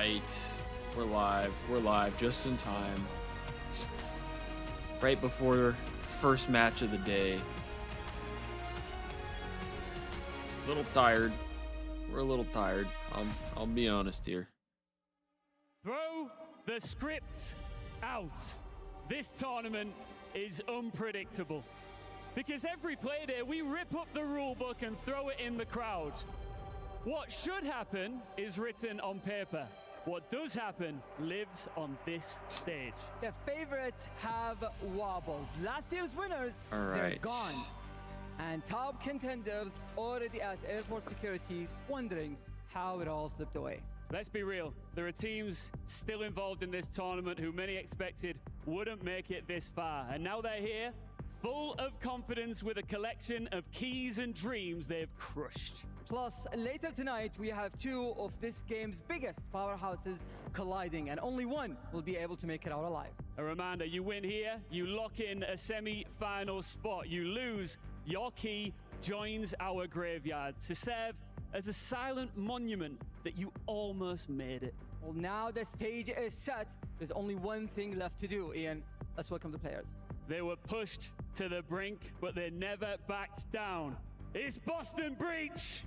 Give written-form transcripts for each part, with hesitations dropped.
right. We're live. We're live just in time. Right before first match of the day. A little tired. We're a little tired. I'll be honest here. Throw the script out. This tournament is unpredictable. Because every play day, we rip up the rule book and throw it in the crowd. What should happen is written on paper. What does happen lives on this stage. The favorites have wobbled. Last year's winners, they're gone. And top contenders already at airport security wondering how it all slipped away. Let's be real. There are teams still involved in this tournament who many expected wouldn't make it this far. And now they're here, full of confidence with a collection of keys and dreams they've crushed. Plus, later tonight, we have two of this game's biggest powerhouses colliding, and only one will be able to make it out alive. A reminder, you win here, you lock in a semi-final spot. You lose, your key joins our graveyard to serve as a silent monument that you almost made it. Well, now the stage is set. There's only one thing left to do, Ian. Let's welcome the players. They were pushed to the brink, but they never backed down. It's Boston Breach!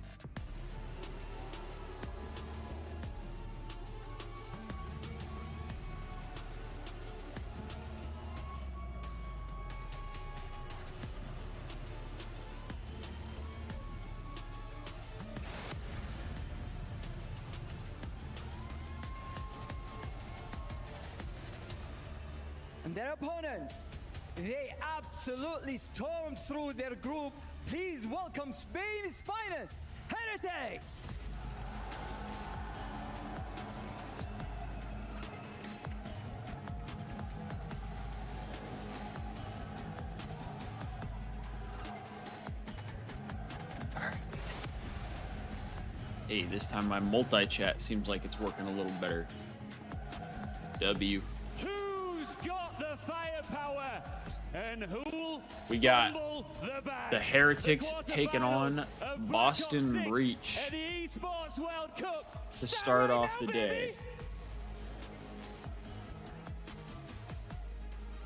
And their opponents, they absolutely stormed through their group. Please welcome Spain's finest, Heretics! Hey, this time my multi-chat seems like it's working a little better. W. Who's got the firepower? And who'll We got the bag? the Heretics The taking on quarterfinals of Boston Black Ops 6 Breach at the ESports World Cup. to start right off now, the baby. day.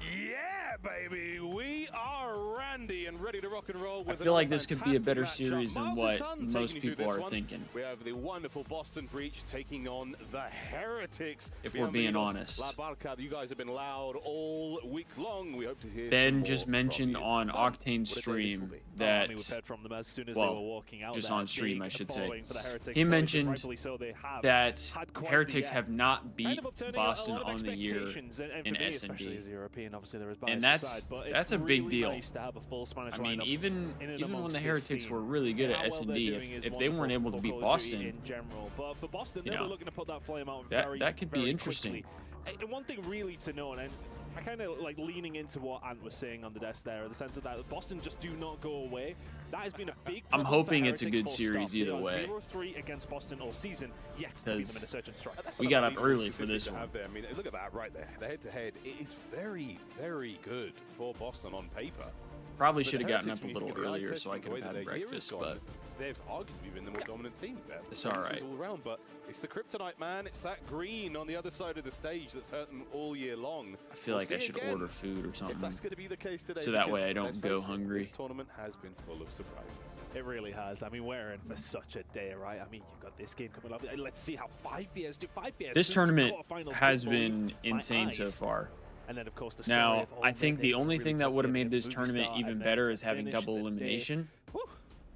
Yeah, baby, we are Randy and ready to rock and roll. I With feel like another this could be a better fantastic matchup. series than Miles what Ton taking most you through people this are one. thinking. We have the wonderful Boston Breach taking on the Heretics. If we're being honest. La Barca, you guys have been loud all week long. We hope to hear Ben some just more mentioned from you. on Ton, Octane's what a day this will stream be. that, I mean, we've heard from them as soon as well, they were walking out just there. on stream, I Big should say. following for the Heretics, He boys, and mentioned rightfully so, they have that had quite Heretics the, have not kind beat of upturning Boston a lot of on the year expectations, and in for me, S&D. especially as a European, obviously there is bias And that's aside, but that's it's a big really deal. nice to have a full Spanish I mean, lineup even in and when amongst the this Heretics scene. were really good at How well they're S&D, doing is if they weren't wonderful able to for beat Call of Duty Boston, in general, but for Boston, you they know, were looking to put that flame out that could be very interesting. quickly. And one thing really to note, and I kind of like leaning into what Ant was saying on the desk there, in the sense of that Boston just do not go away. That has been a big I'm problem hoping for it's a Heretics, good full series stop. either They are way. 0-3 against Boston all season, yet to beat them in a search and strike. We got up early for this to one. have there. I mean, look at that right there. The head-to-head, it is very, very good for Boston on paper. Probably But should have the gotten Heretics, up a when you little think of the eye earlier test so I and the could way have that had their year breakfast, has but gone, they've arguably been the more dominant team there. It's all right. All around, but it's the kryptonite, man. It's that green on the other side of the stage that's hurt them all year long. I feel like I should order food or If something. that's going to be the case today, So that way because I don't let's go face it, hungry. This tournament has been full of surprises. It really has. I mean, we're in for such a day, right? I mean, you've got this game coming up. Let's see how 5 years do. 5 years. This since tournament quarterfinals has did been believe my insane so eyes. far. And then, of course, the Now, story of I all think that the they only really thing that tough would have game made this against tournament Movistar, even and then better to is having finish double the day- elimination. Whew.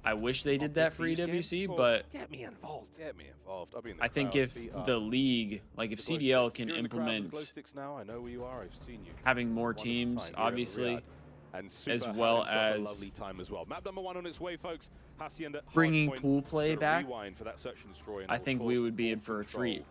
I wish they did that for Thieves game? EWC, Well, but get me involved. Get me involved. I'll be in the I think crowd. if Feet up. the league, like if The glow CDL sticks. can If you're in the crowd with the implement glow sticks now, I know where you are. I've seen you. having more It's a wonderful teams, time here at the obviously, Riyadh. And Super as had well himself a as lovely time as well. Map number 1 on its way, folks. Hacienda, bringing Hardpoint, pool play gonna back, rewind for that search and destroy, and I of think we course, would be in ball for a control. treat.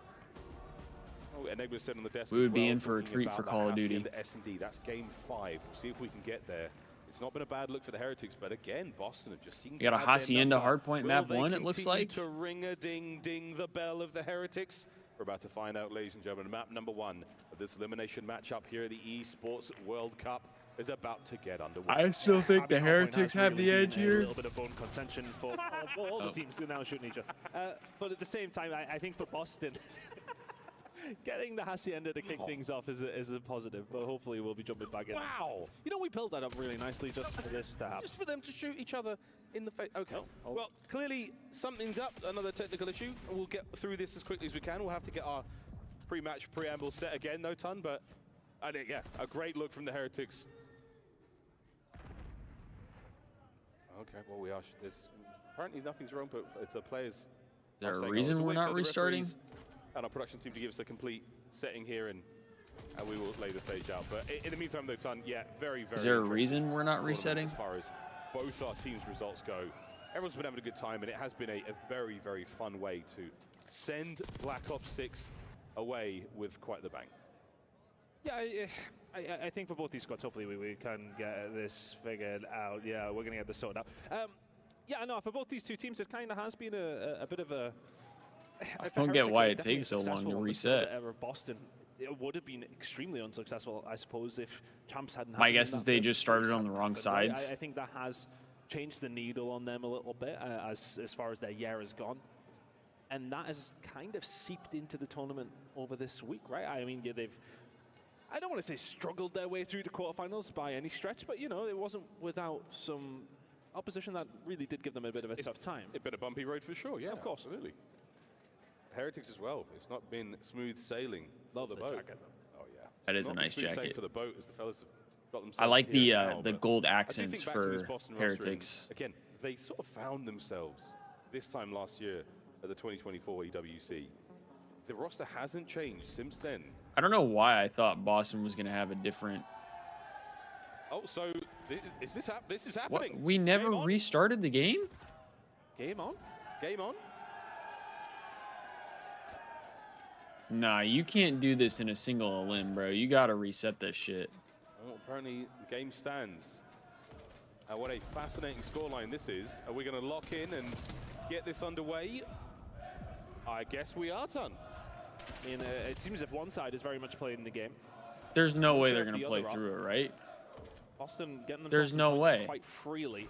Oh, Enigma said on the desk We as would be well, in for a talking treat about for that Call of Duty. Hacienda S&D. That's game 5. We'll see if we can get there. It's not been a bad look for the Heretics, but again, Boston have just seemed We to got a have their Hacienda number. hardpoint Will map they 1, it looks continue like. to ring-a-ding-ding the bell of the Heretics? We're about to find out, ladies and gentlemen. Map number 1 of this elimination matchup here at the ESports World Cup is about to get underway. I still think the Hardpoint Heretics has have the really edge been A here. little bit of bone contention for all the teams who are now shooting each other. But at the same time, I think for Boston, Getting the Hacienda to kick things off is a positive, but hopefully we'll be jumping back in. Wow! You know, we built that up really nicely just for this to happen. Just for them to shoot each other in the face. Okay. Oh. Well, clearly something's up. Another technical issue. We'll get through this as quickly as we can. We'll have to get our pre-match preamble set again, no ton, but yeah, a great look from the Heretics. Okay, well, we are. There's apparently nothing's wrong, but if the players. Is there a reason we're not restarting? And our production team to give us a complete setting here, and we will lay the stage out. But in the meantime, though, Ton, yeah, very, very. Is there a reason we're not resetting? As far as both our teams' results go, everyone's been having a good time, and it has been a very, very fun way to send Black Ops 6 away with quite the bang. Yeah, I think for both these squads, hopefully we can get this figured out. Yeah, we're going to get this sorted out. Yeah, no, for both these two teams, it kind of has been a bit of a... I don't get why it takes so long to reset. Boston, it would have been extremely unsuccessful, I suppose, if Champs hadn't... My guess is they just started on the wrong sides. I think that has changed the needle on them a little bit as far as their year has gone. And that has kind of seeped into the tournament over this week, right? I mean, yeah, they've... I don't want to say struggled their way through the quarterfinals by any stretch, but, you know, it wasn't without some opposition that really did give them a bit of a tough time. It's been a bumpy road for sure, yeah. Of course. Absolutely. Heretics as well. It's not been smooth sailing for the boat. Jacket, oh, yeah. That is a nice jacket. For the boat, as the fellas have got themselves I like the now, gold accents I do think back to this for Boston roster, Heretics. and again, they sort of found themselves this time last year at the 2024 EWC. The roster hasn't changed since then. I don't know why I thought Boston was going to have a different... Oh, so is this happening? What? We never restarted the game? Game on? Game on? Nah, you can't do this in a single elim, bro. You got to reset this shit. Well, apparently the game stands. What a fascinating scoreline this is. Are we going to lock in and get this underway? I guess we are, Ton. I mean, it seems as if one side is very much playing the game. There's no way they're going to play through it, right? Boston getting themselves There's no way. Quite freely.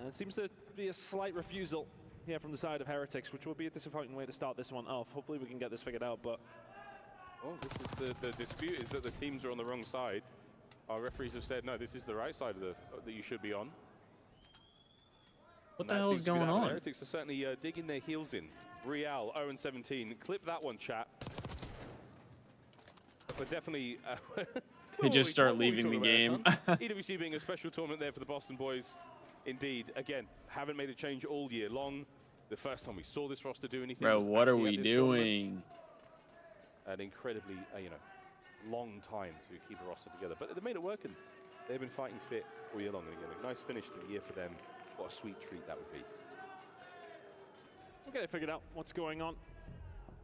It seems to be a slight refusal here from the side of Heretics, which will be a disappointing way to start this one off. Hopefully we can get this figured out, but... Well, this is the dispute is that the teams are on the wrong side. Our referees have said, no, this is the right side of that you should be on. What the hell is going on? Heretics are certainly digging their heels in. Real, 0-17. Clip that one, chat. But definitely... they just start leaving the game. EWC being a special tournament there for the Boston boys. Indeed, again, haven't made a change all year long. The first time we saw this roster do anything. Bro, what are we doing? An incredibly, long time to keep a roster together. But they made it work, and they've been fighting fit all year long. And again, a nice finish to the year for them. What a sweet treat that would be. We'll get it figured out, what's going on.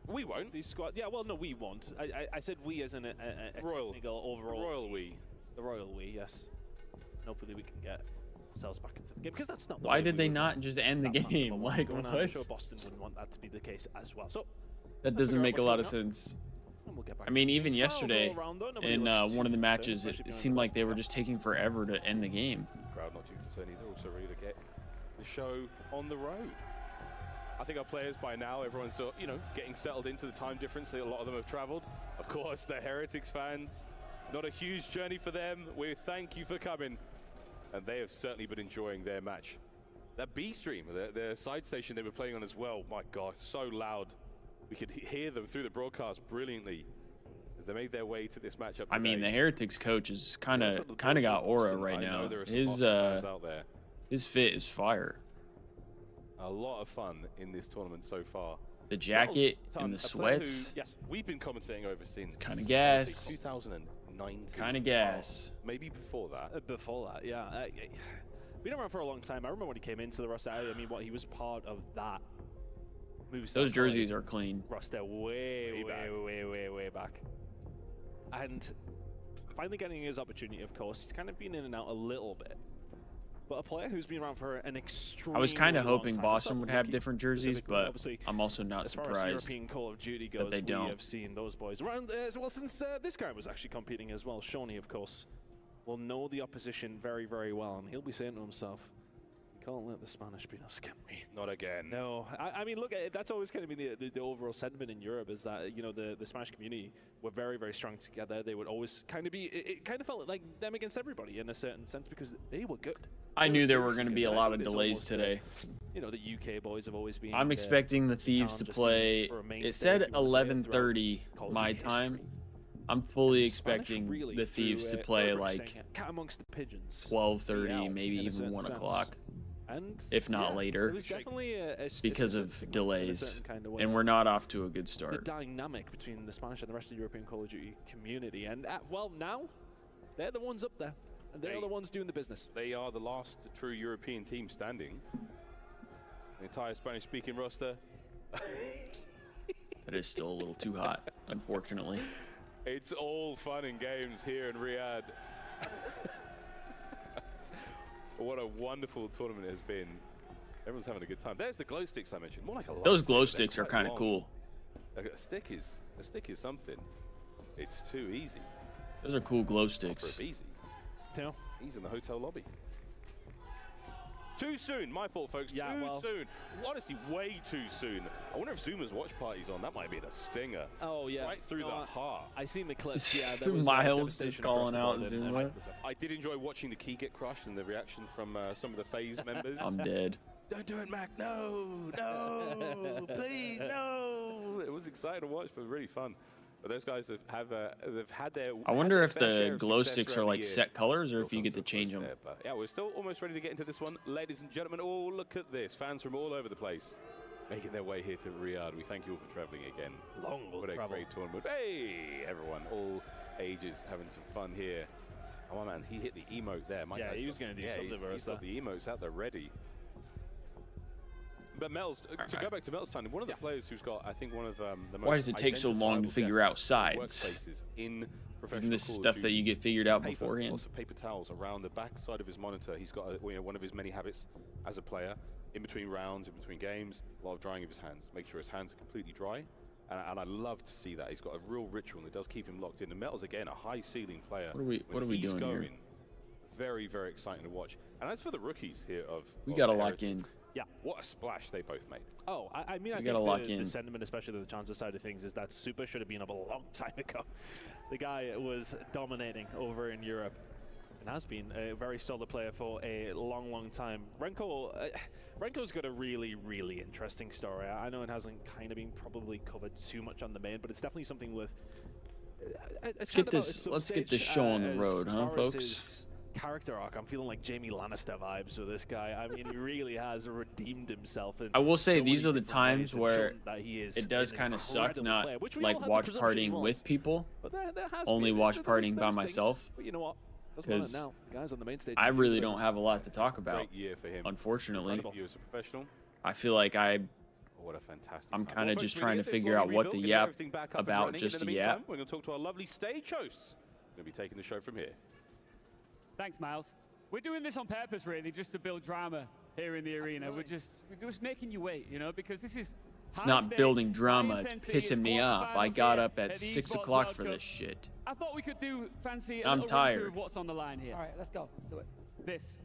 We won't. These squad, yeah, well, no, we won't. I said we as in a royal technical overall. Royal we. The royal we, yes. Hopefully we can get ourselves back into the game, because that's not the Why way did they would not want just end the game? Like, what? I'm sure Boston wouldn't want that to be the case as well. So that doesn't make a lot of sense. We'll get back I mean, even Smiles yesterday around, in one of the matches, it seemed like they were just taking forever to end the game. Crowd not too concerned either. Also ready to get the show on the road. I think our players by now, everyone's getting settled into the time difference. A lot of them have traveled. Of course, the Heretics fans, not a huge journey for them. We thank you for coming. And they have certainly been enjoying their match. That B stream, the side station they were playing on as well, my God, so loud. We could hear them through the broadcast brilliantly as they made their way to this matchup today. I mean, the Heretics coach is kind of got aura right now. His fit is fire. A lot of fun in this tournament so far. The jacket and the sweats. Yes, we've been commentating over since kind of gas. 2019. Kind of gas. Maybe before that. Before that, yeah. Been around for a long time. I remember when he came into the roster. I mean, he was part of that. Those jerseys are clean. Roster way back. And finally getting his opportunity, of course. He's kind of been in and out a little bit. But a player who's been around for an extremely I was kind of hoping time. Boston would have different jerseys, but obviously, I'm also not surprised as far as European Call of Duty goes, that they don't. We have seen those boys around as well since this guy was actually competing as well. Shoney, of course, will know the opposition very, very well, and he'll be saying to himself, can't let the Spanish beat us, can we? Not again. No, I mean, look, that's always kind of been the overall sentiment in Europe is that, you know, the Spanish community were very, very strong together. They would always kind of be, it kind of felt like them against everybody in a certain sense because they were good. I knew there were going to be a lot of delays today. You know, the UK boys have always been. I'm expecting the Thieves to play. It said 11:30 my time. I'm fully expecting the Thieves to play like cat amongst the pigeons. 12:30, maybe even 1 o'clock, if not later, it was definitely because of delays. And we're not off to a good start. The dynamic between the Spanish and the rest of the European Call of Duty community, and well, now they're the ones up there. And they're the ones doing the business. They are the last true European team standing. The entire Spanish-speaking roster. That is still a little too hot, unfortunately. It's all fun and games here in Riyadh. What a wonderful tournament it has been. Everyone's having a good time. There's the glow sticks I mentioned. More like a Those glow sticks are kind of cool. A stick is something. It's too easy. Those are cool glow sticks. Easy. No. He's in the hotel lobby. Too soon, my fault, folks. Too soon. Honestly, way too soon. I wonder if Zuma's watch party's on. That might be the stinger. Oh yeah, right through the heart. I seen the clips. Yeah, there was Miles just calling out Zuma. I did enjoy watching the key get crushed and the reaction from some of the FaZe members. I'm dead. Don't do it, Mac. No, no, please, no. It was exciting to watch, but really fun. But those guys have they've had their. I wonder if the glow sticks are like set colors or if you get to change them. But yeah, we're still almost ready to get into this one, ladies and gentlemen. Oh, look at this! Fans from all over the place making their way here to Riyadh. We thank you all for traveling again. What a great tournament! Hey, everyone, all ages having some fun here. Oh my man, he hit the emote there. My he was going to do something. He's got the emotes out there ready. But Mel's, to go back to Mel's time, one of the players who's got, I think, one of the most. Why does it take so long to figure out sides? Workplaces in Isn't this stuff that you get figured out beforehand? Lots of paper towels around the back side of his monitor. He's got one of his many habits as a player. In between rounds, in between games, a lot of drying of his hands. Make sure his hands are completely dry. And I love to see that. He's got a real ritual, and it does keep him locked in. And Metal's, again, a high-ceiling player. What are we doing here? Very, very exciting to watch. And as for the rookies here we got to lock in. Yeah, what a splash they both made. Oh, I mean, I think the sentiment, especially the Challenger side of things, is that Super should have been up a long time ago. The guy was dominating over in Europe and has been a very solid player for a long, long time. Renko's got a really, really interesting story. I know it hasn't kind of been probably covered too much on the main, but it's definitely something with... Let's get this show on the road, huh, folks? Character arc, I'm feeling like Jamie Lannister vibes with this guy. I mean, he really has redeemed himself. I will say these are the times where it does kind of suck not like watch partying with people, only watch partying by myself. But you know what? Because now, guys on the main stage, I really don't have a lot to talk about. Great year for him. Unfortunately, you as a professional. I feel like what a fantastic I'm kind of just trying to figure out what to yap about just to yap. We're going to talk to our lovely stage hosts. We're going to be taking the show from here. Thanks, Miles. We're doing this on purpose, really, just to build drama here in the arena. We're just making you wait, you know, because this is. It's not building drama. It's pissing me off. I got up at 6 o'clock for this shit. I thought we could do fancy. I'm tired. Of what's on the line here? All right, let's go. Let's do it. This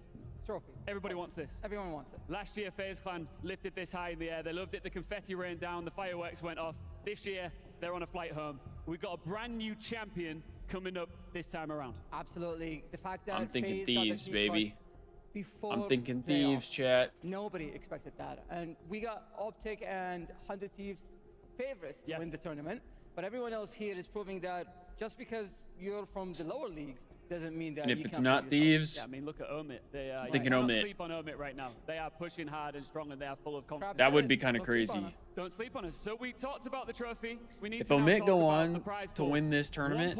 trophy. Everybody wants this. Everyone wants it. Last year, FaZe Clan lifted this high in the air. They loved it. The confetti rained down. The fireworks went off. This year, they're on a flight home. We've got a brand new champion coming up this time around. Absolutely. The fact that I'm thinking Thieves, baby. I'm thinking playoff, Thieves, chat. Nobody expected that. And we got OpTic and 100 Thieves favorites to win the tournament. But everyone else here is proving that just because you're from the lower leagues doesn't mean that and if it's not Thieves, yeah, I mean, look at Omit. They are thinking Omit. Sleep on Omit right now. They are pushing hard and strong, and they are full of confidence. That would be kind of crazy. Don't sleep on us. So we talked about the trophy. We need if to Omit go on to win this tournament,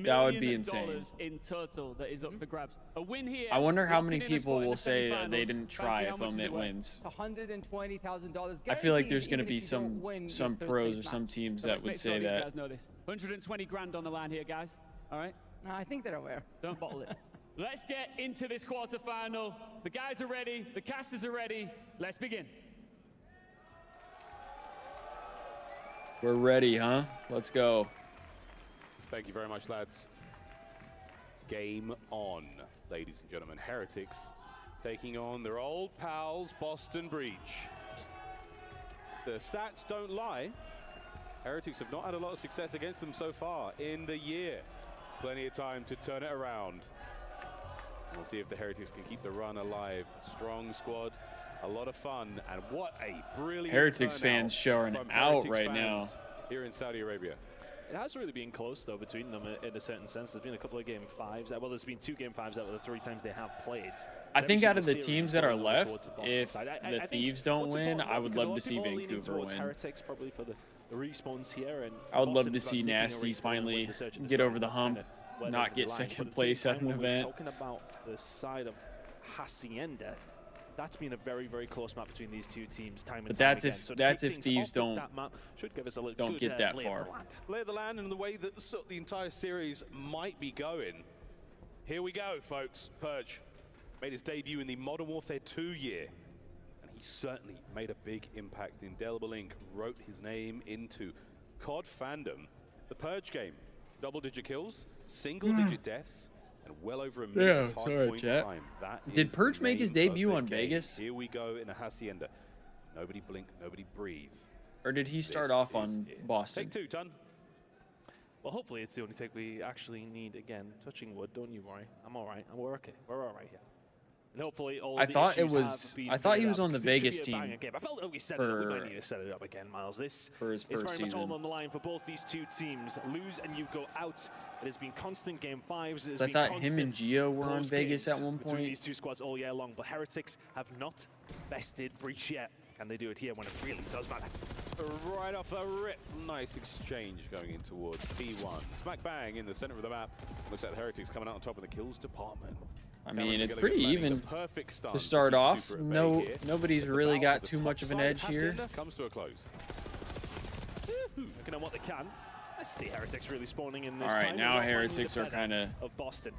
that would be insane. In total, that is up for grabs. A win here. I wonder how many people will say that they didn't try if Omit wins. It's $120,000. I feel like there's going to be some pros or some teams that would say that. Guys know this. 120 grand on the line here, guys. All right. No, I think they're aware. Don't bottle it. Let's get into this quarterfinal. The guys are ready. The casters are ready. Let's begin. We're ready, huh? Let's go. Thank you very much, lads. Game on, ladies and gentlemen. Heretics taking on their old pals, Boston Breach. The stats don't lie. Heretics have not had a lot of success against them so far in the year. Plenty of time to turn it around. We'll see if the Heretics can keep the run alive. Strong squad, a lot of fun, and what a brilliant Heretics fans showing out right now here in Saudi Arabia. It has really been close, though, between them in a certain sense. There's been a couple of game 5s. Well, there's been 2 game 5s out of the 3 times they have played. I think out of the teams that are left, if the Thieves don't win, I would love to see Vancouver win. Heretics probably for the respawns here, and I would love to see Nasty finally get over the hump, not get second place at an event. Talking about the side of Hacienda, that's been a very, very close map between these 2 teams time and but time that's again. if So that's if Thieves don't Lay get that far. of the land and the way that the entire series might be going. Here we go, folks. Purge made his debut in the Modern Warfare 2 year, and he certainly made a big impact. Indelible Ink wrote his name into COD fandom. The Purge game, double-digit kills, single-digit deaths, and well over a million hardpoint time. Did Purge make his debut on Vegas? Here we go in a Hacienda. Nobody blink, nobody breathe. Or did he start off on Boston? Take 2, Ton. Well, hopefully it's the only take we actually need. Again, touching wood, don't you worry. I'm all right. We're okay. We're all right here. And hopefully all I thought he was on the Vegas team. I felt that we set it up. We might need to set it up again, Miles. This is very much all on the line for both these 2 teams. Lose and you go out. It has been constant game 5s. I thought him and Gio were on Vegas at one between point. These 2 squads all year long, but Heretics have not bested Breach yet. Can they do it here when it really does matter? Right off the rip, nice exchange going in towards P1. Smack bang in the center of the map. Looks like the Heretics coming out on top of the kills department. I mean, it's pretty even to start off. Nobody's really got too much of an edge here. Comes to a close. Looking at what they can. Let's see Heretics really spawning in this All right, time. now Heretics are kind of Boston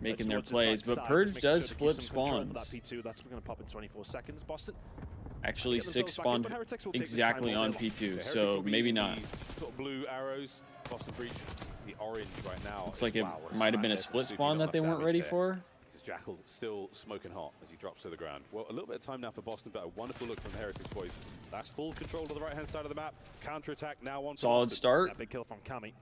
making their plays, but Purge does flip spawns. That P2, that's going to pop in 24 seconds. Boston actually 6 spawned exactly on P2, so maybe not. Blue arrows, Boston Breach, the orange right now. Looks like it might have been a split spawn that they weren't ready for. Jackal still smoking hot as he drops to the ground. Well, a little bit of time now for Boston, but a wonderful look from the Heretics boys. That's full control of the right-hand side of the map. Counter-attack now on. Solid start. A big kill from Kami.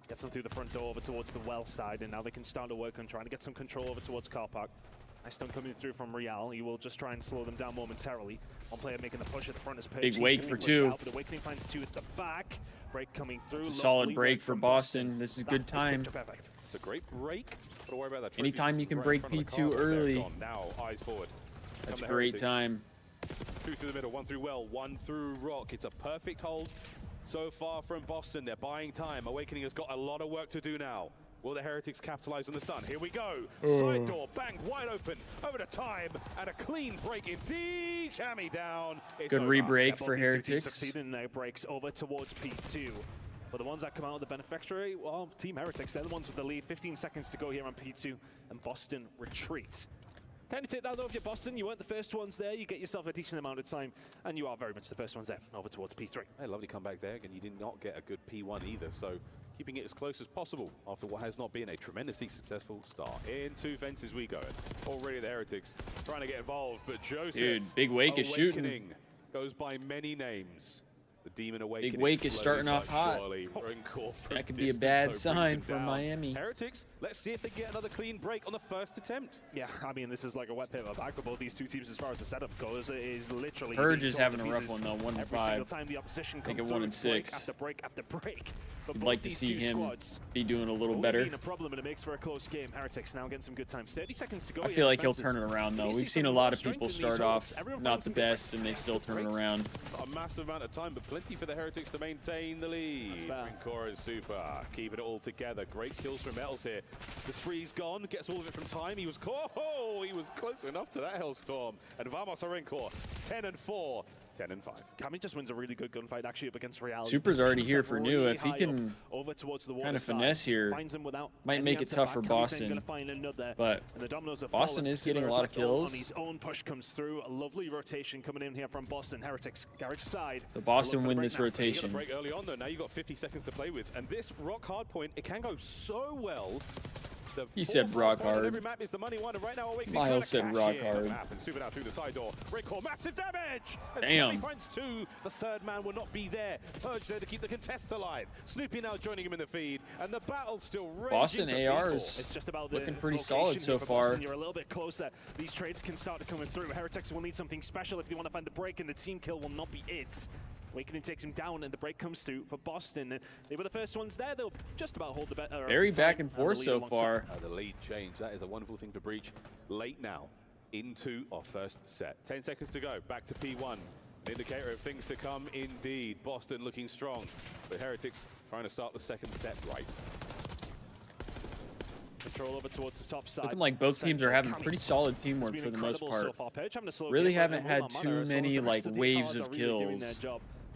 Gets them through the front door over towards the well side, and now they can start to work on trying to get some control over towards car park. Nice stun coming through from Real. He will just try and slow them down momentarily. One player making the push at the front is Purge. Big wake for 2. Out, but Awakening finds 2 at the back. Break coming through. It's a solid break for Boston. This is good time. It's a great break. Don't worry about that. Anytime you can break P2 early. Now eyes forward. That's a great time. 2 through the middle, 1 through well, 1 through rock. It's a perfect hold so far from Boston. They're buying time. Awakening has got a lot of work to do now. Will the Heretics capitalize on the stun? Here we go. Side door, bang, wide open, over to time, and a clean break indeed. Jammy down. It's good re-break for Heretics. Succeeding their breaks over towards P2. But the ones that come out of the beneficiary, well, Team Heretics, they're the ones with the lead. 15 seconds to go here on P2, and Boston retreats. Kind of take that over, Boston. You weren't the first ones there. You get yourself a decent amount of time, and you are very much the first ones there, over towards P3. Hey, lovely comeback there, and you did not get a good P1 either, so keeping it as close as possible after what has not been a tremendously successful start. Into fences we go. Already the Heretics trying to get involved, but Joseph, dude, Big Wake is shooting. Goes by many names. The Demon Awakening. Big Wake is starting off hot. That could be a bad sign for Miami. Heretics, let's see if they get another clean break on the first attempt. Yeah, I mean, this is like a wet paper bag for both these 2 teams as far as the setup goes. It is literally... Purge is having a rough one, though, 1-5. Every single time the opposition comes through, 1-6. After break after break. I'd like to see him be doing a little better. A problem, and it makes for a close game. Heretics now getting some good time. 30 seconds to go. I feel like he'll turn it around, though. We've seen a lot of people start off not the best, and they still turn it around. Not a massive amount of time, but plenty for the Heretics to maintain the lead. Rincor is super, keeping it all together. Great kills from Metals here. The spree's gone, gets all of it from time. He was close enough to that Hellstorm. And Vamos Rincor, 10-4. 10-5. Kami just wins a really good gunfight actually up against Real. Super's already here for New. If he can over towards the kind of finesse here, might make it tough for Boston. But Boston is getting a lot of kills. His own push comes through. A lovely rotation coming in here from Boston. Heretics garage side. The Boston win this rotation. Break early on though. Now you've got 50 seconds to play with, and this rock hard point, it can go so well He said rock hard. Every map is the money one, and right now Miles said rock hard. Super now through the side door. Breakcore, massive damage! As Damn. Kami finds 2, the third man will not be there. Purge there to keep the contests alive. Snoopy now joining him in the feed, and the battle's still raging. Boston AR It's is just about looking pretty solid so far. Boston. You're a little bit closer. These trades can start to come through. Heretics will need something special if they want to find the break, and the team kill will not be it. Awakening takes him down, and the break comes through for Boston. They were the first ones there. They'll just about hold the better. Very back and forth so far. The lead change. That is a wonderful thing for Breach. Late now into our first set. 10 seconds to go. Back to P1. An indicator of things to come indeed. Boston looking strong, but Heretics trying to start the second set right. Control over towards the top side. Looking like both teams are having pretty solid teamwork for the most part. Really haven't had too many like waves of kills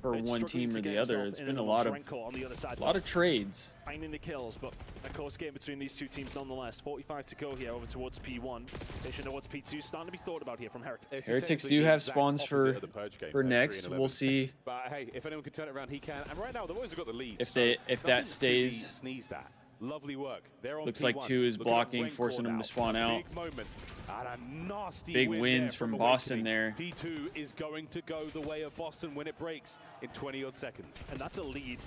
for one team or the other. It's been a lot of trades. Finding the kills, but a close game between these two teams nonetheless. 45 to go here over towards P1. They should know what's P2 starting to be thought about here from Heretics. Heretics do have spawns for next. We'll see. But hey, if anyone can turn it around, he can. And right now, the boys have got the lead. If that stays. Sneezed at. Lovely work. They're on Looks P1. like 2 is blocking, forcing them to spawn out. Big moment. And a nasty big win wins from Boston there. P2 is going to go the way of Boston when it breaks in 20-odd seconds. And that's a lead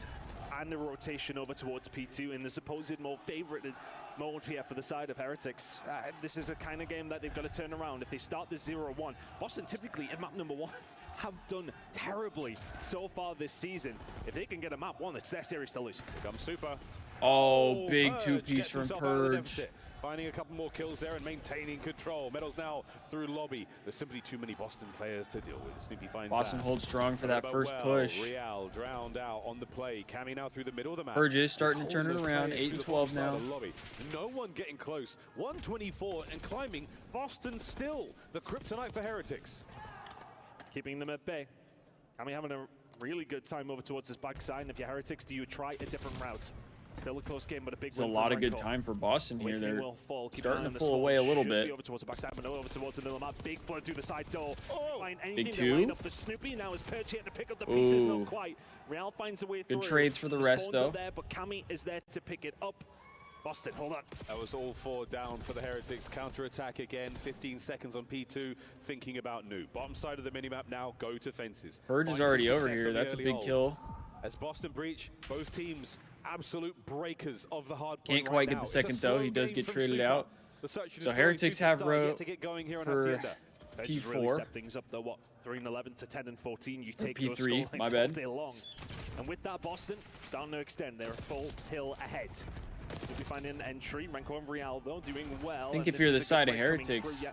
and a rotation over towards P2 in the supposed more favoured mode here for the side of Heretics. This is a kind of game that they've got to turn around. If they start this 0-1, Boston typically at map number 1 have done terribly so far this season. If they can get a map 1, it's their series to lose. Here comes Super. Oh, big 2-piece from Purge. Finding a couple more kills there and maintaining control. Medals now through lobby. There's simply too many Boston players to deal with. Snoopy finds Boston holds strong for that first push. Real drowned out on the play. Kami now through the middle of the map. Purge is starting to turn it around. 8-12 now. No one getting close. 124 and climbing. Boston still the kryptonite for Heretics. Keeping them at bay. Kami having a really good time over towards his backside. And if you're Heretics, do you try a different route? Still a close game, but a big win. It's a lot of good time for Boston here. They're starting to pull away a little bit. Over towards the backside, but over towards the middle map. Big flood through the side door. Big 2. Up the Snoopy. Now is Perch here to pick up the pieces. Not quite. Real finds a way through. Good trades for the rest, though. There, but Kami is there to pick it up. Boston, hold on. That was all 4 down for the Heretics. Counter-attack again. 15 seconds on P2. Thinking about new. Bottom side of the minimap now. Go to fences. Purge is already over here. That's a big kill. As Boston breach, both teams absolute breakers of the hard point. Can't quite get the second though. He does get traded out. So Heretics have row for P4. Really step things up though. What 3 and 11 to 10 and 14. You take P3. Those my bad. All day long. And with that, Boston starting to extend. They're a full hill ahead. We'll be finding an entry. Ranko and Real though doing well. I think if you're the side of Heretics,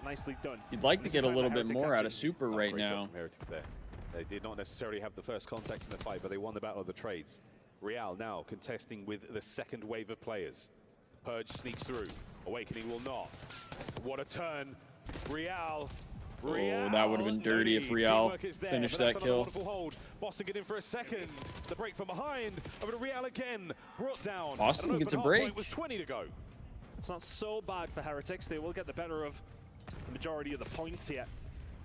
you'd like to get a little bit more out of Super right now. They did not necessarily have the first contact in the fight, but they won the battle of the trades. Real now contesting with the second wave of players. Purge sneaks through. Awakening will not. What a turn. Real. Oh, that would have been dirty if Real finished that kill. Wonderful hold. Boston get in for a second. The break from behind. Over to Real again. Brought down. Boston gets a break. With 20 to go. It's not so bad for Heretics. They will get the better of the majority of the points here.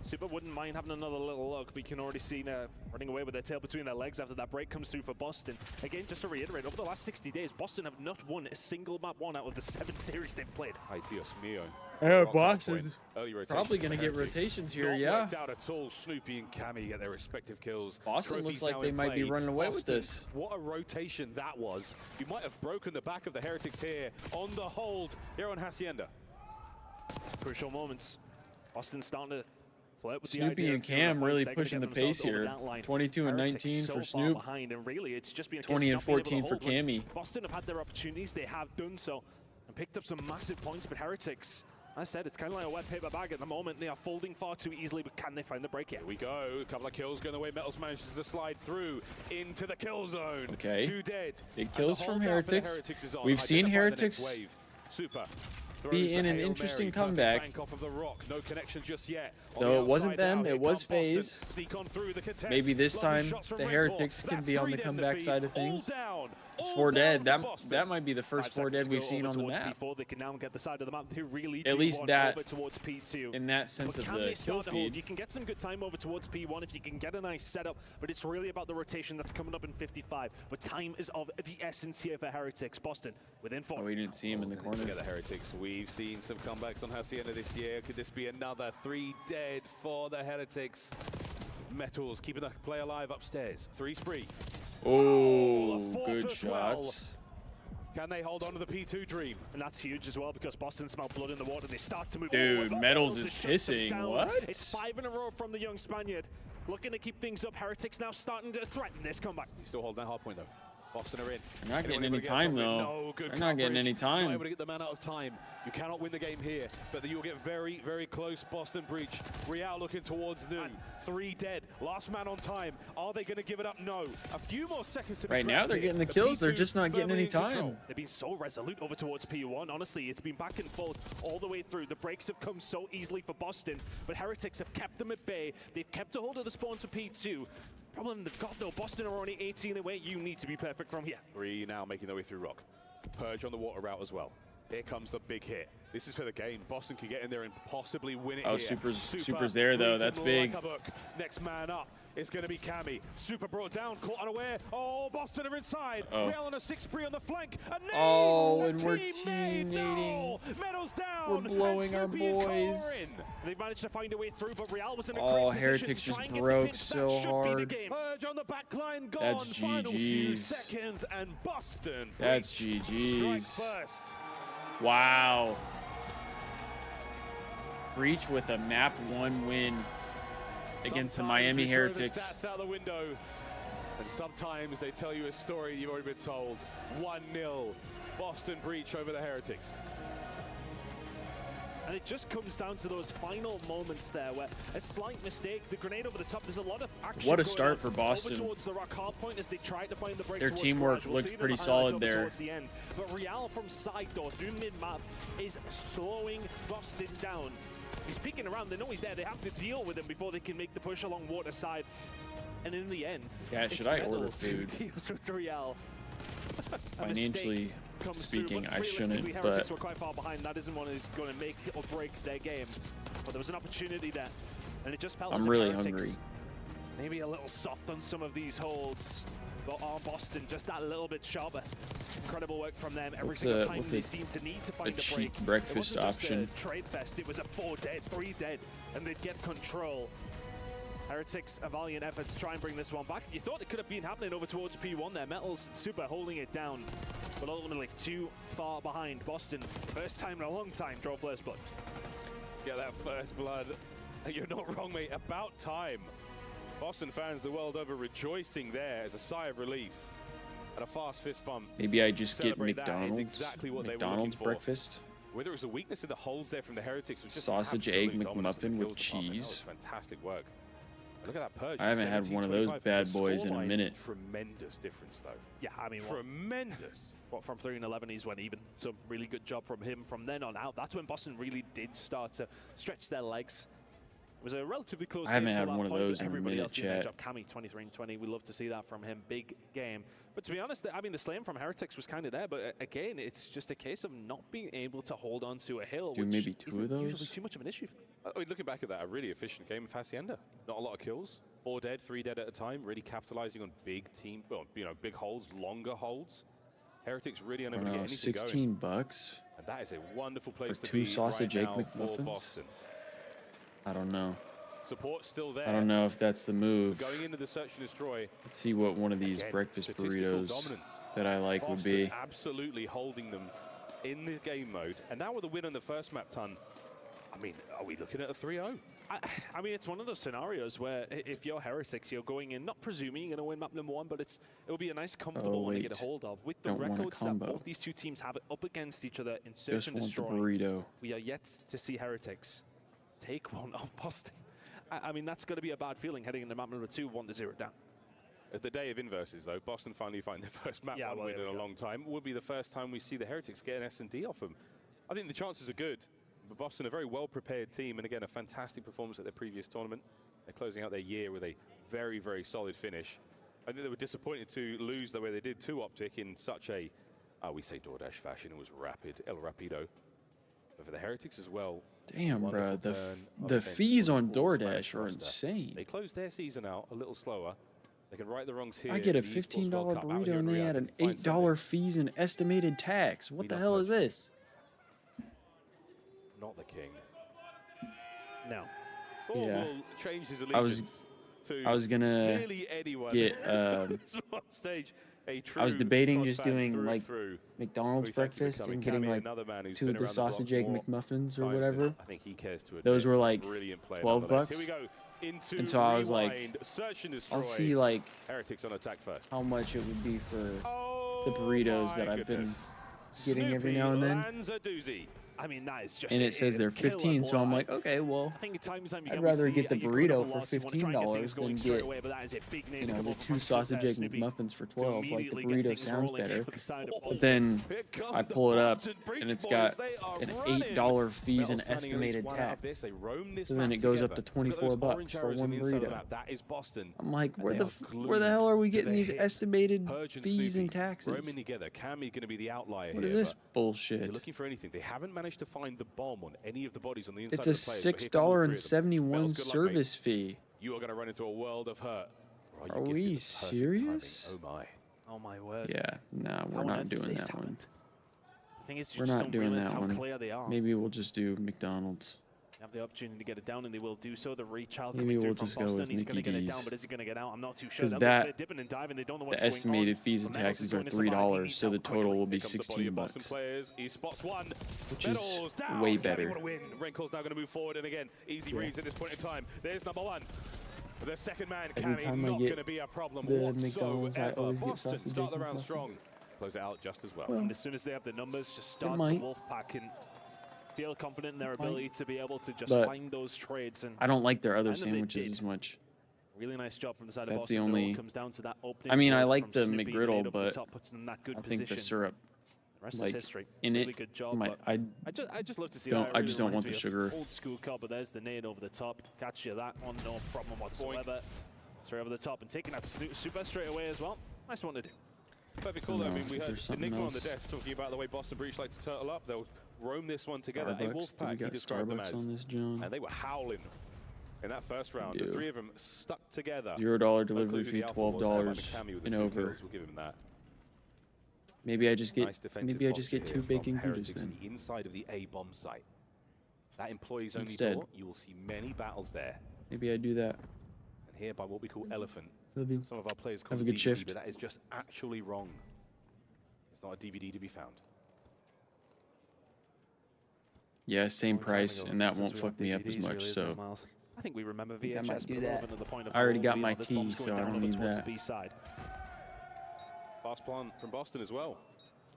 Super wouldn't mind having another little look, but you can already see now running away with their tail between their legs after that break comes through for Boston. Again, just to reiterate, over the last 60 days, Boston have not won a single map 1 out of the 7 series they've played. Ay, Dios mío. Boston's probably going to get rotations here, yeah. Not worked out at all. Snoopy and Kami get their respective kills. Boston looks like they might be running away with this. What a rotation that was. You might have broken the back of the Heretics here on the hold here on Hacienda. Crucial moments. Boston starting to flirt with Snoopy and Cam really pushing the pace here. 22 and 19 for Snoop. Behind, and really it's just been 20 and 14 for Cammy. Boston have had their opportunities. They have done so and picked up some massive points, but Heretics, I said, it's kind of like a wet paper bag at the moment. They are folding far too easily, but can they find the break here? Here we go. A couple of kills going away. Metals manages to slide through into the kill zone. Okay. 2 dead. Big kills from Heretics. We've seen Heretics Super. be in an interesting comeback. No connection just yet. Though it wasn't them, it was FaZe. Maybe this time the Heretics can be on the comeback side of things. It's 4 dead. That might be the first 4 dead we've seen on the map. They can now get the side of the map. They really At least that over towards P2. In that sense of the kill feed. You can get some good time over towards P1 if you can get a nice setup, but it's really about the rotation that's coming up in 55. But time is of the essence here for Heretics. Boston within 4. Oh, we didn't see him in the corner. Look at the Heretics. We've seen some comebacks on Hacienda this year. Could this be another 3 dead for the Heretics? Metals keeping the play alive upstairs. 3 spree. Oh, good shots. Can they hold on to the P2 dream? And that's huge as well because Boston smell blood in the water. They start to move forward. Dude, Metals is pissing. What? It's 5 in a row from the young Spaniard. Looking to keep things up. Heretics now starting to threaten this comeback. He's still holding that hard point though. Boston are in. They're not getting any time though. No, good They're not getting any time. Not able to get the man out of time. You cannot win the game here, but you'll get very, very close. Boston breach. Real looking towards noon. 3 dead. Last man on time. Are they going to give it up? No. A few more seconds to right now they're getting the kills. They're just not getting any time. They've been so resolute over towards P1. Honestly, it's been back and forth all the way through. The breaks have come so easily for Boston, but Heretics have kept them at bay. They've kept a hold of the spawns for P2. Problem they've got though, Boston are only 18 away. You need to be perfect from here. 3 now making their way through rock. Purge on the water route as well. Here comes the big hit. This is for the game. Boston can get in there and possibly win it here. Super's there though. That's big. Like next man up is going to be Cammy. Super brought down, caught unaware. Oh, Boston are inside. Real on a 6 spree on the flank. And we're teammating. Medals down. We're blowing our boys. They've managed to find a way through, but Real was in a great position. Heretics just broke so hard. Purge on the back line gone. That's Final few GG's. seconds and Boston. That's GG's. Strike first. Wow. Breach with a map 1 win against the Miami Heretics. Stats out the window, and sometimes they tell you a story you've already been told. 1-0, Boston Breach over the Heretics. And it just comes down to those final moments there where a slight mistake, the grenade over the top, there's a lot of action. What a start for Boston. Over towards the rock hard point as they try to find the break. Their teamwork looked pretty solid there. Towards the end. But Real from side door through mid-map is slowing Boston down. He's peeking around, they know he's there, they have to deal with him before they can make the push along water side. And in the end, should I order food? Deals with Real. Financially speaking, I shouldn't, Heretics but were quite far behind. That isn't what is going to make or break their game. But there was an opportunity there, and it just felt I'm as really Heretics hungry. maybe a little soft on some of these holds. But on Boston, just that little bit sharper. Incredible work from them. Every single time they seem to need to find a break. Breakfast it wasn't option. Just a trade fest. It was a 4 dead, 3 dead, and they'd get control. Heretics, a valiant effort to try and bring this one back. You thought it could have been happening over towards P1 there. Metals Super holding it down, but ultimately too far behind. Boston, first time in a long time, draw first blood. Get that first blood. You're not wrong, mate. About time. Boston fans the world over rejoicing there as a sigh of relief and a fast fist bump. Maybe I just get Celebrate McDonald's. Exactly what McDonald's they were breakfast. Whether it was a weakness in the holds there from the Heretics, was just sausage, egg, McMuffin with cheese. Fantastic work. Look at that Purge. I haven't had one of those bad boys in a minute. Tremendous difference, though. Yeah, I mean, tremendous. What from 3 and 11, he's went even. So really good job from him. From then on out, that's when Boston really did start to stretch their legs. It was a relatively close game. I haven't had one of those in a minute, chat. Cammy 23-20. We love to see that from him. Big game. But to be honest, I mean, the slam from Heretics was kind of there. But again, it's just a case of not being able to hold on to a hill, which maybe 2 of those. Usually too much of an issue. I mean, looking back at that, a really efficient game of Hacienda. Not a lot of kills. 4 dead, 3 dead at a time. Really capitalizing on big team, well, you know, big holds, longer holds. Heretics really unable to get anything going. $16. And that is a wonderful place for to be 2 sausage right egg now for McMuffins. Boston. I don't know. Support's still there. I don't know if that's the move. Going into the search and destroy. Let's see what one of these breakfast burritos that I like Boston would be. Absolutely holding them in the game mode. And now with a win on the first map ton, I mean, are we looking at a 3-0? I mean, it's one of those scenarios where if you're Heretics, you're going in, not presuming you're going to win map number 1, but it'll be a nice, comfortable one to get a hold of. With the records that both these two teams have up against each other in search and destroy, burrito. We are yet to see Heretics take one off Boston. I mean, that's going to be a bad feeling heading into map number 2, 1-0 down. At the day of inverses, though, Boston finally find their first map win in a long time. It would be the first time we see the Heretics get an S&D off them. I think the chances are good. But Boston, a very well-prepared team, and again, a fantastic performance at their previous tournament. They're closing out their year with a very, very solid finish. I think they were disappointed to lose the way they did to OpTic in such a, we say DoorDash fashion. It was rapid, El Rapido. But for the Heretics as well. Damn, bro, the fees on DoorDash are insane. They closed their season out a little slower. They can right the wrongs here. I get a $15 burrito and they had an $8 fees and estimated tax. What the hell is this? Not the king. No. Yeah. Will change his allegiance to I was gonna nearly anyone get on stage. I was debating just doing like McDonald's breakfast and getting like 2 of the sausage egg McMuffins or whatever. I think he cares to admit. Those were like $12. Here we go. And so I was like, I'll see like Heretics on attack first. how much it would be for the burritos that I've been getting every now and then. I mean, that is just. And it says they're 15, so I'm like, okay, well, I'd rather get the burrito for $15 than get, you know, the 2 sausage egg McMuffins for 12. Like, the burrito sounds better. But then I pull it up, and it's got an $8 fees and estimated tax. So then it goes up to $24 for one burrito. I'm like, where the hell are we getting these estimated fees and taxes? What is this bullshit? They're looking for anything. They haven't managed to find the bomb on any of the bodies on the inside. It's a $6.71 service fee. You are going to run into a world of hurt. Are we serious? Oh my word. Yeah, no, we're not doing that one. The thing is, we're not doing that one. Maybe we'll just do McDonald's. Have the opportunity to get it down, and they will do so. The reach out Maybe coming we'll through just from go Boston. with He's going to get it down, D's. but is he going to get out? I'm not too sure. Because that, dipping and diving, they don't know what's the estimated fees and Meadows taxes is are going to survive. $3, so the total will be $16, players. He spots one. which is down. way better. Wrinkle's now going to move forward, and again, easy reads at this point in time. There's number 1. The second man, Every Cammy, time I not get going to be a problem the McDonald's, I whatsoever. always get Boston sausage start the egg round McMuffin. strong. Close it out just as well. And as soon as they have the numbers, just start to Wolfpack and feel confident in their ability to be able to just find those trades. And I don't like their other sandwiches as much. really nice job from the side of That's Boston. the only. Comes down to that opening. I mean, I goal like from the Snippy, McGriddle, but top, puts them in that good I think the position. syrup, The rest like is history. in really it, good job. I just love to see don't. that. I just don't want the sugar. Old school cut, but there's the nade over the top. Catch you that one, no problem whatsoever. Straight over the top and taking that super straight away as well. Nice one to do. Perfect call, though. I mean, we had Enigma on the desk talking about the way Boston Breach like to turtle up. They'll roam this one together. A Wolfpack, he described them as. On this, John? And they were howling in that first round. The 3 of them stuck together. $0 delivery fee, $12 and over. We'll give him that. Maybe I just get Nice maybe I just get 2 bacon goudas then. On the inside of the A bomb site. That employees only Instead. door. You will see many battles there. Maybe I do that. And here by what we call Elephant. Love you. Some of our players call Have it a good DVD, shift. but that is just actually wrong. It's not a DVD to be found. Yeah, same price, and that won't fuck me up as much. So I think we remember I VHS, might do but that. relevant to the point of I already got beyond my this tea, bomb's going so I down don't over need towards that. the B side. Fast plan from Boston as well.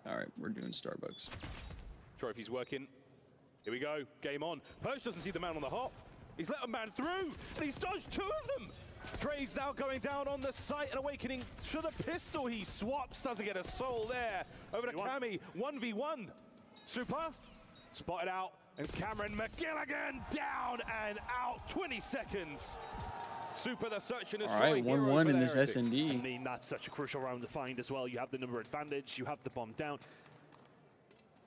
all right, we're doing Starbucks. Trophy's working. Here we go. Game on. Purge doesn't see the man on the hop. He's let a man through, and he's dodged 2 of them. Trades now going down on the site, and Awakening to the pistol. He swaps, doesn't get a soul there. Over to Cammy, 1v1. Super, spotted out, and Cameron McGilligan down and out, 20 seconds. Super, the search and destroy. All right, 1-1 in this I SND. mean, that's such a crucial round to find as well. You have the number advantage, you have the bomb down.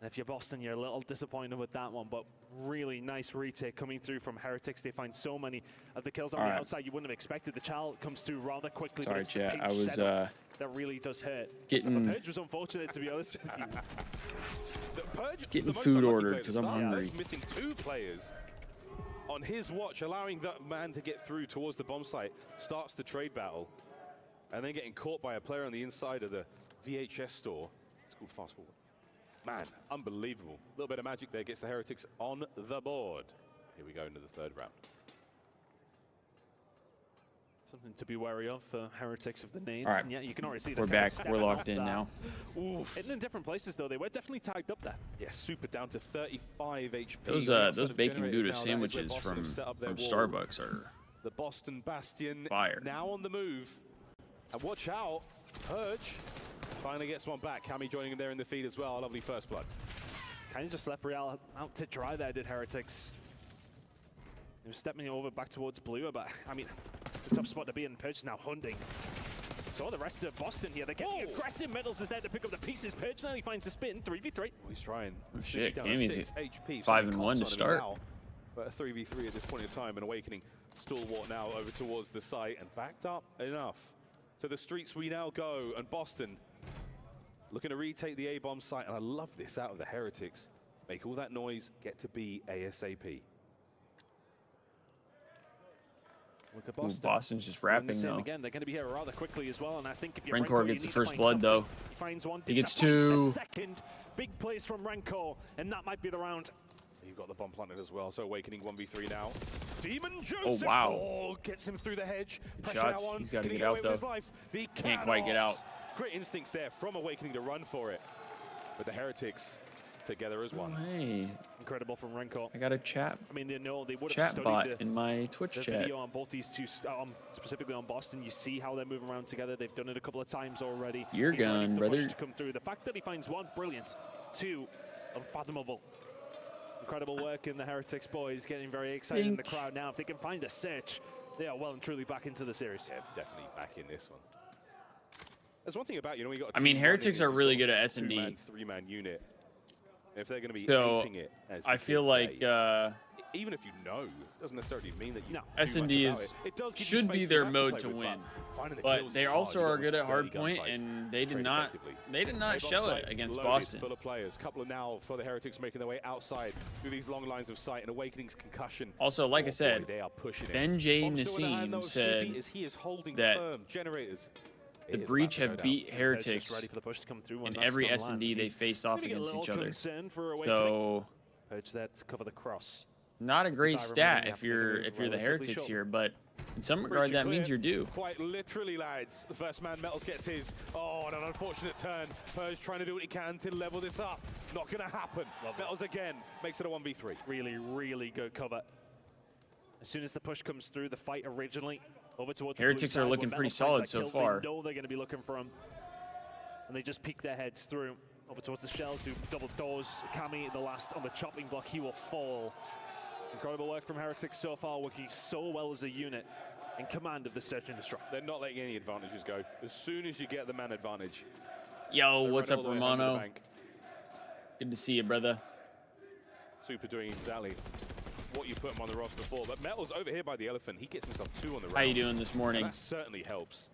And if you're Boston, you're a little disappointed with that one, but really nice retake coming through from Heretics. They find so many of the kills on the outside you wouldn't have expected. The child comes through rather quickly, but it's the chat. I pinch was setup that really does hurt. getting Purge was unfortunate, to be honest with you. Purge, Getting the most food unlucky ordered player at the 'cause I'm start. hungry. Purge missing 2 players on his watch, allowing that man to get through towards the bomb site. Starts the trade battle, and then getting caught by a player on the inside of the VHS store. It's called Fast Forward. Man, unbelievable. A little bit of magic there gets the Heretics on the board. Here we go into the 3rd round. Something to be wary of for Heretics of the nades. All right. And yeah, you can already see We're back. We're locked in that. now. Oof. Hitting in different places, though. They were definitely tagged up there. Yeah, Super down to 35 HP. Those bacon gouda sandwiches from Starbucks are the Boston Bastion fire. Now on the move. And watch out, Purge finally gets one back. Cammy joining him there in the feed as well. A lovely first blood. Kind of just left Real out to dry there, did Heretics. He was stepping over back towards Blue, but I mean, it's a tough spot to be in. Purge is now hunting. So the rest of Boston here, they're getting aggressive. Metals is there to pick up the pieces. Purge now he finds the spin, 3v3. Well, he's trying. Oh, shit, Gammy's HP, 5-1 to start. But a 3v3 at this point in time, and Awakening stalwart now over towards the site and backed up enough. To the streets we now go, and Boston looking to retake the A-bomb site, and I love this out of the Heretics. Make all that noise, get to B ASAP. Look at Boston. Boston's just wrapping though. Again, they're going to be here rather quickly as well, and I think if Rancor gets the first blood though. He finds one. He gets two. Second big plays from Rancor, and that might be the round. You've got the bomb planted as well, so Awakening 1v3 now. Demon Joseph gets him through the hedge. Good shots. He's got to get out though. Can't quite get out. Great instincts there from Awakening to run for it. But the Heretics together as one. Oh, hey. Incredible from Rancor. I got a chat. I mean, they know they would have chat bot in my Twitch chat. Video on both these two, specifically on Boston. You see how they're moving around together. They've done it a couple of times already. You're gone, brother. To come through. The fact that he finds one, brilliant. Two, unfathomable. Incredible work in the Heretics boys, getting very excited in the crowd now. If they can find a search, they are well and truly back into the series. Yeah, definitely back in this one. There's one thing about, you know, we got. I mean, Heretics are really good at S&D. Three-man unit. If they're going to be aping it, as I feel like even if you know, doesn't necessarily mean that you. S&D should be their mode to win, but they also are good at hardpoint, and they did not show it against Boston. Full of players. Couple of now for the Heretics making their way outside through these long lines of sight, and Awakening's concussion. Also, like I said, they are pushing Ben J. Nassim said that the Breach have beat Heretics in every S&D they faced off against each other. So, to cover the cross. Not a great stat if you're the Heretics here, but in some regard that means you're due. Quite literally, lads. The first man, Metals, gets his. Oh, and an unfortunate turn. Purge trying to do what he can to level this up. Not going to happen. Metals again makes it a 1v3. Really, really good cover. As soon as the push comes through, the fight originally over towards Heretics are looking pretty solid so far. They know they're going to be looking for him, and they just peek their heads through over towards the shells who double doors. Cammy, the last on the chopping block, he will fall. Incredible work from Heretics so far, working so well as a unit in command of the Search and Destroy. They're not letting any advantages go. As soon as you get the man advantage. Yo, what's up, Romano? Good to see you, brother. Super doing exactly what you put him on the roster for. But Metals over here by the Elephant, he gets himself 2 on the round. How you doing this morning? And that certainly helps.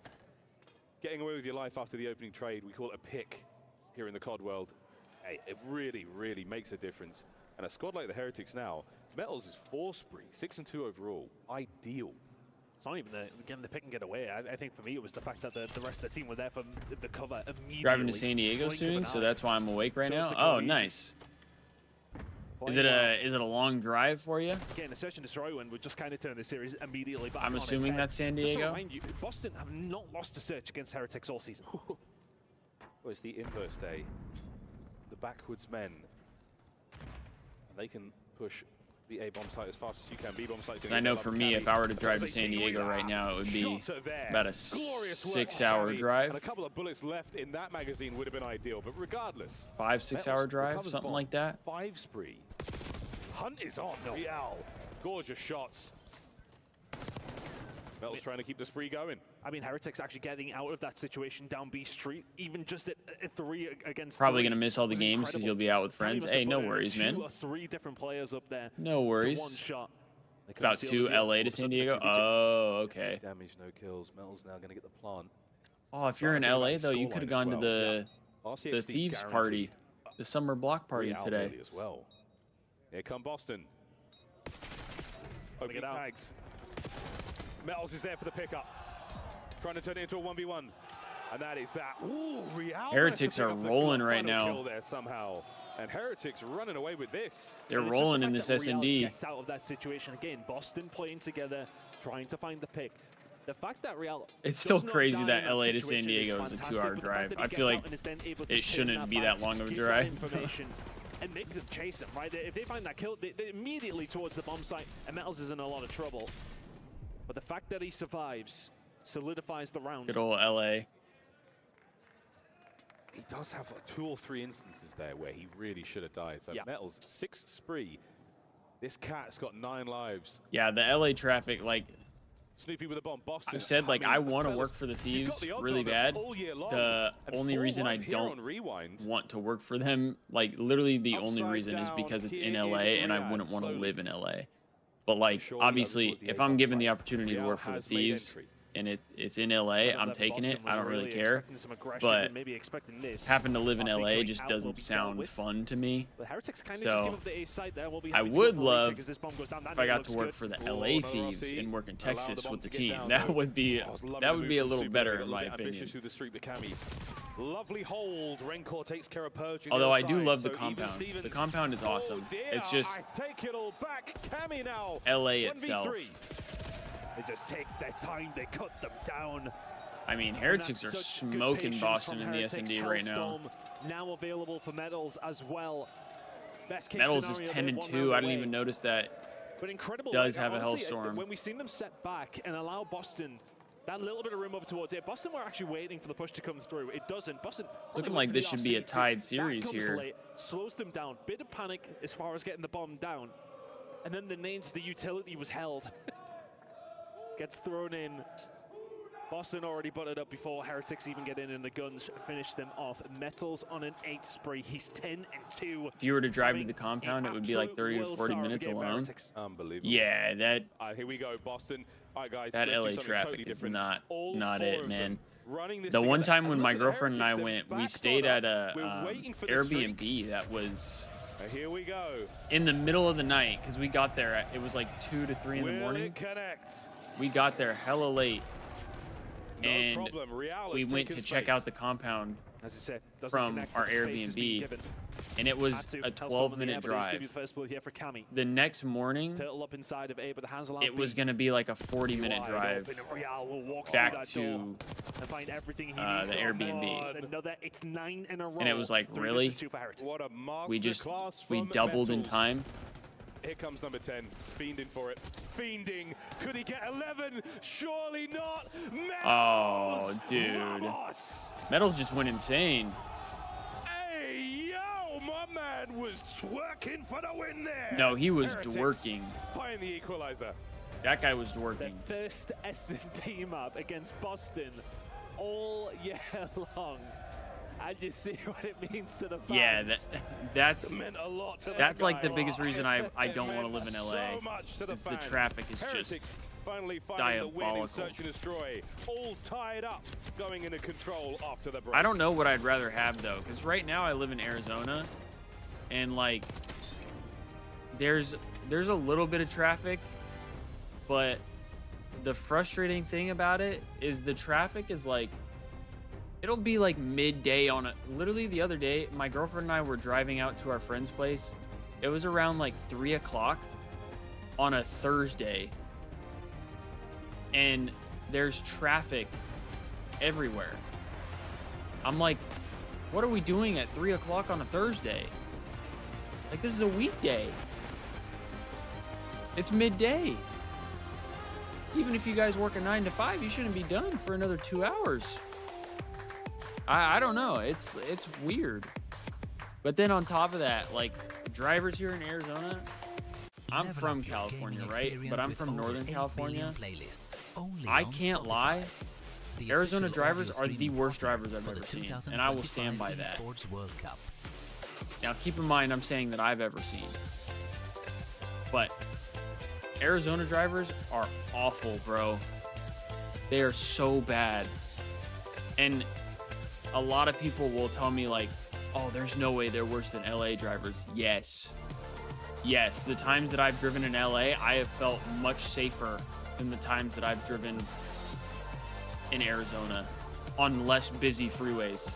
Getting away with your life after the opening trade, we call it a pick here in the COD world. Hey, it really, really makes a difference. And a squad like the Heretics now, Metals is 4 spree, 6-2 overall. Ideal. It's not even the pick and get away. I think for me it was the fact that the rest of the team were there for the cover immediately. Driving to San Diego soon, so that's why I'm awake right now. Oh, nice. Is it a long drive for you? Again, the Search and Destroy win would just kind of turn the series immediately back. I'm assuming that's San Diego. Just to remind you, Boston have not lost a Search against Heretics all season. Well, it's the inverse day. The backwards men. And they can push the A-bomb site as fast as you can. B-bomb site. I know for me, if I were to drive to San Diego right now, it would be about a 6-hour drive. And a couple of bullets left in that magazine would have been ideal, but regardless. 5-6-hour drive, something like that. 5 spree. Hunt is on. Real. Gorgeous shots. Metals trying to keep the spree going. I mean, Heretics actually getting out of that situation down B Street, even just at 3 against Probably going to miss all the games because you'll be out with friends. Hey, no worries, man. 2 or 3 different players up there. No worries. One shot. About 2 LA to San Diego? Oh, okay. Damage, no kills. Metals now going to get the plant. Oh, if you're in LA, though, you could have gone to the Thieves party, the summer block party today. As well. Here come Boston. Opening tags. Metals is there for the pickup. Trying to turn it into a 1v1. And that is that. Ooh, Real. Heretics are rolling right now. There somehow. And Heretics running away with this. They're rolling in this S&D. Gets out of that situation again. Boston playing together, trying to find the pick. The fact that Real, it's still crazy that LA to San Diego is a 2-hour drive. I feel like it shouldn't be that long of a drive. And make them chase him, right? If they find that kill, they're immediately towards the bomb site, and Metals is in a lot of trouble. But the fact that he survives solidifies the round. Good old LA. He does have 2 or 3 instances there where he really should have died. So Metals, 6 spree. This cat's got 9 lives. Yeah, the LA traffic, like, Snoopy with a bomb. Boston. I've said, like, I want to work for the Thieves really bad. The only reason I don't want to work for them, like, literally the only reason is because it's in LA and I wouldn't want to live in LA. But, like, obviously, if I'm given the opportunity to work for the Thieves and it's in LA, I'm taking it. I don't really care. But having to live in LA just doesn't sound fun to me. So I would love if I got to work for the LA Thieves and work in Texas with the team. That would be a little better in my opinion. Lovely hold. Rencor takes care of Purge. Although I do love the compound. The compound is awesome. It's just LA itself. They just take their time, they cut them down. I mean, Heretics are smoking Boston in the S&D right now. Now available for Metals as well. Metals is 10-2. I didn't even notice that. But incredible. Does have a Hellstorm. When we've seen them set back and allow Boston that little bit of room over towards it, Boston were actually waiting for the push to come through. It doesn't. Boston looking like this should be a tied series here. Late, slows them down. Bit of panic as far as getting the bomb down. And then the names, the utility was held. Gets thrown in. Boston already butted up before Heretics even get in, and the guns finish them off. Metals on an 8 spree. He's 10-2. If you were to drive to the compound, it would be like 30 to 40 minutes alone. Unbelievable. Yeah, that. Here we go, Boston. All right, guys. That LA traffic is not it, man. The one time when my girlfriend and I went, we stayed at a Airbnb that was here we go in the middle of the night because we got there. It was like 2 to 3 in the morning. We got there hella late, and we went to check out the compound from our Airbnb, and it was a 12-minute drive. The next morning, it was going to be like a 40-minute drive back to the Airbnb. And it was like, really? We doubled in time? Here comes number 10, fiending for it. Fiending. Could he get 11? Surely not. Metals! Oh, dude. Metals just went insane. Hey, yo, my man was twerking for the win there. No, he was twerking. Find the equalizer. That guy was twerking. The first S&D map against Boston all year long. I just see what it means to the fans. Yeah, that's like the biggest reason I don't want to live in LA. Is the traffic is just diabolical. Search and destroy. All tied up, going into control after the break. I don't know what I'd rather have though, because right now I live in Arizona, and like there's a little bit of traffic, but the frustrating thing about it is the traffic is like. It'll be like midday on a, literally the other day, my girlfriend and I were driving out to our friend's place. It was around like 3 o'clock on a Thursday. And there's traffic everywhere. I'm like, what are we doing at 3 o'clock on a Thursday? Like, this is a weekday. It's midday. Even if you guys work a 9 to 5, you shouldn't be done for another 2 hours. I don't know. It's weird. But then on top of that, like drivers here in Arizona, I'm from California, right? But I'm from Northern California. I can't lie. Arizona drivers are the worst drivers I've ever seen, and I will stand by that. Now, keep in mind, I'm saying that I've ever seen. But Arizona drivers are awful, bro. They are so bad. And a lot of people will tell me like, oh, there's no way they're worse than LA drivers. Yes. Yes, the times that I've driven in LA, I have felt much safer than the times that I've driven in Arizona on less busy freeways.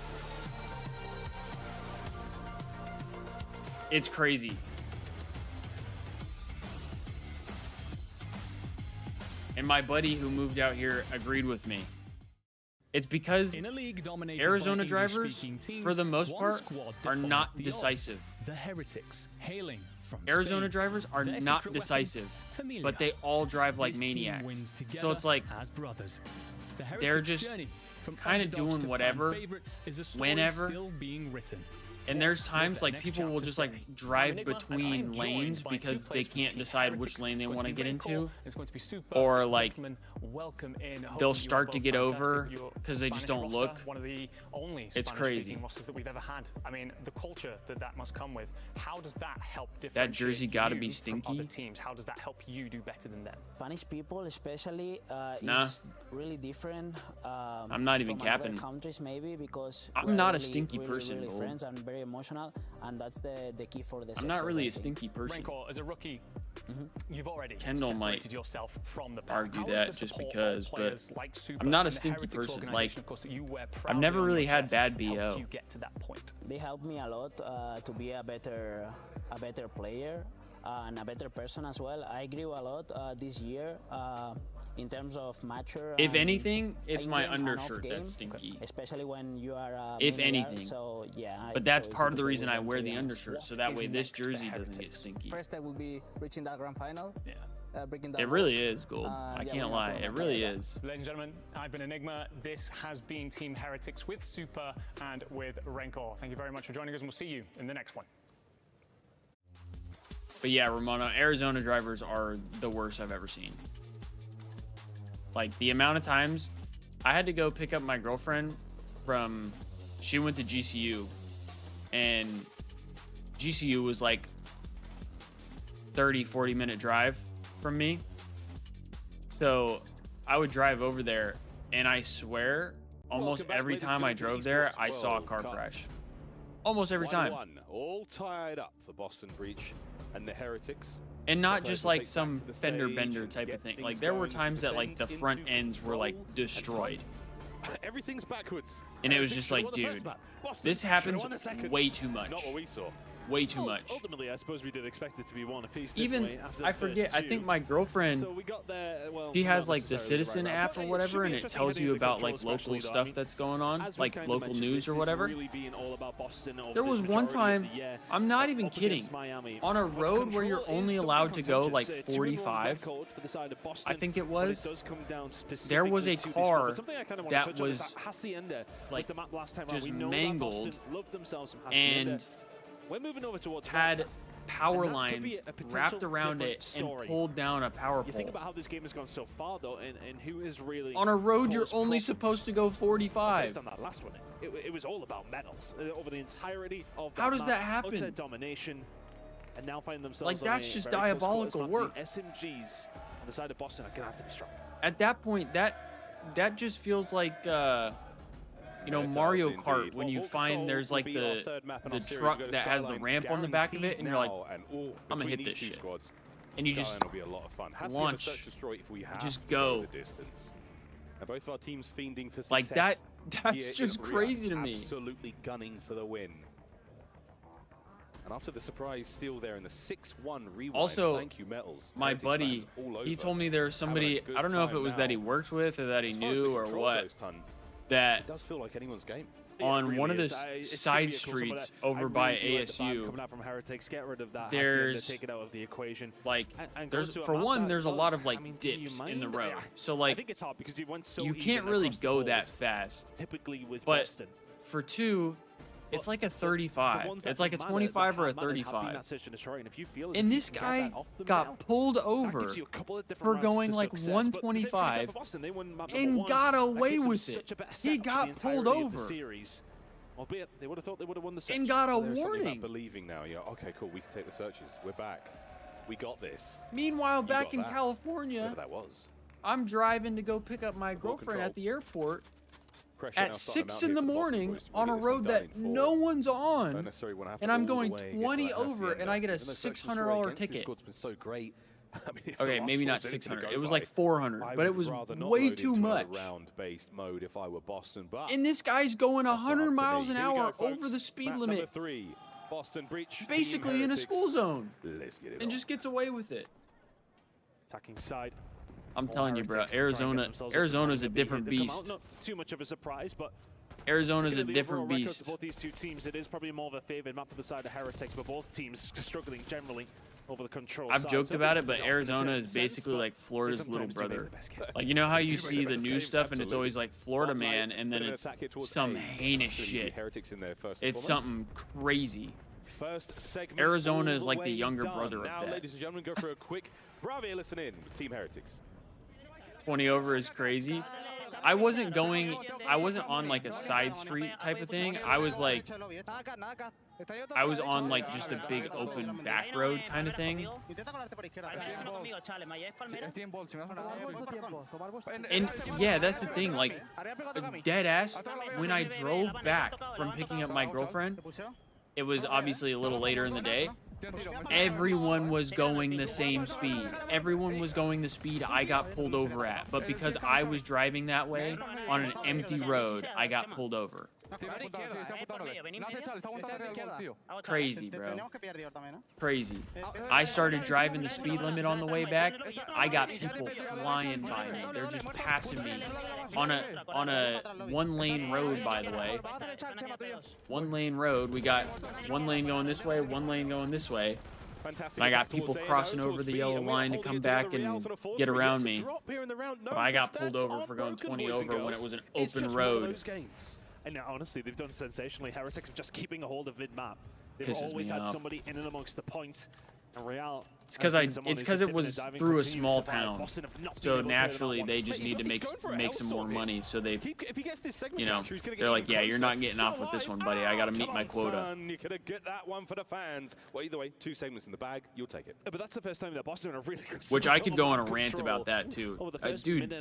It's crazy. And my buddy who moved out here agreed with me. It's because Arizona drivers, for the most part, are not decisive. The Heretics, hailing from Arizona drivers are not decisive, but they all drive like maniacs. So it's like they're just kind of doing whatever, whenever, And there's times like people will just like drive between lanes because they can't decide which lane they want to get into, or like they'll start to get over because they just don't look. It's crazy. That we've ever had. I mean, the culture that must come with. How does that help differentiate that jersey got to be stinky? Other teams? How does that help you do better than them? Spanish people, especially, is really different. I'm not even capping. Countries maybe because I'm not a stinky person. Really friends and very emotional, and that's the key for the. I'm not really a stinky person. Renko, as a rookie, you've already Kendall might yourself from the argue that just because, but I'm not a stinky person. Like, I've never really had bad BO. You get to that point. They helped me a lot to be a better player and a better person as well. I grew a lot this year in terms of mature. If anything, it's my undershirt that's stinky. Especially when you are. If anything. So yeah. But that's part of the reason I wear the undershirt, so that way this jersey doesn't get stinky. First, I will be reaching that grand final. Yeah. It really is, Gold. I can't lie. It really is. Ladies and gentlemen, I've been Enigma. This has been Team Heretics with Super and with Renko. Thank you very much for joining us, and we'll see you in the next one. But yeah, Ramona, Arizona drivers are the worst I've ever seen. Like, the amount of times I had to go pick up my girlfriend from, she went to GCU, and GCU was like 30-40 minute drive from me. So I would drive over there, and I swear almost every time I drove there I saw a car crash. Almost every time. All tied up for Boston Breach and the Heretics. And not just like some fender bender type of thing. Like, there were times that like the front ends were like destroyed. Everything's backwards. And it was just like, dude, this happens way too much. Not what we saw. Way too much. Ultimately, I suppose we did expect it to be one apiece. Even, I forget, I think my girlfriend, she has like the Citizen app or whatever, and it tells you about like local stuff that's going on, like local news or whatever. There was one time, I'm not even kidding, on a road where you're only allowed to go like 45, I think it was, there was a car that was like just mangled and we're moving over towards had power lines wrapped around it and pulled down a power pole. You think about how this game has gone so far, though, and who is really on a road you're only supposed to go 45. Based on that last one, it was all about medals over the entirety of that. How does that happen? Utter domination, and now find themselves like, that's just diabolical work. The SMGs on the side of Boston are gonna have to be strong. At that point, that just feels like you know, Mario Kart, when you find there's like the truck that has the ramp on the back of it, and you're like, I'm gonna hit this shit. And you just launch, just go. And both our teams fiending for success. Like that's just crazy to me. Absolutely gunning for the win. And after the surprise steal there in the 6-1 rewind, also, thank you, Metals. My buddy, he told me there was somebody, I don't know if it was that he worked with or that he knew or what, that it does feel like anyone's game. On one of the side streets over by ASU, coming out from Heretics, get rid of that. There's take it out of the equation. Like, there's for one, there's a lot of like dips in the road. So like, I think it's hard because you went so you can't really go that fast. Typically with but Boston. For two, it's like a 35. It's like a 25 or a 35. And this guy got pulled over for going like 125 and got away with it. He got pulled over. Albeit they would have thought they would have won the search. And got a warning. Believing now, yeah. Okay, cool. We can take the searches. We're back. We got this. Meanwhile, back in California, that was. I'm driving to go pick up my girlfriend at the airport at 6 in the morning on a road that no one's on, and I'm going 20 over, and I get a $600 ticket. Okay, maybe not 600. It was like 400, but it was way too much. And this guy's going 100 miles an hour over the speed limit, basically in a school zone, and just gets away with it. Attacking side. I'm telling you, bro, Arizona's a different beast. Not too much of a surprise, but Arizona's a different beast. Both these two teams, it is probably more of a favored map for the side of Heretics, but both teams struggling generally. over the control I've side. joked So about it, it but often Arizona makes is sense, basically but like Florida's little sometimes do make brother. the best games. Like, you know how you do make see the the best new games, stuff and it's absolutely. always like Florida One man, night, and then bit of an it's attack here towards some A. heinous Absolutely shit. Heretics in there first and It's foremost. something crazy. First segment Arizona all is the like the way younger done. brother of now, that. ladies and gentlemen, go for a quick Bravia listen in with Team Heretics. 20 over is crazy. I wasn't on like a side street type of thing. I was on like just a big open back road kind of thing. And yeah, that's the thing, like dead ass, when I drove back from picking up my girlfriend, it was obviously a little later in the day. Everyone was going the same speed. Everyone was going the speed I got pulled over at. But because I was driving that way on an empty road, I got pulled over. Crazy, bro. Crazy. I started driving the speed limit on the way back. I got people flying by me. They're just passing me on a one-lane road, by the way. One-lane road. We got one lane going this way, one lane going this way. And I got people crossing over the yellow line to come back and get around me. But I got pulled over for going 20 over when it was an open road. And honestly, they've done sensationally. Heretics are just keeping a hold of mid-map. They've Pisses always me had off. somebody in and amongst the points. And Real, It's because it was through a small town, so naturally they just need to make some more money. So they, you know, they're like, yeah, you're not getting off with this one, buddy. I got to meet my quota. You could get that one for the fans. Well, either way, 2 segments in the bag, you'll take it. But that's the first time that Boston are really good. Which I could go on a rant about that too, dude.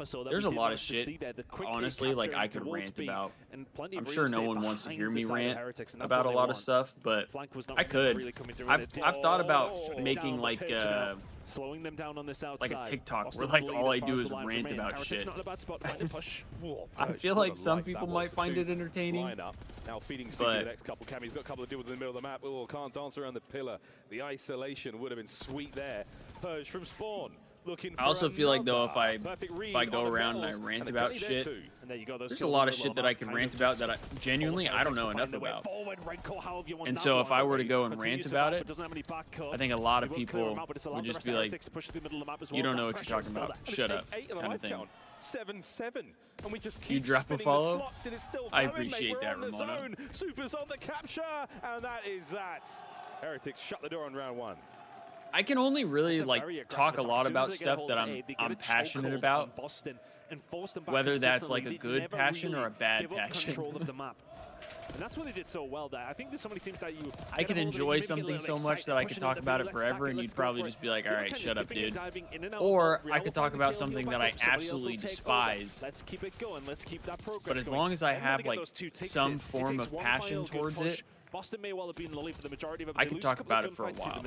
So there's a lot of shit. Honestly, like I could rant about. I'm sure no one wants to hear me rant about a lot of stuff, but I could. I've thought about making like slowing them down on this outside. like a TikTok where like all I do is rant about shit. I feel like some people might find it entertaining, now feeding but the next couple. Cammy's got a couple of deals in the middle of the map. Oh, can't dance around the pillar. The isolation would have been sweet there. Purge from spawn. I also feel like though if I go around and I rant about shit, there's a lot of shit that I can rant about that I genuinely I don't know enough about. And so if I were to go and rant about it, I think a lot of people would just be like, you don't know what you're talking about, shut up, kind of thing. 7-7, and we just keep you drop a follow? I appreciate that, Ramona. Super's on the capture, and that is that. Heretics shut the door on round 1. I can only really like talk a lot about stuff that I'm passionate about, whether that's like a good passion or a bad passion. And that's what they did so well there. I think there's so many teams that I could enjoy something so much that I could talk about it forever and you'd probably just be like, all right, shut up, dude. Or I could talk about something that I absolutely despise. Let's keep it going. Let's keep that progress. But as long as I have like some form of passion towards it, Boston may well have been the lead for the majority of it. I could talk about it for a while.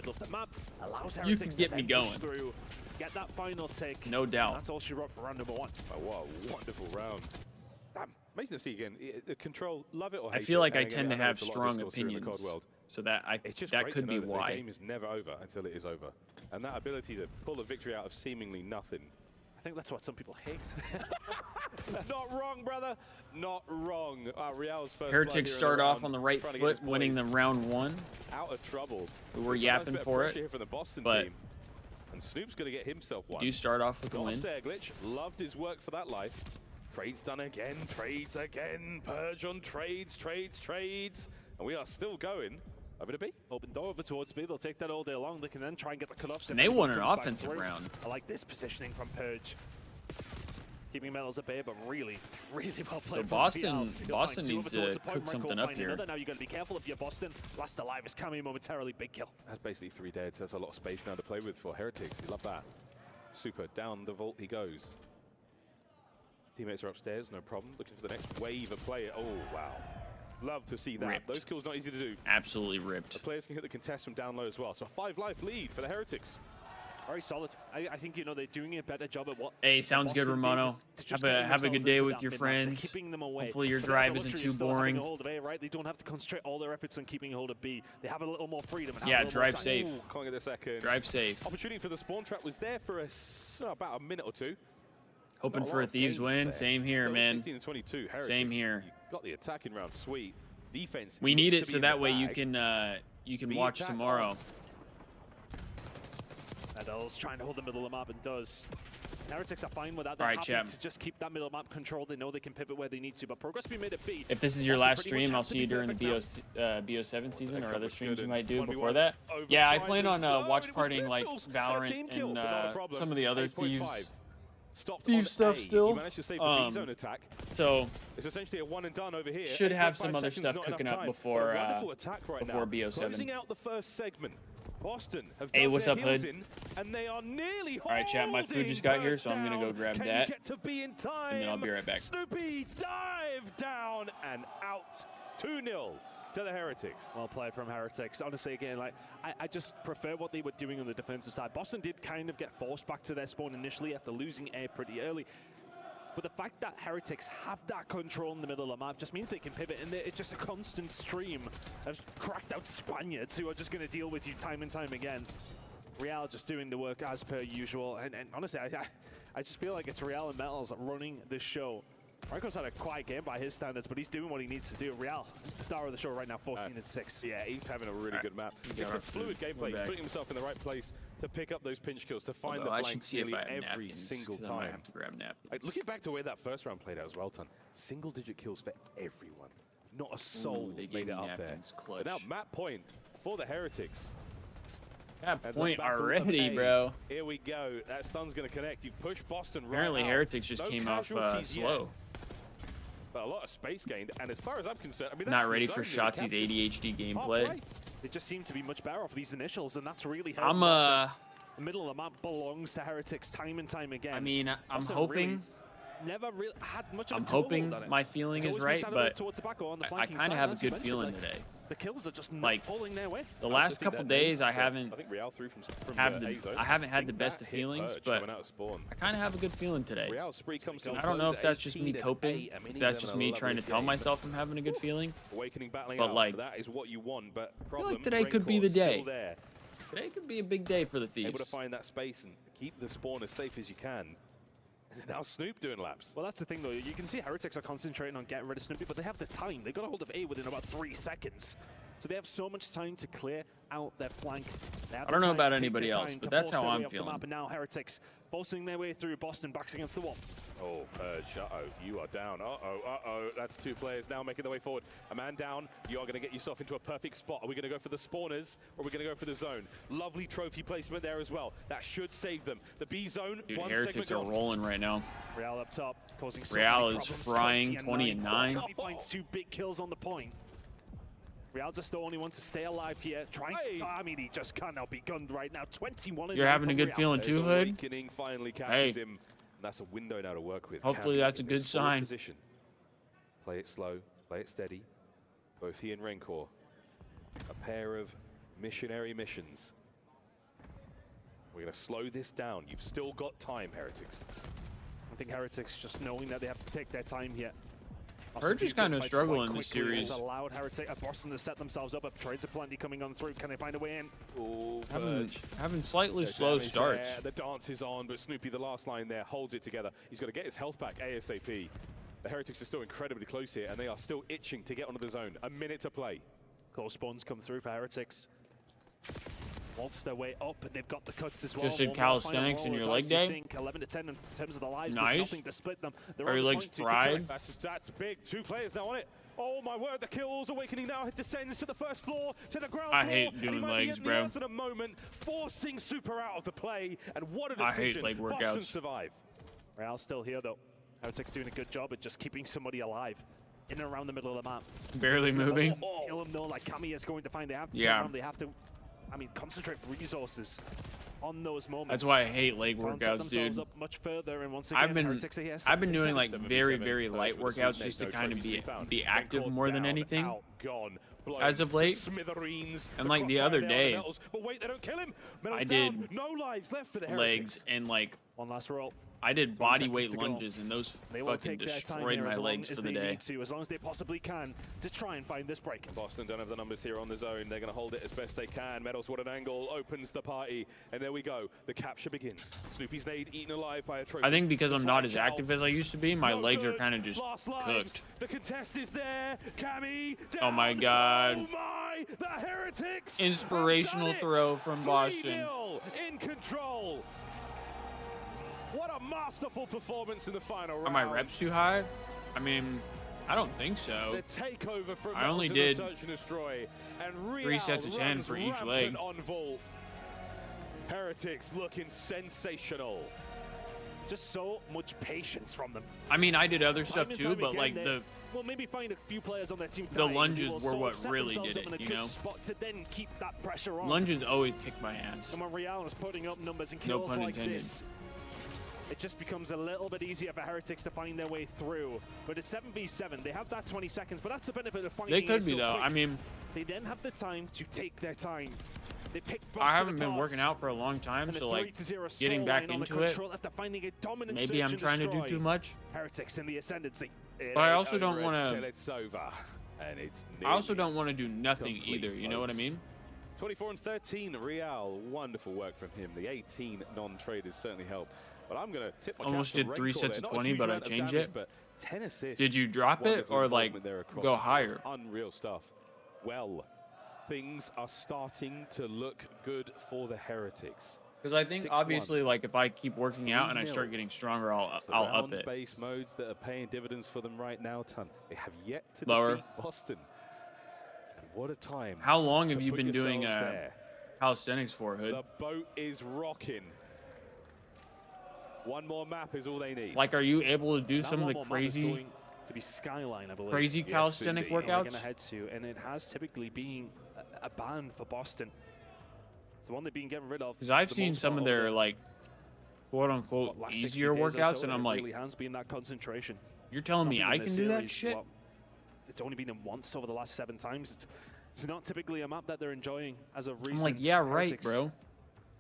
You can get me going. Get that final take. No doubt. That's all she wrote for round number 1. Oh, what a wonderful round. Damn, amazing to see again. The control, love it or hate it. I feel like I tend to have strong opinions, so that could be why. The game is never over until it is over, and that ability to pull the victory out of seemingly nothing. I think that's what some people hate. Not wrong, brother. Not wrong. Real's first. Heretics start off on the right foot, winning them round 1. Out of trouble. We were yapping for it, from the Boston but team. And Snoop's going to get himself one. Do start off with the win. Glitch loved his work for that life. Trades done again. Trades again. Purge on trades. And we are still going. Over to B. Open door over towards B. They'll take that all day long. They can then try and get the cut-offs. And they won an offensive round. I like this positioning from Purge. Keeping Metals at bay, but really, really well played. So Boston needs to cook something up here. Now you got to be careful if you're Boston. Last alive is Cammy momentarily. Big kill. That's basically 3 deads. That's a lot of space now to play with for Heretics. You love that. Super. Down the vault he goes. Teammates are upstairs. No problem. Looking for the next wave of player. Oh, wow. Love to see that. Ripped. Those kills not easy to do. Absolutely ripped. The players can hit the contest from down low as well. So 5 life lead for the Heretics. Very solid. I think, you know, they're doing a better job at what. Hey, sounds good, Romano. Have a good day with your friends. Hopefully your drive isn't too boring. Right? They don't have to concentrate all their efforts on keeping hold of B. They have a little more freedom. Yeah, drive safe. Calling it a second. Drive safe. Opportunity for the spawn trap was there for about a minute or 2. Hoping for a Thieves win. Same here, man. 16 and 22. Heretics. Same here. Got the attacking round. Sweet. Defense. We need it so that way you can watch tomorrow. Medals trying to hold the middle of the map and does. Heretics are fine with that. All They're right, happy to just keep that middle map control. They know they can pivot where they need to, but progress being made at B. If this is your last stream, I'll see you during the BO7 season or other streams you might do before that. Yeah, I plan on watch partying like Valorant and some of the other Thieves stuff still. So it's essentially a one and done over here. Should have some other stuff cooking up before BO7. Closing out the first segment. Boston have hey, what's up, Hood? And they are nearly all right, chat. My food just got here, so I'm gonna go grab that. To be in time? And then I'll be right back. Snoopy dive down and out. 2-0 to the Heretics. Well played from Heretics. Honestly, again, like I just prefer what they were doing on the defensive side. Boston did kind of get forced back to their spawn initially after losing A pretty early. But the fact that Heretics have that control in the middle of the map just means they can pivot, and it's just a constant stream of cracked out Spaniards who are just going to deal with you time and time again. Real just doing the work as per usual, and honestly, I just feel like it's Real and Metals running this show. Franco's had a quiet game by his standards, but he's doing what he needs to do. Real is the star of the show right now, 14-6. Yeah, he's having a really good map. It's a fluid gameplay. He's putting himself in the right place to pick up those pinch kills, to find the flanks nearly every single time. I have to grab napkins. Looking back to where that first round played out as well, Ton, single-digit kills for everyone. Not a soul made it up there. But now map point for the Heretics. Yeah, point already, bro. Here we go. That stun's going to connect. You've pushed Boston right Apparently, out. Heretics just came off slow. But a lot of space gained, and as far as I'm concerned, I mean, not ready for Shotzi's ADHD gameplay. They just seem to be much better off these initials, and that's really I'm the middle of the map belongs to Heretics time and time again. I mean, I'm hoping. Never really had much of I'm hoping my feeling is right, but I kind of have a good feeling today. The kills are just not falling their way. The last couple days, I haven't had the best of hit feelings, but I kind of have a good feeling today. I don't know if that's just me coping, if that's just me trying to tell myself I'm having a good feeling, but like, that is what you want. But I feel like today could be the day. Today could be a big day for the Thieves. Able to find that space and keep the spawn as safe as you can. Now Snoop doing laps. Well, that's the thing, though. You can see Heretics are concentrating on getting rid of Snoopy, but they have the time. They got a hold of A within about 3 seconds. So they have so much time to clear out their flank. I don't know about anybody else, but that's how I'm feeling. And now Heretics forcing their way through. Boston backs against the wall. Oh, Purge. Uh-oh. You are down. Uh-oh. Uh-oh. That's 2 players now making their way forward. A man down. You are going to get yourself into a perfect spot. Are we going to go for the spawners, or are we going to go for the zone? Lovely trophy placement there as well. That should save them. The B zone. Dude, Heretics are rolling right now. Real up top, causing Real is frying 20-9. He finds 2 big kills on the point. Real just the only one to stay alive here. I mean, he just cannot be gunned right now. 21. You're having a good feeling too, Hood? Finally captures him. That's a window now to work with. Hopefully that's a good sign. Position. Play it slow, play it steady. Both he and Rencor, a pair of missionary missions. We're going to slow this down. You've still got time, Heretics. I think Heretics just knowing that they have to take their time here. Purge is kind of struggling in this series. Allowed Boston to set themselves up. Trades are plenty coming on through. Can they find a way in? Oh, having slightly slow starts. Yeah, the dance is on, but Snoopy, the last line there, holds it together. He's got to get his health back ASAP. The Heretics are still incredibly close here, and they are still itching to get onto the zone. A minute to play. Close spawns come through for Heretics. Waltz their way up, and they've got the cuts as well. Just did calisthenics in your leg day. 11-10 in terms of the lives. Nice. There's nothing to split them. Are your legs fried? That's big. 2 players now on it. Oh my word, the kills. Awakening now descends to the first floor, to the ground floor. I hate doing legs, bro. In a moment, forcing Super out of the play, and what a decision. I hate leg workouts. Boston survive. Real's still here though. Heretics doing a good job at just keeping somebody alive in and around the middle of the map. Barely moving. Kill him though, like Kami is going to find. They have to turn around. They have to, I mean, concentrate resources on those moments. That's why I hate leg workouts, dude. Up much further, and once again, I've been doing like very light workouts just to kind of be active more than anything as of late. And like the other day, I did legs and like one last roll. I did body weight lunges, and those fucking destroyed my legs for the day. As long as they possibly can to try and find this break. Boston don't have the numbers here on the zone. They're going to hold it as best they can. Medals, what an angle, opens the party, and there we go. The capture begins. Snoopy's nade eaten alive by a trophy. I think because I'm not as active as I used to be, my legs are kind of just cooked. The contest is there. Cammy down. Oh my god. Oh my, the Heretics. Inspirational throw from Boston. In control. What a masterful performance in the final round. Are my reps too high? I mean, I don't think so. The takeover from I only did Search and Destroy, and 3 sets of 10 for each leg. On vault. Heretics looking sensational. Just so much patience from them. I mean, I did other stuff too, but like well, maybe find a few players on their team. The lunges were what really did it, you know? Spot to then keep that pressure on. Lunges always kick my ass. And when Real is putting up numbers and kills like this, it just becomes a little bit easier for Heretics to find their way through. But it's 7v7. They have that 20 seconds, but that's the benefit of finding. They could be though. Quick. I mean, they then have the time to take their time. They pick I haven't been working out for a long time, so like getting back into it. Maybe I'm trying to do too much. Heretics in the ascendancy. But I also don't want to. It's over, and it's. I also don't want to do nothing either. You know what I mean? 24 and 13, Real. Wonderful work from him. The 18 non-traders certainly help. But I'm gonna tip my almost did 3 sets of 20, but I changed it. But 10 assists. Did you drop it or like go higher? Unreal stuff. Well, things are starting to look good for the Heretics. Because I think obviously, like if I keep working out and I start getting stronger, I'll up it. Base modes that are paying dividends for them right now, Ton. They have yet to defeat Boston. And what a time! How long have you been doing calisthenics for, Hood? The boat is rocking. One more map is all they need. Like, are you able to do some of the crazy, to be Skyline, I believe. Crazy calisthenic workouts? We're gonna head to, and it has typically been a ban for Boston. It's the one they've been getting rid of. Because I've seen some of their like, quote unquote, easier workouts, and I'm like, really has been that concentration. You're telling me I can do that shit? Well, it's only been in once over the last 7 times. It's not typically a map that they're enjoying as of recent. I'm like, yeah, right, bro.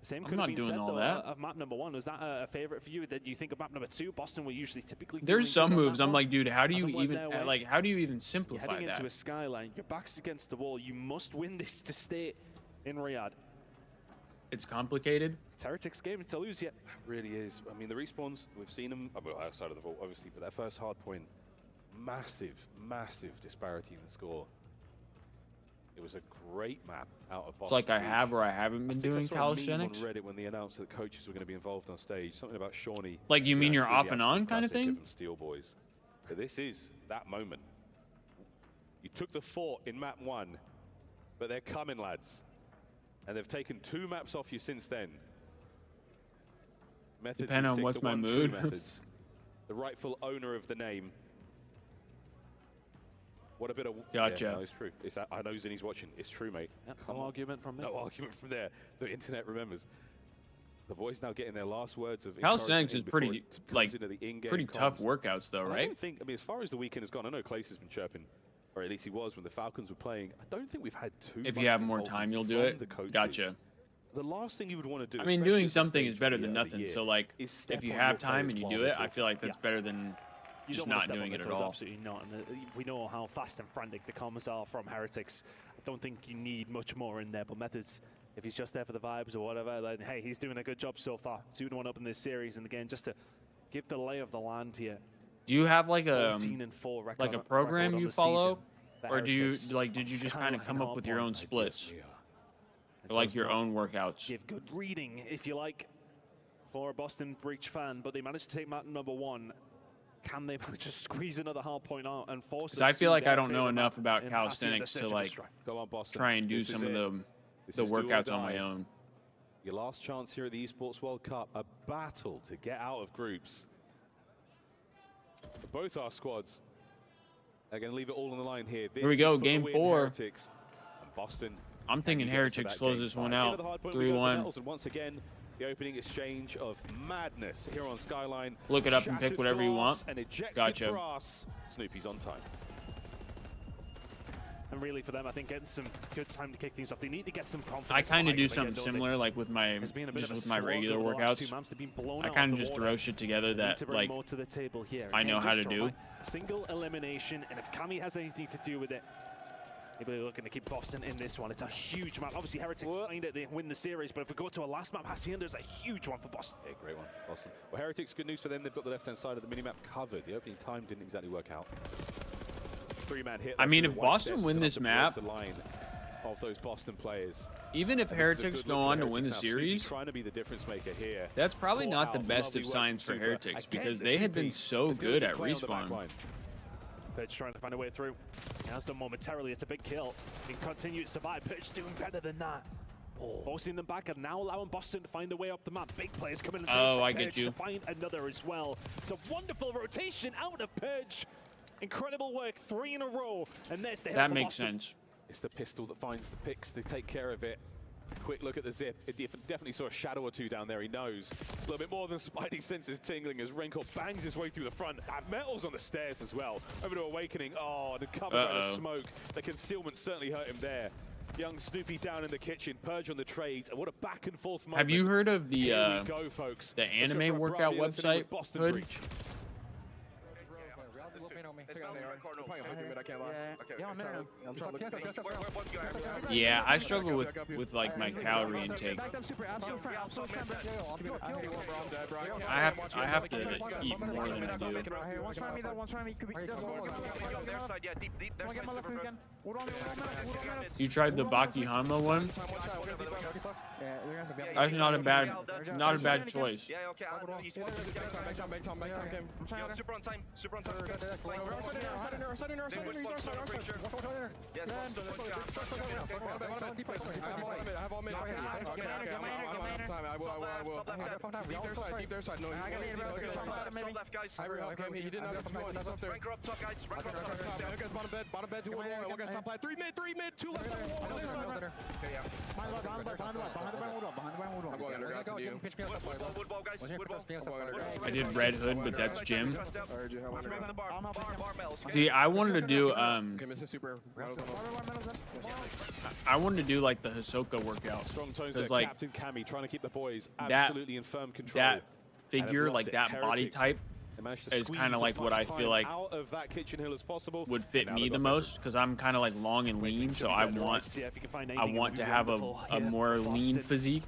Same could have been said though of map number 1. Was that a favorite for you? Did you think of map number 2? Boston will usually typically. There's some moves I'm like, dude, how do you even how do you even simplify heading that? Into a Skyline, your back's against the wall. You must win this to stay in Riyadh. It's complicated. It's Heretics' game to lose yet. It really is. I mean, the respawns, we've seen them outside of the vault, obviously, but that first hard point, massive, massive disparity in the score. It was a great map out of Boston. It's like I have or I haven't been doing calisthenics. I saw a meme on Reddit when they announced that coaches were going to be involved on stage. Something about Shawnee. Like you mean you're off and on kind of thing? Steel Boys. But this is that moment. You took the fort in map 1, but they're coming, lads. And they've taken 2 maps off you since then. Methods depend on what's my mood. Methods. The rightful owner of the name. What a bit of... Gotcha. Yeah, no, it's true. I know Zinni's watching. It's true, mate. Yep, no argument from me. No argument from there. The internet remembers. The boys now getting their last words of... Calisthenics is pretty, pretty tough workouts, though, right? I don't think... I mean, as far as the weekend has gone, I know Clace has been chirping, or at least he was when the Falcons were playing. I don't think we've had too much... If you have more time, you'll do it. Gotcha. The last thing you would want to do... I mean, doing something is better than nothing. So, like, if you have time and you do it, I feel like that's better than... just not doing it at all. Absolutely not. And we know how fast and frantic the comms are from Heretics. I don't think you need much more in there. But Methods, if he's just there for the vibes or whatever, then hey, he's doing a good job so far. 2-1 up in this series, and again, just to give the lay of the land here. Do you have like a program you follow, or do you did you just kind of come up with your own splits, or like your own workouts? Give good reading, if you like, for a Boston Breach fan, but they managed to take map number 1. Can they just squeeze another hard point out and force us? I feel like I don't know enough about calisthenics to like try and do some of the workouts on my own. Your last chance here at the Esports World Cup, a battle to get out of groups. For both our squads, they're going to leave it all on the line here. Here we go, game 4. Heretics and Boston. I'm thinking Heretics close this one out, 3-1. And once again, the opening exchange of madness here on Skyline. Look it up and pick whatever you want. And ejected gotcha. Brass. Snoopy's on time. And really for them, I think getting some good time to kick things off. They need to get some confidence. I kind of do something similar, like with my regular workouts. I kind of just throw shit together that like I know how to do. Single elimination, and if Kami has anything to do with it, maybe they're looking to keep Boston in this one. It's a huge map. Obviously, Heretics find it, they win the series, but if we go to a last map, Hacienda's a huge one for Boston. Yeah, great one for Boston. Well, Heretics, good news for them. They've got the left-hand side of the minimap covered. The opening time didn't exactly work out. Three-man hit. I mean, if Boston win this map, the line of those Boston players, even if Heretics go on to win the series, trying to be the difference maker here. That's probably not the best of signs for Heretics because they had been so good at respawn. Pidge trying to find a way through. He has done momentarily. It's a big kill. He can continue to survive. Pidge doing better than that. Forcing them back and now allowing Boston to find a way up the map. Big players coming in. Oh, I get you. To find another as well. It's a wonderful rotation out of Pidge. Incredible work, 3 in a row, and there's the hit. That makes sense. It's the pistol that finds the picks to take care of it. Quick look at the zip. It definitely saw a shadow or two down there. He knows. A little bit more than Spidey senses tingling as Renkor bangs his way through the front. Metal's on the stairs as well. Over to Awakening. Oh, and covered by the smoke. The concealment certainly hurt him there. Young Snoopy down in the kitchen. Purge on the trades. And what a back and forth moment. Have you heard of the folks. The anime workout website? Hood? Yeah, I struggle with like my calorie intake. I have to eat more than I do. You tried the Bakihama one? That's not a bad choice. Super on time. I did Red Hood, but that's Jim. See, I wanted to do I wanted to do like the Hisoka workout. Strong tones there, like Captain Kami trying to keep the boys absolutely in firm control. That figure, like that body type, is kind of like what I feel like out of that kitchen hill as possible would fit me the most because I'm kind of like long and lean, so I want to have a more lean physique.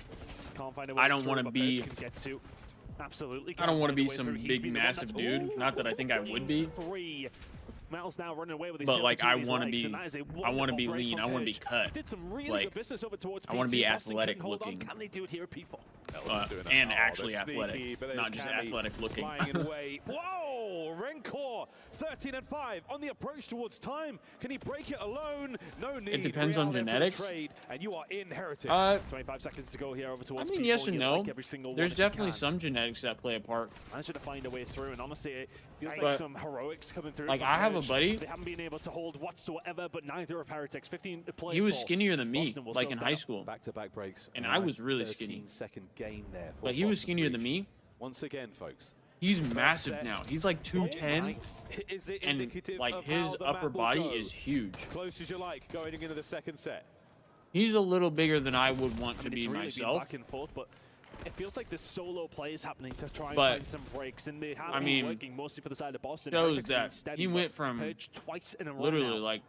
I don't want to be. Absolutely. I don't want to be some big massive dude. Not that I think I would be. Metal's now running away with his but like I want to be lean. I want to be cut. Like I want to be athletic looking. Can they do it here at P4? And actually athletic, not just athletic looking. Whoa! Renkor, 13-5 on the approach towards time. Can he break it alone? No need. It depends on genetics. And you are in Heretics. 25 seconds to go here over towards I mean, P4. yes and no. There's definitely some some genetics that play a part. Managed to find a way through, and honestly, it feels like some heroics coming through. Like I have a buddy. They haven't been able to hold whatsoever, but neither of Heretics. 15 to play. He was skinnier than me, like in high school. Back-to-back breaks. And I was really skinny. 13-second gain there. But he was skinnier than me. Once again, folks. He's massive now. He's like 210, and like his upper body is huge. Close as you like, going into the second set. He's a little bigger than I would want to be really myself. Back and forth, but it feels like there's solo plays happening to try and find some breaks, and they have been working mostly for the side of Boston. Shows that he went from twice in a row literally like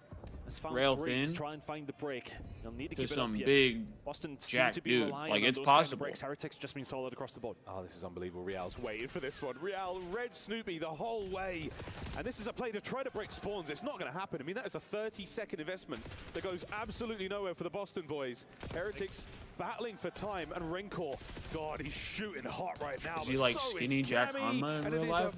rail thin try and find the break. You'll need to to keep some it up big Boston jack to be dude. Like it's possible. possible. Kind of breaks. Heretics just been solid across the board. Oh, this is unbelievable. Real's waiting for this one. Real, red Snoopy the whole way. And this is a play to try to break spawns. It's not going to happen. I mean, that is a 30-second investment that goes absolutely nowhere for the Boston boys. Heretics battling for time, and Renkor, God, he's shooting hot right now. Is he like skinny Jack Hanma in real life?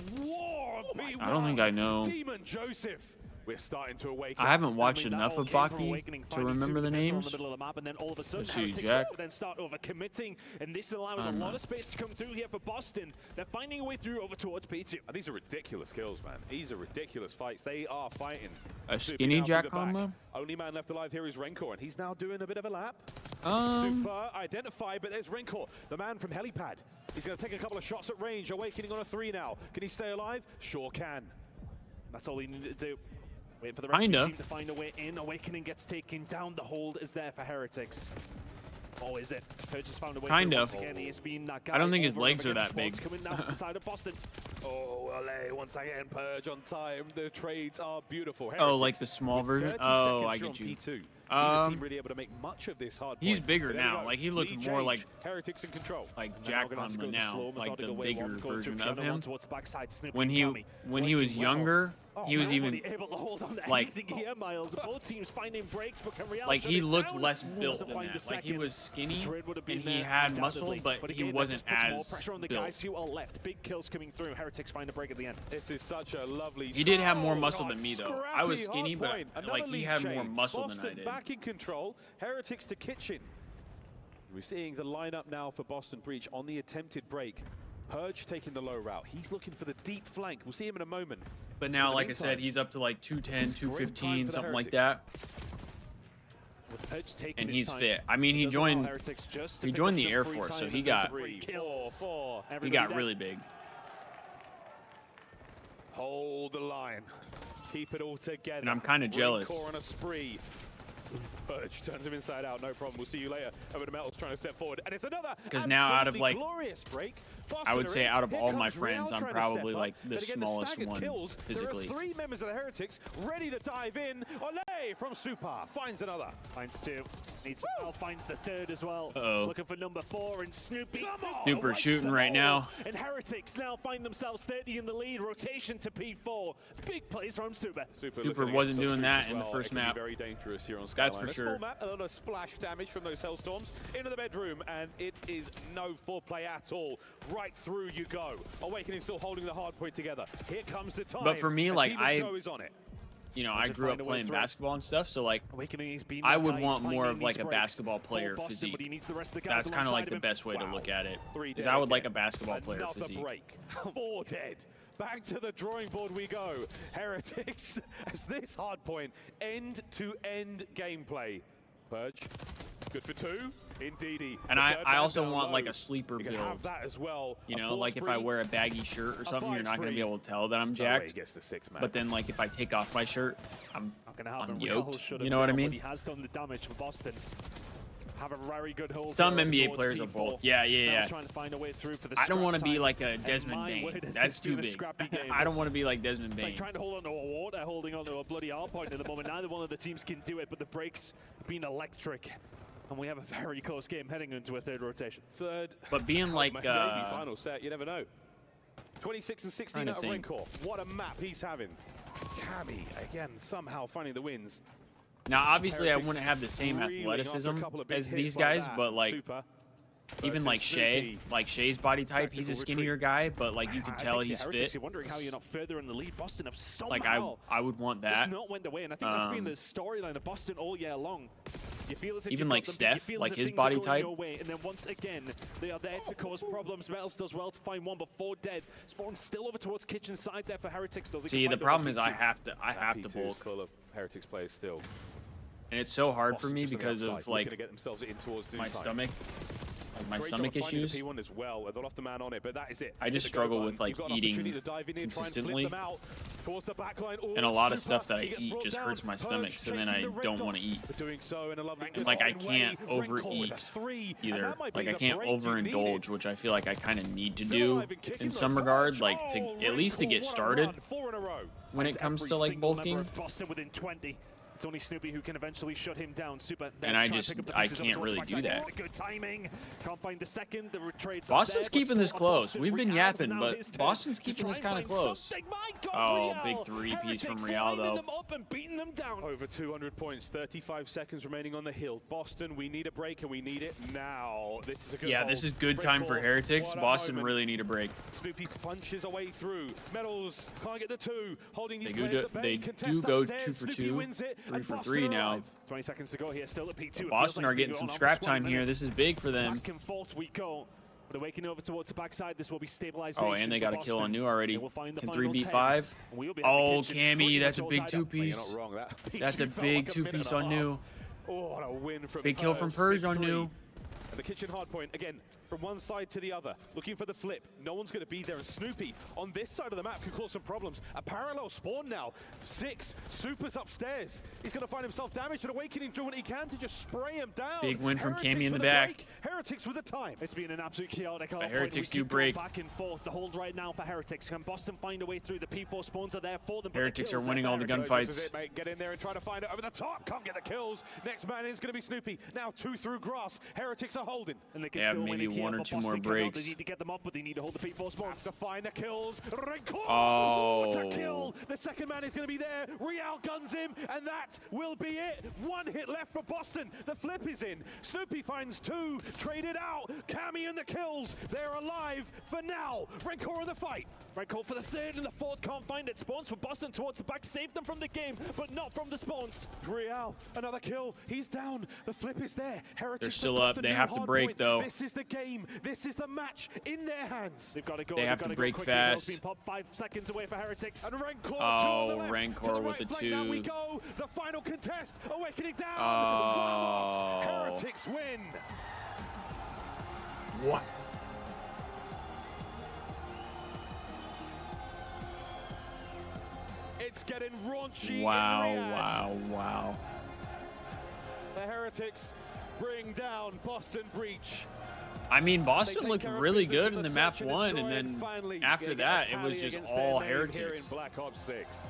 I don't think I know. Demon Joseph. We're starting to awaken. I haven't watched enough of Baki to remember the names. Let's see, Jack. Then start over committing, and this is allowing a lot of space to come through here for Boston. They're finding a way through over towards P2. And these are ridiculous kills, man. These are ridiculous fights. They are fighting. A skinny Jack Hanma? Only man left alive here is Renkor, and he's now doing a bit of a lap. Super identified, but there's Renkor, the man from Helipad. He's going to take a couple of shots at range, awakening on a 3 now. Can he stay alive? Sure can. That's all he needed to do. Waiting for the rest of the team to find a way in. Awakening gets taken down. The hold is there for Heretics. Oh, is it? Purge has found a way kind of. again. He has been that guy. I don't think his legs are that big. Coming down to the side of Boston. Oh, LA once again. Purge on time. The trades are beautiful. Oh, like the small version? Oh, I get you. Team really able to make much of this hard he's point. bigger now. Like he looks more like Heretics in control. Like Jack Conlon now, like the bigger version of him. When he was younger, he was even like he looked less built than that. Like he was skinny and he had muscle, but he wasn't as pressure on the built. guys who are left. Big kills coming through. Heretics find a break at the end. This is such a lovely. He did have more muscle than me though. I was skinny, but like he had more muscle than I did. Back in control. Heretics to Kitchen. We're seeing the lineup now for Boston Breach on the attempted break. Purge taking the low route. He's looking for the deep flank. We'll see him in a moment. But now, like I said, he's up to like 210, 215, something like that. And he's fit. I mean, he joined the Air Force, so he got really big. Hold the line. Keep it all together. And I'm kind of jealous. On a spree. Purge turns him inside out, no problem. We'll see you later. Over to Metal's trying to step forward, and it's another. Because now, out of like, glorious break. I would say out of all my friends, I'm probably like the smallest one physically. There are 3 members of the Heretics ready to dive in. Ole from Super finds another. Finds 2. Needs some help. Finds the 3rd as well. Uh-oh. Looking for number 4, and Snoopy. Super shooting right now. And Heretics now find themselves 30 in the lead. Rotation to P4. Big plays from Super. Super wasn't doing that in the first map. Very dangerous here on Skyline. That's for sure. A small map, a lot of splash damage from those Hellstorms into the bedroom, and it is no foreplay at all. Right through you go. Awakening still holding the hard point together. Here comes the time. But for me, like is on it. You know, I grew up playing basketball and stuff, so like I would want more of like a basketball player physique. That's kind of like the best way to look at it. Because I would like a basketball player physique. Break. 4 dead. Back to the drawing board we go. Heretics as this hard point end-to-end gameplay. Purge. Good for 2. Indeedy. And I also want like a sleeper build. Have that as well. You know, like if I wear a baggy shirt or something, you're not going to be able to tell that I'm jacked. But then like if I take off my shirt, I'm yoked. You know what I mean? He has done the damage for Boston. Have a very good hold. Some NBA players are both. Yeah. Trying to find a way through for the I don't want to be like a Desmond Bain. That's too big. I don't want to be like Desmond Bain. It's like trying to hold on to a water, holding on to a bloody R point at the moment. Neither one of the teams can do it, but the breaks have been electric. And we have a very close game heading into a 3rd rotation. But being like maybe final set, you never know. 26 and 16 out of Rancor. What a map he's having. Cammy again somehow finding the wins. Now, obviously, I wouldn't have the same athleticism as these guys, but like even like Shay, like Shay's body type, he's a skinnier guy, but like you can tell he's fit. You're wondering how you're not further in the lead. Boston have somehow like I would want that. Not went away, and I think that's been the storyline of Boston all year long. You feel as if even like Steph, like his body type. And then once again, they are there to cause problems. Metals does well to find 1, but 4 dead. Spawn still over towards kitchen side there for Heretics. Though. See, the problem is I have to bulk. Full of Heretics players still. And it's so hard for me because of like my stomach. My stomach issues. As well. They'll have to man on it, but that is it. I just struggle with like eating consistently, and a lot of stuff that I eat just hurts my stomach. So then I don't want to eat. And like I can't overeat either. Like I can't overindulge, which I feel like I kind of need to do in some regard, like to at least to get started when it comes to like bulking. It's only Snoopy who can eventually shut him down. Super. And I can't really do that. Good timing. Can't find the second. The trades Boston's keeping this close. We've been yapping, but Boston's keeping this kind of close. Oh, big 3-piece from Real though. Over 200 points, 35 seconds remaining on the hill. Boston, we need a break and we need it now. This is a good this is good time for Heretics. Boston really need a break. Snoopy punches away through. Metals can't get the 2. Holding these they do go 2 for 2. 3 for 3 now. 20 seconds to go here, still at P2. Boston are getting some scrap time here. This is big for them. Back and forth we go. But awakening over towards the backside, this will be stabilization. Oh, and they got a kill on New already. Can 3 beat 5? Oh, Cammy, that's a big 2-piece. That's a big 2-piece on New. Oh, what a win from big kill from Purge on New. The kitchen hard point again. from one side to the other, looking for the flip. No one's going to be there, and Snoopy on this side of the map could cause some problems. A parallel spawn now. 6 Supers upstairs. He's going to find himself damaged, and Awakening doing what he can to just spray him down. Big win from Heretics Cammy in the with back. break. Heretics with the time. It's been an absolute chaotic But Heretics do break. Back and forth. The hold right now for Heretics. Can Boston find a way through? The P4 spawns are there for them. Heretics are winning all the gunfights. This is it, mate. Get in there and try to find it over the top. Can't get the kills. Next man is going to be Snoopy. Now 2 through grass. Heretics are holding. And they can Yeah, still maybe win it 1 here, or but 2 more Boston cannot. breaks. They need to get them up, but they need to hold the P4 spawns. Has to find the kills. Renko Oh. to kill. The second man is going to be there. Real guns him, and that will be it. 1 hit left for Boston. The flip is in. Snoopy finds 2. Traded out. Cammy and the kills. They're alive for now. Renko in the fight. Renko for the 3rd and the 4th. Can't find it. Spawns for Boston towards the back. Save them from the game, but not from the spawns. Real, another kill. He's down. The flip is there. Heretics They're still have got up. the They new have to hard break, point. though. This is the game. This is the match in their hands. They've got to go. They have to break quickly. fast. Been popped 5 seconds away for Heretics. And Rancor Oh, to the left, Rancor to the with right the flank. Now we 2. go. The final contest. Awakening down. Oh. Vamos. Heretics win. What? It's getting raunchy. Wow, in Riyadh. wow. The Heretics bring down Boston Breach. I mean, Boston They looked take care of really business good at in the the map search and 1, destroy, and and then finally after get a that, it was tally just against all their name here Heretics. in Black Ops 6.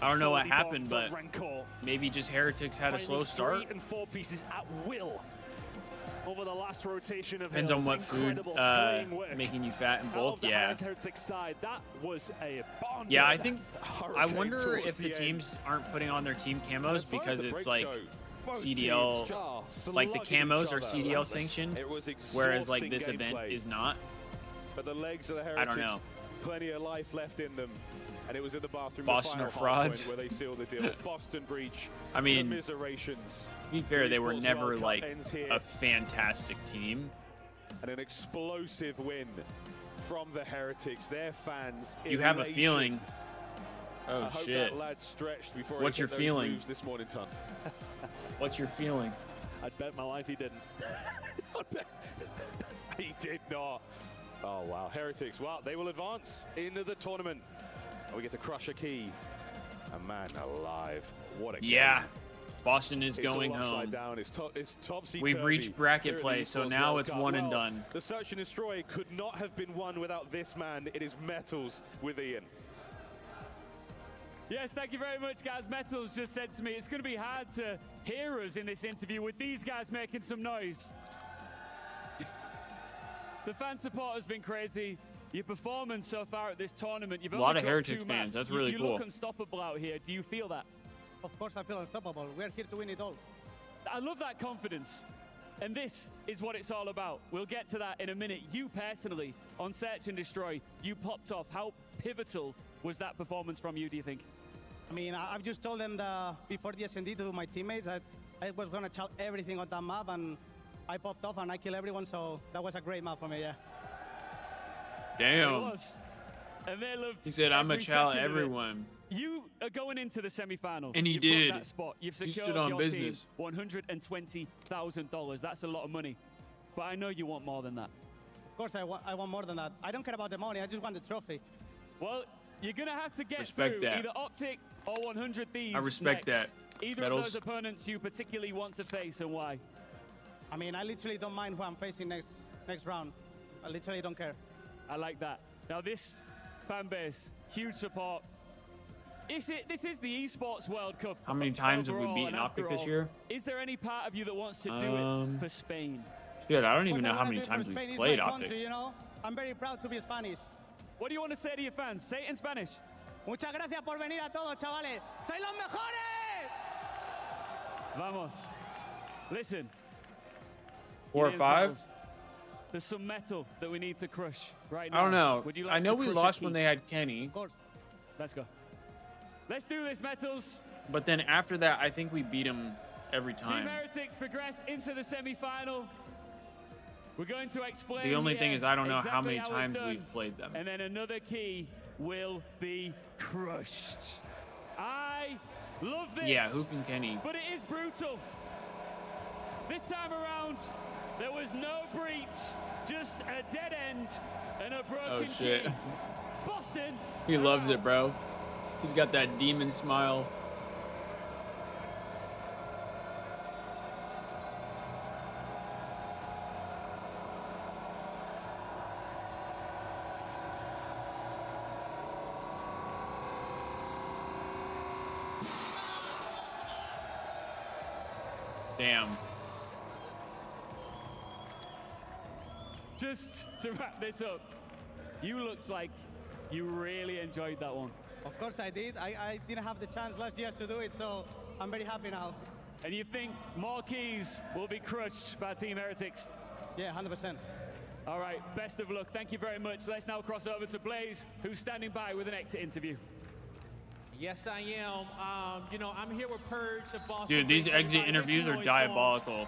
I don't know what 40 happened, bombs but on Rancor. maybe just Heretics had a slow Finding start. 3 and 4 pieces at will over the last rotation of Depends on hills. what food Incredible slaying work making you fat and out bulk. of the Yeah. Heretics side. That was a bomb. Yeah, I think. I Hurricane wonder towards if the the end. teams aren't putting on their team As camos far as because the it's breaks like go, most CDL, teams just like the slugging camos each are other CDL relentless. sanctioned, It was whereas like exhausting this event gameplay. is not. But the legs of the I don't Heretics, know. plenty of life left in them. And it was in the bathroom. Boston the are final hard frauds. point where they sealed the deal. Boston Breach. I mean, commiserations. To be fair, they were ESports never World Cup like ends here. a fantastic team. And an explosive win from the Heretics. Their fans. You have a elation. feeling. Oh I hope shit! that lad stretched before What's he your hit those feeling? moves this morning, Ton. What's your feeling? I'd bet my life he didn't. He did not. Oh, wow. Heretics, well, they will advance into the tournament. And we get to crush a key. And man alive, what a game. Yeah, Boston is It's going all upside home. down. It's topsy-turvy. We've reached bracket here at the play, so ESports now World it's Cup. one and Well, done. The Search and Destroy could not have been won without this man. It is Metals with Ian. Yes, thank you very much, guys. Metals just said to me, it's going to be hard to hear us in this interview with these guys making some noise. The fan support has been crazy. Your performance so far at this tournament, you've A lot only of dropped Heretics 2 fans. maps. That's really you cool. look unstoppable out here. Do you feel that? Of course, I feel unstoppable. We're here to win it all. I love that confidence. And this is what it's all about. We'll get to that in a minute. You personally, on Search and Destroy, you popped off. How pivotal was that performance from you, do you think? I mean, I've just told them before the S&D to my teammates that I was going to chow everything on that map, and I popped off and I killed everyone, so that was a great map for me, yeah. It Damn. was. And they loved He said, "I'm a every chow second of it. everyone." You are going into the semi-final. And he You've booked did. that spot. You've He secured stood on your business. team $120,000. That's a lot of money. But I know you want more than that. Of course, I want more than that. I don't care about the money. I just want the trophy. Well, you're going to have to get Respect through that. either OpTic or 100 Thieves I respect next. that. Either Metals. of those opponents you particularly want to face and why? I mean, I literally don't mind who I'm facing next round. I literally don't care. I like that. Now this fan base, huge support. This is the Esports World Cup. How many times have we overall, beaten and after OpTic this all, year? Is there any part of you that wants to do it for Spain? Shit, I don't Of even course, know I how wanna many do it for times Spain. we've It's played my country, OpTic. you know? I'm very proud to be Spanish. What do you want to say to your fans? Say it in Spanish. Muchas gracias por venir a todos, chavales. ¡Sois los mejores! Vamos. Listen. 4 or Ian's 5? Metals, there's some metal that we need to crush right I now. don't know. Would you like I know to we crush a lost key? when they had Kenny, Of course. Let's go. Let's do this, Metals. but then after that, I think we beat him every Team time. Heretics progress into the semi-final. We're going to explain. The only thing here is I don't know how exactly many it's times done, we've played them. And then another key will be crushed. I love this. Yeah, who can Kenny? But it is brutal. This time around, there was no breach, just a dead end and a broken shit. key. Boston. He loves it, bro. He's got that demon smile. Damn. Just to wrap this up, you looked like you really enjoyed that one. Of course I did. I didn't have the chance last year to do it, so I'm very happy now. And you think more keys will be crushed by Team Heretics? Yeah, 100%. All right, best of luck. Thank you very much. Let's now cross over to Blaze, who's standing by with an exit interview. Yes, I am. You know, I'm here with Purge of Boston. Dude, these exit interviews are diabolical.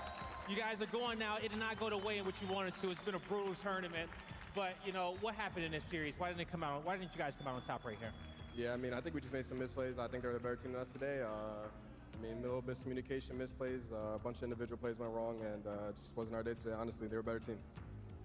You guys are going now. It did not go the way in which you wanted to. It's been a brutal tournament. But, you know, what happened in this series? Why didn't you guys come out on top right here? Yeah, I mean, I think we just made some misplays. I think they're the better team than us today. I mean, a little miscommunication, misplays, a bunch of individual plays went wrong, and it just wasn't our day today. Honestly, they were a better team.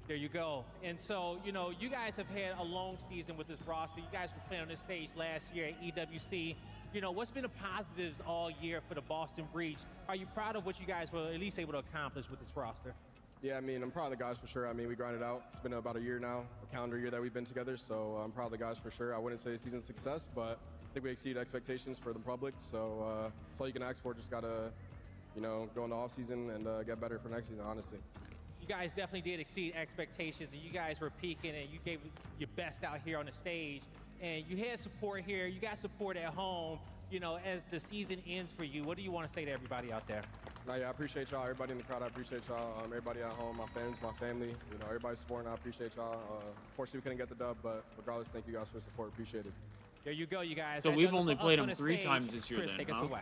There you go. And so, you know, you guys have had a long season with this roster. You guys were playing on this stage last year at EWC. You know, what's been the positives all year for the Boston Breach? Are you proud of what you guys were at least able to accomplish with this roster? Yeah, I mean, I'm proud of the guys for sure. I mean, we grinded out. It's been about a year now, a calendar year that we've been together, so I'm proud of the guys for sure. I wouldn't say season success, but I think we exceeded expectations for the public, so that's all you can ask for. Just got to, you know, go in the offseason and get better for next season, honestly. You guys definitely did exceed expectations, and you guys were peaking, and you gave your best out here on the stage. And you had support here. You got support at home. You know, as the season ends for you, what do you want to say to everybody out there? Yeah, I appreciate y'all. Everybody in the crowd, I appreciate y'all. Everybody at home, my friends, my family, you know, everybody's supporting. I appreciate y'all. Unfortunately, we couldn't get the dub, but regardless, thank you guys for the support. Appreciate it. There you go, you guys. So we've only played them 3 times this year, Chris, then, take us away.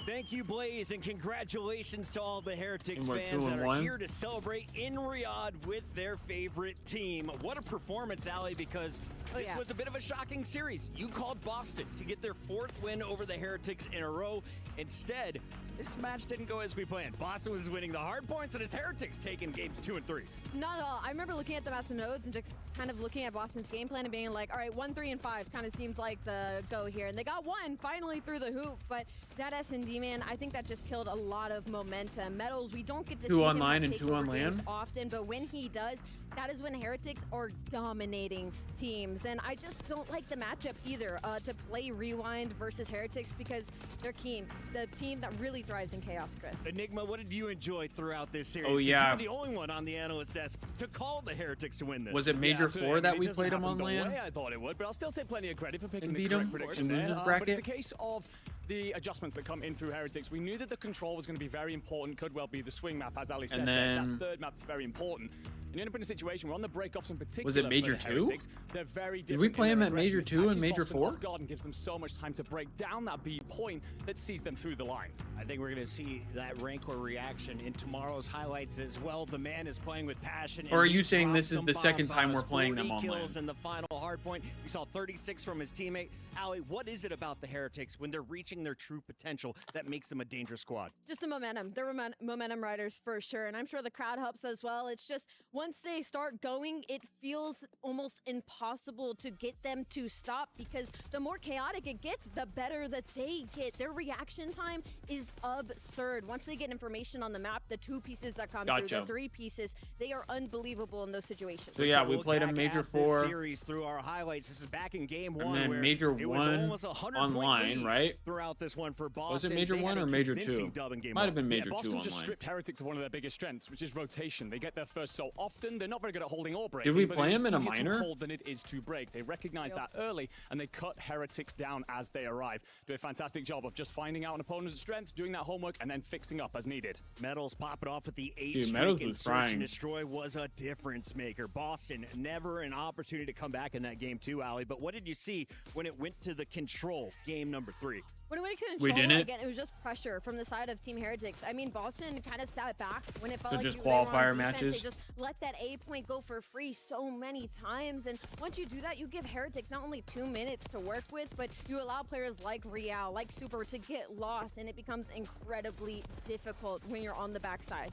Thank you, Blaze, and congratulations to all the Heretics fans that are here to celebrate in Riyadh with their favorite team. What a performance, Ali, because this was a bit of a shocking series. You called Boston to get their 4th win over the Heretics in a row. Instead, this match didn't go as we planned. Boston was winning the hard points, and it's Heretics taking games 2 and 3. Not at all. I remember looking at the match notes and just kind of looking at Boston's game plan and being like, all right, 1, 3, and 5 kind of seems like the go here. And they got 1 finally through the hoop, but that S&D, man, I think that just killed a lot of momentum. Metals, we don't get to see 2 him online and take 2 on over games land often, but when he does, that is when Heretics are dominating teams. And I just don't like the matchup either, to play Rewind versus Heretics, because they're keen. The team that really thrives in chaos, Chris. Enigma, what did you enjoy throughout this series? Oh, yeah. You're the only one on the analyst desk to call the Heretics to win this. Was it Major 4 that we played them on land? I thought it would, but I'll still take plenty of credit for picking the correct prediction there. But it's a case of the adjustments that come in through Heretics. We knew that the control was going to be very important, could well be the swing map, as Ali said. That 3rd map is very important. And you end up in a situation where on the breakoffs in particular, was it Major 2? They're very different. Did we play him at Major 2 and Major 4? Garden gives them so much time to break down that B point that sees them through the line. I think we're going to see that Rancor reaction in tomorrow's highlights as well. The man is playing with passion. Or are you saying this is the second time we're playing them on land? Kills in the final hard point. We saw 36 from his teammate. Ali, what is it about the Heretics when they're reaching their true potential that makes them a dangerous squad? Just the momentum. They're momentum riders for sure, and I'm sure the crowd helps as well. It's just once they start going, it feels almost impossible to get them to stop, because the more chaotic it gets, the better that they get. Their reaction time is absurd. Once they get information on the map, the 2 pieces that come through, the 3 pieces, they are unbelievable in those situations. So yeah, we played a Major 4 series through our highlights. This is back in game 1, and then where Major it was 1 almost 100 online, right? Throughout this one for Boston. Was it Major 1 or Major 2? Might have been Major 2 Boston online. just stripped Heretics of one of their biggest strengths, which is rotation. They get there first so often. They're not very good at holding or breaking. Did we play him in a minor? minor? To hold than it is to break. They recognize that early, and they cut Heretics down as they arrive. Do a fantastic job of just finding out an opponent's strength, doing that homework, and then fixing up as needed. Metals popping off with the 8 Dude, streak, Metals and was Search frying. and Destroy was a difference maker. Boston, never an opportunity to come back in that game too, Ali. But what did you see when it went to the control, game number 3? When it went to control, again, it was just pressure from the side of Team Heretics. I mean, Boston kind of sat back when it felt like just they were on qualifier defense. matches. They just let that A point go for free so many times. And once you do that, you give Heretics not only 2 minutes to work with, but you allow players like Real, like Super to get lost, and it becomes incredibly difficult when you're on the backside.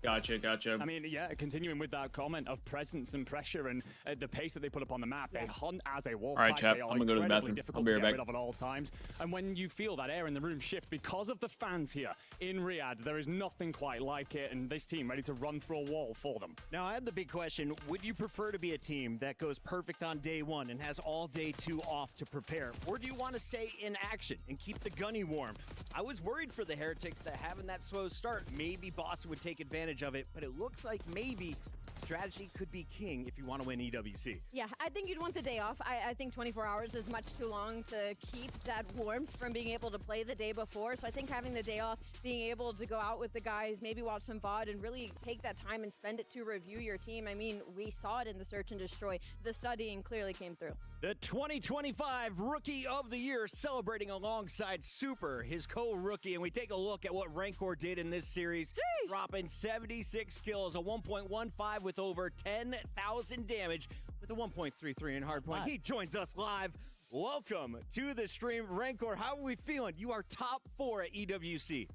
Gotcha. I mean, yeah, continuing with that comment of presence and pressure and the pace that they put up on the map, they hunt as a wolf. All right, pack. chap, They are I'm gonna go to the incredibly bathroom. difficult I'll be to right get back. rid of at all times. And when you feel that air in the room shift because of the fans here in Riyadh, there is nothing quite like it, and this team ready to run through a wall for them. Now, I have the big question. Would you prefer to be a team that goes perfect on day one and has all day two off to prepare? Or do you want to stay in action and keep the gunny warm? I was worried for the Heretics that having that slow start, maybe Boston would take advantage of it, but it looks like maybe strategy could be king if you want to win EWC. Yeah, I think you'd want the day off. I think 24 hours is much too long to keep that warmth from being able to play the day before. So I think having the day off, being able to go out with the guys, maybe watch some VOD and really take that time and spend it to review your team. I mean, we saw it in the Search and Destroy. The studying clearly came through. The 2025 Rookie of the Year celebrating alongside Super, his co-rookie. And we take a look at what Rancor did in this series, dropping 76 kills, a 1.15 with over 10,000 damage with a 1.33 in hardpoint. He joins us live. Welcome to the stream. Rancor, how are we feeling? You are top 4 at EWC.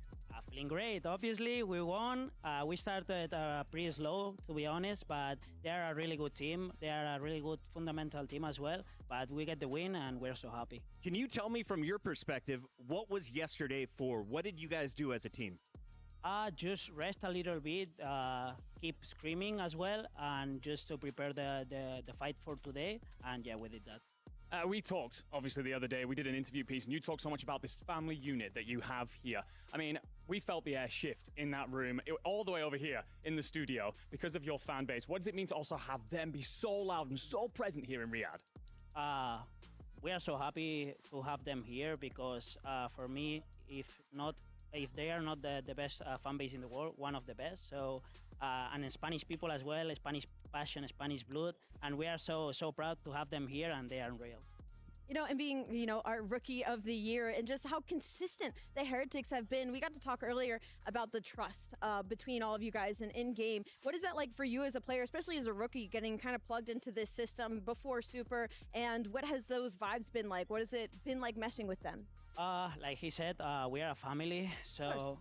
Feeling great. Obviously, we won. We started pretty slow, to be honest, but they are a really good team. They are a really good fundamental team as well, but we get the win, and we're so happy. Can you tell me from your perspective, what was yesterday for? What did you guys do as a team? Just rest a little bit, keep screaming as well, and just to prepare the fight for today, and yeah, we did that. We talked, obviously, the other day. We did an interview piece, and you talked so much about this family unit that you have here. I mean, we felt the air shift in that room, all the way over here in the studio, because of your fan base. What does it mean to also have them be so loud and so present here in Riyadh? We are so happy to have them here because, for me, if they are not the best fan base in the world, one of the best. So, and Spanish people as well, Spanish passion, Spanish blood, and we are so proud to have them here, and they are unreal. You know, and being, our Rookie of the Year and just how consistent the Heretics have been. We got to talk earlier about the trust between all of you guys and in-game. What is that like for you as a player, especially as a rookie, getting kind of plugged into this system before Super, and what has those vibes been like? What has it been like meshing with them? Like he said, we are a family. So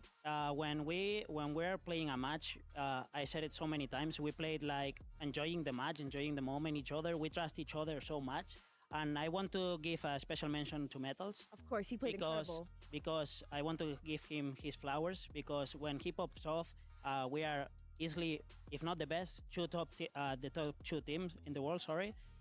when we're playing a match, I said it so many times, we played like enjoying the match, enjoying the moment, each other. We trust each other so much. And I want to give a special mention to Metals. Of course, he played incredible. Because I want to give him his flowers, because when he pops off, we are easily, if not the best, the top 2 teams in the world,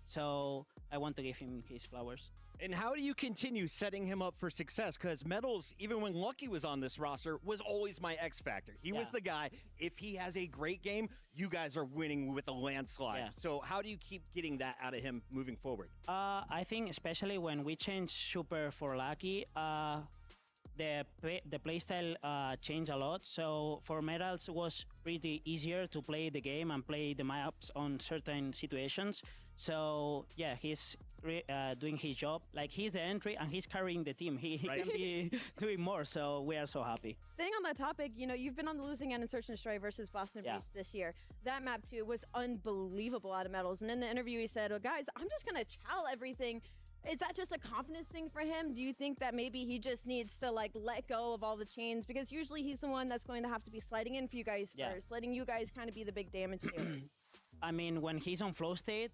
So I want to give him his flowers. And how do you continue setting him up for success? Because Metals, even when Lucky was on this roster, was always my X factor. He was the guy, if he has a great game, you guys are winning with a landslide. Yeah. So how do you keep getting that out of him moving forward? I think especially when we change Super for Lucky, the playstyle changed a lot. So for Metals, it was pretty easier to play the game and play the maps on certain situations. So yeah, he's doing his job. Like, he's the entry and he's carrying the team. He can be doing more. So we are so happy. Staying on that topic, you've been on the losing end in Search and Destroy versus Boston Breach this year. That map too was unbelievable out of Metals. And in the interview, he said, "Well, guys, I'm just gonna chow everything." Is that just a confidence thing for him? Do you think that maybe he just needs to let go of all the chains? Because usually he's the one that's going to have to be sliding in for you guys first, letting you guys kind of be the big damage dealers. I mean, when he's on flow state,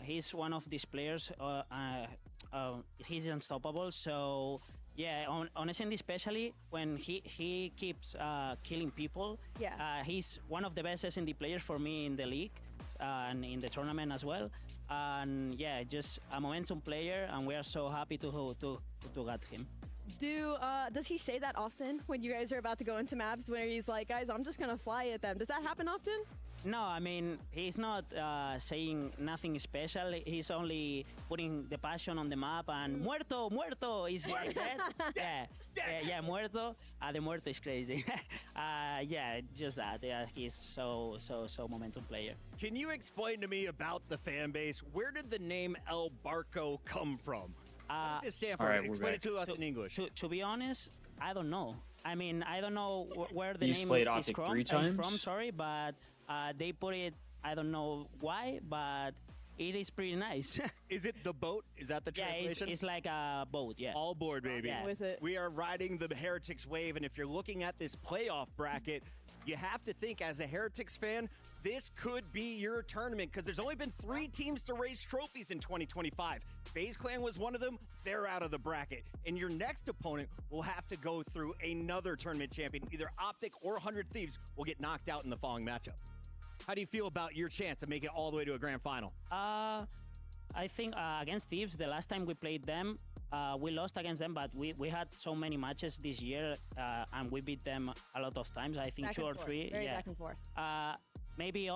he's one of these players. He's unstoppable. So yeah, on SND especially, when he keeps killing people, he's one of the best SND players for me in the league and in the tournament as well. And yeah, just a momentum player, and we are so happy to get him. Does he say that often when you guys are about to go into maps, where he's like, "Guys, I'm just gonna fly at them"? Does that happen often? No, I mean, he's not saying nothing special. He's only putting the passion on the map and muerto is like that. Yeah, muerto. The muerto is crazy. Yeah, just that. Yeah, he's so momentum player. Can you explain to me about the fan base? Where did the name El Barco come from? What does it stand for? Explain it to us in English. To be honest, I don't know. I mean, I don't know where the He's name played is OpTic from. 3 times? From, sorry, but they put it. I don't know why, but it is pretty nice. Is it the boat? Is that the translation? Yeah, it's like a boat, yeah. All board, baby. Yeah. With it. We are riding the Heretics wave, and if you're looking at this playoff bracket, you have to think as a Heretics fan, this could be your tournament because there's only been 3 teams to raise trophies in 2025. FaZe Clan was one of them. They're out of the bracket. And your next opponent will have to go through another tournament champion. Either OpTic or 100 Thieves will get knocked out in the following matchup. How do you feel about your chance to make it all the way to a grand final? I think against Thieves, the last time we played them, we lost against them, but we had so many matches this year, and we beat them a lot of times. I think Back 2 or and forth. 3. Very yeah. back and forth. Maybe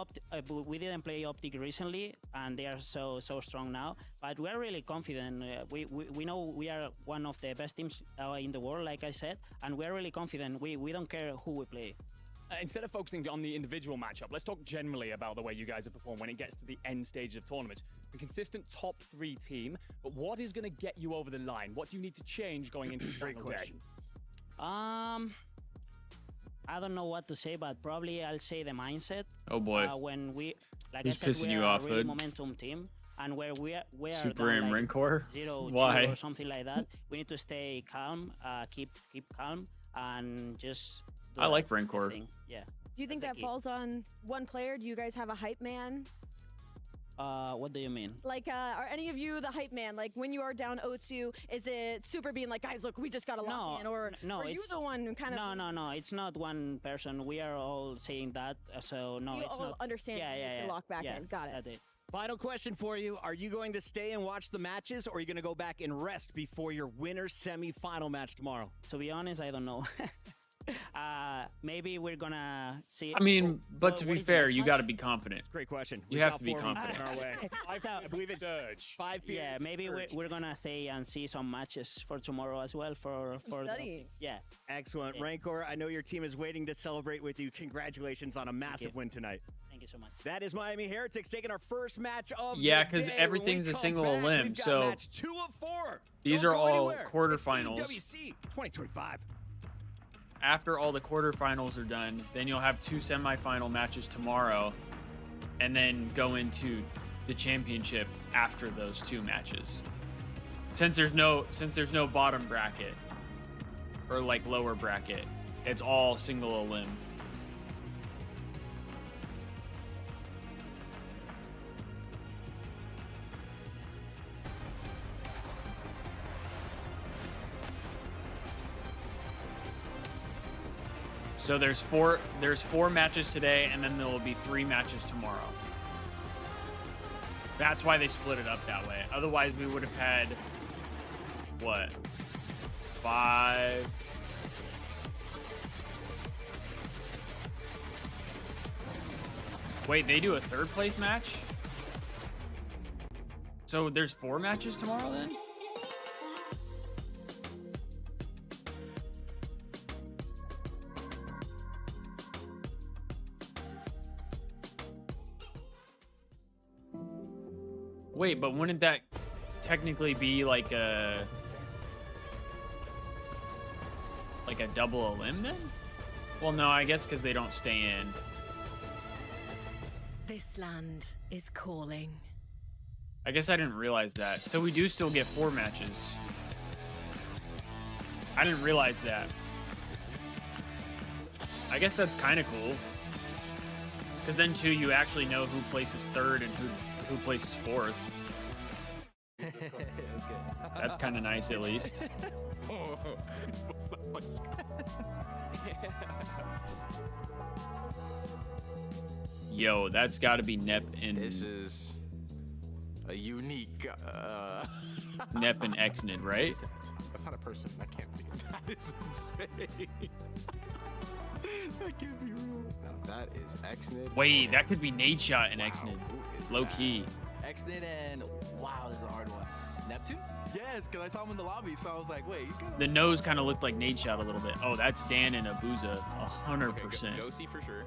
we didn't play OpTic recently, and they are so strong now. But we are really confident. We know we are one of the best teams in the world, like I said, and we are really confident. We don't care who we play. Instead of focusing on the individual matchup, let's talk generally about the way you guys have performed when it gets to the end stage of tournaments. A consistent top 3 team, but what is going to get you over the line? What do you need to change going into the final day? I don't know what to say, but probably I'll say the mindset. Oh boy. When we, like Who's I said, pissing we you are off, a really Hood? momentum team, and where we are Super down, and like Rancor? 0-2 Why? or something like that. We need to stay calm, keep calm, and just. I like Rancor. Yeah. Do you think that falls on one player? Do you guys have a hype man? What do you mean? Like, are any of you the hype man? Like, when you are down 0-2, is it Super being like, guys, look, we just got to lock in? Or no, are you the one who kind of... No, it's not one person. We are all saying that, so no, you it's all not. understand to lock back in. Got it. That's it. Final question for you. Are you going to stay and watch the matches, or are you going to go back and rest before your winner's semi-final match tomorrow? To be honest, I don't know. Maybe we're gonna see. I mean, but to be fair, you got to be confident. Great question. You have to be confident. I believe it's Surge. 5 feet. Yeah, maybe we're gonna stay and see some matches for tomorrow as well. For studying. Yeah. Excellent. Yeah. Rancor, I know your team is waiting to celebrate with you. Congratulations on a massive win tonight. Thank you so much. That is Miami Heretics taking our first match of yeah, because everything's a single limb. So match 2 of 4. These are all quarterfinals. EWC 2025. After all the quarterfinals are done, then you'll have 2 semifinal matches tomorrow, and then go into the championship after those 2 matches. Since there's no bottom bracket or like lower bracket, it's all single elim. So there's four matches today, and then there will be 3 matches tomorrow. That's why they split it up that way. Otherwise, we would have had what? 5. Wait, they do a 3rd place match? So there's 4 matches tomorrow then? Wait, but wouldn't that technically be like a double elim then? Well, no, I guess because they don't stay in. This land is calling. I guess I didn't realize that. So we do still get 4 matches. I didn't realize that. I guess that's kind of cool. Because then, too, you actually know who places 3rd and who places 4th. That's kind of nice, at least. Yo, that's got to be Nep and... This is a unique... Nep and Exnid, right? That's not a person. That can't be. That is insane. That can't be real. Now that is Exnid. Wait, that could be Nadeshot and Exnid. Low key. Exnid and... Wow, this is a hard one. Neptune? Yes, because I saw him in the lobby, so I was like, wait. The nose kind of looked like Nadeshot a little bit. Oh, that's Dan and Abuza, 100%. Okay, Ghosty for sure.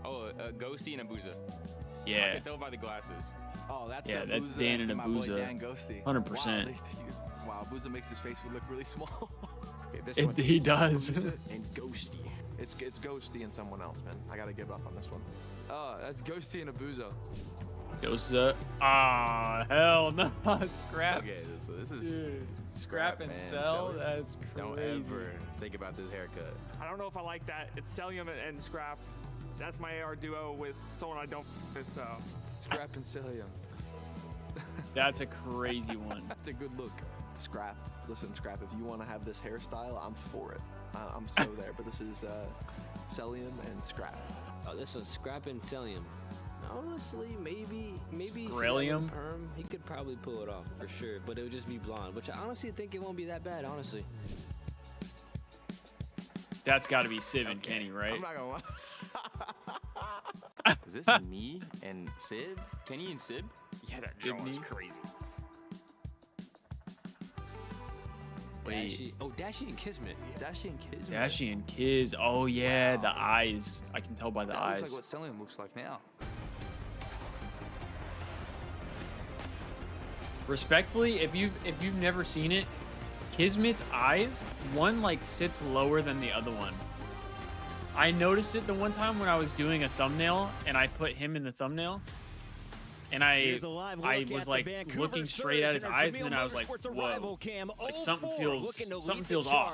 Oh, Ghosty and Abuza. Yeah. I can tell by the glasses. Oh, that's that's Abuza, Dan and my boy Abuza. Dan Ghosty. 100%. Wow, Abuza makes his face look really small. Okay, this He one is does. Abuza and Ghosty. It's Ghosty and someone else, man. I gotta give up on this one. Oh, that's Ghosty and Abuza. Goes ah, hell no. Scrap. Okay, so this is Dude, scrap and sell. That's crazy. Don't ever think about this haircut. I don't know if I like that. It's Celium and Scrap. That's my AR duo with someone I don't. It's Scrap and Celium. That's a crazy one. That's a good look. Scrap. Listen, Scrap, if you want to have this hairstyle, I'm for it. I'm so there. But this is Celium and Scrap. Oh, this is Scrap and Celium. Honestly, maybe Screllium? He could probably pull it off for sure, but it would just be blonde, which I honestly think it won't be that bad, honestly. That's got to be Civ and Kenny, right? I'm not gonna lie. Is this me and Sid? Kenny and Sid? Yeah, that jaw is crazy. Dashy. Oh, Dashy and Kismet. Dashy and Kismet. Dashy and Kiz. Oh yeah, the eyes. I can tell by the That eyes. looks like what Celium looks like now. Respectfully, if you've never seen it, Kismet's eyes, one like sits lower than the other one. I noticed it the one time when I was doing a thumbnail and I put him in the thumbnail. And I was like looking straight at his eyes, and then I was like, "Whoa, like something feels off."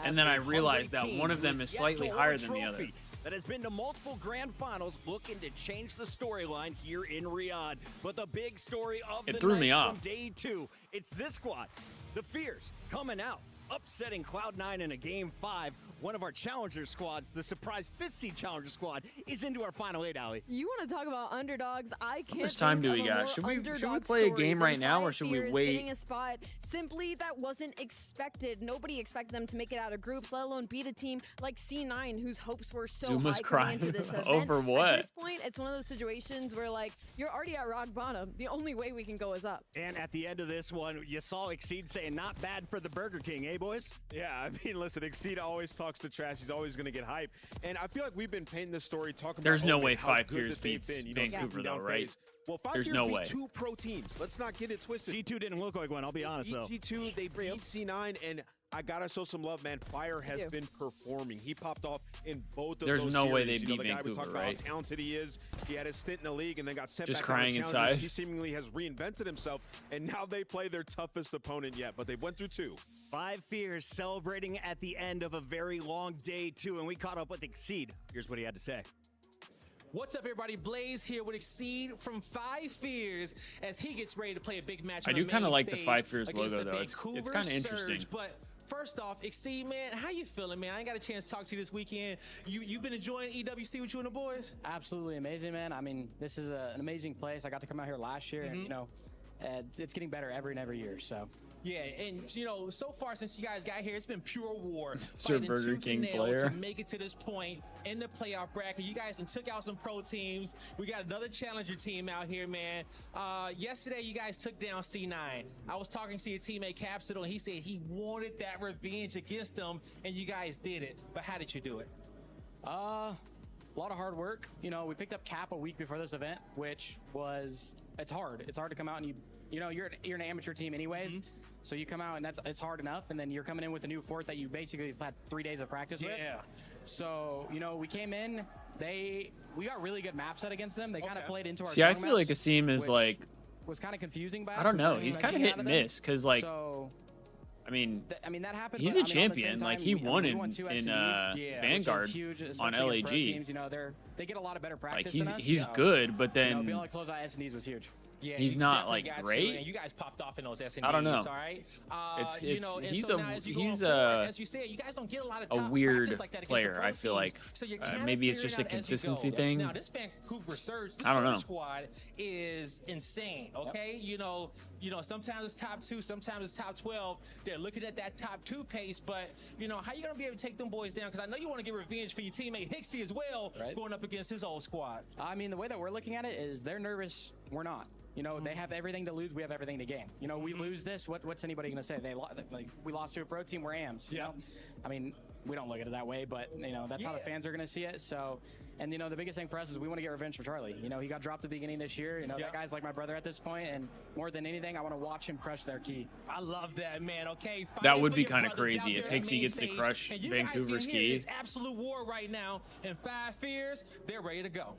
And then I realized that one of them is slightly higher than the other. That has been to multiple grand finals, looking to change the storyline here in Riyadh. But the big story of the threw me night off. from day 2, it's this squad, the Fears, coming out, upsetting Cloud9 in a Game 5. One of our challenger squads, the surprise 5th seed challenger squad, is into our final 8, Ali. You want to talk about underdogs? I can't. How much time do we got? Should we play a game right now, or should we wait? Getting a spot simply that wasn't expected. Nobody expected them to make it out of groups, let alone beat a team like C9, whose hopes were so Zuma's high crying coming into this event. over what? At this point, it's one of those situations where like you're already at rock bottom. The only way we can go is up. And at the end of this one, you saw Exceed saying, "Not bad for the Burger King, eh, boys?" Yeah, I mean, listen, Exceed always talks the trash. He's always going to get hype. And I feel like we've been painting this story, talking There's about no way how 5 good Fears that they've beats been, you know, Vancouver, taking though, down right? FaZe. Well, 5 There's Fears no beat way. 2 pro teams. Let's not get it twisted. G2 didn't look like one, I'll be honest, though. G2, they beat C9, and I gotta show some love, man. Fire has been performing. He popped off in both of There's those no series. way they You know, beat the guy we Vancouver, talked about right? how talented he is. He had his stint in the league and then got sent Just back crying down to inside. He seemingly has reinvented himself, and now they play their toughest opponent yet, but they went through 2. 5 Fears celebrating at the end of a very long day 2, and we caught up with Exceed. Here's what he had to say. What's up, everybody? Blaze here with Exceed from 5 Fears as he gets ready to play a big match. I on do the kind of main like the stage 5 Fears against logo, the though. It's Vancouver kind of interesting. Surge. But first off, Exceed, man, how you feeling, man? I ain't got a chance to talk to you this weekend. You've been enjoying EWC with you and the boys? Absolutely amazing, man. I mean, this is an amazing place. I got to come out here last year, and you know, it's getting better every year. So. Yeah, and you know, so far since you guys got here, it's been pure war. Sir Fighting Burger tooth and King nail player. to make it to this point in the playoff bracket. You guys done took out some pro teams. We got another challenger team out here, man. Yesterday, you guys took down C9. I was talking to your teammate Capsule, and he said he wanted that revenge against them, and you guys did it. But how did you do it? A lot of hard work. You know, we picked up Cap a week before this event, which was it's hard. It's hard to come out and you know you're an amateur team anyways. So you come out and it's hard enough, and then you're coming in with a new fort that you basically had 3 days of practice with. Yeah. So you know we came in, we got really good map set against them. They kind of played into our. See, I feel like Asim is like. Was kind of confusing by us. I don't know. He's kind of hit and miss because like. So, I mean, that happened. He's but, a champion. Like he won in Vanguard huge, on LAG. Teams, you know, they get a lot of better practice. Like than us, he's so, good, but then you know, being able to close out S&Ds was huge. Yeah, he's not like got great. You, and you guys popped off in those S&Ds. I don't know. All right. You know, and he's so now as you go forward, as you said, you guys don't get a lot of top weird like that player. I feel like so maybe it's just a consistency thing. Now this Vancouver Surge, the I don't know. Surge squad is insane. Okay, you know, sometimes it's top 2, sometimes it's top 12. They're looking at that top 2 pace, but you know, how you gonna be able to take them boys down? Because I know you want to get revenge for your teammate Hixie as well, going up against his old squad. I mean, the way that we're looking at it is they're nervous We're not. You know, they have everything to lose. We have everything to gain. You know, we lose this. What's anybody going to say? Like, we lost to a pro team. We're AMs. You know? I mean, we don't look at it that way, but, you know, that's how the fans are going to see it. So, and, you know, the biggest thing for us is we want to get revenge for Charlie. You know, he got dropped at the beginning this year. You know, that guy's like my brother at this point, and more than anything, I want to watch him crush their key. I love that, man. Okay, that would be kind of crazy if Hixie gets to crush Vancouver's key. It's absolute war right now, and 5 Fears, they're ready to go.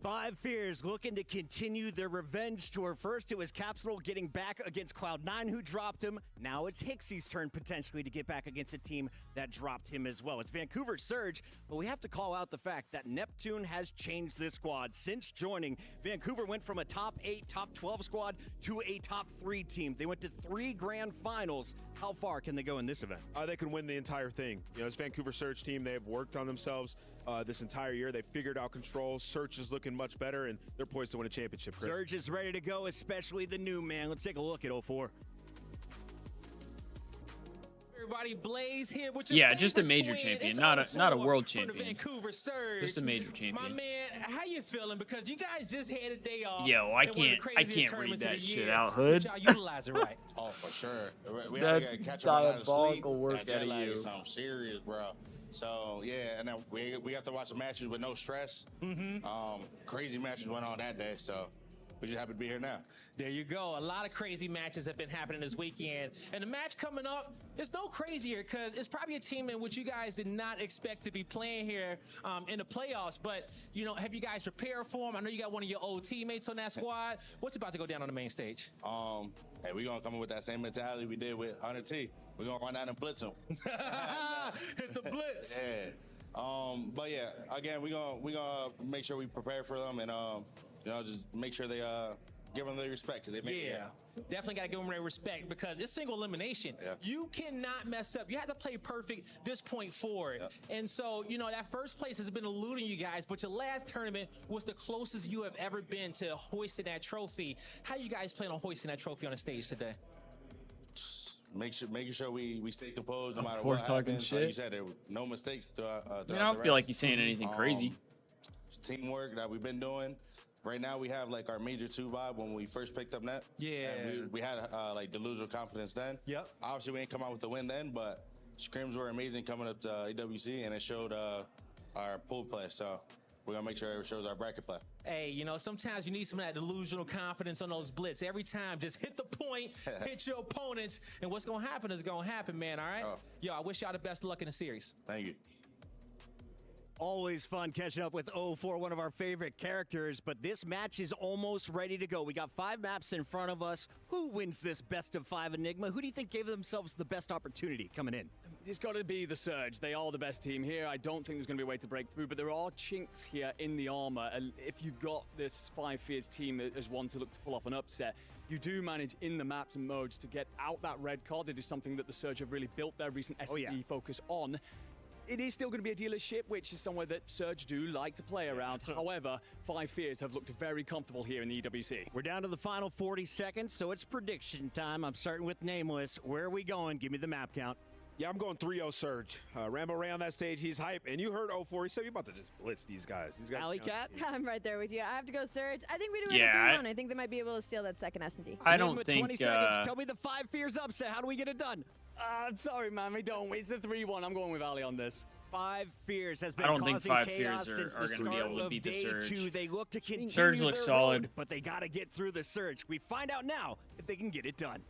5 Fears looking to continue their revenge tour. First, it was Capsule getting back against Cloud9, who dropped him. Now it's Hixie's turn potentially to get back against a team that dropped him as well. It's Vancouver Surge, but we have to call out the fact that Neptune has changed this squad. Since joining, Vancouver went from a top 8, top 12 squad to a top 3 team. They went to 3 grand finals. How far can they go in this event? They can win the entire thing. You know, this Vancouver Surge team, they have worked on themselves this entire year. They figured out control. Surge is looking much better, and they're poised to win a championship, Chris. Surge is ready to go, especially the new man. Let's take a look at 04. Everybody, Blaze here with your just a major champion, not a world champion. Vancouver Surge. Just a major champion. My man, how you feeling? Because you guys just had a day off. Yo, I can't read that shit out, Hood. Y'all utilize it right. Oh, for sure. We That's had to catch up on diabolical work out of you. Something serious, bro. So yeah, and then we have to watch the matches with no stress. Crazy matches went on that day, so we're just happy to be here now. There you go. A lot of crazy matches have been happening this weekend. And the match coming up is no crazier because it's probably a team in which you guys did not expect to be playing here in the playoffs. But, you know, have you guys prepared for them? I know you got one of your old teammates on that squad. What's about to go down on the main stage? Hey, we're going to come in with that same mentality we did with 100T. We're going to run out and blitz them. Hit the blitz. Yeah. But yeah, again, we're gonna make sure we prepare for them and, you know, just make sure they give them their respect because they make it. Definitely got to give them their respect because it's single elimination. You cannot mess up. You have to play perfect this point forward. And so, you know, that first place has been eluding you guys, but your last tournament was the closest you have ever been to hoisting that trophy. How you guys plan on hoisting that trophy on the stage today? Making sure we stay composed no matter what happens. Like you said, there were no mistakes throughout I don't feel like he's saying anything crazy. Teamwork that we've been doing. Right now, we have like our major 2 vibe when we first picked up Net. We had like delusional confidence then. Obviously, we ain't come out with the win then, but scrims were amazing coming up to AWC, and it showed our pool play. So we're gonna make sure it shows our bracket play. Hey, you know, sometimes you need some of that delusional confidence on those blitz. Every time, just hit the point, hit your opponents, and what's gonna happen is gonna happen, man. All right. Yo, I wish y'all the best of luck in the series. Thank you. Always fun catching up with 04, one of our favorite characters, but this match is almost ready to go. We got 5 maps in front of us. Who wins this best of 5 Enigma? Who do you think gave themselves the best opportunity coming in? It's got to be the Surge. They are the best team here. I don't think there's going to be a way to break through, but there are chinks here in the armor. And if you've got this 5 Fears team as one to look to pull off an upset, you do manage in the maps and modes to get out that red card. It is something that the Surge have really built their recent SD focus on. It is still going to be a dealership, which is somewhere that Surge do like to play around. However, 5 Fears have looked very comfortable here in the EWC. We're down to the final 40 seconds, so it's prediction time. I'm starting with Nameless. Where are we going? Give me the map count. Yeah, I'm going 3-0 Surge. Rambo Ray on that stage, he's hype. And you heard 04, he said, you're about to just blitz these guys. Alley Cat? I'm right there with you. I have to go Surge. I think we do it at 3-1. I think they might be able to steal that second S&D. I don't think... 20 seconds. Tell me the 5 Fears upset. How do we get it done? I'm sorry, man. We don't. It's a 3-1. I'm going with Ali on this. 5 Fears has been I don't think 5 chaos Fears since are the going to be able to start beat the of day Surge. 2. They look to continue Surge looks their solid, road, but they got to get through the Surge. We find out now if they can get it done.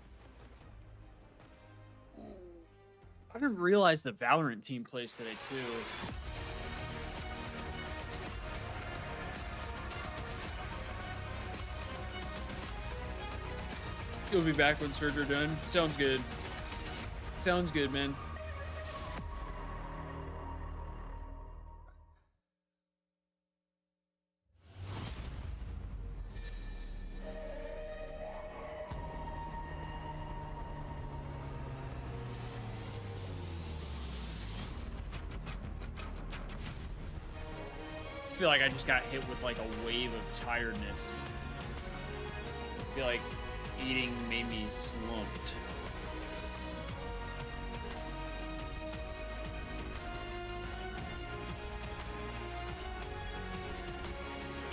I didn't realize the Valorant team plays today too. You'll be back when Surge are done. Sounds good. Sounds good, man. I feel like I just got hit with like a wave of tiredness. I feel like eating made me slumped.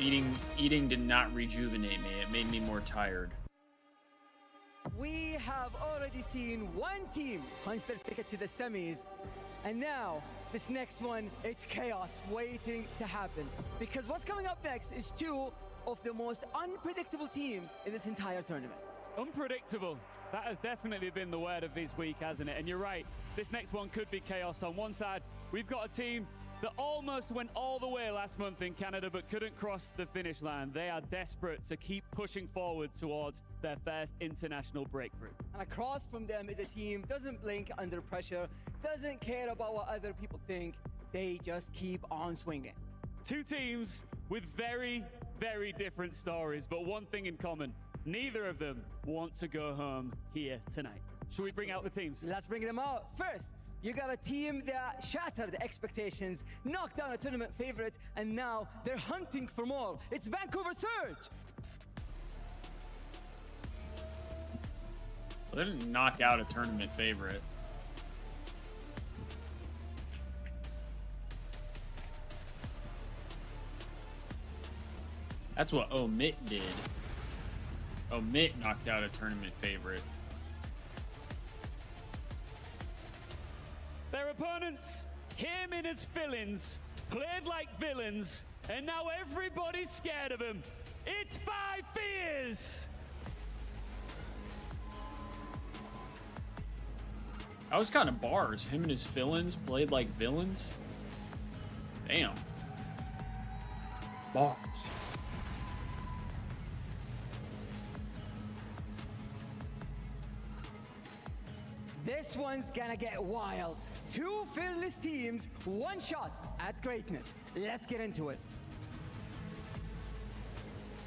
Eating did not rejuvenate me. It made me more tired. We have already seen one team punch their ticket to the semis, and now this next one, it's chaos waiting to happen. Because what's coming up next is two of the most unpredictable teams in this entire tournament. Unpredictable. That has definitely been the word of this week, hasn't it? And you're right, this next one could be chaos. On one side, we've got a team that almost went all the way last month in Canada but couldn't cross the finish line. They are desperate to keep pushing forward towards their first international breakthrough. And across from them is a team doesn't blink under pressure, doesn't care about what other people think. They just keep on swinging. Two teams with very, very different stories, but one thing in common. Neither of them want to go home here tonight. Should we bring out the teams? Let's bring them out. First, you got a team that shattered expectations, knocked down a tournament favorite, and now they're hunting for more. It's Vancouver Surge. Well, they didn't knock out a tournament favorite. That's what Omit did. Omit knocked out a tournament favorite. Their opponents came in as fill-ins, played like villains, and now everybody's scared of them. It's 5 Fears! That was kind of bars. Him and his fill-ins played like villains. Damn. Bars. This one's gonna get wild. Two fearless teams, one shot at greatness. Let's get into it.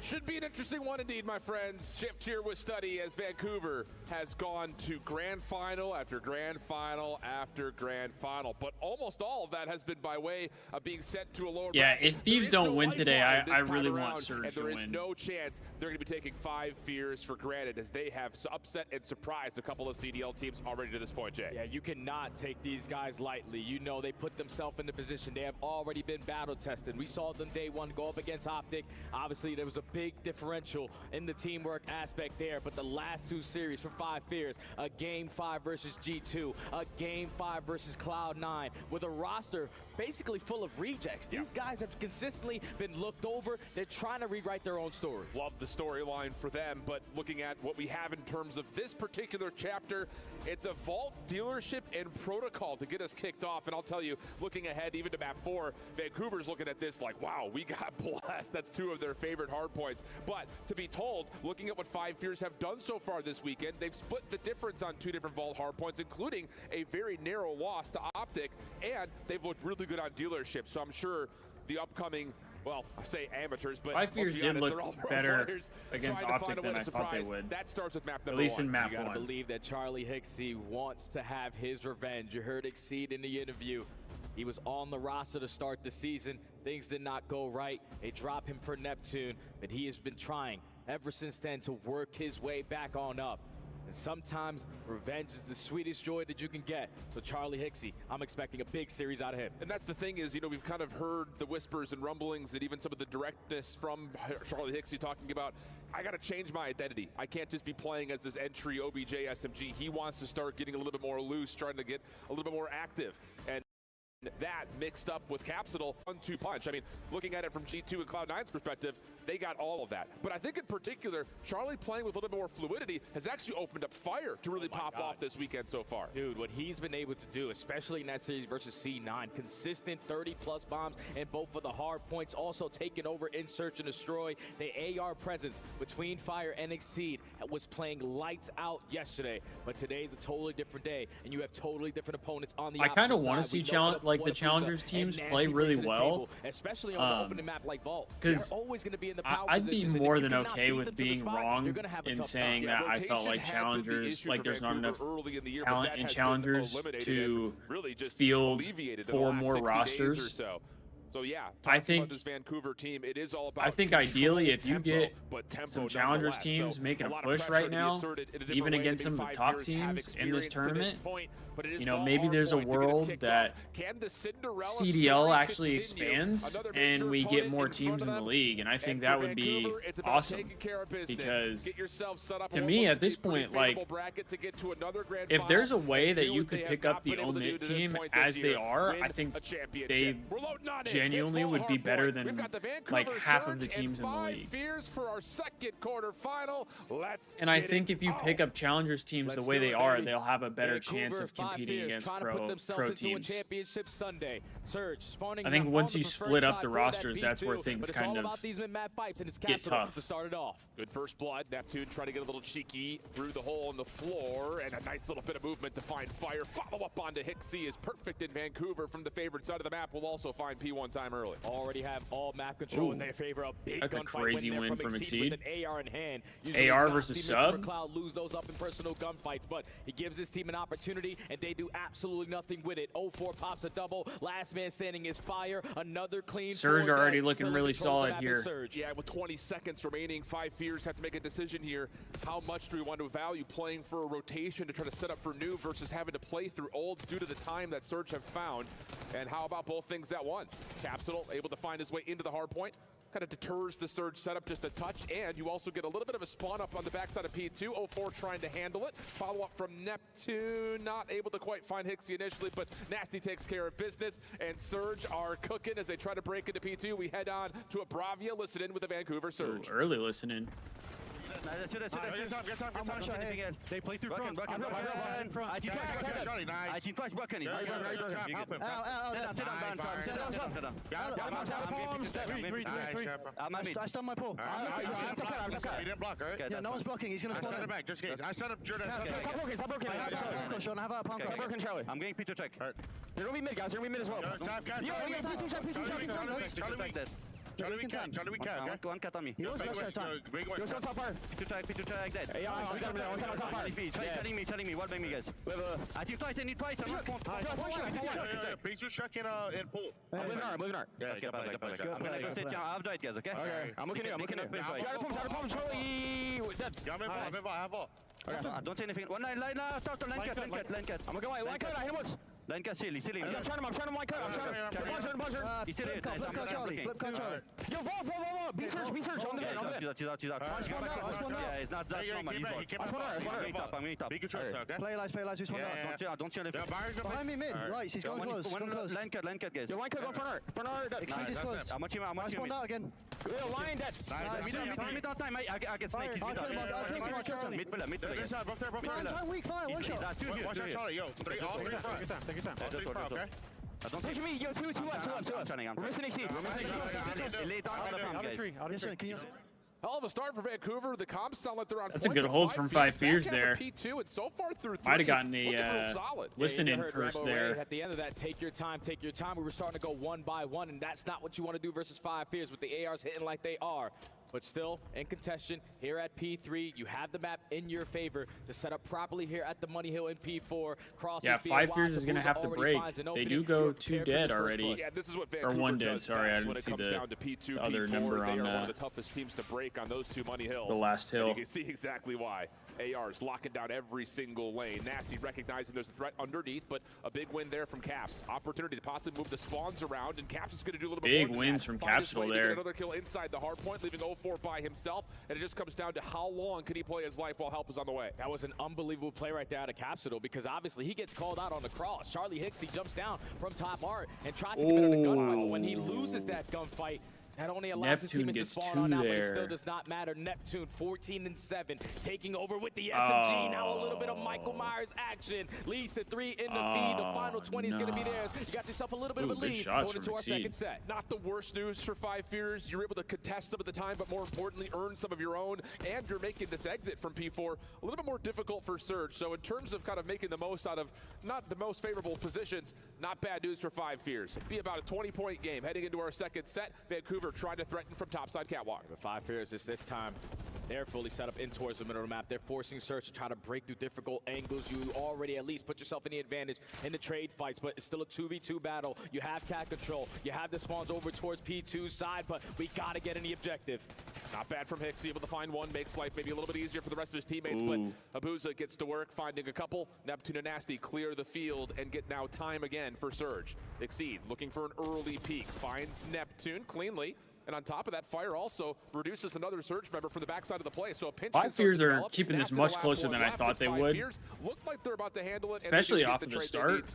Should be an interesting one indeed, my friends. Shift here with Study as Vancouver has gone to grand final after grand final after grand final. But almost all of that has been by way of being sent to a lower bracket. If Thieves don't win today, I really want Surge to win. And there is no chance they're going to be taking 5 Fears for granted as they have upset and surprised a couple of CDL teams already to this point, Jay. Yeah, you cannot take these guys lightly. You know they put themselves in the position. They have already been battle tested. We saw them day one go up against OpTic. Obviously, there was a big differential in the teamwork aspect there, but the last 2 series for 5 Fears, a game 5 versus G2, a game 5 versus Cloud9, with a roster basically full of rejects. These guys have consistently been looked over. They're trying to rewrite their own stories. Love the storyline for them, but looking at what we have in terms of this particular chapter, it's a Vault dealership and protocol to get us kicked off. And I'll tell you, looking ahead even to map 4, Vancouver's looking at this like, wow, we got blessed. That's 2 of their favorite hard points. But to be told, looking at what 5 Fears have done so far this weekend, they've split the difference on 2 different Vault hard points, including a very narrow loss to OpTic, and they've looked really good on dealership. So I'm sure the upcoming, well, I say amateurs, but 5 Fears did look better against OpTic than I thought they would. That starts with map number 1. At least in map 1. You gotta believe that Charlie Hixie wants to have his revenge. You heard Exceed in the interview. He was on the roster to start the season. Things did not go right. They dropped him for Neptune, but he has been trying ever since then to work his way back on up. And sometimes revenge is the sweetest joy that you can get. So Charlie Hixie, I'm expecting a big series out of him. And that's the thing is, you know, we've kind of heard the whispers and rumblings and even some of the directness from Charlie Hixie talking about, I got to change my identity. I can't just be playing as this entry OBJ SMG. He wants to start getting a little bit more loose, trying to get a little bit more active. And that mixed up with Capsule 1-2 punch. I mean, looking at it from G2 and Cloud9's perspective, they got all of that. But I think in particular, Charlie playing with a little bit more fluidity has actually opened up fire to really pop off this weekend so far. Dude, what he's been able to do, especially in that series versus C9, consistent 30-plus bombs and both of the hard points, also taking over in Search and Destroy. The AR presence between Fire and Exceed was playing lights out yesterday, but today's a totally different day, and you have totally different opponents on the I kind of want to see the challengers teams play really well, especially on the opening map like Vault. Because I'd be more than okay with being wrong in saying that I felt like challengers, like there's not enough talent in challengers to field 4 more rosters. So yeah, I think about this Vancouver team, it is all about. I think ideally, if you get tempo some challengers teams making a push right now, even against some of the top teams in this tournament, you know, maybe there's a world that CDL actually expands and we get more teams in the league, and I think that would be awesome. Because to me, at this point, like, if there's a way that you could pick up the Omit team as they are, I think they genuinely would be better than like half of the teams in the league. And I think if you pick up challengers teams the way they are, they'll have a better chance of competing against pro teams. I think once you split up the rosters, that's where things kind of get tough. To start it off. Good first blood. Neptune trying to get a little cheeky through the hole in the floor, and a nice little bit of movement to find fire. Follow up onto Hixie is perfect in Vancouver from the favorite side of the map. Will also find P1 time early. Already have all map control in their favor. A big that's a crazy win from Exceed. With an AR in hand. AR versus Sub. McLeod lose those up in personal gunfights, but he gives his team an opportunity, and they do absolutely nothing with it. 04 pops a double. Last man standing is fire. Another clean. Surge already looking really solid here. Yeah, with 20 seconds remaining, 5 Fears have to make a decision here. How much do we want to value playing for a rotation to try to set up for new versus having to play through old due to the time that Surge have found? And how about both things at once? Capsule able to find his way into the hard point. Kind of deters the Surge setup just a touch, and you also get a little bit of a spawn up on the backside of P2. 04 trying to handle it. Follow up from Neptune, not able to quite find Hixie initially, but Nasty takes care of business, and Surge are cooking as they try to break into P2. We head on to a Bravia, listen in with the Vancouver Surge. Ooh, early listening. Get time. They play through front. In front. I team flash Buckin. I stun my pull. He didn't block, right? Yeah, no one's blocking. He's gonna spawn. I back. Just I set up Jordan. Stop broken, Charlie. I'm getting P2 check. They're gonna be mid, guys. They're gonna be mid as well. Charlie, we can. One cut on me. He was left side time. You're so top fire. P2 tag dead. Yeah, we got him there. One top fire. Telling me. What bang me, guys? I team twice. I need twice. I'm not P2 check in pool. I'm moving art. Yeah, I'm gonna go sit down. I'll do it, guys, okay? Okay. I'm looking up. Charlie. I have all. Okay. Don't say anything. One line cut. I'm gonna go line cut. I hit him once. Line cut, silly. I'm trying him line cut. I'm trying him. Buzzer. He's still hit. Flip cut, Charlie. Yo, Vault. Be search. On the bed. He's out. Yeah, it's not that normal. I'm going top. Play lies. We spawn out. Don't chill. Behind me mid. Right, he's going close. Line cut, guys. Yo, line cut, go front art. Exceed is close. I'm watching him. I spawned out again. Yo, line dead. Mid on time. I get snake. I'll kill him. Mid pillar. Time weak fire. One shot. Watch out, Charlie. Yo, all three front. Take your time. Okay? Don't push me. Yo, two left. We're missing Exceed. Hell of a start for Vancouver. The comps sound like they're on That's a good hold from 5 Fears there. P2 and so far through 3. Might have gotten a listen-in curse there. At the end of that, take your time. We were starting to go one by one, and that's not what you want to do versus 5 Fears with the ARs hitting like they are. But still, in contention, here at P3, you have the map in your favor to set up properly here at the Money Hill in P4. Yeah, 5 Fears is going to have to break. They do go 2 dead already. Yeah, this is what or 1 dead, sorry, I didn't see the other number on one of the toughest teams to break on those 2 Money Hills. The last hill. And you can see exactly why. AR's locking down every single lane. Nasty recognizing there's a threat underneath, but a big win there from Caps. Opportunity to possibly move the spawns around, and Caps is going to do a little bit more. Big wins from Capsule there. Another kill inside the hard point, leaving 04 by himself, and it just comes down to how long can he play his life while help is on the way. That was an unbelievable play right there out of Capsule, because obviously he gets called out on the cross. Charlie Hixie jumps down from top art and tries to get out of the gunfight. When he loses that gunfight, that only allows his teammates to spawn on out, but it still does not matter. Neptune 14-7, taking over with the SMG. Now a little bit of Michael Myers action. Leads to 3 in the feed. The final 20 is going to be there. You got yourself a little bit of a lead going into our second set. Not the worst news for 5 Fears. You're able to contest some at the time, but more importantly, earn some of your own. And you're making this exit from P4 a little bit more difficult for Surge. So in terms of kind of making the most out of not the most favorable positions, not bad news for 5 Fears. It'd be about a 20-point game heading into our second set. Vancouver trying to threaten from topside catwalk. The 5 Fears is this time They're fully set up in towards the middle of the map. They're forcing Surge to try to break through difficult angles. You already at least put yourself in the advantage in the trade fights, but it's still a 2v2 battle. You have cat control. You have the spawns over towards P2's side, but we got to get in the objective. Not bad from Hicks, able to find one, makes life maybe a little bit easier for the rest of his teammates, but Abuza gets to work, finding a couple. Neptune and Nasty clear the field and get now time again for Surge. Exceed, looking for an early peek, finds Neptune cleanly. And on top of that, Fire also reduces another Surge member from the backside of the play. So a pinch. Five Fears are keeping this much closer than I thought they would. Looked like they're about to handle it, especially off of the start.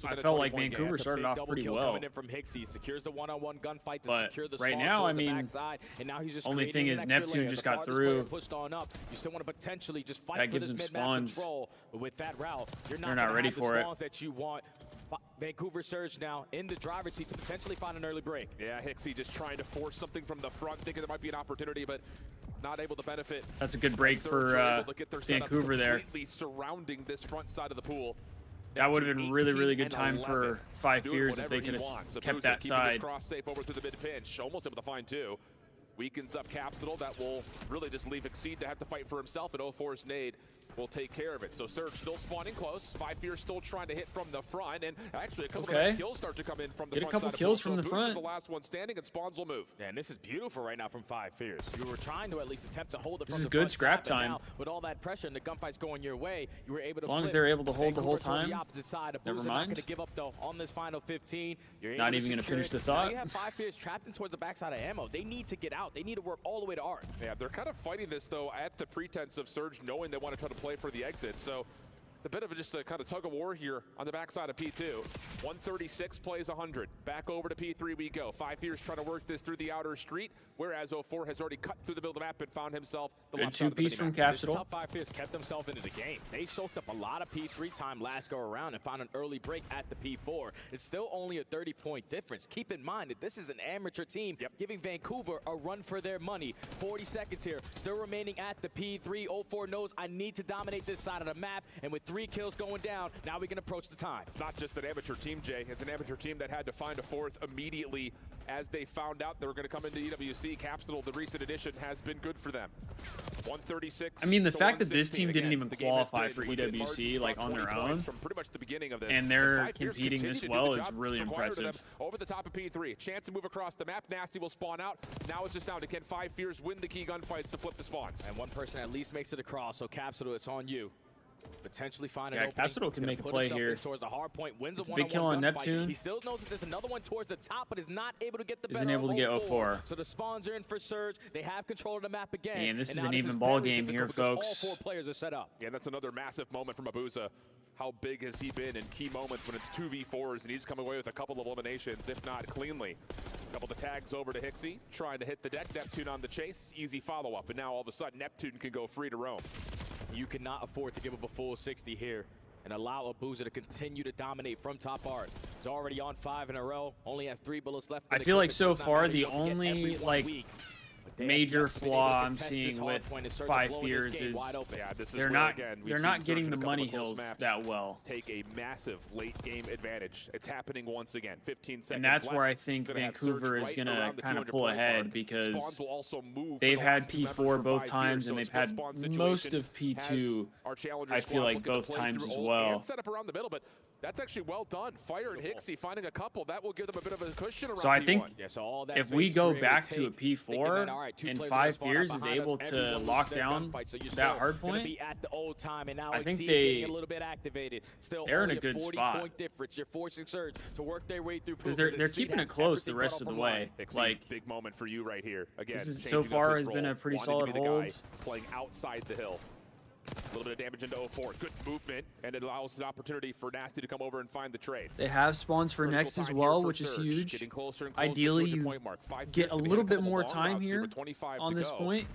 I felt like Vancouver started off pretty well. Coming in from Hicks, he secures the one-on-one gunfight to secure the right now, I mean, only thing is Neptune just got through. Pushed on up. You still want to potentially just fight for this mid-map control. But with that route, you're not ready for it. That you want. Vancouver Surge now in the driver's seat to potentially find an early break. Yeah, Hicksy just trying to force something from the front, thinking there might be an opportunity, but not able to benefit. That's a good break for Vancouver there. Completely surrounding this front side of the pool. That would have been really good time for Five Fears if they could have kept that side. Cross safe over through the mid pinch, almost able to find two. Weakens up Capsule, that will really just leave Exceed to have to fight for himself, and 04's nade will take care of it. So Surge still spawning close. Five Fears still trying to hit from the front, and actually a couple of kills start to come in from the front. Get a couple kills from the front. Is the last one standing, and Spawns will move. Yeah, and this is beautiful right now from Five Fears. You were trying to at least attempt to hold it from the front. This is good scrap time. Now, with all that pressure and the gunfights going your way, you were able to. As long as they're able to hold the whole time. The opposite side. Never mind. Not going to give up though on this final 15. You're not even going to finish the thought. Now you have Five Fears trapped in towards the backside of ammo. They need to get out. They need to work all the way to Art. Yeah, they're kind of fighting this though at the pretense of Surge knowing they want to try to play for the exit. So it's a bit of just a kind of tug of war here on the backside of P2. 136 plays 100. Back over to P3 we go. Five Fears trying to work this through the outer street, whereas 04 has already cut through the middle of the map and found himself the left side of the two-piece from Capsule. This is how Five Fears kept themselves into the game. They soaked up a lot of P3 time last go around and found an early break at the P4. It's still only a 30-point difference. Keep in mind that this is an amateur team giving Vancouver a run for their money. 40 seconds here, still remaining at the P3. 04 knows I need to dominate this side of the map, and with 3 kills going down, now we can approach the time. It's not just an amateur team, Jay. It's an amateur team that had to find a fourth immediately as they found out they were going to come into EWC. Capsule, the recent addition, has been good for them. 136. I mean, the fact that this team didn't even qualify for EWC like on their own, from pretty much the beginning of this, and they're competing this well is really impressive. Over the top of P3, chance to move across the map. Nasty will spawn out. Now it's just down to can Five Fears win the key gunfights to flip the spawns. And one person at least makes it across. So Capsule, it's on you. Potentially find an opening. Capsule can make a play here. Towards the hard point, wins a big kill on Neptune. He still knows that there's another one towards the top, but is not able to get the better. Isn't able to get 04. So the spawns are in for Surge. They have control of the map again. And this is an even ball game here, folks. All 4 players are set up. Yeah, that's another massive moment from Abuza. How big has he been in key moments when it's 2v4s and he's coming away with a couple of eliminations, if not cleanly. Couple of tags over to Hixie, trying to hit the deck. Neptune on the chase, easy follow-up, and now all of a sudden Neptune can go free to roam. You cannot afford to give up a full 60 here and allow Abuza to continue to dominate from top art. He's already on 5 in a row, only has 3 bullets left. I feel like so far the only major flaw I'm seeing with Five Fears is they're not getting the money hills that well. Take a massive late game advantage. It's happening once again. 15 seconds. And that's where I think Vancouver is going to kind of pull ahead because they've had P4 both times and they've had most of P2. I feel like both times as well. Set up around the middle, but that's actually well done. Fire and Hixie finding a couple. That will give them a bit of a cushion around So I think P1. if we go back to a P4 and Five Fears is able to lock down that hard point, I think they're in a good spot. You're forcing Surge to work their way through because they're keeping it close the rest of the way. Like big moment for you right here. Again, this is so far has been a pretty solid hold. Playing outside the hill. A little bit of damage into 04. Good movement, and it allows an opportunity for Nasty to come over and find the trade. They have spawns for next as well, which is huge. Ideally, you get a little bit more time here on this point.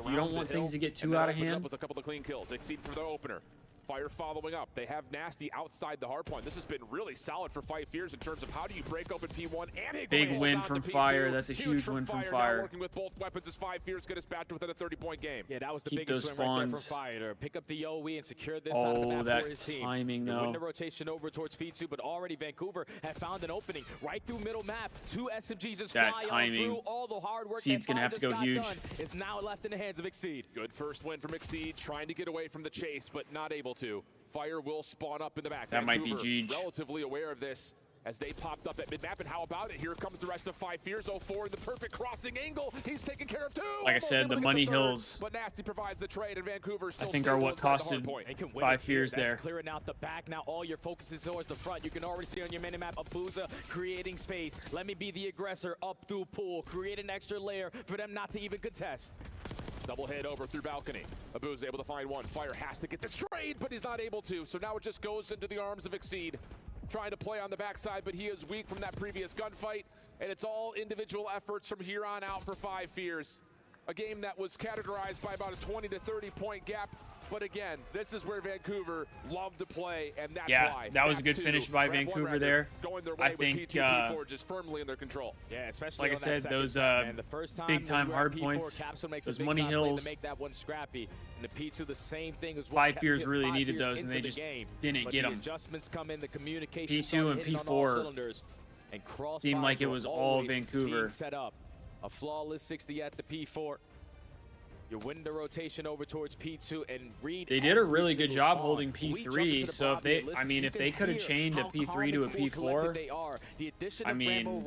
You don't want things to get too out of hand. With a couple of clean kills. Exceed for the opener. Fire following up. They have Nasty outside the hard point. This has been really solid for Five Fears in terms of how do you break open P1 and big win from Fire. That's a huge win from Fire. Now working with both weapons as Five Fears get us back to within a 30-point game. Yeah, that was the Keep biggest those win right there spawns. for Fire to pick up the OE and secure this side of the map for his team. Timing, though. Win the rotation over towards P2, but already Vancouver have found an opening right through middle map. 2 SMGs just fly on through. All the hard work Exceed's gonna have to go huge. Is now left in the hands of Exceed. Good first win from Exceed, trying to get away from the chase, but not able to. Fire will spawn up in the back. That Vancouver might be Jeej. Relatively aware of this as they popped up at mid-map, and how about it? Here comes the rest of Five Fears. 04 in the perfect crossing angle. He's taking care of 2. Like I said, the Money Hills, but Nasty provides the trade, and Vancouver still I think, are what costed Five Fears there. That's clearing out the back. Now all your focus is towards the front. You can already see on your minimap Abuza creating space. Let me be the aggressor up through pool. Create an extra layer for them not to even contest. Double hit over through balcony. Abu's able to find one. Fire has to get this trade, but he's not able to. So now it just goes into the arms of Exceed. Trying to play on the backside, but he is weak from that previous gunfight. And it's all individual efforts from here on out for Five Fears. A game that was categorized by about a 20 to 30 point gap. But again, this is where Vancouver loved to play, and that's why. That was a good finish by Vancouver there. Going their way I think with P2, P4 just firmly in their control. Yeah, especially like I on said, that those the first time big-time hard P4, points, Capsule makes those a big Money time Hills. play to make that one scrappy. And the P2, the same thing as well. Five Fears really needed those, and they just didn't but get the them. adjustments come in, the communication P2 and P4 and Crossfires seemed like it was all Vancouver. being set up. A flawless 60 at the P4. You win the rotation over towards P2 and read. They did a really good job holding P3. So if they, I mean, if they could have chained a P3 to a P4, I mean,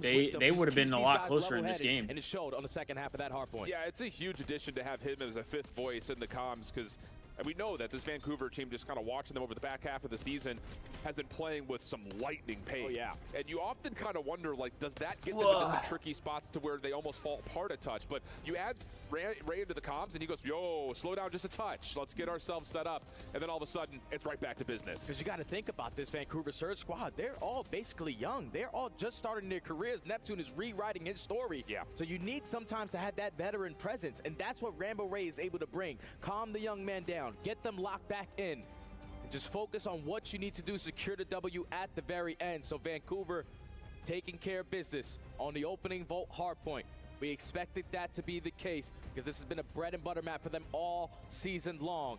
they would have been a lot closer in this game. And it showed on the second half of that hard point. Yeah, it's a huge addition to have him as a fifth voice in the comms, because we know that this Vancouver team, just kind of watching them over the back half of the season, has been playing with some lightning pace. Oh, yeah. And you often kind of wonder, like, does that get them into some tricky spots to where they almost fall apart a touch? But you add Ray into the comms, and he goes, yo, slow down just a touch. Let's get ourselves set up. And then all of a sudden, it's right back to business. Because you got to think about this Vancouver Surge squad. They're all basically young. They're all just starting their careers. Neptune is rewriting his story. Yeah. So you need sometimes to have that veteran presence, and that's what Rambo Ray is able to bring. Calm the young man down. Get them locked back in. And just focus on what you need to do, secure the W at the very end. So Vancouver taking care of business on the opening vault hardpoint. We expected that to be the case because this has been a bread and butter map for them all season long.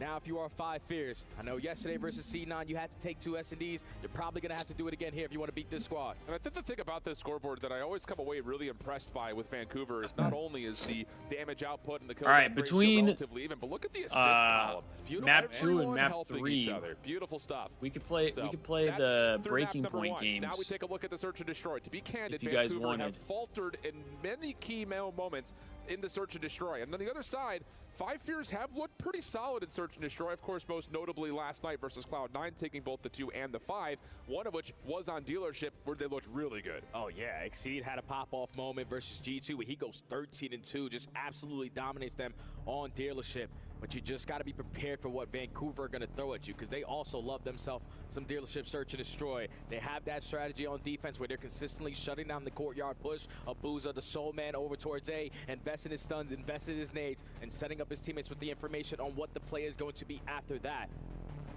Now, if you are Five Fears, I know yesterday versus C9, you had to take 2 S&Ds. You're probably going to have to do it again here if you want to beat this squad. And I think the thing about this scoreboard that I always come away really impressed by with Vancouver is not only is the damage output and the kill between relatively even, but look at the assist column. It's beautiful. Map 2 and map helping 3. Each other. Beautiful stuff. We could play. So we could play the breaking point games. Now we take a look at the search and destroy. To be candid, you guys Vancouver wanted. have faltered in many key moments in the search and destroy. And on the other side, Five Fears have looked pretty solid in search and destroy. Of course, most notably last night versus Cloud9, taking both the 2 and the 5, one of which was on dealership where they looked really good. Oh yeah, Exceed had a pop-off moment versus G2 where he goes 13-2, just absolutely dominates them on dealership. But you just got to be prepared for what Vancouver are going to throw at you, because they also love themselves some dealership search and destroy. They have that strategy on defense where they're consistently shutting down the courtyard push. Abuza, the soul man, over towards A, investing his stuns, investing his nades, and setting up his teammates with the information on what the play is going to be after that.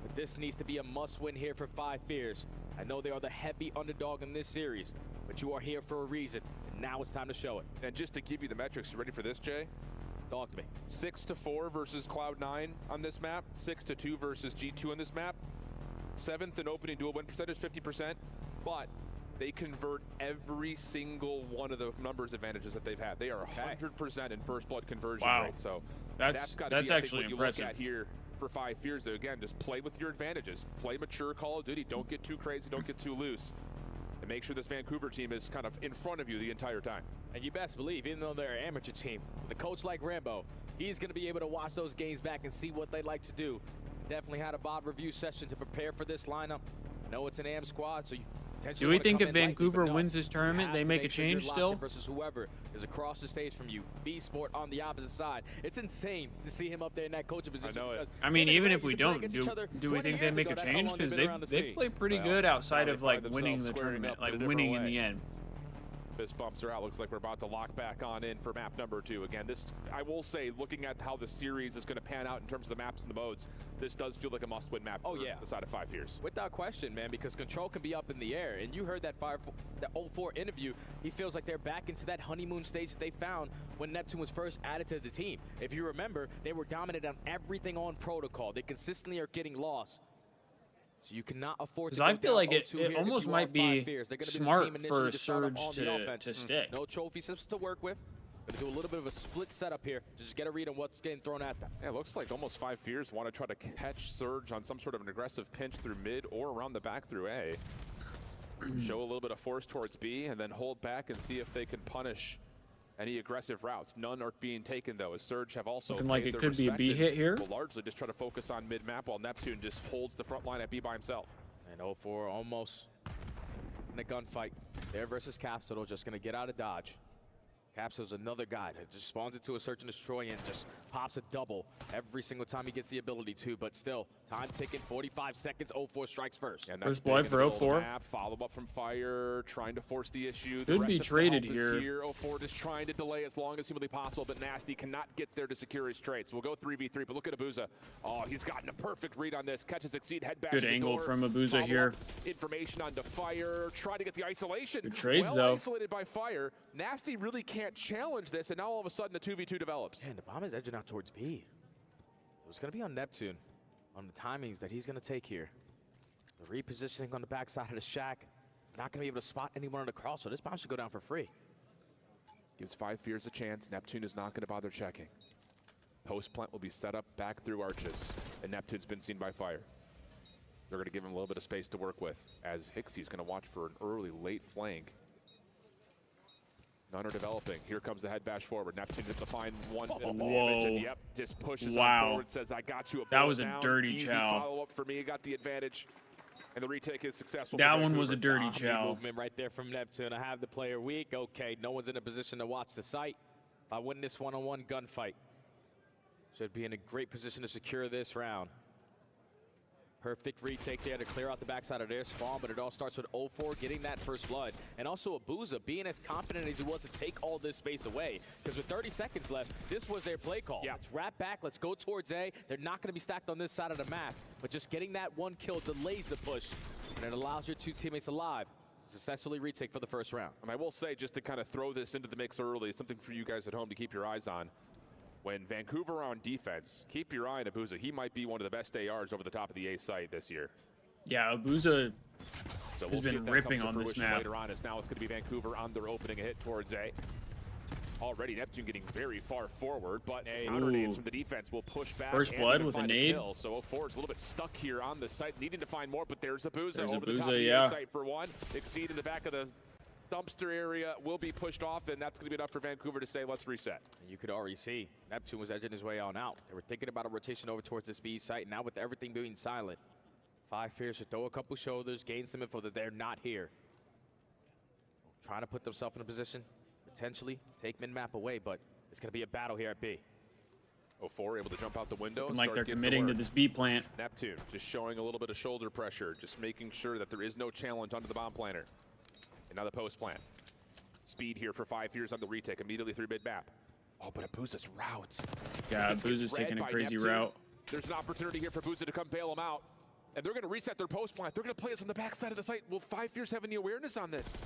But this needs to be a must-win here for Five Fears. I know they are the heavy underdog in this series, but you are here for a reason, and now it's time to show it. And just to give you the metrics, you ready for this, Jay? Talk to me. 6-4 versus Cloud9 on this map. 6-2 versus G2 on this map. 7th in opening dual win percentage, 50%. But they convert every single one of the numbers advantages that they've had. They are 100% in first blood conversion rate. So that's got to be actually what impressive. You look at here for Five Fears. Again, just play with your advantages. Play mature Call of Duty. Don't get too crazy. Don't get too loose. And make sure this Vancouver team is kind of in front of you the entire time. And you best believe, even though they're an amateur team, the coach like Rambo, he's going to be able to watch those games back and see what they like to do. Definitely had a VOD review session to prepare for this lineup. I know it's an AM squad, so you do we think if Vancouver wins this tournament, they make a change still? Versus whoever is across the stage from you. B-Sport on the opposite side. It's insane to see him up there in that coaching position. I know it. I mean, even if we don't, do we think they make a change? Because they play pretty good outside of like winning the tournament, like winning in the end. as bumps are out. Looks like we're about to lock back on in for map number 2. Again, this, I will say, looking at how the series is going to pan out in terms of the maps and the modes, this does feel like a must-win map for the side of 5 Fears. Without question, man, because control can be up in the air. And you heard that 04 interview. He feels like they're back into that honeymoon stage that they found when Neptune was first added to the team. If you remember, they were dominant on everything on protocol. They consistently are getting lost. So you cannot afford to go I feel like it here almost might be smart for Surge to stick. No trophy systems to work with. Gonna do a little bit of a split setup here to just get a read on what's getting thrown at them. Yeah, it looks like almost 5 Fears want to try to catch Surge on some sort of an aggressive pinch through mid or around the back through A. Show a little bit of force towards B and then hold back and see if they can punish any aggressive routes. None are being taken though, as Surge have also looking like it could be a B hit here. Will largely just try to focus on mid map while Neptune just holds the front line at B by himself. And 04 almost in a gunfight. There versus Capsule, just gonna get out of dodge. Capsule's another guy that just spawns into a search and destroy and just pops a double every single time he gets the ability to, but still, time ticking, 45 seconds, 04 strikes first. And that's first blood for 04. Follow up from Fire, trying to force the issue. Could be traded here. 04 just trying to delay as long as humanly possible, but Nasty cannot get there to secure his trade. So we'll go 3v3, but look at Abuza. Oh, he's gotten a perfect read on this. Catches Exceed, head bash. Good angle from Abuza here. Information onto Fire, trying to get the isolation. Good trades well though. Isolated by Fire. Nasty really can't challenge this, and now all of a sudden a 2v2 develops. And the bomb is edging out towards B. So it's going to be on Neptune on the timings that he's going to take here. The repositioning on the backside of the shack. He's not going to be able to spot anyone on the cross, so this bomb should go down for free. Gives 5 Fears a chance. Neptune is not going to bother checking. Post plant will be set up back through arches, and Neptune's been seen by Fire. They're going to give him a little bit of space to work with, as Hixie's going to watch for an early, late flank. None are developing. Here comes the head bash forward. Neptune to find one bit of damage, and yep, just pushes on forward, says, I got you. That was a dirty Easy chow. follow-up for me, got the advantage. And the retake is successful. That one was a dirty chow. Movement right there from Neptune. I have the player weak. Okay, no one's in a position to watch the site. If I win this one-on-one gunfight, should be in a great position to secure this round. Perfect retake there to clear out the backside of their spawn, but it all starts with 04 getting that first blood. And also Abuza being as confident as he was to take all this space away. Because with 30 seconds left, this was their play call. Yeah. Let's wrap back, let's go towards A. They're not going to be stacked on this side of the map, but just getting that one kill delays the push, and it allows your 2 teammates alive. Successfully retake for the first round. And I will say, just to kind of throw this into the mix early, something for you guys at home to keep your eyes on. When Vancouver are on defense, keep your eye on Abuza. He might be one of the best ARs over the top of the A site this year. Yeah, Abuza has been ripping on this map. Later on, as now it's going to be Vancouver on their opening a hit towards A. Already Neptune getting very far forward, but counter nades from the defense will push back. First blood with a nade. Kill. So 04 is a little bit stuck here on the site, needing to find more, but there's Abuza over Abuza, the top of the A site for one. Exceed in the back of the dumpster area will be pushed off, and that's going to be enough for Vancouver to say, let's reset. You could already see Neptune was edging his way on out. They were thinking about a rotation over towards this B site. Now with everything being silent, 5 Fears should throw a couple shoulders, gain some info that they're not here. Trying to put themselves in a position, potentially take mid-map away, but it's going to be a battle here at B. 04 able to jump out the window. Looking like they're committing to this B plant. Neptune just showing a little bit of shoulder pressure, just making sure that there is no challenge onto the bomb planter. And now the post plant. Speed here for 5 Fears on the retake, immediately through mid-map. Oh, but Abuza's route. Yeah, Abuza's taking a crazy route. There's an opportunity here for Abuza to come bail him out. And they're going to reset their post plant. They're going to play this on the backside of the site. Will 5 Fears have any awareness on this?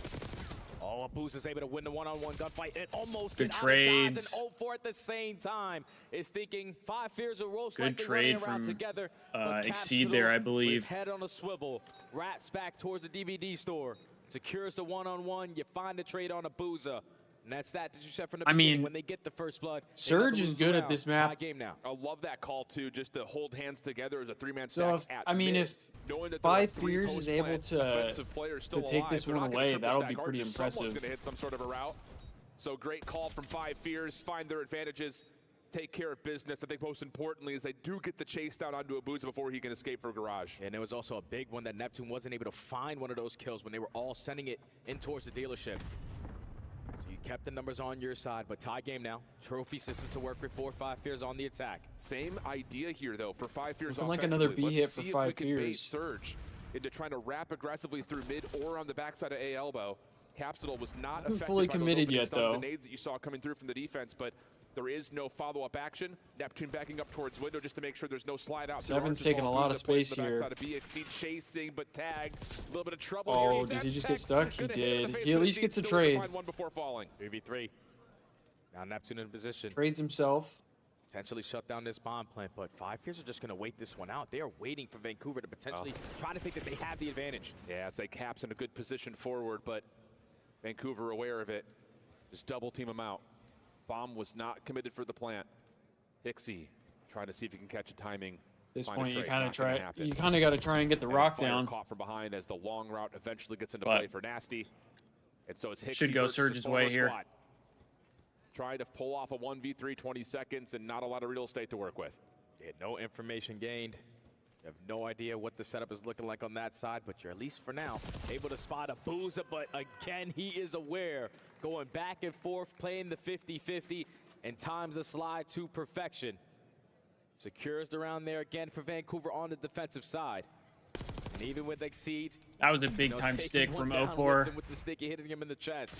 Oh, Abuza's able to win the one-on-one gunfight. It almost good get trades. Out of dodge, and 04 at the same time is thinking 5 Fears are most good likely trade running around from together. Exceed there, I believe. His head on a swivel, rats back towards the DVD store. Secures the one-on-one. You find the trade on Abuza. And that's that you said from the beginning when they get the first blood. Surge is good at this map. Tie game now. I love that call, too, just to hold hands together as a 3-man so stack. if 5 Fears is able to take this one away, that'll be pretty impressive. Someone's going to hit some sort of a route. So great call from 5 Fears. Find their advantages. Take care of business. I think most importantly is they do get the chase down onto Abuza before he can escape for Garage. And it was also a big one that Neptune wasn't able to find one of those kills when they were all sending it in towards the dealership. So you kept the numbers on your side, but tie game now. Trophy systems to work with 5 Fears on the attack. Same idea here though for 5 Fears. Looking like another B hit for 5 Fears. Surge into trying to wrap aggressively through mid or on the backside of A elbow. Capsule was not Haven't affected fully by those committed opening yet, stuns though. and nades that you saw coming through from the defense, but there is no follow-up action. Neptune backing up towards window just to make sure there's no slide out. Seven's taking a lot of space here. Exceed chasing, but tagged. A little bit of trouble Oh, here. did he just get stuck? He did. He at least gets a trade. One before falling. 3v3. Now Neptune in position. Trades himself. Potentially shut down this bomb plant, but Five Fears are just going to wait this one out. They are waiting for Vancouver to potentially try to think that they have the advantage. Yeah, as they Caps in a good position forward, but Vancouver aware of it. Just double team them out. Bomb was not committed for the plant. Hixie trying to see if he can catch a timing. At this point, you kind of got to try and get the rock down. Caught from behind as the long route eventually gets into play for Nasty. And so it's Hixie should go Surge's way here. Trying to pull off a 1v3, 20 seconds, and not a lot of real estate to work with. They had no information gained. You have no idea what the setup is looking like on that side, but you're at least for now able to spot a Booza, but again, he is aware. Going back and forth, playing the 50-50, and times the slide to perfection. Secures the round there again for Vancouver on the defensive side. And even with Exceed, that was a big-time stick from 04. With the stick hitting him in the chest.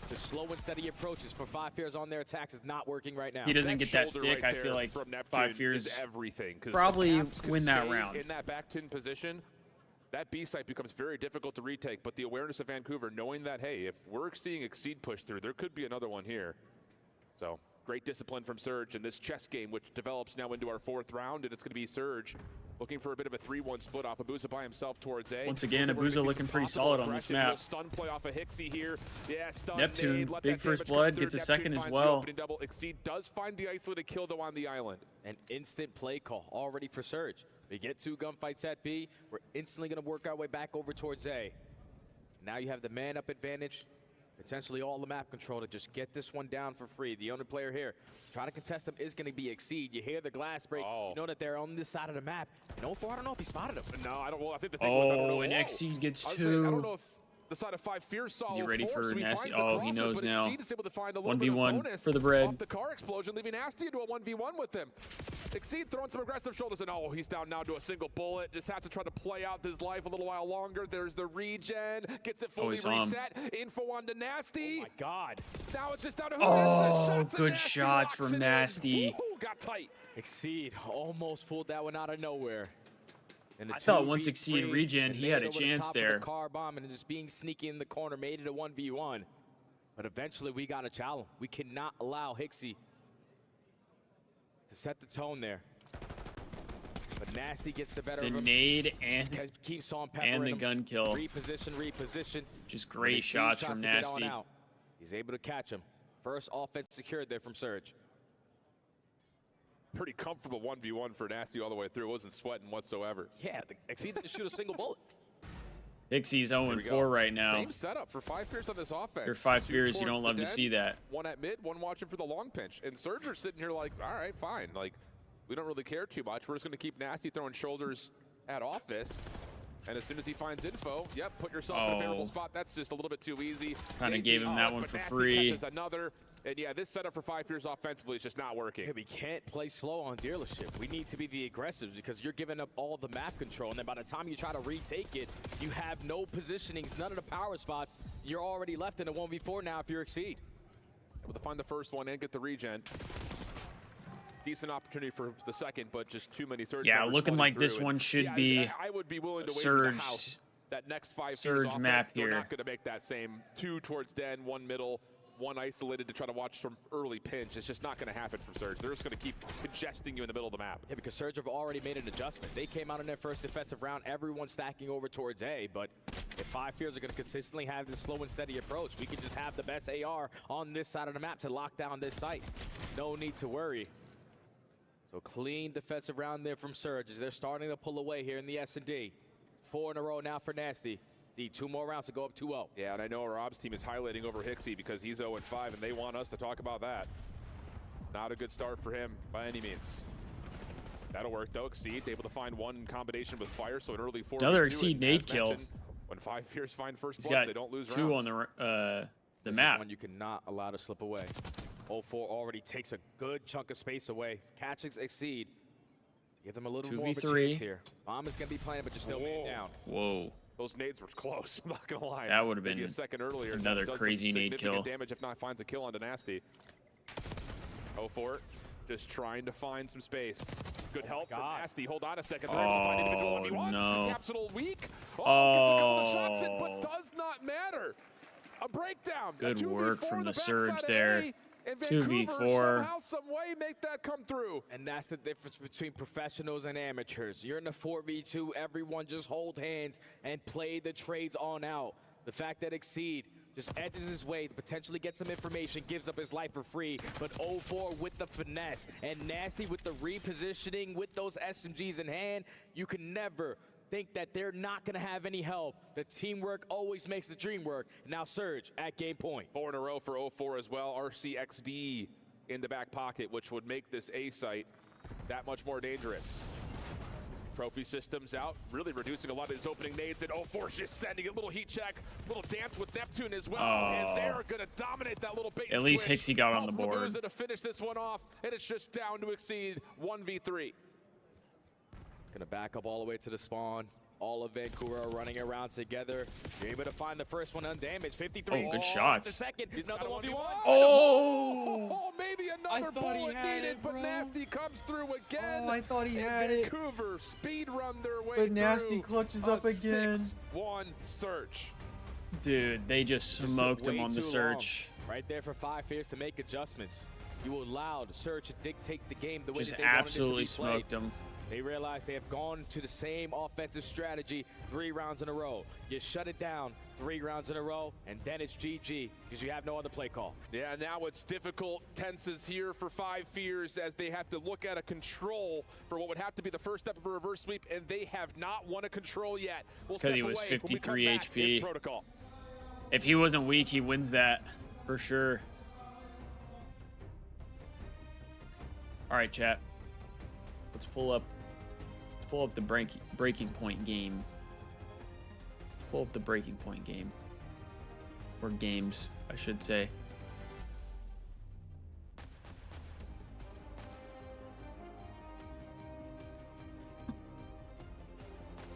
The slow and steady approaches for Five Fears on their attacks is not working right now. He doesn't get that stick. Right, I feel like Five Fears everything. Probably win that round. In that back 10 position, that B site becomes very difficult to retake. But the awareness of Vancouver, knowing that, hey, if we're seeing Exceed push through, there could be another one here. So great discipline from Surge in this chess game, which develops now into our 4th round, and it's going to be Surge looking for a bit of a 3-1 split off Abuza by himself towards A. Once again, Abuza looking pretty solid on this map. Stun play off of Hixie here. Yeah, stun Neptune, big first blood, gets a second as well. Exceed does find the isolated kill though on the island. An instant play call already for Surge. We get 2 gunfights at B. We're instantly going to work our way back over towards A. Now you have the man-up advantage. Potentially all the map control to just get this one down for free. The only player here trying to contest them is going to be Exceed. You hear the glass break. You know that they're on this side of the map. And 04, I don't know if he spotted him. No, I don't. Well, I think the thing was, I don't know. And Exceed gets 2. Saying, I don't know if the side of Five Fears saw. Is he ready for Nasty? Oh, he knows now. 1v1 for the bread. Off the car explosion, leaving Nasty into a 1v1 with him. Exceed throwing some aggressive shoulders, and oh, he's down now to a single bullet. Just has to try to play out his life a little while longer. There's the regen, gets it fully reset. Info on to Nasty. Oh my God! Now it's just down to who gets the shots. Good shots from Nasty. Ooh, got tight. Exceed almost pulled that one out of nowhere. I thought once Exceed regen, he had a chance there. The car bomb and just being sneaky in the corner made it a 1v1. But eventually we got to challenge. We cannot allow Hixie to set the tone there. But Nasty gets the better of him. The nade and the gun kill. Reposition. Just great shots from Nasty. He's able to catch him. First offense secured there from Surge. Pretty comfortable 1v1 for Nasty all the way through. Wasn't sweating whatsoever. Yeah, Exceed didn't shoot a single bullet. Hixie's 0-4 right now. Same setup for Five Fears on this offense. For Five Fears, you don't love to see that. One at mid, one watching for the long pinch. And Surger's sitting here like, all right, fine. Like, we don't really care too much. We're just going to keep Nasty throwing shoulders at office. And as soon as he finds info, yep, put yourself in a favorable spot. That's just a little bit too easy. Kind of gave him that one for Nasty free. Catches another. And yeah, this setup for Five Fears offensively is just not working. Yeah, we can't play slow on dealership. We need to be the aggressives because you're giving up all the map control. And then by the time you try to retake it, you have no positionings, none of the power spots. You're already left in a 1v4 now if you're Exceed. Able to find the first one and get the regen. Decent opportunity for the second, but just too many Surge. Yeah, looking like this one should be I would be willing to Surge. wait for the house. That next Five Fears Surge offense, map they're here. not going to make that same 2 towards Den, 1 middle, 1 isolated to try to watch some early pinch. It's just not going to happen for Surge. They're just going to keep congesting you in the middle of the map. Yeah, because Surge have already made an adjustment. They came out in their first defensive round, everyone stacking over towards A, but if Five Fears are going to consistently have this slow and steady approach, we can just have the best AR on this side of the map to lock down this site. No need to worry. So clean defensive round there from Surge as they're starting to pull away here in the S&D. 4 in a row now for Nasty. 2 more rounds to go up 2-0. Yeah, and I know our ops team is highlighting over Hixie because he's 0-5, and they want us to talk about that. Not a good start for him by any means. That'll work, though. Exceed, able to find one in combination with Fire, so an early 4. Another Exceed nade kill. When Five Fears find first blood, they don't lose 2 rounds. on the This map. is one you cannot allow to slip away. 04 already takes a good chunk of space away. Catches Exceed. Give them a little more of a chance here. Bomb is going to be playing, but just still man down. Whoa. Those nades were close. I'm not gonna lie. That would have been a second earlier. another crazy nade kill. Damage if not finds a kill onto Nasty. 0-4, just trying to find some space. Good help from Nasty. Hold on a second. They're able to find individual 1v1s. No. Capsule weak. Oh, gets a couple of shots in, but does not matter. A breakdown. Good work from the Surge backside there. A, and Vancouver 2v4. somehow, some way make that come through. And that's the difference between professionals and amateurs. You're in a 4v2, everyone just hold hands and play the trades on out. The fact that Exceed just edges his way to potentially get some information, gives up his life for free, but 0-4 with the finesse, and Nasty with the repositioning with those SMGs in hand, you can never think that they're not going to have any help. The teamwork always makes the dream work. Now Surge at game point. 4 in a row for 0-4 as well. RCXD in the back pocket, which would make this A site that much more dangerous. Trophy systems out, really reducing a lot of his opening nades, and 0-4's just sending a little heat check, little dance with Neptune as well, and they're going to dominate that little bait At least Hixie got on the board. To finish this one off, and it's just down to Exceed 1v3. Gonna back up all the way to the spawn. All of Vancouver are running around together. You're able to find the first one undamaged. 53. Oh, good shots. The second. Another 1v1. Oh, maybe another bullet needed, but Nasty comes through again. Oh, I thought he had it. Vancouver speed run their way But Nasty through. clutches up again. 6-1 search. Dude, they just smoked him on the search. Right there for 5 Fierce to make adjustments. You allowed Search to dictate the game the way Just that they wanted it to absolutely be played. smoked him. They realize they have gone to the same offensive strategy 3 rounds in a row. You shut it down 3 rounds in a row, and then it's GG because you have no other play call. Yeah, now it's difficult tenses here for 5 Fears as they have to look at a control for what would have to be the first step of a reverse sweep, and they have not won a control yet. Because he was 53 HP. It's protocol. If he wasn't weak, he wins that for sure. All right, chat. Let's pull up the breaking point game. Pull up the breaking point game. Or games, I should say.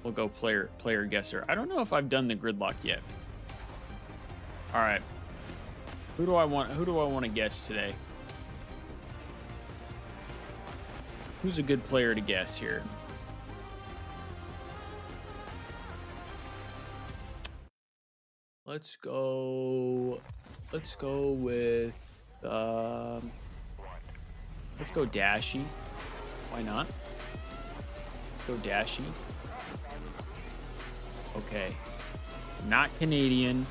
We'll go player guesser. I don't know if I've done the gridlock yet. All right. Who do I want to guess today? Who's a good player to guess here? Let's go with let's go Dashy. Why not? Let's go Dashy. Okay. Not Canadian.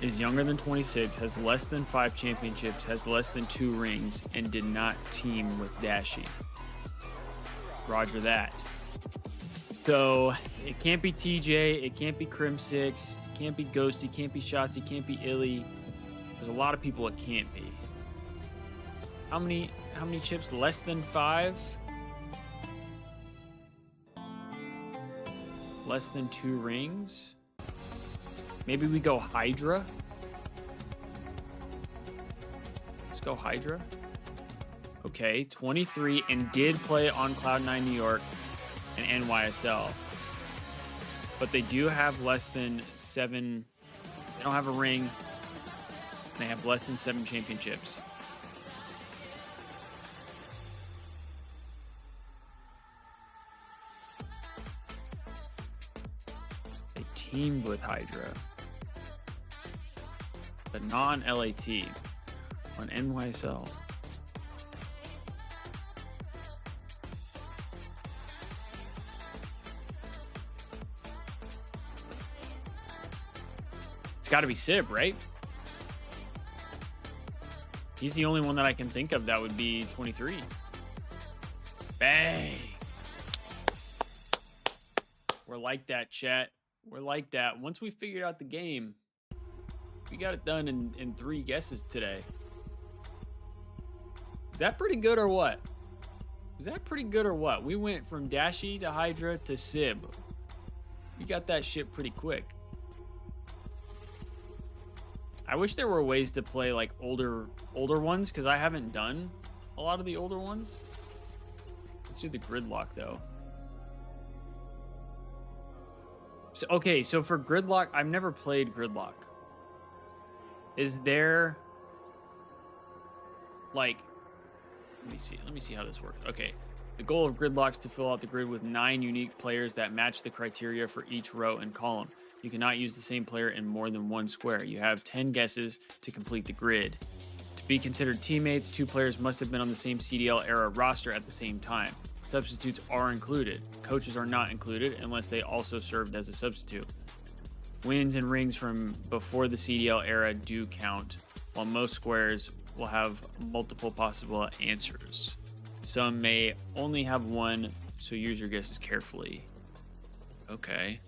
Is younger than 26, has less than 5 championships, has less than 2 rings, and did not team with Dashy. Roger that. So it can't be TJ, it can't be Crim6, it can't be Ghosty, it can't be Shots, it can't be Illy. There's a lot of people it can't be. How many chips? Less than 5? Less than 2 rings? Maybe we go Hydra. Let's go Hydra. Okay, 23 and did play on Cloud9 New York and NYSL. But they do have less than 7. They don't have a ring. They have less than 7 championships. They teamed with Hydra. But not on LAT, on NYSL. It's got to be Sib, right? He's the only one that I can think of that would be 23. Bang! We're like that, chat. We're like that. Once we figured out the game, we got it done in 3 guesses today. Is that pretty good or what? Is that pretty good or what? We went from Dashy to Hydra to Sib. We got that shit pretty quick. I wish there were ways to play like older ones because I haven't done a lot of the older ones. Let's do the gridlock though. So, okay, so for Gridlock, I've never played Gridlock. Is there like, let me see how this works. Okay, the goal of Gridlock is to fill out the grid with 9 unique players that match the criteria for each row and column. You cannot use the same player in more than one square. You have 10 guesses to complete the grid. To be considered teammates, 2 players must have been on the same CDL era roster at the same time. Substitutes are included. Coaches are not included unless they also served as a substitute. Wins and rings from before the CDL era do count, while most squares will have multiple possible answers. Some may only have one, so use your guesses carefully. Okay.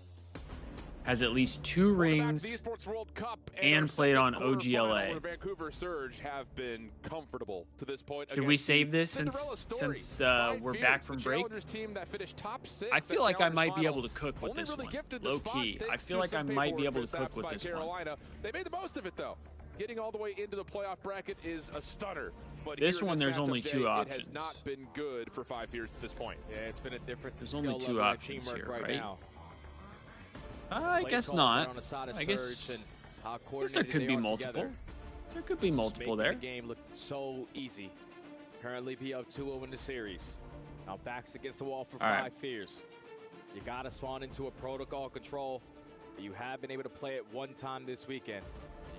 Has at least 2 rings and played on OGLA. Vancouver Surge have been comfortable to this point. Should we save this since we're back from break? I feel like I might be able to cook with this one. Low key. I feel like I might be able to cook with this one. They made the most of it though. Getting all the way into the playoff bracket is a stunner. But this one, there's only 2 options. It has not been good for 5 years to this point. Yeah, it's been a difference. There's only 2 options here, right? I guess not. I guess there could be multiple. There could be multiple there. The game look so easy. Currently be up 2-0 in the series. Now backs against the wall for 5 fears. You got to spawn into a protocol control. You have been able to play it 1 time this weekend.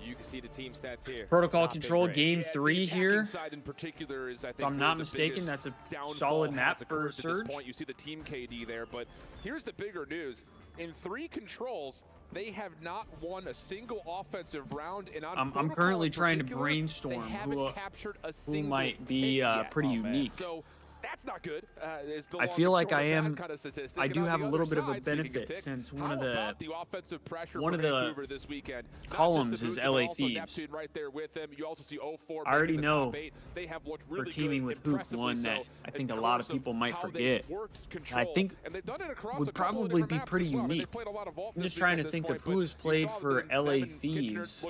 You can see the team stats here. Protocol control game 3 here. Side in particular is, I think, if I'm not mistaken, that's a solid map for Surge. This point. You see the team KD there, but here's the bigger news. In 3 controls, they have not won a single offensive round, and on I'm currently trying to brainstorm who might be pretty unique. So that's not good. I feel like I am. I do have a little bit of a benefit since one of the this weekend, columns is LA Thieves. Right there with them. You also see 04 I already know they have looked really for teaming with Hoop one that I think a lot of people might forget. I think would probably be pretty unique. I'm just trying to think of who has played for LA Thieves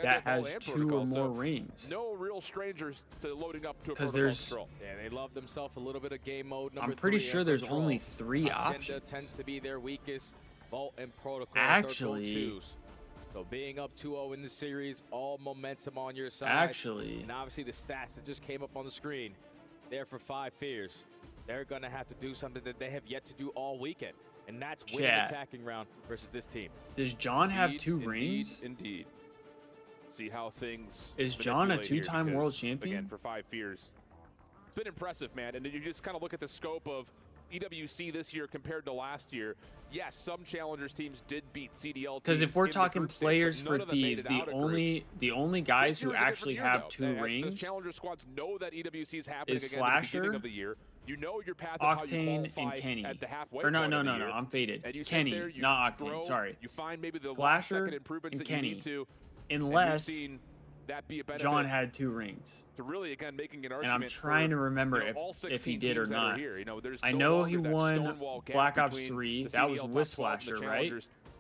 that has 2 or more rings. No real strangers to loading up to a because there's. Yeah, they love themselves a little bit of game mode. I'm pretty sure there's only 3 options. Tends to be their weakest. Vault and Protocol. Actually. So being up 2-0 in the series, all momentum on your side. Actually. And obviously the stats that just came up on the screen. There for 5 fears. They're going to have to do something that they have yet to do all weekend. And that's win an attacking round versus this team. Does John have 2 rings? Indeed. See how things. Is John a 2-time world champion? Again, for 5 fears. It's been impressive, man. And then you just kind of look at the scope of EWC this year compared to last year. Yes, some challengers teams did beat CDL teams. Because if we're talking players for Thieves, the only guys who actually have 2 rings, the challenger squads know that EWC is happening is again Slasher, at the beginning of the year. You know your path of how you Octane, qualify and Kenny. at the halfway Or no, point no, of the no, year. I'm faded. And you sit Kenny, there, you not throw, Octane. Sorry. You find maybe the Slasher last second improvements and that Kenny. you need to. Unless that be a benefit. John had 2 rings. To really, again, making an And argument I'm trying to remember if he did or not. I know he won Black Ops 3. That was with Slasher, right?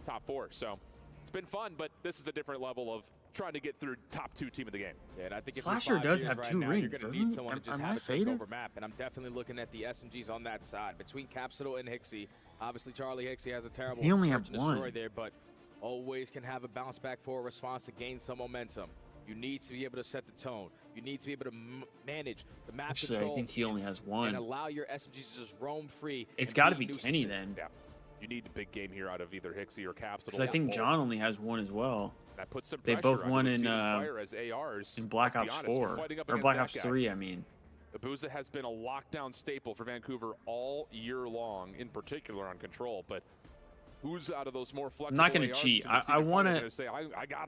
Top 4. So it's been fun, but this is a different level of trying to get through top 2 team of the game. Yeah, and I think if Slasher does have 2 rings, you're going to need someone to just have a takeover map, and I'm definitely looking at the SMGs on that side between Capsule and Hixie. Obviously, Charlie Hixie has a terrible he only search have and 1 destroy there, but always can have a bounce back for a response to gain some momentum. You need to be able to set the tone. You need to be able to manage the map control. I think he only has 1. And allow your SMGs to just roam free. It's got to be Kenny then. Yeah. You need a big game here out of either Hixie or Capsule. Because I think John only has 1 as well. That puts some they both won in ARs, Black Ops 4 or Black Ops 3. I mean, Abuza has been a lockdown staple for Vancouver all year long, in particular on control. But who's out of those more flexible? I'm not going to cheat. I want to.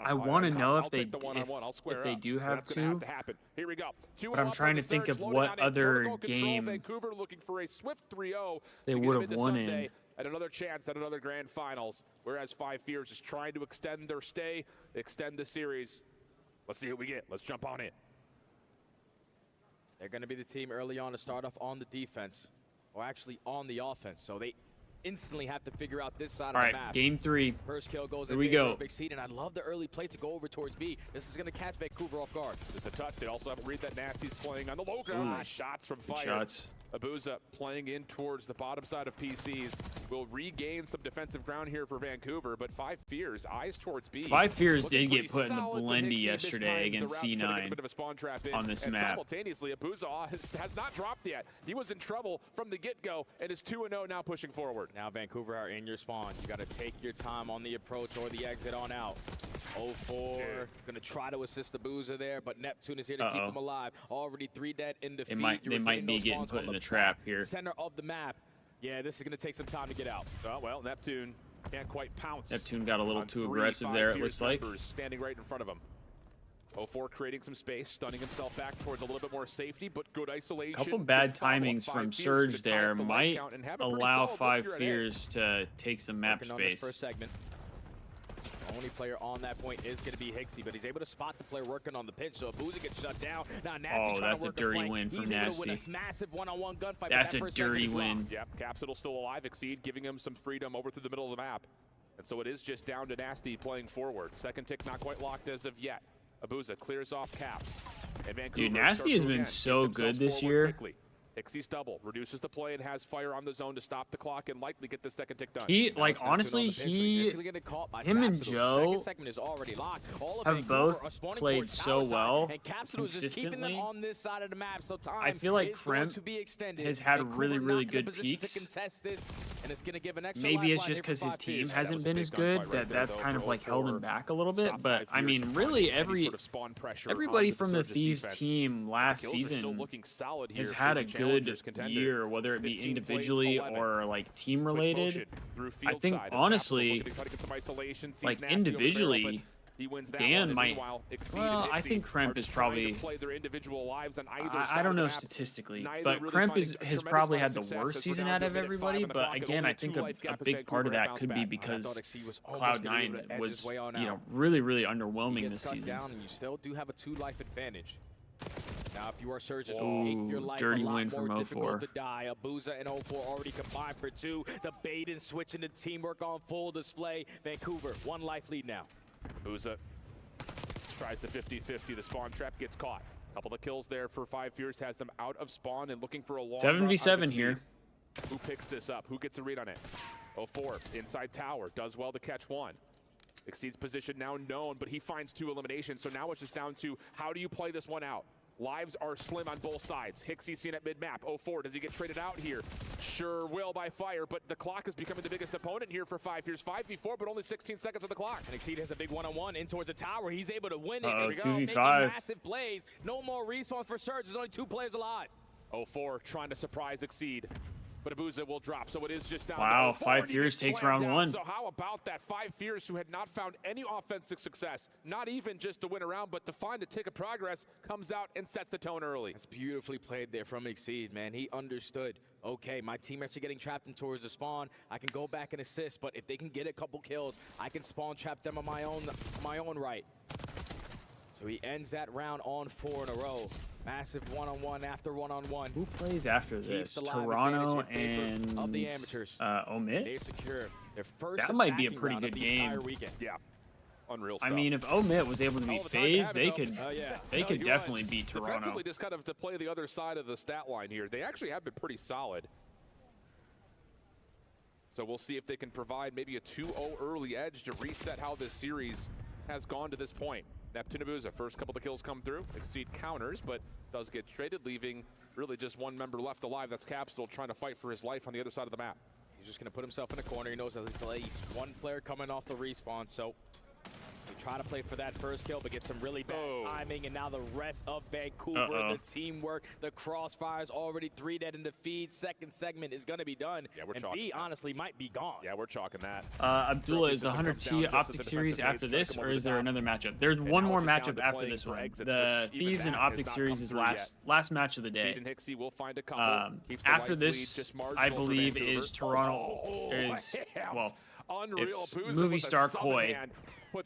I want to know if they do have 2. Here we go. But I'm trying to think of what other game Vancouver looking for a swift 3-0 they would have won in. At another chance at another grand finals, whereas 5 fears is trying to extend their stay, extend the series. Let's see what we get. Let's jump on in. They're going to be the team early on to start off on the defense, or actually on the offense. So they instantly have to figure out this side of the map. All right, game 3. First kill goes in favor of Exceed, and I love the early play to go over towards B. This is going to catch Vancouver off guard. There's a touch. They also have to read that Nasty's playing on the low ground. Shots from Fire. Shots. Abuza playing in towards the bottom side of PCs. will regain some defensive ground here for Vancouver, but Five Fears eyes towards B. Five Fears did get put in the blendy yesterday against C9 on this map. Simultaneously, Abuza has not dropped yet. He was in trouble from the get-go and is 2-0 now pushing forward. Now Vancouver are in your spawn. You got to take your time on the approach or the exit on out. 0-4, going to try to assist the Abuza there, but Neptune is here to keep him alive. Already 3 dead in defeat. They might be getting put in the trap here. Center of the map. Yeah, this is going to take some time to get out. Oh, well, Neptune can't quite pounce. Neptune got a little too aggressive there, it looks like. Standing right in front of him. 0-4 creating some space, stunning himself back towards a little bit more safety, but good isolation. A couple bad timings from Surge there might allow Five Fears to take some map space. First segment. Only player on that point is going to be Hixie, but he's able to spot the player working on the pinch, so Abuza gets shut down. Now Nasty trying to work a dirty win from Nasty. Able to win a massive one-on-one gunfight. That's a dirty win. Yep, Capsule still alive, Exceed giving him some freedom over through the middle of the map. And so it is just down to Nasty playing forward. Second tick not quite locked as of yet. Abuza clears off Caps. And Vancouver dude, Nasty has been so good this year. Quickly. Hixie's double, reduces the play and has fire on the zone to stop the clock and likely get the second tick done. He, like, honestly, him and Joe have both played so well consistently. I feel like Kremp has had really, really good peaks. Maybe it's just because his team hasn't been as good that's kind of like held him back a little bit. But I mean, really, everybody from the Thieves team last season has had a good year, whether it be individually or like team related. I think honestly, like individually, Dan might. Well, I think Kremp is probably. I don't know statistically, but Kremp has probably had the worst season out of everybody. But again, I think a big part of that could be because Cloud9 was, really, really underwhelming this season. You still do have a 2-life advantage. Now, if you are Surges, your life dirty win from 0-4. To die. Abuza and 0-4 already combined for 2. The bait and switch and the teamwork on full display. Vancouver, 1 life lead now. Abuza tries to 50-50. The spawn trap gets caught. Couple of kills there for Five Fears, has them out of spawn and looking for a long 7v7 here. Who picks this up? Who gets a read on it? 0-4 inside tower, does well to catch one. Exceeds position now known, but he finds 2 eliminations. So now it's just down to how do you play this one out? Lives are slim on both sides. Hixie seen at mid-map. 0-4, does he get traded out here? Sure will by fire, but the clock is becoming the biggest opponent here for 5 Fears. 5v4, but only 16 seconds on the clock. And Exceed has a big one-on-one in towards the tower. He's able to win it. Here we go, making massive plays. No more respawns for Surge. There's only 2 players alive. 0-4 trying to surprise Exceed. But Abuza will drop, so it is just down. Wow, 5 Fears takes round 1. So how about that? 5 Fears who had not found any offensive success, not even just to win a round, but to find a tick of progress, comes out and sets the tone early. That's beautifully played there from Exceed, man. He understood. Okay, my teammates are getting trapped in towards the spawn. I can go back and assist, but if they can get a couple kills, I can spawn trap them on my own right. So he ends that round on 4 in a row. Massive one-on-one after one-on-one. Who plays after this? Toronto and of the amateurs. Omit? They secure their first that might be a pretty good game. Yeah. Unreal stuff. I mean, if Omit was able to be phased, they could definitely beat Toronto. Defensively, just kind of to play the other side of the stat line here, they actually have been pretty solid. So we'll see if they can provide maybe a 2-0 early edge to reset how this series has gone to this point. Neptune Abuza, first couple of kills come through, Exceed counters, but does get traded, leaving really just one member left alive. That's Cap still trying to fight for his life on the other side of the map. He's just going to put himself in a corner. He knows that there's at least 1 player coming off the respawn, so we try to play for that first kill, but get some really bad timing, and now the rest of Vancouver, the teamwork, the crossfires, already 3 dead in the feed. Second segment is going to be done, and B honestly might be gone. Yeah, we're chalking that. Abdullah, is the 100T OpTic series after this, or is there another matchup? There's one more matchup after this one. The Thieves and OpTic series is last match of the day. After this, I believe, is Toronto, well, it's Movie Star Koi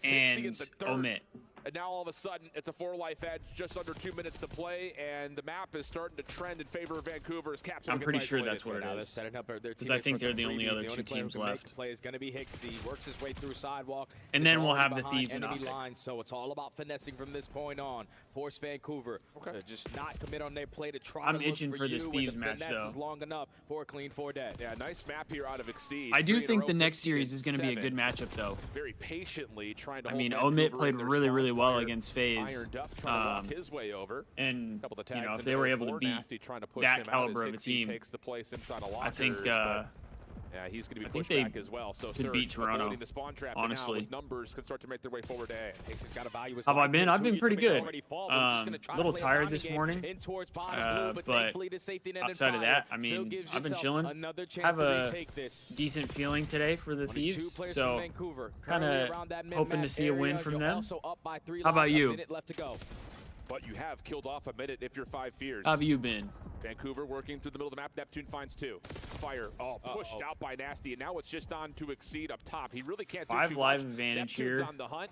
and Omit. And now all of a sudden, it's a 4-life edge, just under 2 minutes to play, and the map is starting to trend in favor of Vancouver's Capsule. I'm pretty sure that's what it is. Because I think they're the only other 2 teams left. Play is going to be Hicksy. Works his way through sidewalk. And then we'll have the Thieves and enemy OpTic. line, so it's all about finessing from this point on. Force Vancouver to just not commit on their play to try I'm to itching look for this you, Thieves and the match, finesse though. is long enough for a clean 4 dead. Yeah, nice map here out of Exceed. I do think the next series is going to be a good matchup, though. Very patiently trying to I hold mean, Vancouver Omit in played their really, really well fire. against FaZe. Ironed up, trying to walk his way over. And, couple of you tags know, if into they were the able to four, beat Nasty trying to push that him caliber out of a as Hicksy team, takes the place inside of I think yeah, he's going to be I pushed think back as well. So could beat Surge Toronto, avoiding the spawn trap honestly. now with numbers can start to make their way forward to A. Hicks got a value. How have I been? I've been pretty good. A little tired this morning, but outside of that, I mean, I've been chilling. Have a decent feeling today for the Thieves, so kind of hoping to see a win from them. How about you? But you have killed off a minute if you're 5 fears. How have you been? Vancouver working through the middle of the map. Neptune finds 2. Fire. Oh, pushed out by Nasty, and now it's just on to Exceed up top. He really can't do 5 too live much. advantage Neptune's here. on the hunt.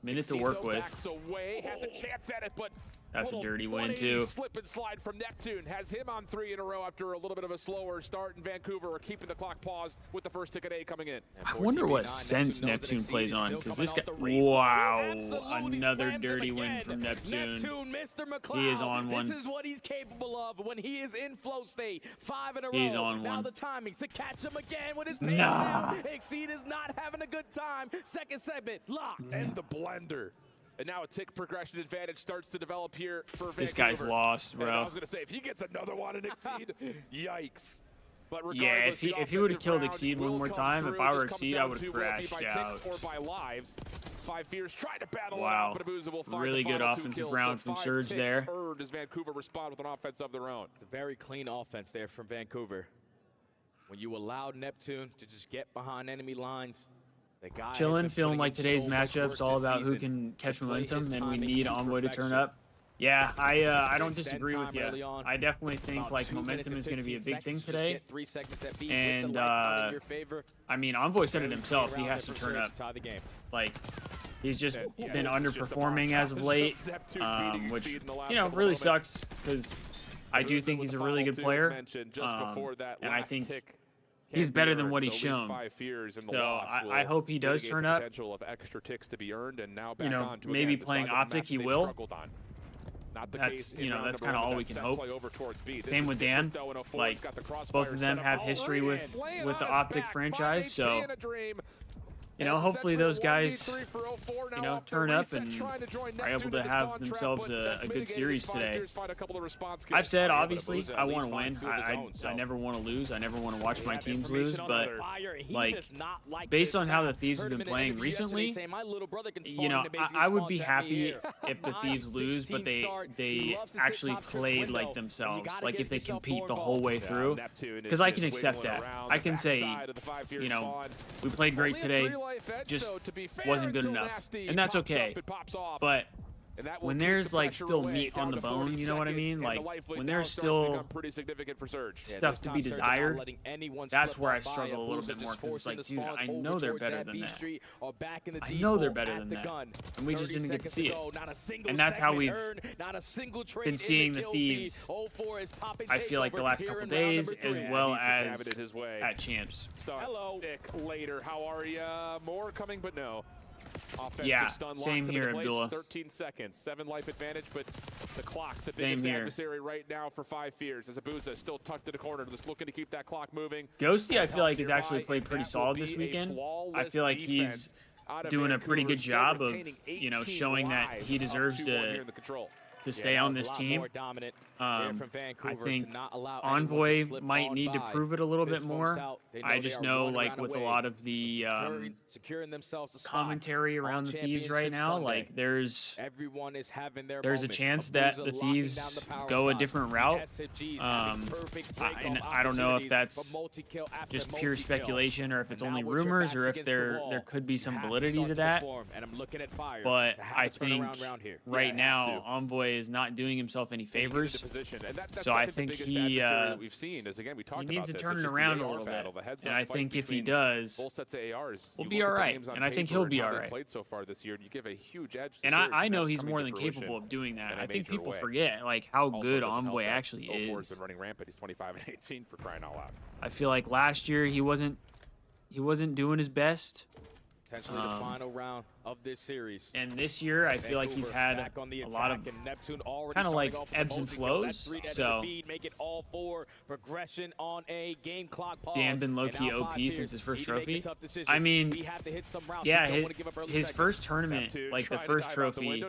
Minute to Exceed, work though, with. backs away, has a chance at it, but That's a dirty win, 180 too. Slip and slide from Neptune has him on 3 in a row after a little bit of a slower start. In Vancouver are keeping the clock paused with the first ticket A coming in. I wonder what sense Neptune plays on, because this guy, wow, another dirty win from Neptune. Mr. McLeod, he is on one. This is what he's capable of when he is in flow state. 5 in a row. He's on now one. the timing to catch him again with his pants down. Exceed is not having a good time. Second segment locked. And the blender. And now a tick progression advantage starts to develop here for Vancouver. This guy's lost, bro. And I was going to say, if he gets another one in Exceed, yikes. But yeah, if he would have killed Exceed one more time, if I were Exceed, I would have crashed out. Or by lives. 5 fears trying to battle Wow. it out, but Abuza will find Really the good final 2 offensive kills. round So from 5 Surge ticks there. earned as Vancouver respond with an offense of their own. It's a very clean offense there from Vancouver. When you allow Neptune to just get behind enemy lines, the guy Chilling, feeling like today's matchup's all about who can catch momentum, and we need Envoy to turn up. Yeah, I don't disagree with you. I definitely think like momentum is going to be a big thing today. And I mean, Envoy said it himself. He has to turn up. Like, he's just been underperforming as of late, which, you know, really sucks because I do think he's a really good player. And I think he's better than what he's shown. So I hope he does turn up. You know, maybe playing OpTic he will. That's, you know, that's kind of all we can hope. Same with Dan. Like, both of them have history with the OpTic franchise, so you know, hopefully those guys, you know, turn up and are able to have themselves a good series today. I've said, obviously, I want to win. I never want to lose. I never want to watch my teams lose. But, like, based on how the Thieves have been playing recently, you know, I would be happy if the Thieves lose, but they actually played like themselves. Like, if they compete the whole way through. Because I can accept that. I can say, you know, we played great today. Just wasn't good enough, and that's okay. But when there's like still meat on the bone, you know what I mean? Like when there's still stuff to be desired, that's where I struggle a little bit more. Because it's like, dude, I know they're better than that. I know they're better than that, and we just didn't get to see it. And that's how we've been seeing the Thieves. I feel like the last couple days, as well as at Champs. Hello, Nick. Later, how are ya? More coming, but no. Yeah, same here, Abdullah. 13 seconds, 7 life advantage, but the clock, the biggest adversary right now for 5 fears. As Abuza still tucked in the corner, just looking to keep that clock moving. Ghosty, I feel like, has actually played pretty solid this weekend. I feel like he's doing a pretty good job of, you know, showing that he deserves to stay on this team. I think Envoy might need to prove it a little bit more. I just know, like, with a lot of the commentary around the Thieves right now, like, there's a chance that the Thieves go a different route. And I don't know if that's just pure speculation or if it's only rumors or if there could be some validity to that. But I think right now Envoy is not doing himself any favors. position. And that's so I think the biggest he adversary that we've seen. Is again, we talked about needs to this. turn It's it just around the a AR little bit. battle, the heads-up And I fight think if he between does, both sets of ARs, we'll you be look all at the right. games on And I think paper he'll be and how all they've right. played so far this year, and you give a huge edge to And Surge, I know that's he's coming more to than fruition capable of doing that. in a I think major people way. forget like how Also good doesn't help Envoy that actually 04's is. been running rampant. He's 25 and 18 for crying out loud. I feel like last year he wasn't doing his best. Potentially the final round of this series. And this year, I feel like he's had back on the a lot of kind of like ebbs and flows. So make it all four progression on a game clock pause. Dan been low-key OP since his first trophy. I mean, yeah, his first tournament, like the first trophy,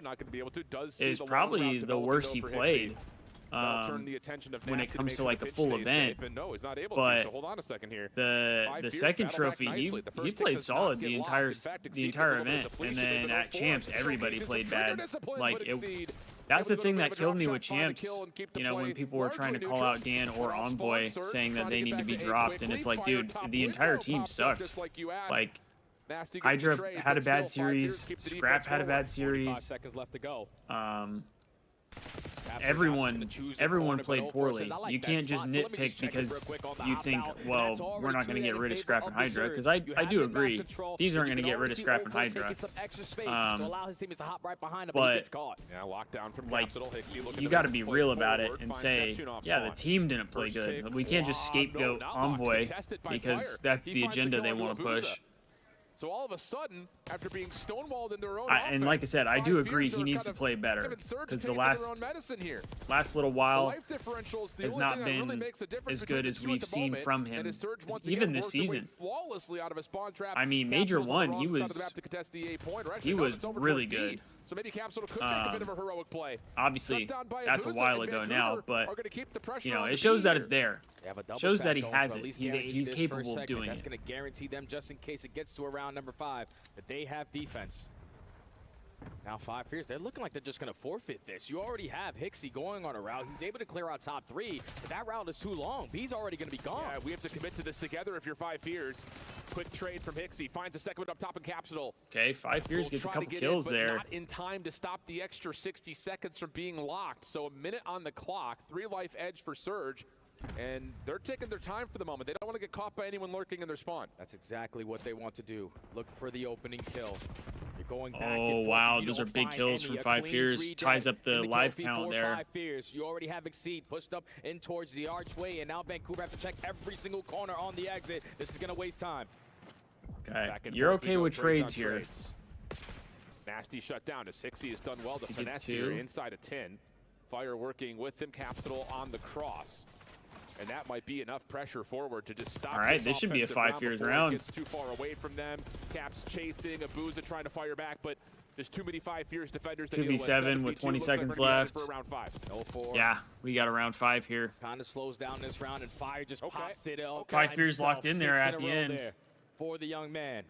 is probably the worst he played. When it comes to like a full event, but hold on a second here. the second trophy, he played solid the entire event, and then at champs everybody played bad. Like that's the thing that killed me with champs. You know, when people were trying to call out Dan or Envoy saying that they need to be dropped, and it's like, dude, the entire team sucked. Like Hydra had a bad series, Scrap had a bad series. 5 seconds left to go. Everyone played poorly. You can't just nitpick because you think, well, we're not going to get rid of Scrap and Hydra, because I do agree. These aren't going to get rid of Scrap and Hydra. But like, you got to be real about it and say, yeah, the team didn't play good. We can't just scapegoat Envoy because that's the agenda they want to push. So all of a sudden, after being stonewalled in their own and like I said, I do agree he needs to play better, because the last little while has not been as good as we've seen from him, even this season. I mean, Major 1, he was really good. So maybe Capsule could make a bit of a heroic play. Obviously, that's a while ago now, but you know, it shows that it's there. Shows that he has it. He's capable of doing it. That's going to guarantee them, just in case it gets to around number 5, that they have defense. Now 5 Fears, they're looking like they're just going to forfeit this. You already have Hixie going on a route. He's able to clear out top 3, but that route is too long. B's already going to be gone. Yeah, we have to commit to this together if you're 5 Fears. Quick trade from Hixie, finds a second up top in Capsule. Okay, 5 Fears gets a couple kills there. Not in time to stop the extra 60 seconds from being locked. So a minute on the clock, 3 life edge for Surge. And they're taking their time for the moment. They don't want to get caught by anyone lurking in their spawn. That's exactly what they want to do. Look for the opening kill. You're going back and forth. Wow, those are big kills from 5 Fears. Ties up the live count there. 5 Fears. You already have Exceed pushed up in towards the archway, and now Vancouver have to check every single corner on the exit. This is going to waste time. Okay, you're okay with trades here. Nasty shut down as Hixie has done well to finesse here inside a 10. Fire working with them. Capsule on the cross. And that might be enough pressure forward to just stop. All right, this should be a 5 Fears round. Gets too far away from them. Caps chasing. Abuza trying to fire back, but there's too many 5 Fears defenders. 2v7 with 20 seconds left. For round 5. Yeah, we got a round 5 here. Kind of slows down this round, and Fire just pops it out. 5 Fears locked in there at the end. For the young man,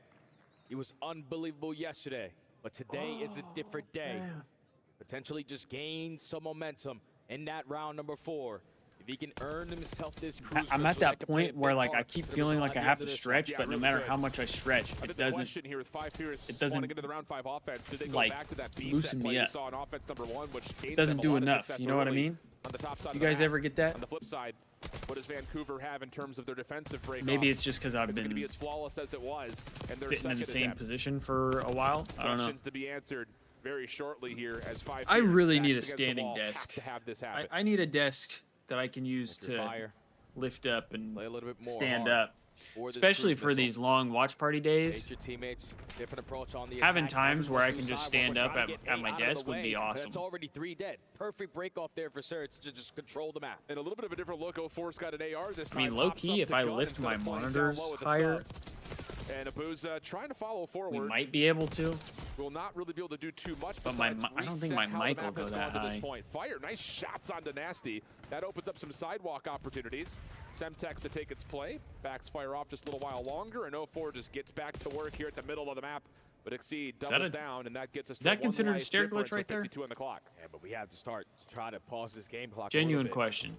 he was unbelievable yesterday, but today is a different day. Potentially just gain some momentum in that round number 4. If he can earn himself this cruise, I'm at that point where like I keep feeling like I have to stretch, but no matter how much I stretch, it doesn't get to the round 5 offense. Did they go like back to that B loosen set play me you up. saw on offense number 1, which It doesn't do enough. You know what I mean? On the top side you guys of the ever get that? On the flip side, what does Vancouver have in terms of their defensive break? Maybe it's just because I've been been be as flawless as it was, and they're sitting in the same position for a while. I don't know. Questions to be answered very shortly here as 5 I really need a against the standing wall desk. have to have this happen. I need a desk that I can use to lift up and play a little bit more stand hard up, especially for these long watch party days. Your teammates, different approach on the Having attack. times where I can just stand up at my desk would be awesome. That's already 3 dead. Perfect break off there for Surge to just control the map. And a little bit of a different look. 04's got an AR this time. I mean, low key, if I lift my monitors higher, and Abuza trying to follow forward. We might be able to. Will not really be able to do too much. But I don't think my mic will go that high. This point. Fire, nice shots onto Nasty. That opens up some sidewalk opportunities. Semtex to take its play. Backs Fire off just a little while longer, and 04 just gets back to work here at the middle of the map. But Exceed doubles down, and that gets us to 1 life. Is that considered a stair glitch right there? 52 on the clock. Yeah, but we have to start to try to pause this game clock. Genuine question.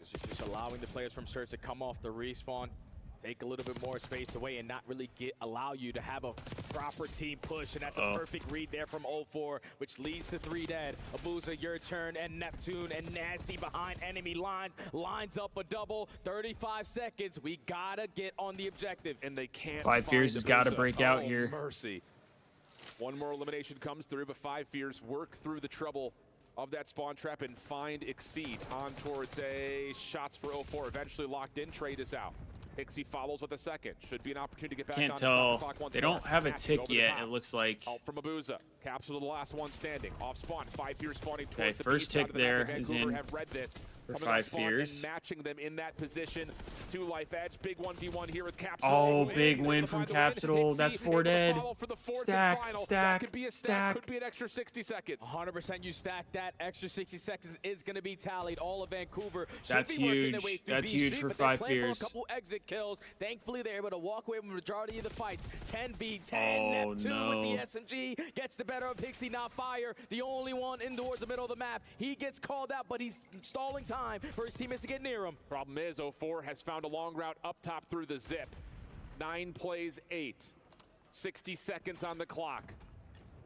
Just allowing the players from Surge to come off the respawn. take a little bit more space away and not really allow you to have a proper team push. And that's a perfect read there from 0-4, which leads to 3 dead. Abuza, your turn, and Neptune and Nasty behind enemy lines up a double. 35 seconds. We gotta get on the objective. And they can't. 5 Fears has got to break out here. Mercy. One more elimination comes through, but 5 Fears work through the trouble of that spawn trap and find Exceed on towards a shots for 0-4. Eventually locked in. Trade is out. Exceed follows with a second. Should be an opportunity to get back Can't on tell. the clock once They more. don't have a Nasty tick yet, it looks like. Out from Abuza. Capsule the last one standing. Off spawn. 5 Fears spawning Okay, towards the first tick there is Vancouver in have read this. for Coming off 5 spawn Fears. and matching them in that position. 2 life edge. Big 1v1 here with Capsule. Oh, big win from Capsule. That's 4 dead. Stack. That could be a stack. Could be an extra 60 seconds. 100% you stack that. Extra 60 seconds is going to be tallied. All of Vancouver should That's be working huge. their way through That's B huge Street, for but they're 5 playing Fears. for a couple exit kills. Thankfully, they're able to walk away with the majority of the fights. 10v10. Oh, Neptune no. with the SMG gets the better of Hixie, not Fire. The only one in towards the middle of the map. He gets called out, but he's stalling time for his teammates to get near him. Problem is, 0-4 has found a long route up top through the zip. 9 plays 8. 60 seconds on the clock.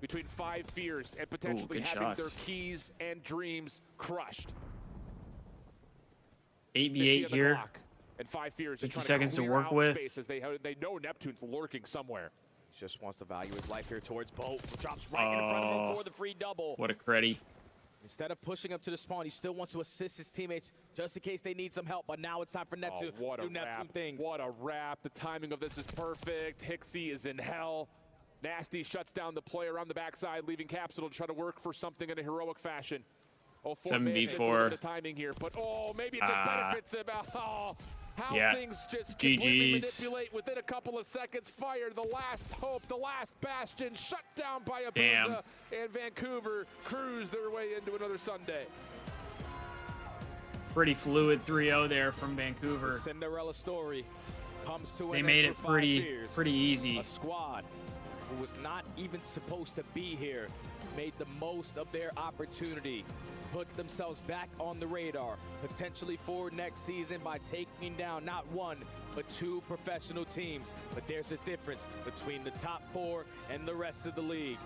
Between 5 Fears and potentially good having shots. their keys and dreams crushed. 8v8 here. And 5 Fears 50 just seconds to clear work out with. space as they know Neptune's lurking somewhere. He just wants to value his life here towards Boat. Drops right in front of him for the free double. What a creddy. Instead of pushing up to the spawn, he still wants to assist his teammates just in case they need some help. But now it's time for Neptune to do Neptune things. What a wrap. The timing of this is perfect. Hixie is in hell. Nasty shuts down the player on the backside, leaving Capsule to try to work for something in a heroic fashion. 0-4 may miss a little bit of timing here, but maybe it just benefits him. How things just completely manipulate within a couple of seconds. Fire, the last hope, the last bastion, shut down by Abuza, and Vancouver cruise their way into another Sunday. Pretty fluid 3-0 there from Vancouver. The Cinderella story comes to an They end made for it 5 pretty Fears. easy. A squad who was not even supposed to be here made the most of their opportunity, put themselves back on the radar, potentially for next season by taking down not 1, but 2 professional teams. But there's a difference between the top 4 and the rest of the league.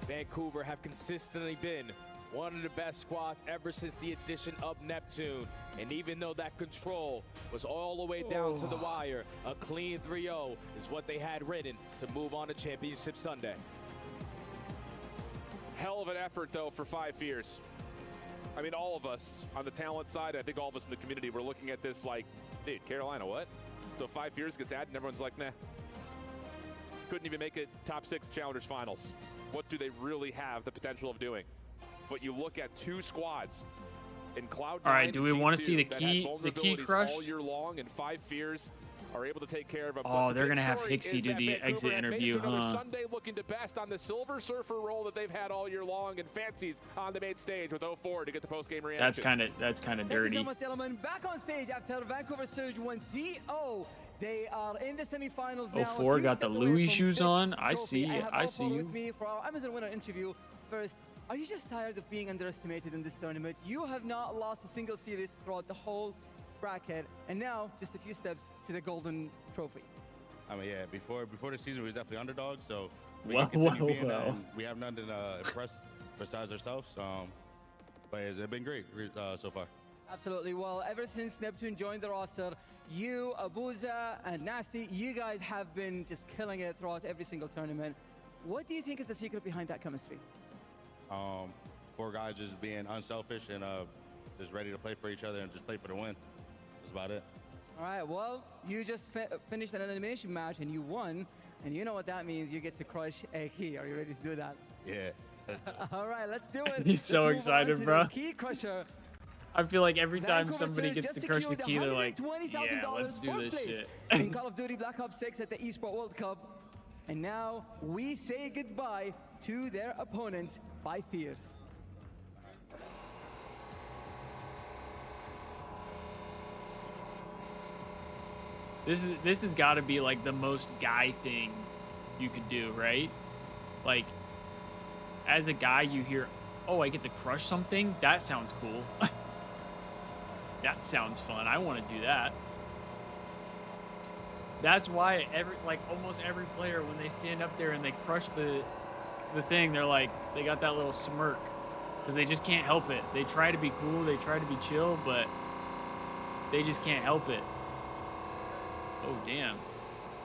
Vancouver have consistently been one of the best squads ever since the addition of Neptune. And even though that control was all the way down to the wire, a clean 3-0 is what they had written to move on to Championship Sunday. Hell of an effort, though, for 5 Fears. I mean, all of us on the talent side, I think all of us in the community, were looking at this like, dude, Carolina, what? So 5 Fears gets added and everyone's like, nah. Couldn't even make it top 6 Challengers Finals. What do they really have the potential of doing? But you look at 2 squads in Cloud9. All right, do we want to see the that key had crushed? all year long, and 5 Fears are able to take care of them. Oh, But the they're big gonna have story Hixie is do that the Vancouver exit have made it interview, to another huh? Sunday looking to best on the Silver Surfer role that they've had all year long, and fancies on the main stage with 0-4 to get the post-game reactions. That's kind of Thank you dirty. so much, gentlemen. Back on stage after Vancouver Surge won 3-0. They are in the semifinals now. 0-4 got the Louis shoes on. I trophy. see. have I Alpha see you. with me for our Amazon winner interview. First, are you just tired of being underestimated in this tournament? You have not lost a single series throughout the whole bracket, and now just a few steps to the golden trophy. I mean, yeah, before the season, we was definitely underdogs, so we Whoa, can continue being whoa. that, and we have nothing to impress besides ourselves. But it's been great so far. Absolutely. Well, ever since Neptune joined the roster, you, Abuza, and Nasty, you guys have been just killing it throughout every single tournament. What do you think is the secret behind that chemistry? 4 guys just being unselfish and just ready to play for each other and just play for the win. That's about it. All right, well, you just finished an elimination match and you won, and you know what that means. You get to crush a key. Are you ready to do that? Yeah. All right, let's do it. He's so Let's move on excited, to bro. the Key crusher. I feel like every time Vancouver somebody Surge gets just to crush the secured key, they're like, $120,000 yeah, let's do fourth this place shit. in Call of Duty Black Ops 6 at the ESports World Cup. And now we say goodbye to their opponents, 5 Fears. This has got to be like the most guy thing you could do, right? Like, as a guy, you hear, oh, I get to crush something? That sounds cool. That sounds fun. I want to do that. That's why almost every player, when they stand up there and they crush the thing, they're like, they got that little smirk because they just can't help it. They try to be cool, they try to be chill, but they just can't help it. Oh damn,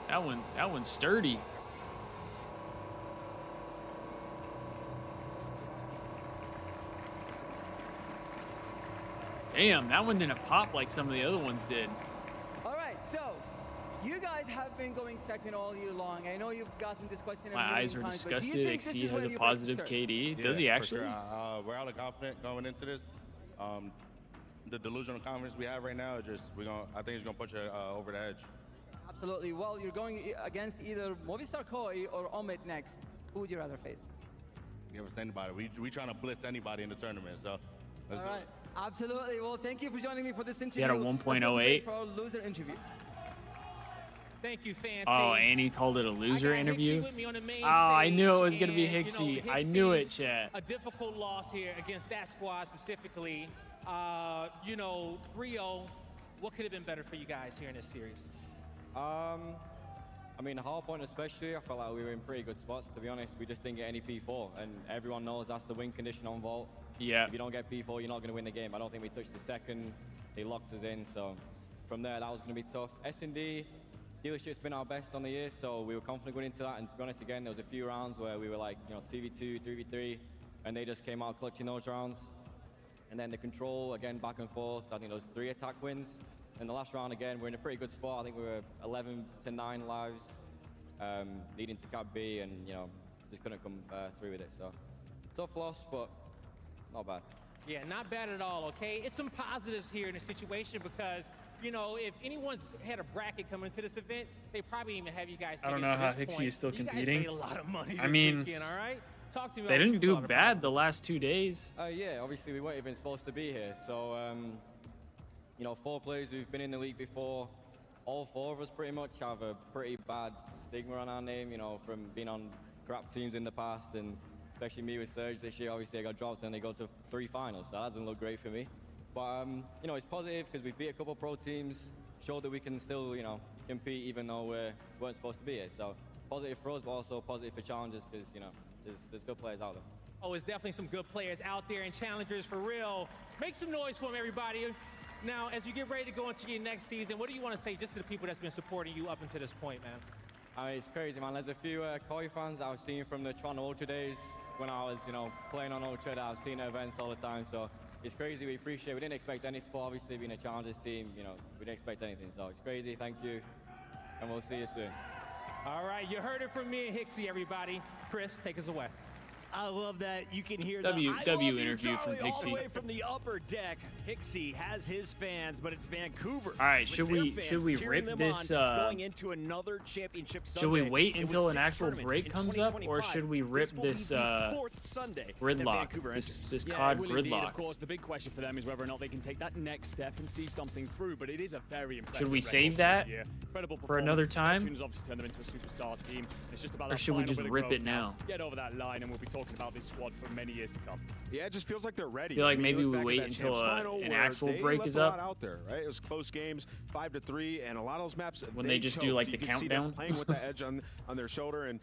that one's sturdy. Damn, that one didn't pop like some of the other ones did. All right, so you guys have been going second all year long. I know you've gotten this question. My eyes are disgusted. Exceed has a positive KD. Does he actually? For sure. We're all confident going into this. The delusional confidence we have right now, I think it's gonna put you over the edge. Absolutely. Well, you're going against either Movistar Koi or Omid next. Who would you rather face? Give us anybody. We trying to blitz anybody in the tournament. So let's do it. Absolutely. Well, thank you for joining me for this interview. He had a 1.08. For our loser interview. Thank you, Fancy. Oh, and he called it a loser interview? Oh, I knew it was going to be Hixie. I knew it, chat. A difficult loss here against that squad specifically. You know, Rio, what could have been better for you guys here in this series? I mean, hardpoint especially, I felt like we were in pretty good spots, to be honest. We just didn't get any P4, and everyone knows that's the win condition on Vault. Yeah. If you don't get P4, you're not going to win the game. I don't think we touched the second. They locked us in, so from there, that was going to be tough. S&D, dealership's been our best on the year, so we were confident going into that. And to be honest, again, there was a few rounds where we were like, 2v2, 3v3, and they just came out clutching those rounds. And then the control, again, back and forth. I think there was 3 attack wins. And the last round, again, we're in a pretty good spot. I think we were 11 to 9 lives, leading to Cap B, and, just couldn't come through with it. So, tough loss, but not bad. Yeah, not bad at all, okay? It's some positives here in the situation because, if anyone's had a bracket coming into this event, they probably even have you guys. I don't know how Hixie is still competing. You guys made a lot of money I mean, weekend, all right? Talk to me about they didn't do bad the last 2 days. Yeah, obviously we weren't even supposed to be here. So, 4 players who've been in the league before, all 4 of us pretty much have a pretty bad stigma on our name, from being on crap teams in the past, and especially me with Surge this year. Obviously I got drops and they go to 3 finals, so that doesn't look great for me. But, it's positive because we beat a couple pro teams, showed that we can still, compete even though we weren't supposed to be here. So positive for us, but also positive for challengers because, there's good players out there. Oh, it's definitely some good players out there and challengers for real. Make some noise for them, everybody. Now, as you get ready to go into your next season, what do you want to say just to the people that's been supporting you up until this point, man? I mean, it's crazy, man. There's a few Koi fans I've seen from the Toronto Ultra days when I was, playing on Ultra that I've seen at events all the time. So it's crazy. We appreciate it. We didn't expect any support, obviously, being a challengers team. We didn't expect anything. So it's crazy. Thank you. And we'll see you soon. All right, you heard it from me and Hixie, everybody. Chris, take us away. I love that. You can hear W interview from Hixie. all the way from the upper deck. Hixie has his fans, but it's Vancouver. All right, should we rip this? Going into another championship Sunday. Should we wait until an actual break comes up, or should we rip this gridlock? This COD gridlock. Of course, the big question for them is whether or not they can take that next step and see something through. But it is a very impressive. Should we save that for another time? Obviously turned them into a superstar team. It's just about or should we just rip it now? Get over that line, and we'll be talking about this squad for many years to come. Yeah, it just feels like they're ready. I feel like maybe we wait until an actual break is up. Out there, right? It was close games, 5-3, and a lot of those maps when they just do like the countdown, playing with the edge on their shoulder, and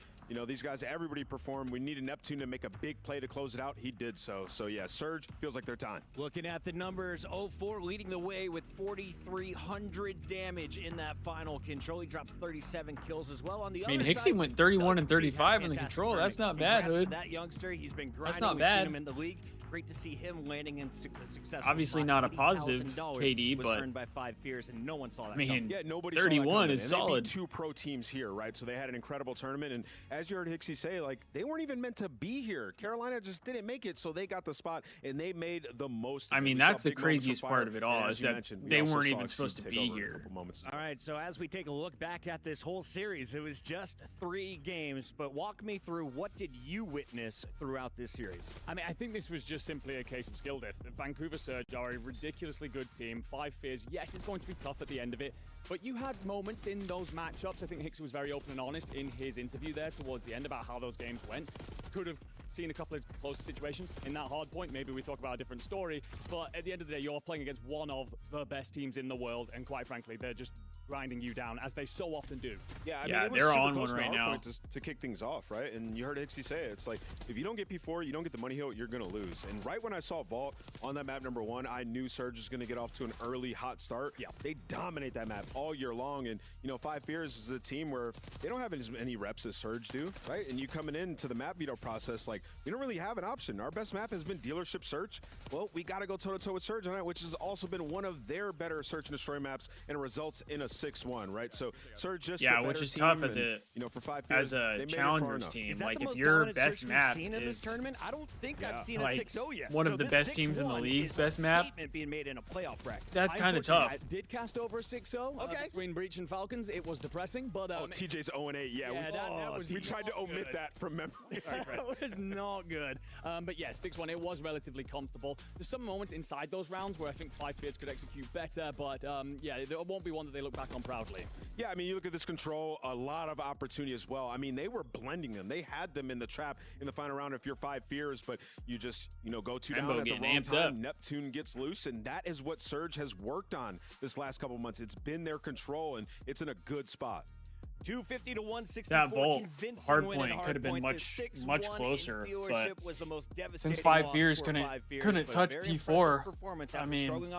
these guys, everybody performed. We needed Neptune to make a big play to close it out. He did so. So yeah, Surge feels like their time. Looking at the numbers, 0-4 leading the way with 4,300 damage in that final control. He drops 37 kills as well. On the other Hixie side, went 31 and 35 in the control. That's not bad, Hood. That youngster, he's been grinding. That's not We've bad. seen him in the league. Great to see him landing in success. Obviously not a positive KD, was but earned by 5 fears, and no one saw that. I mean, yeah, nobody 31 is and solid. They beat 2 pro teams here, right? So they had an incredible tournament, and as you heard Hixie say, like they weren't even meant to be here. Carolina just didn't make it, so they got the spot, and they made the most. I mean, that's the craziest part of it all is that they weren't even supposed to be here. All right, so as we take a look back at this whole series, it was just 3 games, but walk me through what did you witness throughout this series? I mean, I think this was just simply a case of skill depth. The Vancouver Surge are a ridiculously good team. 5 fears. Yes, it's going to be tough at the end of it, but you had moments in those matchups. I think Hixie was very open and honest in his interview there towards the end about how those games went. Could have seen a couple of close situations in that hard point. Maybe we talk about a different story, but at the end of the day, you're playing against one of the best teams in the world, and quite frankly, they're just grinding you down, as they so often do. Yeah, I Yeah, mean, it was they're super on close one to right our now. point to kick things off, right? And you heard Hixie say it. It's like, if you don't get P4, you don't get the money hill, you're going to lose. And right when I saw Vault on that map number 1, I knew Surge was going to get off to an early hot start. Yeah. They dominate that map all year long. And, you know, Five Fears is a team where they don't have as many reps as Surge do, right? And you coming into the map veto process, like, we don't really have an option. Our best map has been Dealership Search. Well, we got to go toe-to-toe with Surge on that, which has also been one of their better search and destroy maps, and it results in a 6-1, right? So Surge just yeah, which is tough as a, you know, for 5 years, as a challengers team. Is like the if most your dominant best search map we've seen in this is tournament, I don't think I've seen a like 6-0 yet. one so of the this best teams in the 6-1 league's is best a map. statement being made in a playoff bracket. That's kind of tough. I did cast over a 6-0 between Breach and Falcons. It was depressing, but TJ's 0-8. Yeah, that was we tried to omit that from memory. That was not good. But yeah, 6-1, it was relatively comfortable. There's some moments inside those rounds where I think Five Fears could execute better, but yeah, there won't be one that they look back on proudly. Yeah, I mean, you look at this control, a lot of opportunity as well. I mean, they were blending them. They had them in the trap in the final round if you're Five Fears, but you just, you know, go two down at the wrong time. Neptune gets loose, and that is what Surge has worked on this last couple months. It's been their control, and it's in a good spot. 250 to 164. That Volt hard point could have been much closer, but was the most since Five Fears couldn't touch P4, I mean,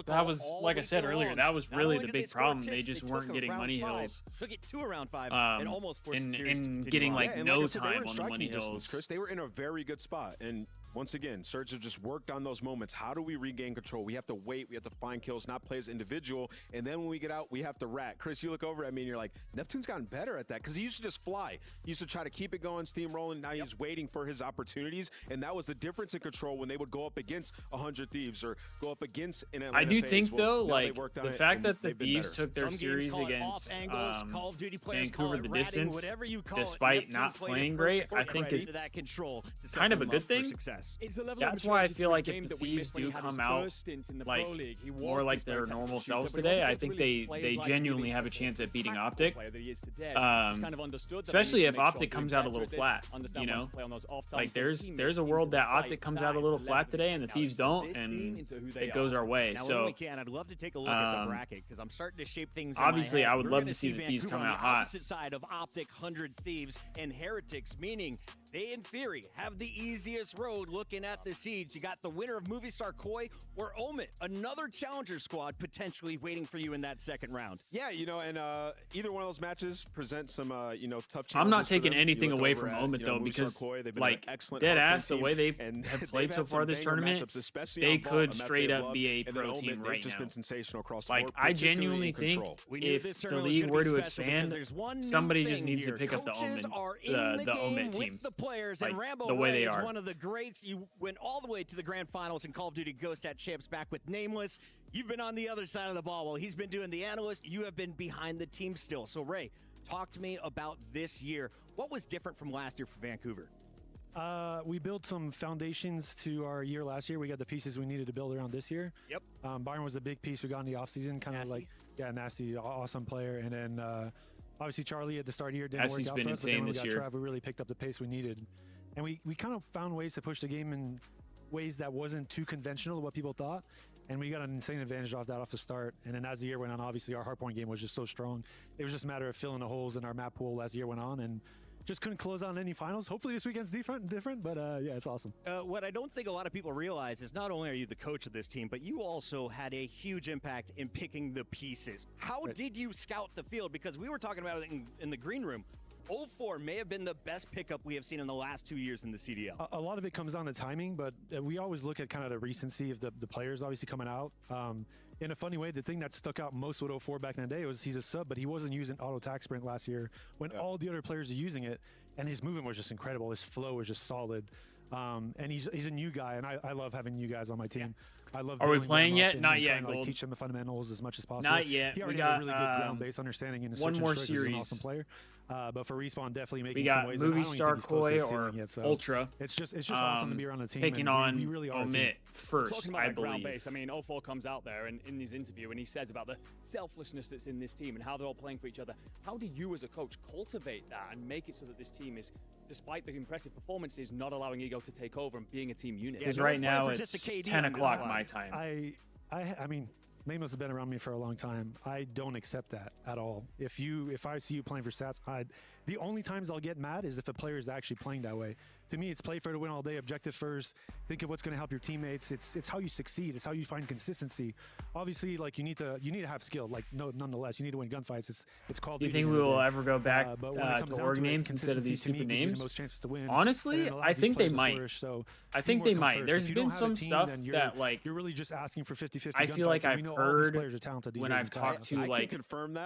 that was, like I said earlier, that was really the big problem. They just weren't getting money hills. Took it to around 5 and almost forced the series and to getting like and no like I said, time on the money hills. Chris, they were in a very good spot, and once again, Surge have just worked on those moments. How do we regain control? We have to wait. We have to find kills, not play as individual. And then when we get out, we have to rat. Chris, you look over at me and you're like, Neptune's gotten better at that because he used to just fly. He used to try to keep it going, steamrolling. Now he's waiting for his opportunities. And that was the difference in control when they would go up against 100 Thieves or go up against an Atlanta I do FaZe. think, though, like the fact that the Thieves took their series against Vancouver the Distance, despite not playing great, I think is kind of a good thing. That's why I feel like if the Thieves do come out like more like their normal selves today, I think they genuinely have a chance at beating OpTic. Especially if OpTic comes out a little flat, you know? Like there's a world that OpTic comes out a little flat today and the Thieves don't, and it goes our way. Now, so when we can, I'd love to take a look at the bracket because I'm starting to shape things. Obviously, in my head. I would We're love gonna to see the Thieves Vancouver come on out the hot. opposite side of OpTic, 100 Thieves, and Heretics, meaning they, in theory, have the easiest road looking at the seeds. You got the winner of Movie Star Koi or Omit, another challenger squad potentially waiting for you in that second round. Yeah, you know, and either one of those matches present some, you know, tough challenges. I'm not taking for them. anything You look away over from at, Omit you know, though, Movie Star because Koi, they've been like an excellent dead hardcore ass the team, way they and have they've played so had far some this banger tournament, matchups, especially they on Vault, could a map straight they up love, be a and then pro Omit, team they've right just now. been sensational across the Like board, I particularly genuinely in think control. if the league were to expand, somebody just needs to pick up the Omit team, the players, like and Rambo the way Ray they is are. one of the greats. You went all the way to the grand finals in Call of Duty Ghost at Champs back with Nameless. You've been on the other side of the ball while he's been doing the analyst. You have been behind the team still. So Ray, talk to me about this year. What was different from last year for Vancouver? We built some foundations to our year last year. We got the pieces we needed to build around this year. Yep. Byron was a big piece we got in the offseason, kind of like, nasty, awesome player. And then obviously Charlie at the start of the year didn't work out for us. But then when we got Trav, we really picked up the pace we needed. And we kind of found ways to push the game in ways that wasn't too conventional to what people thought. And we got an insane advantage off the start. And then as the year went on, obviously our hardpoint game was just so strong. It was just a matter of filling the holes in our map pool as the year went on. And just couldn't close out any finals. Hopefully this weekend's different, but yeah, it's awesome. What I don't think a lot of people realize is not only are you the coach of this team, but you also had a huge impact in picking the pieces. How did you scout the field? Because we were talking about it in the green room. 04 may have been the best pickup we have seen in the last 2 years in the CDL. A lot of it comes down to timing, but we always look at kind of the recency of the players obviously coming out. In a funny way, the thing that stuck out most with 04 back in the day was he's a sub, but he wasn't using auto attack sprint last year when all the other players are using it, and his movement was just incredible. His flow was just solid. And he's a new guy, and I love having new guys on my team. I love. Are we playing yet? And Not trying yet. to, like, Gold. teach him the fundamentals as much as possible. Not yet. He already we had got a really good ground-based understanding in his one search more and destroy 'cause he's an series. awesome player. But for Respawn, definitely making We got some ways. Movie Star Koi or yet, so Ultra. It's just awesome to be around the team. Taking and on we really are a team. Omit first, Talking about I that ground believe. base, I mean, 04 comes out there and in his interview and he says about the selflessness that's in this team and how they're all playing for each other. How do you as a coach cultivate that and make it so that this team is, despite the impressive performances, not allowing ego to take over and being a team unit? Because right now it's 10 o'clock my time. I mean, Mamos has been around me for a long time. I don't accept that at all. If I see you playing for stats, the only times I'll get mad is if a player is actually playing that way. To me, it's play fair to win all day, objective first. Think of what's going to help your teammates. It's how you succeed. It's how you find consistency. Obviously, like you need to have skill. Like nonetheless, you need to win gunfights. It's called. Do you think we will ever go back to org names instead of these stupid names? Most chances to win. Honestly, I think they might. I think they might. There's been some stuff that like you're really just asking for 50-50. I feel like I've heard when I've talked to like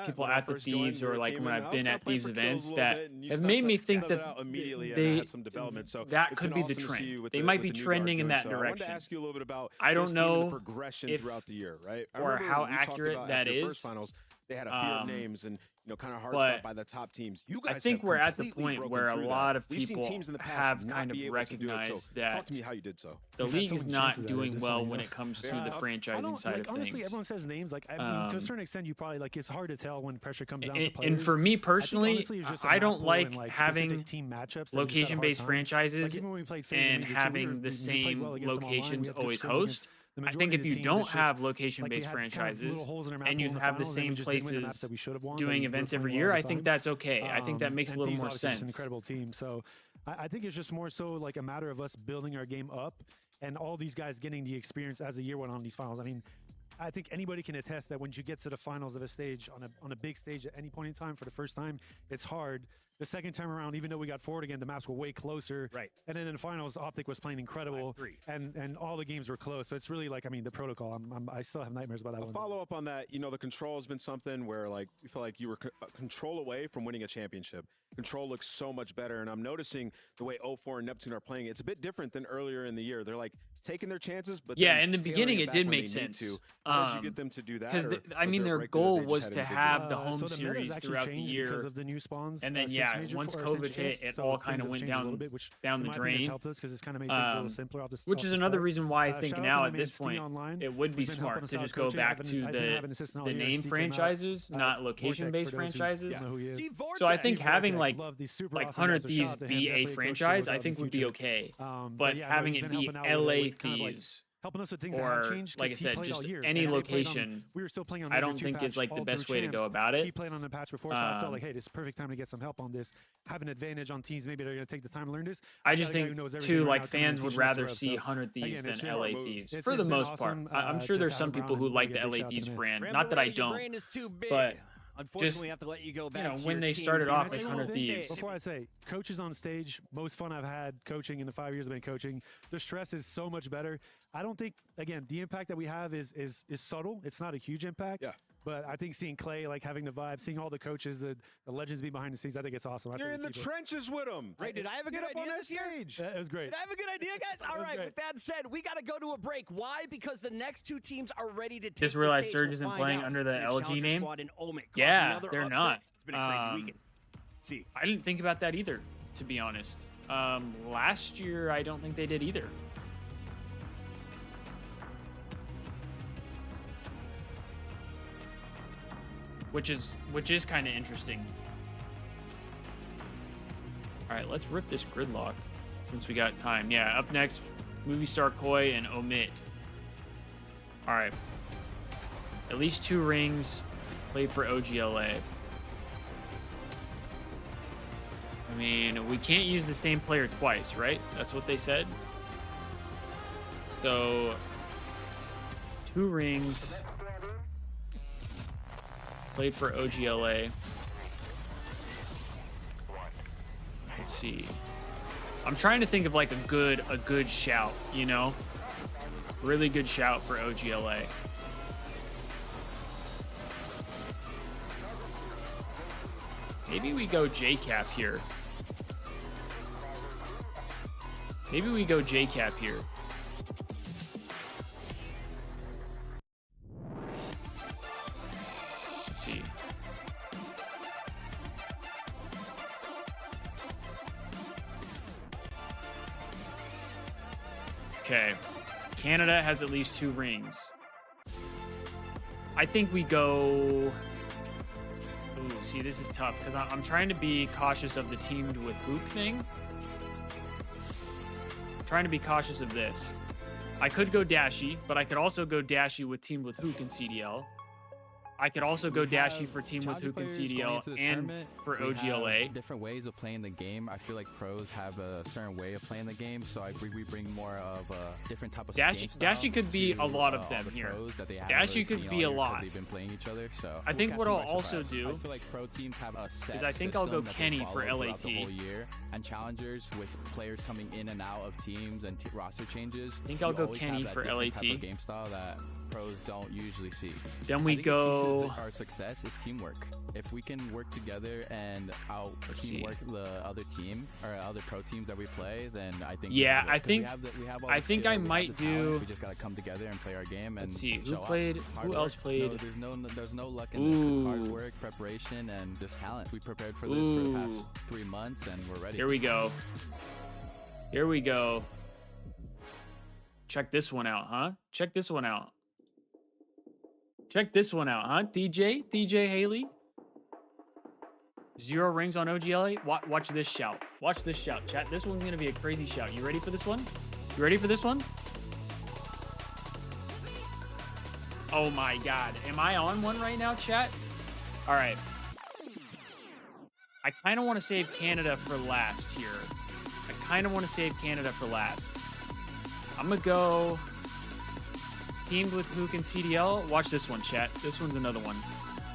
people at the Thieves or like when I've been at Thieves events that have made me think that immediately had some development. So that could be the trend. They might be trending in that direction. I wanted to ask you a little bit about I don't know the progression throughout the year, right? Or how accurate that is. First finals, they had a few of names and kind of hard stuff by the top teams. You guys I think we're at the point where a lot of people have kind of recognized that talk to me how you did so. The league is not doing well when it comes to the franchising side of things. Honestly, everyone says names. Like I mean, to a certain extent, you probably like it's hard to tell when pressure comes down to players. And for me personally, I don't like having team matchups, location-based franchises and having the same locations always host. I think if you don't have location-based franchises and you have the same places doing events every year, I think that's okay. I think that makes a little more sense. An incredible team. So I think it's just more so like a matter of us building our game up and all these guys getting the experience as the year went on these finals. I mean, I think anybody can attest that when you get to the finals of a stage on a big stage at any point in time for the first time, it's hard. The second time around, even though we got forward again, the maps were way closer. Right. And then in the finals, OpTic was playing incredible. And all the games were close. So it's really like, I mean, the protocol. I still have nightmares about that one. Follow up on that. The control has been something where like you feel like you were control away from winning a championship. Control looks so much better. And I'm noticing the way 04 and Neptune are playing. It's a bit different than earlier in the year. They're like taking their chances, but yeah, in the beginning it did make sense. How did you get them to do that? Because I mean, their goal was to have the home series throughout the year because of the new spawns. And then once COVID hit, it all kind of went down the drain. Helped us because it's kind of made things a little simpler off the which is another reason why I think now at this point it would be smart to just go back to the name franchises, not location-based franchises. So I think having like 100 Thieves be a franchise, I think would be okay. But having it be LA Thieves, helping us with things or that have changed, like I said, just any location, we were still playing on I don't think is like the best way to go about it. He played on the patch before, so I felt like, hey, this is perfect time to get some help on this. Have an advantage on teams. Maybe they're going to take the time to learn this. I just think, too, like fans would rather see 100 Thieves than LA Thieves, for the most part. I'm sure there's some people who like the LA Thieves brand. Not that I don't, but unfortunately, I have to let you go back. When they started off as 100 Thieves. Before I say, coaches on stage, most fun I've had coaching in the 5 years I've been coaching. The stress is so much better. I don't think, again, the impact that we have is subtle. It's not a huge impact. Yeah. But I think seeing Clay, like having the vibe, seeing all the coaches, the legends be behind the scenes, I think it's awesome. You're in the trenches with them. Right, did I have a good idea this year? It was great. Did I have a good idea, guys? All right, with that said, we got to go to a break. Why? Because the next two teams are ready to take just realized Surge isn't playing under the LG name. Yeah, they're not. It's been a crazy weekend. See, I didn't think about that either, to be honest. Last year, I don't think they did either. Which is kind of interesting. All right, let's rip this gridlock since we got time. Yeah, up next, Movie Star Koi and Omit. All right, at least 2 rings played for OGLA. I mean, we can't use the same player twice, right? That's what they said. So 2 rings. Played for OGLA. Let's see. I'm trying to think of like a good shout, really good shout for OGLA. Maybe we go JCap here. See. Okay. Canada has at least 2 rings. I think we go... Ooh, see, this is tough because I'm trying to be cautious of the teamed with Hook thing. I'm trying to be cautious of this. I could go Dashy, but I could also go Dashy with Team with Hook and CDL. I could also go Dashy for Team with Hook and CDL and for OGLA. Different ways of playing the game. I feel like pros have a certain way of playing the game, so we bring more of a different type of Dashy. Dashy could be a lot of them here. Dashy could be a lot. They've been playing each other, so I think what I'll also do I feel like pro teams have a set is I think I'll go Kenny for LAT. The whole year, and challengers with players coming in and out of teams and roster changes. I think I'll go Kenny for LAT. Type of game style that pros don't usually see. Then we go. Our success is teamwork. If we can work together and out teamwork the other team or other pro teams that we play, then I think I think I might do. We just gotta come together and play our game. And let's see who played. Who else played? No, there's no luck in this. It's hard work, preparation, and just talent. We prepared for this for the past 3 months, and we're ready. Here we go. Here we go. Check this one out, huh? Check this one out. Check this one out, huh? DJ Haley. 0 rings on OGLA. Watch this shout. Watch this shout, chat. This one's going to be a crazy shout. You ready for this one? You ready for this one? Oh my God. Am I on one right now, chat? All right. I kind of want to save Canada for last here. I'm going to go teamed with Hook and CDL. Watch this one, chat. This one's another one.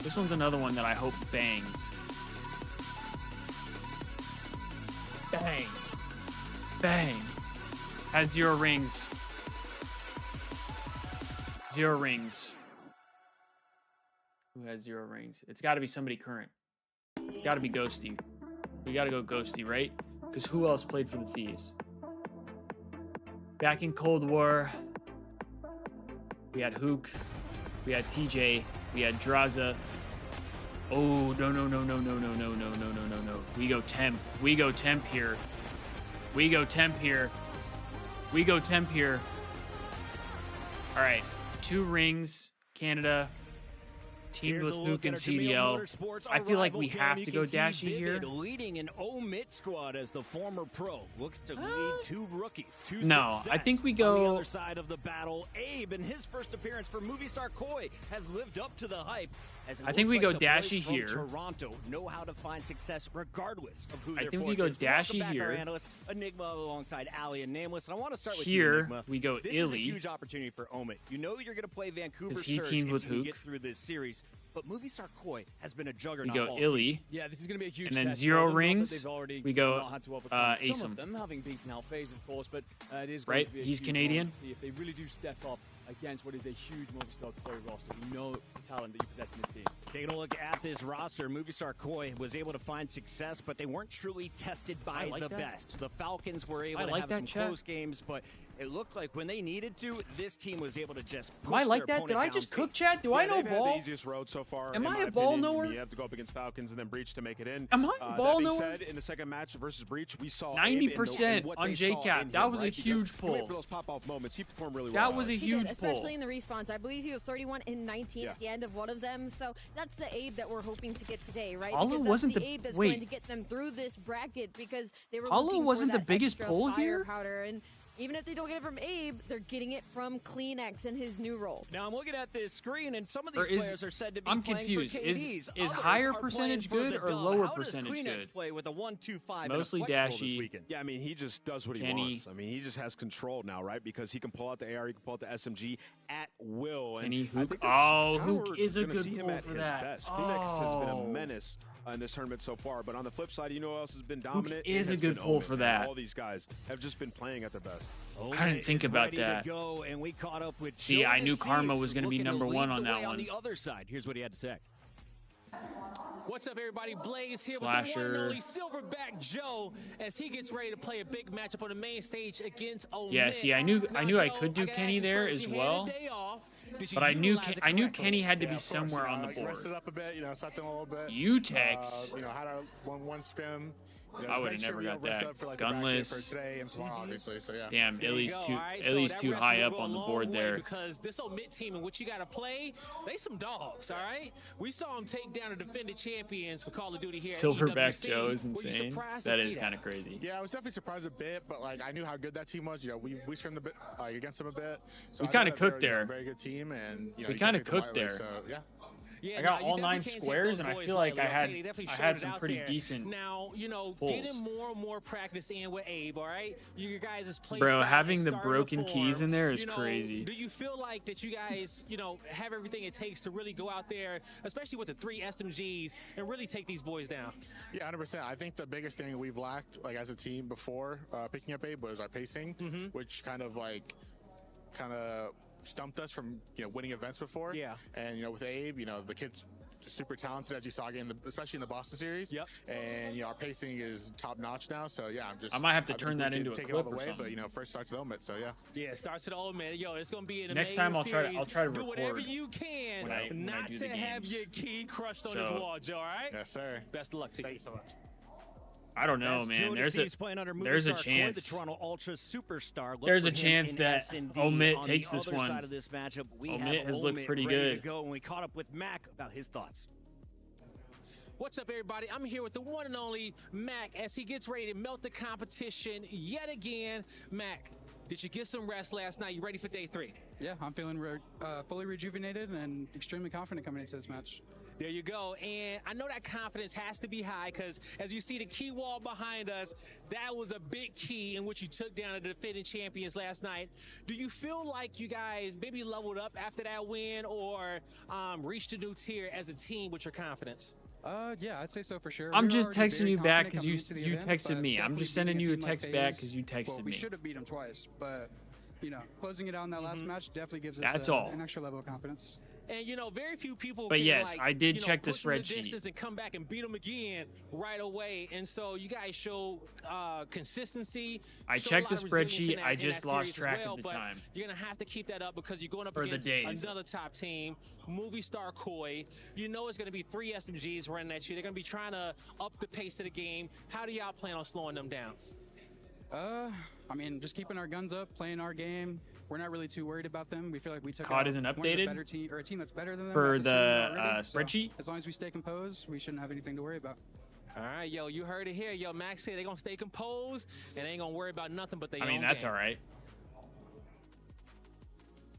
This one's another one that I hope bangs. Bang. Bang. Has 0 rings. 0 rings. Who has 0 rings? It's got to be somebody current. It's got to be Ghosty. We got to go Ghosty, right? Because who else played for the Thieves? Back in Cold War, we had Hook, we had TJ, we had Draza. Oh, no. We go temp. We go temp here. All right, 2 rings, Canada. Teamed with Hook and CDL. I feel like we have to go Dashy here. Leading an OMIT squad as the former pro looks to lead 2 rookies. No, I think we go on the other side of the battle. Abe, in his first appearance for Movie Star Koi, has lived up to the hype. I think we go Dashy here. Toronto know how to find success regardless of who I think we go Dashy here. Analyst, Enigma alongside Ali and Nameless. And I want to start with here. You, we go this Illy. Is a huge opportunity for OMIT. You know you're going to play Vancouver Because he Surge teamed with if you Hook. get through this series. But Movie Star Koi has been a juggernaut. We go Illy. Yeah, this is going to be a huge and then test 0 for them, rings. We go Some Asum. of them having beaten Alphase, of course, but it is right. Going to be a He's huge Canadian. moment to see if they really do step up against what is a huge Movie Star Koi roster. We know the talent that you possess in this team. Taking a look at this roster, Movie Star Koi was able to find success, but they weren't truly tested by the best. The Falcons were able to have some close games, but it looked like when they needed to, this team was able to just push Am I like their that? Did opponent I just down cook, chat? Do I know they've ball? had the easiest road so far. Am in I my a ball opinion. knower? You have to go up against Falcons and then Breach to make it in. Am I a ball that being knower? said, in the second match versus Breach, we saw 90% on JCap. That was a huge pull. For those pop-off moments, he performed really well. That was a huge pull. Especially in the respawns. I believe he was 31 and 19 at the end of one of them. So that's the Abe that we're hoping to get today, right? Hollow because wasn't that's the Abe that's wait. going to get them through this bracket because they were Hollow looking wasn't for the that biggest extra pull here. Firepower. And even if they don't get it from Abe, they're getting it from Kleenex in his new role. Now I'm looking at this screen, and some of these players are said to be I'm playing confused. for KDs. Is Others higher are percentage playing for good the or dub. lower How does percentage Kleenex good? play with a 1-2-5 Mostly and a flexible Dashy. this weekend? Yeah, I mean, he just does what he Kenny. wants. I mean, he just has control now, right? Because he can pull out the AR, he can pull out the SMG at will. And Kenny I Hook. think Oh, how Hook we're is a gonna good see him pull at for his that. best. Kleenex has been Oh. a menace in this tournament so far. But on the flip side, you know who else has been dominant? is It a has good been pull Omen, for man. that. All these guys have just been playing at their best. I didn't think about that. Go, and we caught up with See, Joe I knew Thieves, Karma was going to be looking number lead 1 on the that way one. On the other side, here's what he had to say. What's up, everybody? Blaze here Slasher. with the one and only Silverback Joe as he gets ready to play a big matchup on the main stage against OMIT. Yeah, see, I knew I Joe, could do gotta Kenny ask you there first, as you had a well. day off. Did you But I knew utilize it correctly? Kenny had to be of course, somewhere on the I board. rested up a bit, slept in a little bit. Utex. Had our one scrim, I would have never got that. For, like, Gunless. for today and tomorrow, obviously. So yeah. Damn, at least too rest high will up go on a the long board way there. Because this Omit team in which you got to play, they some dogs, all right? We saw them take down the defending champions for Call of Duty here. Silverback at EWC. Joe is Were you insane. surprised to That see is kind of crazy. Yeah, I was definitely surprised a bit, but like I knew how good that team was. You know, we scrimmed a bit against them a bit. So We I kind knew of that they cooked were, there. A very good team, and you know, We you kind can't of take them cooked lightly, there. So yeah. I got all 9 squares, and I feel like I had some pretty decent Now, you know, pulls. getting more and more practice in with Abe, all right? You guys' play Bro, style having is the starting to broken form. keys in there is You know, crazy. Do you feel like that you guys, you know, have everything it takes to really go out there, especially with the 3 SMGs, and really take these boys down? Yeah, 100%. I think the biggest thing we've lacked, like as a team before picking up Abe, was our pacing, which kind of stumped us from winning events before. Yeah. And with Abe, the kid's super talented, as you saw again, especially in the Boston series. Yep. And our pacing is top notch now. So yeah, I might have to I think turn we that can into a take clip it all the or way, something. but first starts with Omit. So yeah. Yeah, starts with Omit. Yo, it's gonna be an Next amazing time I'll try to series. record Do whatever you can when I not do to the have games. your key crushed on So- his wall, Joe. All right. Yes, sir. Best of luck to you. Thank you so much. I don't know, That's man. Joe There's Deceives playing under a Movistar Coy, chance. the Toronto Ultra superstar. Look There's for a him chance in that S&D. Omit On takes the this other one. side of this matchup, we Omit have has looked Omit pretty ready good. to go, and we caught up with Mac about his thoughts. What's up, everybody? I'm here with the one and only Mac as he gets ready to melt the competition yet again. Mac, did you get some rest last night? You ready for day 3? Yeah, I'm feeling fully rejuvenated and extremely confident coming into this match. There you go. And I know that confidence has to be high because as you see the key wall behind us, that was a big key in which you took down the defending champions last night. Do you feel like you guys maybe leveled up after that win or reached a new tier as a team with your confidence? Yeah, I'd say so for sure. I'm We were just already texting very you back confident because coming into the you event, texted but me. I'm definitely just sending beating you a team like text back FaZe, because you texted well, we me. should have beat them twice, but closing it out in that last match definitely gives That's us all. an extra level of confidence. And very few people But can, yes, I did check the push them spreadsheet. distance and come back and beat them again right away. And so you guys show consistency. I show a checked lot the of resilience spreadsheet. in that- I in just that lost series as track well, of the but time. You're gonna have to keep that up because you're going up For the against days. another top team, Movistar Coy. You know it's gonna be 3 SMGs running at you. They're gonna be trying to up the pace of the game. How do y'all plan on slowing them down? I mean, just keeping our guns up, playing our game. We're not really too worried about them. We feel like we took COD out isn't one of updated the better team, or a team that's better than them for at the series already. So, spreadsheet? as long as we stay composed, we shouldn't have anything to worry about. All right, yo, you heard it here. Yo, Max said they're gonna stay composed and they ain't gonna worry about nothing but their I mean, own that's game. all right.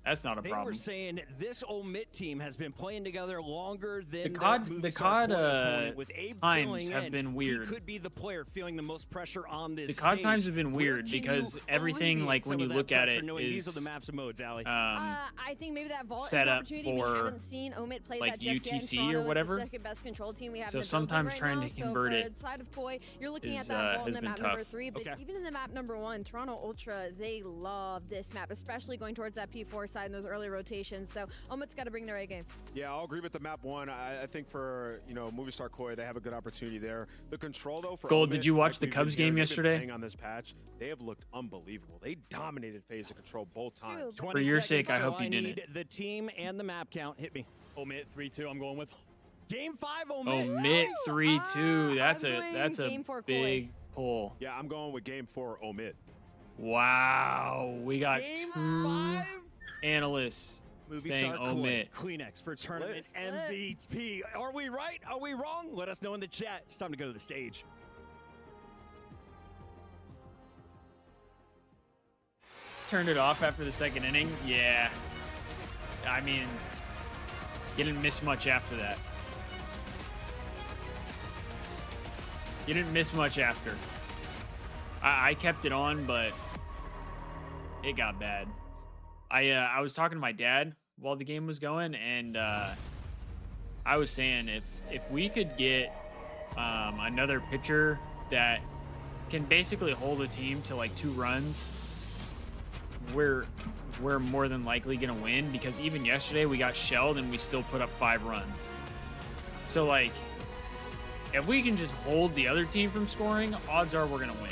That's not a They problem. were saying this Omit team has been playing together longer than The their COD Movistar COD, Coy opponent. With Abe times filling have in, been weird. He could be the player feeling the most pressure on this The COD stage. times have been Where weird can you because everything, alleviate like when some you of that look at pressure it, knowing these are is the maps and modes, Allie. I think maybe that vault is set an up opportunity. We for, haven't seen Omit play like, that just yet. UTC Toronto or is whatever. the second best control team we have. So in the build sometimes right trying now. to convert so it for the side of Coy, you're looking is, at that vault has in the been map tough. number 3, but even in the map number 1, Toronto Ultra, they love this map, especially going towards that P4 side in those early rotations. So Omit's got to bring their A game. Yeah, I'll agree with the map 1. I think for Movistar Coy, they have a good opportunity there. The control though for Gold, Omit, did you watch like the we've Cubs been game hearing, they've been yesterday? playing on this patch, they have looked unbelievable. They dominated phase of control both times. For your sake, I hope you need didn't. the team and the map count. Hit me. Omit 3-2. I'm going with. Game 5 Omit. Omit 3-2. That's a game 4 big pull. Yeah, I'm going with game 4 Omit. Wow, we got Game 2 5? analysts saying Movistar Coy, Omit. Kleenex for tournament MVP. Are we right? Are we wrong? Let us know in the chat. It's time to go to the stage. Turned it off after the second inning. Yeah, I mean, you didn't miss much after that. You didn't miss much after. I kept it on, but it got bad. I was talking to my dad while the game was going, and I was saying if we could get another pitcher that can basically hold a team to like 2 runs, we're more than likely gonna win, because even yesterday we got shelled and we still put up 5 runs. So like, if we can just hold the other team from scoring, odds are we're gonna win.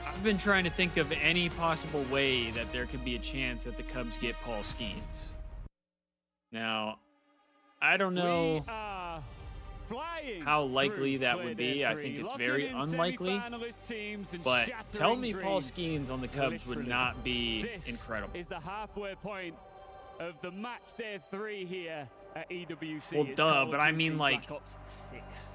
I've been trying to think of any possible way that there could be a chance that the Cubs get Paul Skeens. Now, I don't know how likely that would be. I think it's very unlikely. But tell me Paul Skeens on the Cubs would not be incredible. Is the halfway point of the match day 3 here at EWC. Well, duh, but I mean like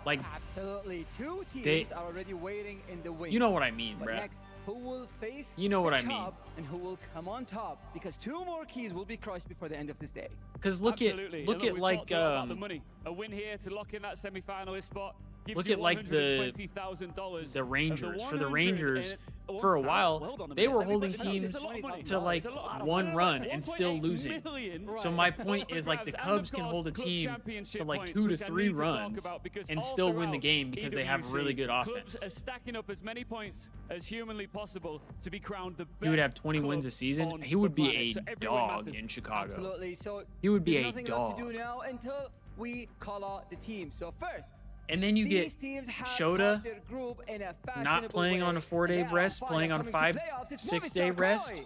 absolutely 2 teams are already waiting in the wings. You know what I mean, but bruh. Next, who will face you know what the I mean. top and who will come on top? Because 2 more keys will be crushed before the end of this day. Because look at like the money. A win here to lock in that semi-finalist spot. Look at like the Rangers. For the Rangers, for a while, they were holding teams to like 1 run and still losing. So my point is like the Cubs can hold a team to like 2 to 3 runs and still win the game because they have really good offense. Clubs are stacking up as many points as humanly possible to be crowned the best. He would have 20 wins a season. He would be a dog in Chicago. Absolutely. So he would be a nothing dog. left to do now until we call out the team. So first. And then you get Shota not playing on a 4-day rest, playing on a 5-6-day rest.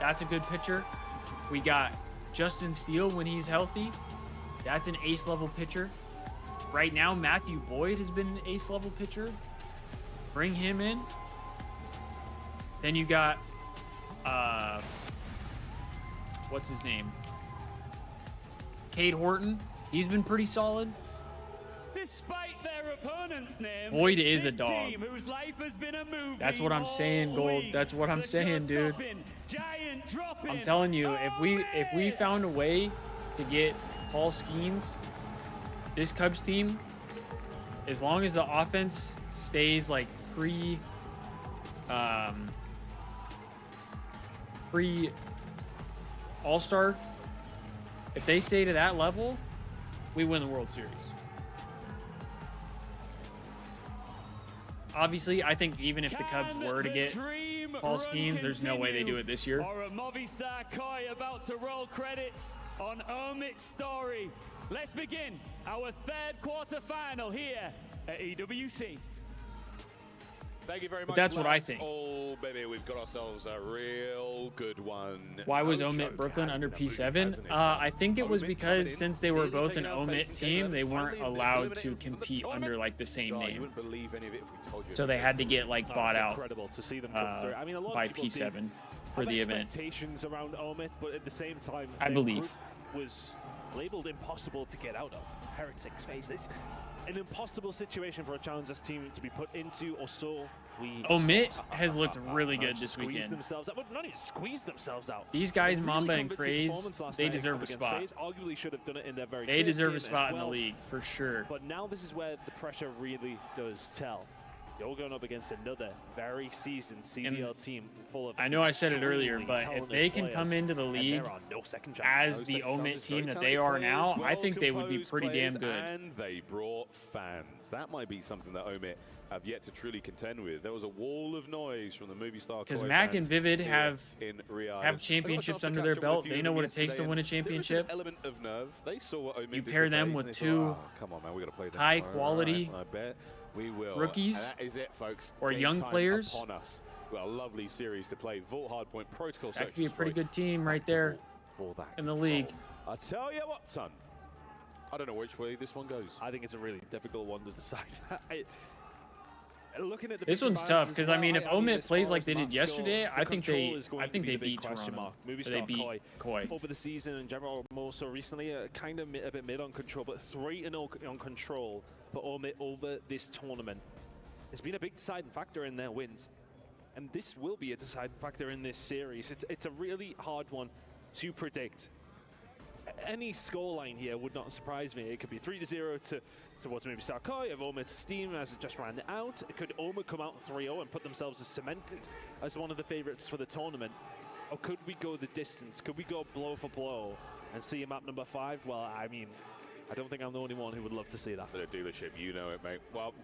That's a good pitcher. We got Justin Steele when he's healthy. That's an ace-level pitcher. Right now, Matthew Boyd has been an ace-level pitcher. Bring him in. Then you got, what's his name? Cade Horton. He's been pretty solid. Despite their opponent's name, Boyd is a dog. Team whose life has been a movie. That's what I'm saying, Gold. That's what I'm saying, dude. I'm telling you, if we found a way to get Paul Skeens, this Cubs team, as long as the offense stays like pre All-Star, if they stay to that level, we win the World Series. Obviously, I think even if the Cubs were to get Paul Skeens, there's no way they do it this year. Or a Movistar Koi about to roll credits on Omit's story. Let's begin our 3rd quarterfinal here at EWC. Thank you very much. But that's what I think. Oh, baby, we've got ourselves a real good one. Why was Omit Brooklyn under P7? I think it was because since they were both an Omit team, they weren't allowed to compete under like the same name. So they had to get like bought out by P7 for the event. Expectations around Omit, but at the same time, I believe was labeled impossible to get out of. Heretic's face. It's an impossible situation for a Challengers team to be put into, or so we. Omit has looked really good this weekend. Not even squeezed themselves out. These guys, Mamba and Craze, they deserve a spot. Arguably should have done it in their very. They deserve a spot in the league for sure. But now this is where the pressure really does tell. You're going up against another very seasoned CDL team full of. I know I said it earlier, but if they can come into the league as the Omit team that they are now, I think they would be pretty damn good. And they brought fans. That might be something that Omit have yet to truly contend with. There was a wall of noise from the Movistar. Because Mac and Vivid have championships under their belt. They know what it takes to win a championship. Element of nerve. They saw what Omit you did pair to them FaZe, with 2 high quality we will. Rookies, and that is it, folks. or Game young time players. Upon us. We've got a lovely series to play. Vault Hardpoint Protocol. That could be a pretty good team right there for that in the league. I tell you what, son. I don't know which way this one goes. I think it's a really difficult one to decide. Looking at this one's tough because I mean, if Omit plays like they did yesterday, I think they beat Toronto. They beat Koi over the season in general. More so recently, kind of a bit mid on control, but 3-0 on control for Omit over this tournament. It's been a big deciding factor in their wins, and this will be a deciding factor in this series. It's a really hard one to predict. Any scoreline here would not surprise me. It could be 3-0 towards maybe Movistar Koi if Omit's steam has just ran out. It could Omit come out 3-0 and put themselves as cemented as one of the favorites for the tournament. Or could we go the distance? Could we go blow for blow and see a map number 5? Well, I mean, I don't think I'm the only one who would love to see that. The dealership, you know it, mate. Well,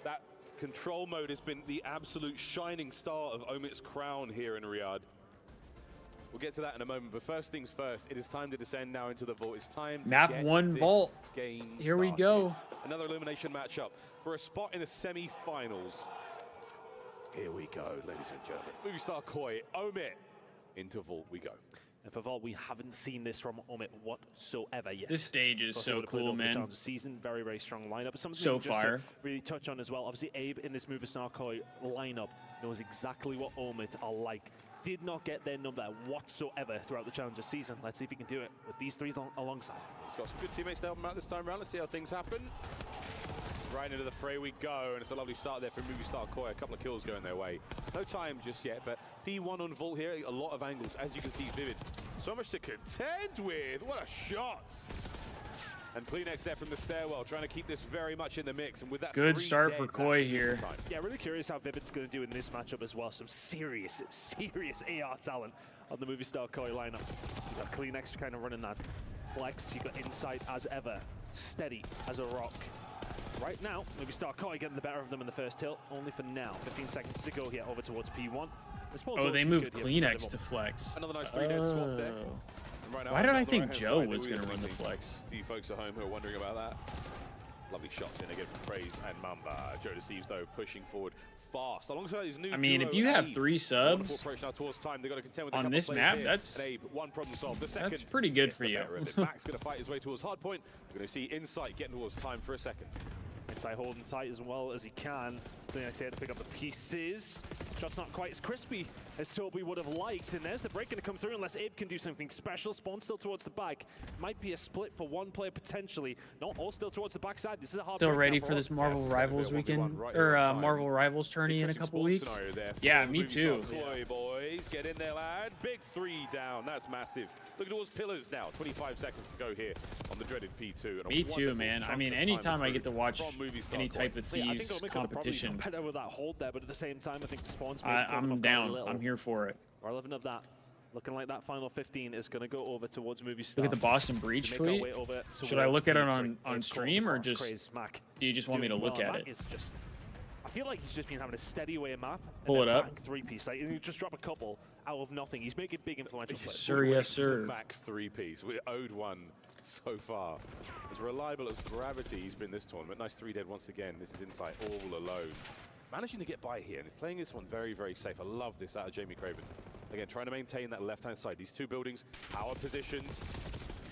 that control mode has been the absolute shining star of Omit's crown here in Riyadh. We'll get to that in a moment, but first things first, it is time to descend now into the vault. It's time to map get 1 this vault. Game Here we started. go. Another elimination matchup for a spot in the semi-finals. Here we go, ladies and gentlemen. Movistar Koi, Omit, into vault we go. And for Vault, we haven't seen this from Omit whatsoever yet. This stage is so cool, man. Season, very, very strong lineup. Something So just to fire. really touch on as well. Obviously, Abe in this Movistar Koi lineup knows exactly what Omit are like. Did not get their number whatsoever throughout the Challenger season. Let's see if he can do it with these three alongside. He's got some good teammates to help him out this time around. Let's see how things happen. Right into the fray we go, and it's a lovely start there for Movistar Koi. A couple of kills going their way. No time just yet, but P1 on Vault here. A lot of angles, as you can see, Vivid. So much to contend with. What a shot! And Kleenex there from the stairwell, trying to keep this very much in the mix. And with that good start for Koi here. Yeah, really curious how Vivid's going to do in this matchup as well. Some serious AR talent on the Movistar Koi lineup. You got Kleenex kind of running that flex. You got Insight as ever, steady as a rock. Right now, Movistar Koi getting the better of them in the first tilt, only for now. 15 seconds to go here over towards P1. Oh, they moved Kleenex to flex. Another nice 3-dead swap there. Right now, why did I think Joe was going to run the flex? A few folks at home who are wondering about that. Lovely shots in again from Praise and Mamba. Joe Deceives, though, pushing forward fast. Alongside his new if you have 3 subs on this map, that's one problem solved. The second, that's pretty good for you. Max going to fight his way towards hardpoint. We're going to see Insight getting towards time for a second. Insight holding tight as well as he can. Kleenex here to pick up the pieces. Shot's not quite as crispy as Toby would have liked. And there's the break going to come through unless Abe can do something special. Spawn still towards the back. Might be a split for one player potentially. Not all still towards the backside. This is a hard still ready for this Marvel Rivals weekend or Marvel Rivals tourney in a couple weeks. Yeah, me too. Boys, get in there, lad. Big 3 down. That's massive. Look at those pillars now. 25 seconds to go here on the dreaded P2. Me too, man. I mean, anytime I get to watch any type of Thieves competition, better with that hold there, but at the same time, I think the Spawn's I'm down. I'm here for it. 11 of that. Looking like that final 15 is going to go over towards Movistar. Look at the Boston Breach tweet. Should I look at it on stream or just do you just want me to look at it? I feel like he's just been having a steady way map. Pull it up. 3-piece. Like, you just drop a couple out of nothing. He's making big influential plays. Sir, yes, sir. Mac 3-piece. We're owed one so far. As reliable as gravity he's been this tournament. Nice 3-dead once again. This is Insight all alone. Managing to get by here and playing this one very, very safe. I love this out of Jamie Craven. Again, trying to maintain that left-hand side. These two buildings, power positions.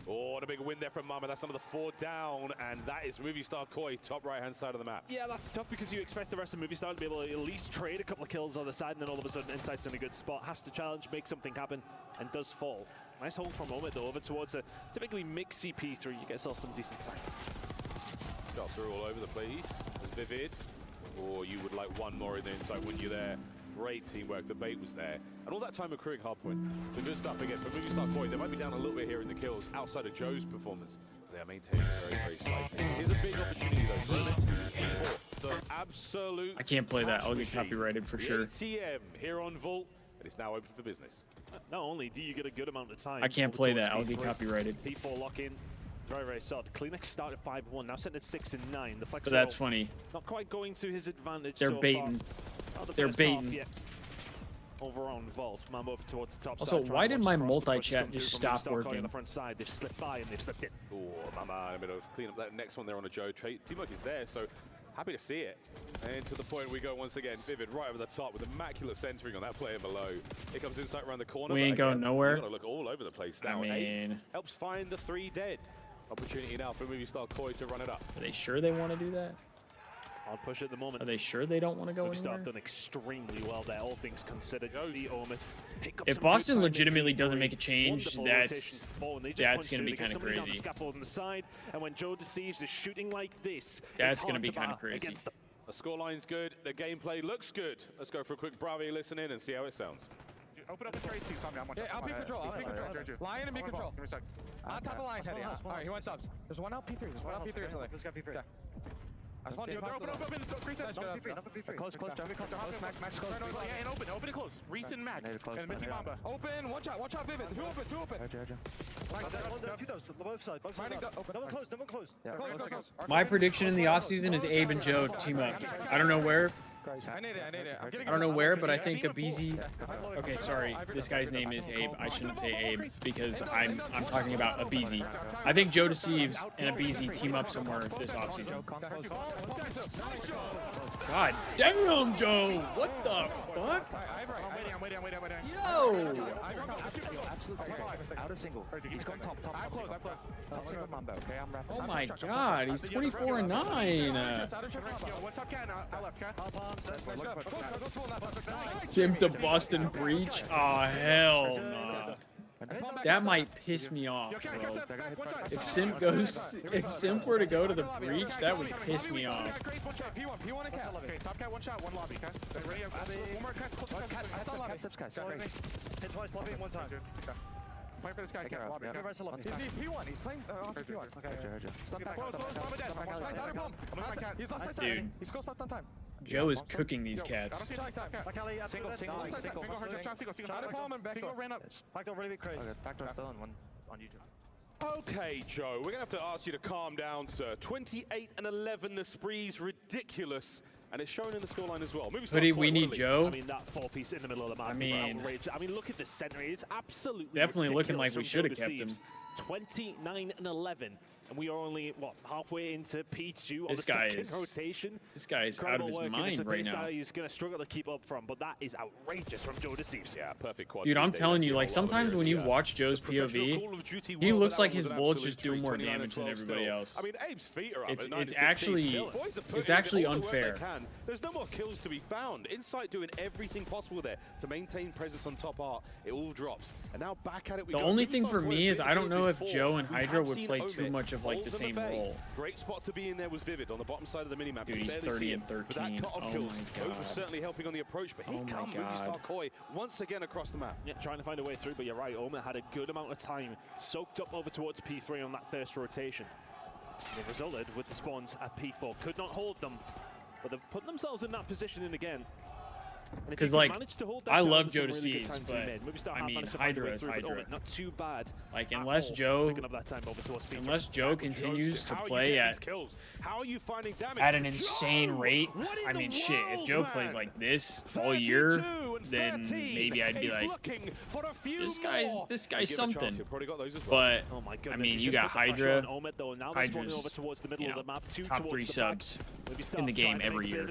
Oh, and a big win there from Mama. That's another 4 down, and that is Movistar Koi, top right-hand side of the map. Yeah, that's tough because you expect the rest of Movistar to be able to at least trade a couple of kills on the side, and then all of a sudden Insight's in a good spot. Has to challenge, make something happen, and does fall. Nice hold from Omid, though, over towards a typically mixy P3. You get yourself some decent time. Shots are all over the place. Vivid. Or you would like one more in the Insight, wouldn't you there? Great teamwork, the bait was there. And all that time accruing hardpoint. The good stuff again for Movistar Koi. They might be down a little bit here in the kills outside of Joe's performance. They are maintaining very, very slightly. Here's a big opportunity though for the absolute. I can't play that. I'll get copyrighted for sure. ATM here on Vault, and it's now open for business. Not only do you get a good amount of time. I can't play that. I'll get copyrighted. P4 lock in. Very, very solid. Kleenex started 5-1, now sitting at 6 and 9. The flex. But that's funny. Not quite going to his advantage. They're so baiting. They're baiting. Over on Vault, Mambo up towards the top also, side. why did my multi-chat just stop working? On the front side, they've slipped by and they've slipped in. Oh, Mama in the middle. Clean up that next one there on a Joe. Teamwork is there, so happy to see it. And to the point we go once again. Vivid right over the top with immaculate centering on that player below. It comes Insight around the corner. We ain't going nowhere. You've got to look all over the place now. I mean, helps find the 3 dead. Opportunity now for Movistar Koi to run it up. Are they sure they want to do that? I'll push at the moment. Are they sure they don't want to go anywhere? Movistar done extremely well there, all things considered. See Omid pick up if Boston legitimately doesn't make a change, that's going to be kind of crazy. The scaffold on the side, and when Joe Deceives is shooting like this, that's going to be kind of crazy. The scoreline's good, the gameplay looks good. Let's go for a quick Bravi listen in and see how it sounds. Open up the trade too, Tommy. I'm I'll be control. Lion and be control. Give me a sec. On top of Lion, Teddy. Alright, he wants subs. There's one out P3. There's one out P3 or something. This got P3. I spawned you. They're open. 3 seconds. Close. Max close. Yeah, and open and close. Reese and Mac. And missing Mamba. Open. Watch out, Vivid. Two open. No one close. My prediction in the offseason is Abe and Joe team up. I don't know where. I need it. I don't know where, but I think Abizi. Okay, sorry. This guy's name is Abe. I shouldn't say Abe because I'm talking about Abizi. I think Joe Deceives and Abizi team up somewhere this offseason. God damn, Joe! What the fuck? Yo! Out of single. He's going top. I'm close. Top single Mamba, okay? I'm wrapping. Oh my god, he's 24 and 9. Jim to Boston Breach. Oh hell no. That might piss me off, bro. If Simp were to go to the breach, that would piss me off. Okay, top cat, one shot, one lobby, okay? Ready? One more cat, hit twice, lobby, one time. Playing for this guy, cat, lobby. He's P1, he's playing P1. Okay, stop back. Close, dead. Nice, outer pump. He's lost time. Dude. He's close on time. Joe is cooking these cats. Single, ran up. Backdoor really big crazy. Backdoor still and one on YouTube. Okay, Joe, we're going to have to ask you to calm down, sir. 28 and 11, the spree's ridiculous. And it's shown in the scoreline as well. Hoodie, we need Joe. I mean, that 4-piece in the middle of the map is outrageous. I mean, look at the center. It's absolutely definitely looking like we should have kept him. 29 and 11. And we are only, what, halfway into P2 on the second rotation. This guy is out of his mind right now. He's going to struggle to keep up from, but that is outrageous from Joe Deceives. Yeah, perfect quad. Dude, I'm telling you, like, sometimes when you watch Joe's POV, he looks like his bullets just do more damage than everybody else. I mean, Abe's feet are up. It's actually unfair. There's no more kills to be found. Insight doing everything possible there to maintain presence on top art. It all drops. And now back at it we go. The only thing for me is I don't know if Joe and Hydra would play too much of like the same role. Great spot to be in there was Vivid on the bottom side of the minimap. Dude, he's 30 and 13. Oh my god. Those were certainly helping on the approach, but here comes Movistar Koi once again across the map. Yeah, trying to find a way through, but you're right. Omen had a good amount of time soaked up over towards P3 on that first rotation. It resulted with the spawns at P4. Could not hold them, but they've put themselves in that position again. Because, like, I love Joe Deceives, but, I mean, Hydra is Hydra. Not too bad. Like, unless Joe continues to play at an insane rate, I mean, shit, if Joe plays like this all year, then maybe I'd be like, this guy's something. But, I mean, you got Hydra. Hydra's, you know, top 3 subs in the game every year.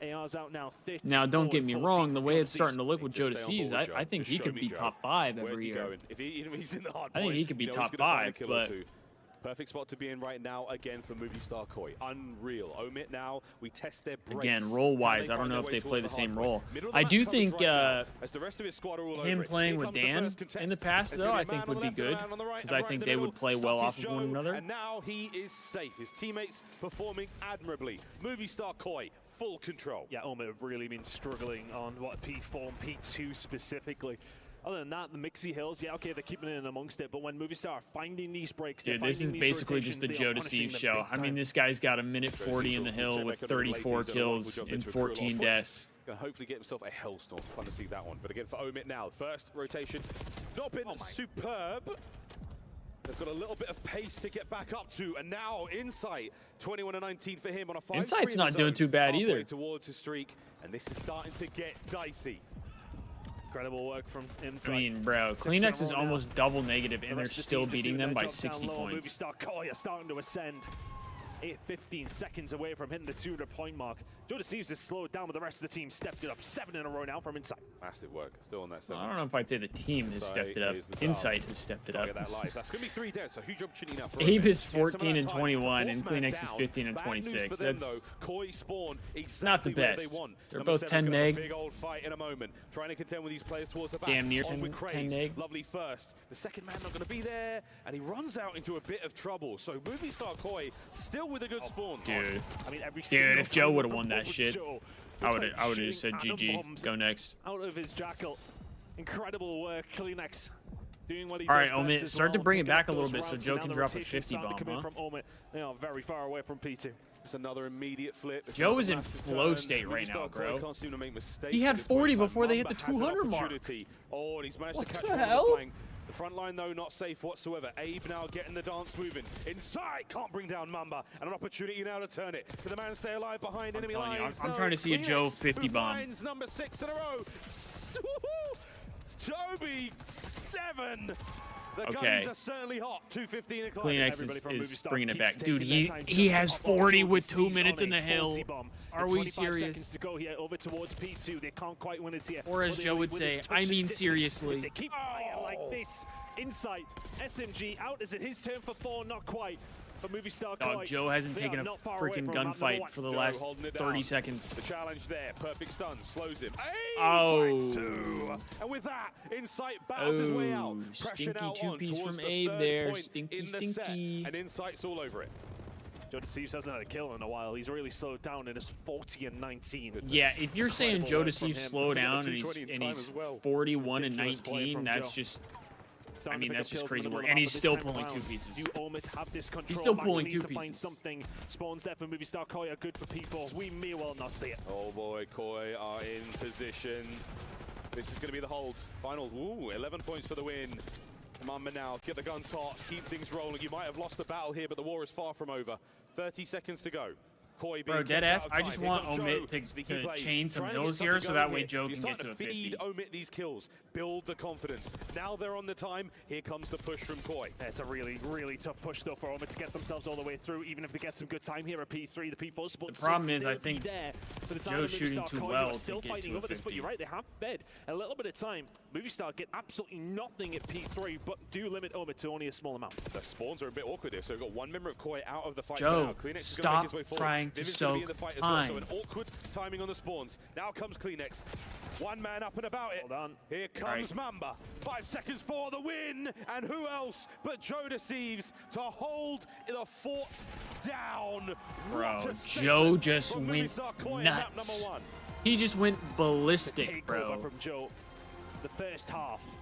AR's out now. Now, don't get me wrong. The way it's starting to look with Joe Deceives, I think he could be top 5 every year. I think he could be top 5, but perfect spot to be in right now again for Movistar Koi. Unreal. Omit now. We test their brakes. Again, role-wise, I don't know if they play the same role. I do think him playing with Dan in the past, though, I think would be good, because I think they would play well off of one another. And now he is safe. His teammates performing admirably. Movistar Koi, full control. Yeah, Omit have really been struggling on what P4 and P2 specifically. Other than that, the Mixie Hills, yeah, okay, they're keeping it in amongst it, but when Movistar are finding these breaks, dude, this is basically just the Joe Deceives show. I mean, this guy's got a minute 40 in the hill with 34 kills and 14 deaths. Gonna hopefully get himself a Hellstorm. Fun to see that one. But again, for Omit now, first rotation, not been superb. They've got a little bit of pace to get back up to, and now Insight, 21 and 19 for him on a 5. Insight's not doing too bad either. Towards his streak, and this is starting to get dicey. Incredible work from Insight. I mean, bro, Kleenex is almost double negative, and they're still beating them by 60 points. Movistar Koi are starting to ascend. 15 seconds away from hitting the 200-point mark. Joe Deceives has slowed down, but the rest of the team stepped it up 7 in a row now from Insight. Massive work. Still on that 7. I don't know if I'd say the team has stepped it up. Insight has stepped it up. Get that live. That's going to be 3 dead, so huge opportunity now for Abe is 14 and 21, and Kleenex is 15 and 26. That's not the best. They're both 10 neg. Big old fight in a moment. Trying to contend with these players towards the back. Damn near 10 neg. Lovely first. The second man not going to be there, and he runs out into a bit of trouble. So Movistar Koi still with a good spawn. Dude, if Joe would have won that shit, I would have just said GG. Go next. Out of his jackal. Incredible work, Kleenex. Doing what he does. All right, Omit, start to bring it back a little bit so Joe can drop a 50 bomb, huh? From Omit. They are very far away from P2. It's another immediate flip. Joe is in flow state right now, bro. Can't seem to make mistakes. He had 40 before they hit the 200 mark. Oh, and he's managed to catch the hell? The front line, though, not safe whatsoever. Abe now getting the dance moving. Inside, can't bring down Mamba. And an opportunity now to turn it. For the man stay alive behind enemy lines. I'm trying to see a Joe 50 bomb. Number 6 in a row. Toby, 7. Okay. Are certainly hot. 2:15 Kleenex is bringing it back. Dude, he has 40 with 2 minutes in the hill. Are we serious? To go here over towards P2. They can't quite win it here. Or as Joe would say, I mean seriously. They keep playing like this. Insight. SMG out. Is it his turn for 4? Not quite. But Movie Star Koi, Joe hasn't taken a freaking gunfight for the last 30 seconds. The challenge there. Perfect stun. Slows him. Oh. And with that, Insight battles his way out. Pressure now on towards the Abe third there. point in the set. And Insight's all over it. Joe Thieves hasn't had a kill in a while. He's really slowed down and is 40 and 19. Yeah, if you're saying Joe Thieves slow down and he's 41 and 19, that's just... I mean, that's just crazy work. And he's still pulling 2 pieces. He's still pulling 2 pieces. Something spawns there for Movie Star Koi are good for P4. We may well not see it. Oh boy, Koi are in position. This is going to be the hold. Final, 11 points for the win. Mamba now, get the guns hot, keep things rolling. You might have lost the battle here, but the war is far from over. 30 seconds to go. Bro, deadass, I just want Omit to chain some hills here so that way Joe can get to a 50. Feed Omit these kills, build the confidence. Now they're on the time, here comes the push from Koi. It's a really, really tough push though for Omit to get themselves all the way through, even if they get some good time here at P3, the P4 spot. The problem is I think Joe's shooting too well to get to a 50. But you're right, they have fed a little bit of time. Movie Star get absolutely nothing at P3, but do limit Omit to only a small amount. The spawns are a bit awkward here, so we've got 1 member of Koi out of the fight Joe, for now. stop trying to soak time. So an awkward timing on the spawns. Now comes Kleenex. 1 man up and about it. Hold on. Here comes Mamba. 5 seconds for the win. And who else but Joe Thieves to hold the fort down. Bro, Joe just went nuts. He just went ballistic, bro. From Joe, the first half.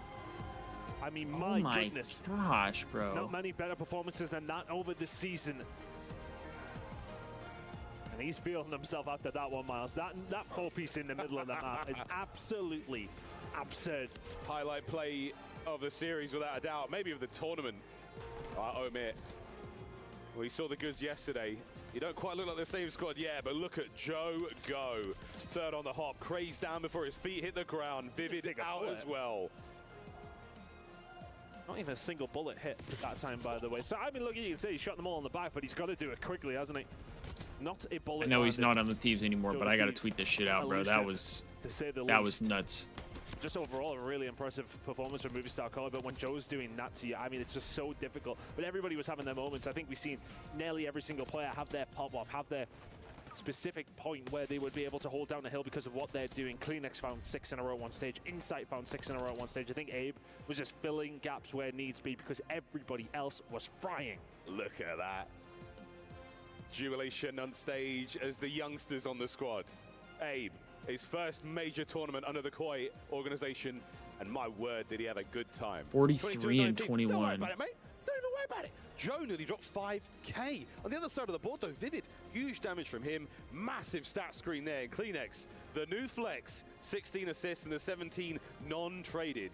I mean, my goodness. Gosh, bro. Not many better performances than that over the season. And he's feeling himself after that one, Miles. That 4-piece in the middle of the map is absolutely absurd. Highlight play of the series, without a doubt. Maybe of the tournament. Omit. We saw the goods yesterday. You don't quite look like the same squad yet, but look at Joe go. 3rd on the hop. Craze down before his feet hit the ground. Vivid out as well. Not even a single bullet hit at that time, by the way. So, I mean, look, you can say he shot them all in the back, but he's got to do it quickly, hasn't he? Not a bullet. I know he's not on the Thieves anymore, but I got to tweet this shit out, bro. That was nuts. Just overall, a really impressive performance from Movie Star Koi, but when Joe's doing that to you, I mean, it's just so difficult. But everybody was having their moments. I think we've seen nearly every single player have their pop-off, have their specific point where they would be able to hold down the hill because of what they're doing. Kleenex found 6 in a row at one stage. Insight found 6 in a row at one stage. I think Abe was just filling gaps where needs be because everybody else was frying. Look at that. Jubilation on stage as the youngsters on the squad. Abe, his first major tournament under the Koi organization, and my word, did he have a good time. 43 and 21. Don't worry about it, mate. Don't even worry about it. Joe nearly dropped 5K. On the other side of the board, though, Vivid, huge damage from him. Massive stat screen there. And Kleenex, the new flex, 16 assists and the 17 non-traded.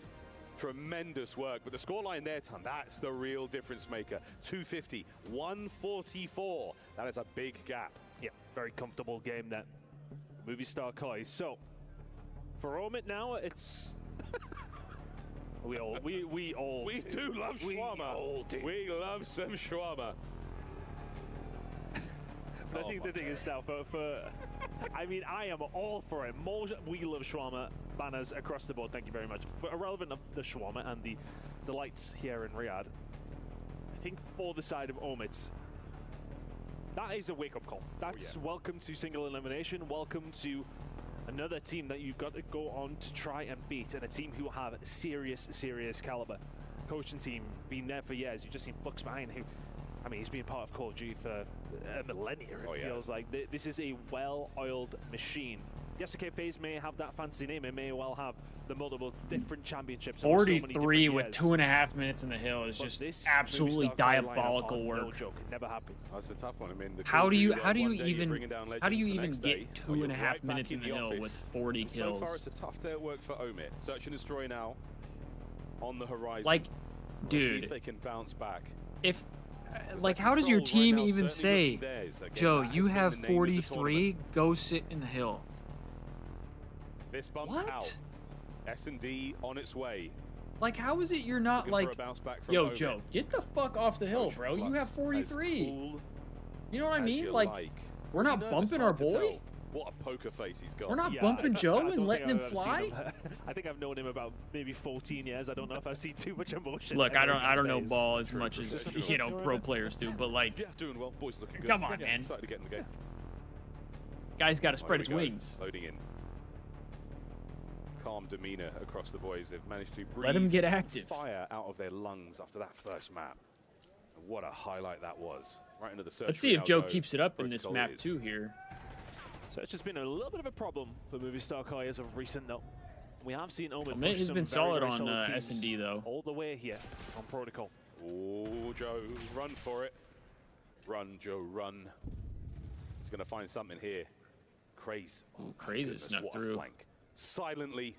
Tremendous work, but the scoreline there, Ton, that's the real difference maker. 250, 144. That is a big gap. Yeah, very comfortable game there. Movie Star Koi. So, for Omit now, it's... We do love shawarma. We love some shawarma. But I think the thing is now, I mean, I am all for it. More we love shawarma banners across the board. Thank you very much. But irrelevant of the shawarma and the delights here in Riyadh, I think for the side of Omit, that is a wake-up call. That's welcome to single elimination. Welcome to another team that you've got to go on to try and beat, and a team who have serious caliber. Coaching team, been there for years. You've just seen Flux behind, who, I mean, he's been part of Call of Duty for a millennia, it feels like. This is a well-oiled machine. Yes, okay, FaZe may have that fancy name. It may well have the multiple different championships. 43 with 2.5 minutes in the hill is just absolutely diabolical work. No joke, it never happened. That's a tough one. I mean, how do you even get 2.5 minutes in the hill with 40 kills? So far, it's a tough day at work for Omit. Search and destroy now on the horizon. Like, dude, see if they can bounce back. If like, how does your team even say, Joe, you have 43, go sit in the hill? This bumps out. S&D on its way. Like, how is it you're not like, yo, Joe, get the fuck off the hill, bro. You have 43. Cool you know what I mean? Like, we're not bumping our boy. What a poker face he's got. We're not bumping Joe and letting him fly. I think I've known him about maybe 14 years. I don't know if I've seen too much emotion. Look, I don't know ball as much as pro players do, but like, yeah, doing well. Boys looking good. Come on, man. Excited to get in the game. Guy's got to spread his wings. Loading in. Calm demeanor across the boys. They've managed to breathe Let him get active. Fire out of their lungs after that first map. And what a highlight that was. Right into the search. Let's see if Joe keeps it up in this map too here. So it's just been a little bit of a problem for Movistar Kai as of recent, though. We have seen Omen push has been solid on S&D, though. All the way here on Protocol. Oh, Joe, run for it. Run, Joe, run. He's going to find something here. Craze. Oh, Craze is snuck through. Flank. Silently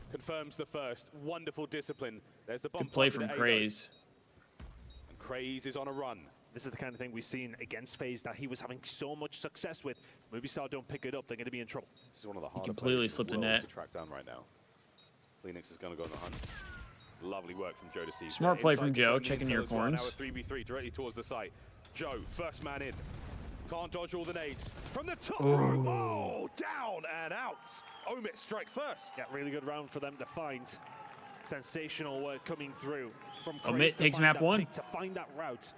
confirms the first. Wonderful discipline. There's the bump. Good play from Craze. And Craze is on a run. This is the kind of thing we've seen against FaZe that he was having so much success with. Movistar don't pick it up, they're going to be in trouble. This is one of the hardest completely slipped the net to track down right now. Phoenix is going to go on the hunt. Lovely work from Joe to see. Smart play from Joe, checking your horns. Now a 3v3 directly towards the site. Joe, first man in. Can't dodge all the nades. From the top rope, oh, down and out. Omit strike first. Yeah, really good round for them to find. Sensational work coming through from Craze. Omit takes map 1. To find that route.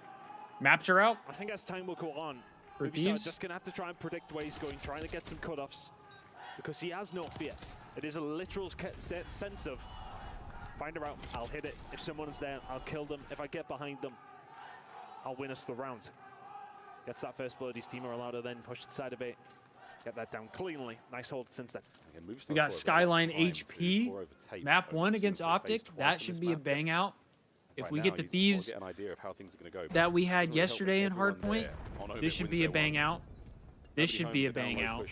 Maps are out. I think as time will go on, Thieves just going to have to try and predict where he's going, trying to get some cutoffs, because he has no fear. It is a literal sense of, find a route, I'll hit it. If someone's there, I'll kill them. If I get behind them, I'll win us the round. Gets that first blood, his team are allowed to then push the side of it. Get that down cleanly. Nice hold since then. We got Skyline HP, map 1 against OpTic. That should be a bang out. If we get the Thieves that we had yesterday in Hardpoint, this should be a bang out. This should be a bang out.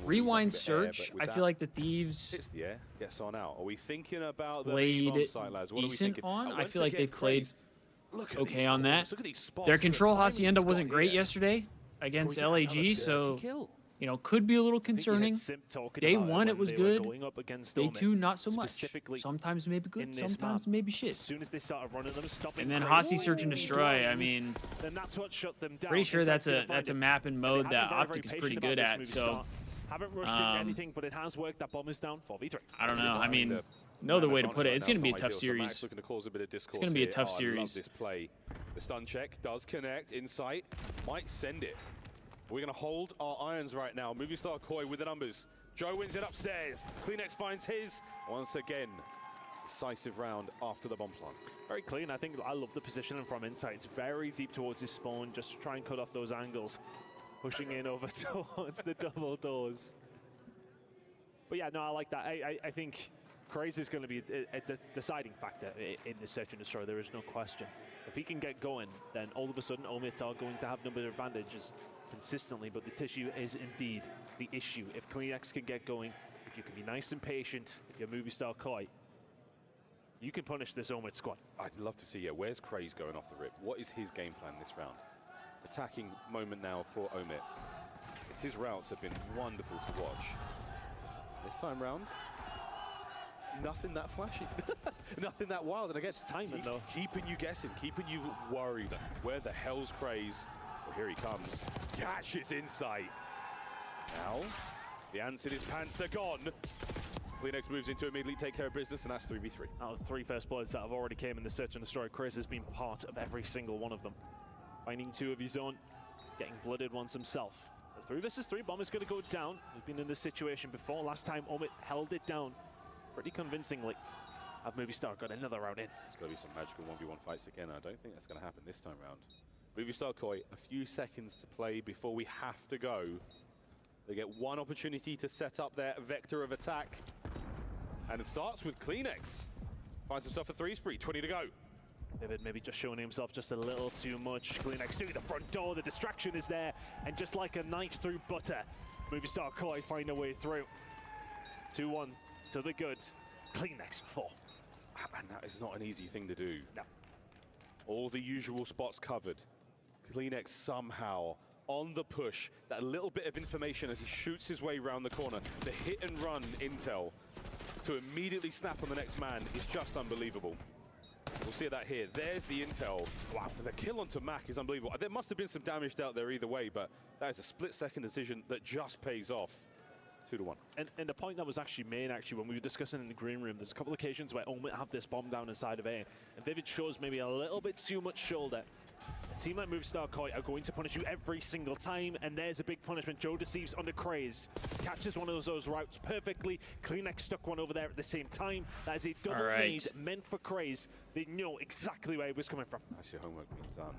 Rewind search. I feel like the Thieves played decent on. I feel like they played okay on that. Their control Hacienda wasn't great yesterday against LAG, so you know, could be a little concerning. Day 1, it was good. Day 2, not so much. Sometimes maybe good, sometimes maybe shit. As soon as they started running them, and then Hasi Search and Destroy, I mean, then that's what shut them down. Pretty sure that's a map and mode that OpTic is pretty good at, so haven't rushed into anything, but it has worked. That bomb is down. 4v3. I don't know. I mean, no other way to put it. It's going to be a tough series. It's going to be a tough series. This play. The stun check does connect. Insight might send it. We're going to hold our irons right now. Movistar Koi with the numbers. Joe wins it upstairs. Kleenex finds his. Once again, decisive round after the bomb plant. Very clean. I think I love the positioning from Insight. It's very deep towards his spawn. Just to try and cut off those angles. Pushing in over towards the double doors. But yeah, no, I like that. I think Craze is going to be a deciding factor in the search and destroy. There is no question. If he can get going, then all of a sudden Omit are going to have number advantages consistently, but the tissue is indeed the issue. If Kleenex can get going, if you can be nice and patient, if you're Movistar Koi, you can punish this Omit squad. I'd love to see, where's Craze going off the rip? What is his game plan this round? Attacking moment now for Omit. His routes have been wonderful to watch. This time round, nothing that flashy, nothing that wild, and I guess timing though, keeping you guessing, keeping you worried. Where the hell's Craze? Well, here he comes. Catches Insight. Now, the answer is pants are gone. Kleenex moves in to immediately take care of business, and that's 3v3. Out of the 3 first bloods that have already came in the search and destroy, Chris has been part of every single one of them. Finding 2 of his own, getting blooded once himself. 3 versus 3, bomb is going to go down. We've been in this situation before. Last time Omit held it down pretty convincingly. Have Movistar got another round in. It's going to be some magical 1v1 fights again. I don't think that's going to happen this time round. Movistar Koi, a few seconds to play before we have to go. They get one opportunity to set up their vector of attack. And it starts with Kleenex. Finds himself a 3 spree, 20 to go. Vivid maybe just showing himself just a little too much. Kleenex through the front door, the distraction is there, and just like a knife through butter, Movistar Koi find a way through. 2-1 to the good. Kleenex 4. And that is not an easy thing to do. No. All the usual spots covered. Kleenex somehow on the push. That little bit of information as he shoots his way around the corner. The hit and run intel. to immediately snap on the next man is just unbelievable. We'll see that here. There's the intel. Wow, the kill onto Mac is unbelievable. There must have been some damage out there either way, but that is a split-second decision that just pays off. 2-1. And the point that was actually made, when we were discussing in the green room, there's a couple of occasions where OMIT have this bomb down inside of A, and Vivid shows maybe a little bit too much shoulder. A team like Movistar Koi are going to punish you every single time, and there's a big punishment. Joe Deceives under Craze. Catches one of those routes perfectly. Kleenex stuck one over there at the same time. That is a double nade meant for Craze. They know exactly where it was coming from. That's your homework being done.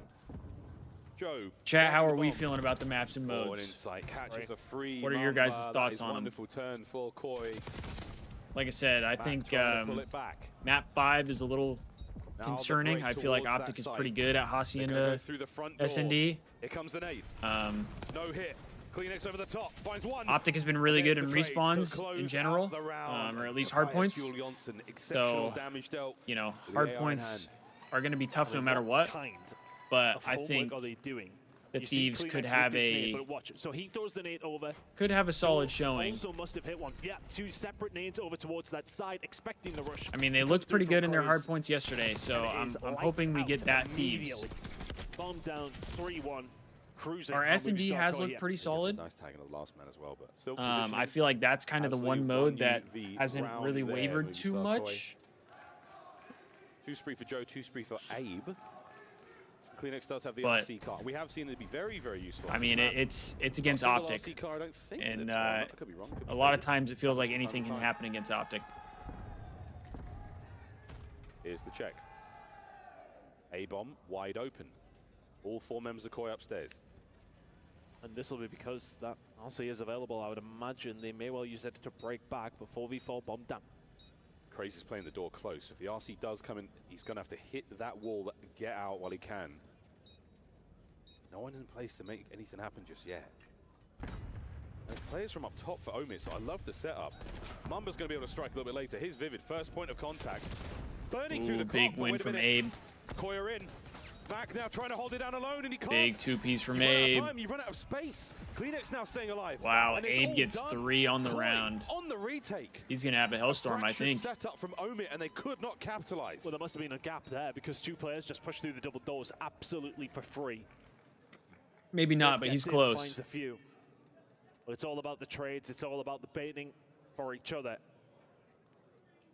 Joe. Chat, how are we feeling about the maps and modes? Insight catches a free. What are your guys' thoughts on them? Wonderful turn for Koi. Like I said, I think map 5 is a little concerning. I feel like OpTic is pretty good at Hacienda SND. Here comes the nade. No hit. Kleenex over the top. Finds one. OpTic has been really good in respawns in general, or at least hard points. So, you know, hard points are going to be tough no matter what. But I think the Thieves could have so he throws the nade over. Could have a solid showing. Also must have hit one. Yeah, 2 separate nades over towards that side, expecting the rush. I mean, they looked pretty good in their hard points yesterday, so I'm hoping we get that Thieves. Bomb down, 3-1. Cruising. Our S&D has looked pretty solid. Nice tagging the last man as well, but I feel like that's kind of the one mode that hasn't really wavered too much. 2 spree for Joe, 2 spree for Abe. Kleenex does have the RC car. We have seen it be very, very useful. I mean, it's against OpTic, car, I don't think and I could be wrong. a lot of times it feels like anything can happen against OpTic. Here's the check. A-bomb wide open. All 4 members of Koi upstairs. And this will be because that RC is available. I would imagine they may well use it to break back before we fall bomb down. Crazy's playing the door close. If the RC does come in, he's going to have to hit that wall, get out while he can. No one in place to make anything happen just yet. There's players from up top for Omid, so I love the setup. Mumba's going to be able to strike a little bit later. Here's Vivid, first point of contact. Burning through the big win from Abe. Koi are in. Back now trying to hold it down alone, and he can't. Big 2-piece from Abe. You've run out of space. Kleenex now staying alive. Wow, Abe gets 3 on the round. On the retake. He's going to have a Hellstorm, I think. Set up from Omid, and they could not capitalize. Well, there must have been a gap there because 2 players just pushed through the double doors absolutely for free. Maybe not, but he's close. Finds a few. Well, it's all about the trades. It's all about the baiting for each other.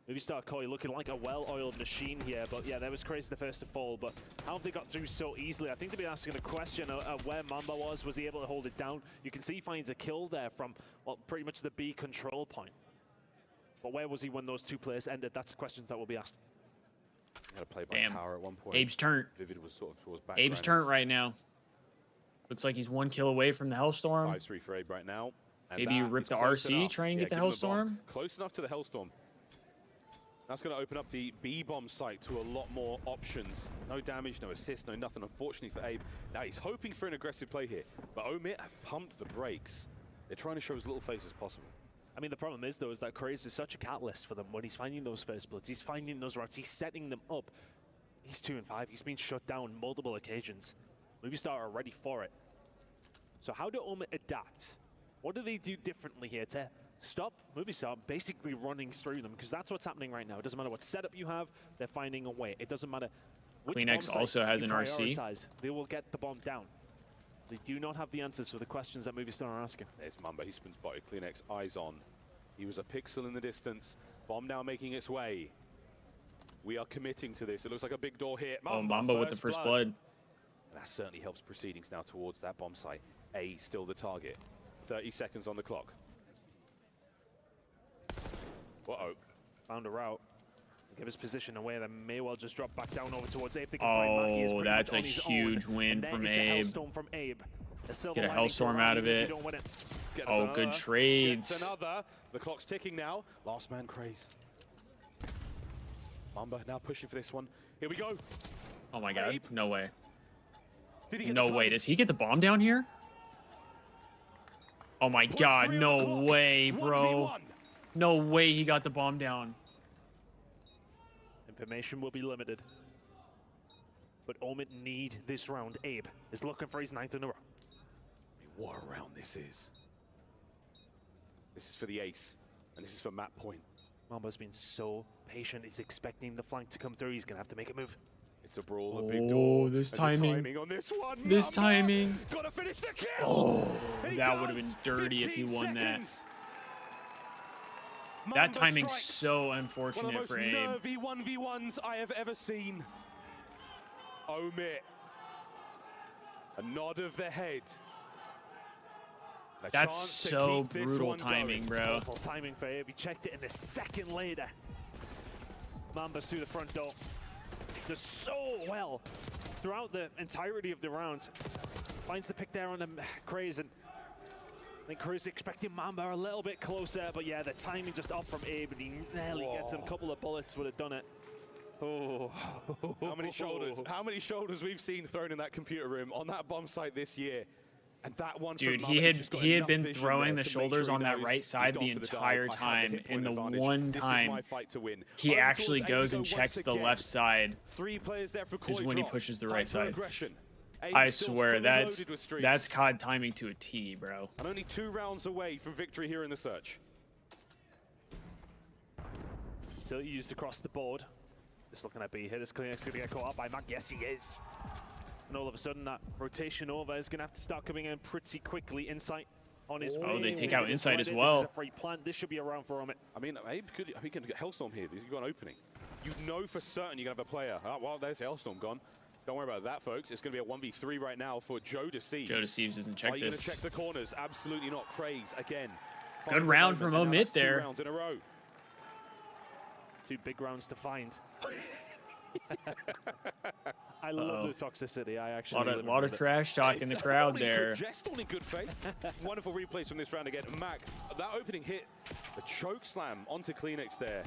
Movistar Koi looking like a well-oiled machine here, but yeah, that was Crazy the first to fall, but how have they got through so easily? I think they've been asking the question of where Mamba was he able to hold it down? You can see he finds a kill there from, well, pretty much the B control point. But where was he when those 2 players ended? That's questions that will be asked. He had a play by Tower at one point. Abe's turn. Vivid was sort of towards back. Abe's turn right now. Looks like he's 1 kill away from the Hellstorm. 5-3 for Abe right now. And maybe you rip the RC, try and get the Hellstorm. Close enough to the Hellstorm. That's going to open up the B-bomb site to a lot more options. No damage, no assist, no nothing, unfortunately for Abe. Now he's hoping for an aggressive play here, but Omid have pumped the brakes. They're trying to show as little face as possible. I mean, the problem is, though, is that Craze is such a catalyst for them when he's finding those first bloods. He's finding those routes. He's setting them up. He's 2-5. He's been shut down multiple occasions. Movistar are ready for it. So how do Omid adapt? What do they do differently here to stop Movistar basically running through them? Because that's what's happening right now. It doesn't matter what setup you have, they're finding a way. It doesn't matter which Kleenex also has an RC. They will get the bomb down. They do not have the answers for the questions that Movistar are asking. There's Mamba, he's been spotted. Kleenex, eyes on. He was a pixel in the distance. Bomb now making its way. We are committing to this. It looks like a big door here. Mamba with the first blood. That certainly helps proceedings now towards that bomb site. A still the target. 30 seconds on the clock. Uh-oh. Found a route. Give his position away, then may well just drop back down over towards Abe. They can find Mackie. Oh, that's a huge win from Abe. From Abe. Get a Hellstorm out of it. Oh, good trades. Another. The clock's ticking now. Last man Craze. Mamba now pushing for this one. Here we go. Oh my god, Abe. No way. Did he get no way, does he get the bomb down here? Oh my god, no way, bro. No way he got the bomb down. Information will be limited. But Omid need this round. Abe is looking for his 9th in a row. I mean, what a round this is. This is for the ace, and this is for map point. Mamba's been so patient. He's expecting the flank to come through. He's going to have to make a move. It's a brawl, a big door. This and timing. The timing on this one. This timing. Gotta finish the kill. Oh, that would have been dirty if he won that. That timing's so unfortunate for Abe. One of the most nervy 1v1s I have ever seen. Omit. A nod of the head. That's so brutal timing, bro. Awful timing for Abe. He checked it in a second later. Mamba's through the front door. Does so well throughout the entirety of the round. Finds the pick there on Craze, and I think Craze expecting Mamba a little bit closer, but yeah, the timing just off from Abe, and he nearly gets him. A couple of bullets would have done it. Oh, how many shoulders? How many shoulders we've seen thrown in that computer room on that bomb site this year? And that one, dude, he had been throwing the shoulders on that right side the entire time, and the one time he actually goes and checks the left side is when he pushes the right side. I swear, that's COD timing to a T, bro. And only 2 rounds away from victory here in the search. Still used across the board. Just looking at B here. This Kleenex going to get caught up by Mac. Yes, he is. And all of a sudden, that rotation over is going to have to start coming in pretty quickly. Insight on his way. Oh, they take out Insight as well. This is a free plant. This should be a round for Omit. I mean, Abe could get Hellstorm here. He's got an opening. You know for certain you're going to have a player. Oh, well, there's Hellstorm gone. Don't worry about that, folks. It's going to be a 1v3 right now for Joe Deceives. Joe Deceives doesn't check this. Are you going to check the corners? Absolutely not. Craze again. Good round from Omit there. 2 rounds in a row. 2 big rounds to find. I love the toxicity. I actually a lot of trash talk in the crowd there. Just only good faith. Wonderful replays from this round again. Mac, that opening hit, a choke slam onto Kleenex there,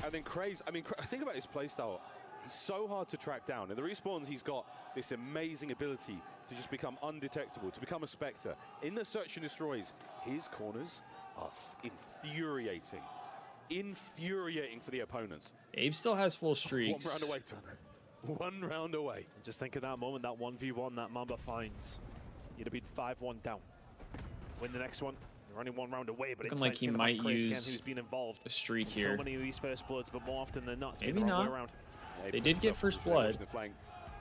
and then Craze. I mean, think about his playstyle. He's so hard to track down. In the respawns, he's got this amazing ability to just become undetectable, to become a Spectre. In the Search and Destroys, his corners are infuriating. Infuriating for the opponents. Abe still has full streaks. 1 round away, Tanner. 1 round away. Just think of that moment, that 1v1 that Mamba finds. You'd have been 5-1 down. Win the next one. You're only 1 round away, but looking like he might use again, who's been involved a streak here. So many of these first bloods, but more often than not, maybe not. They did get first blood.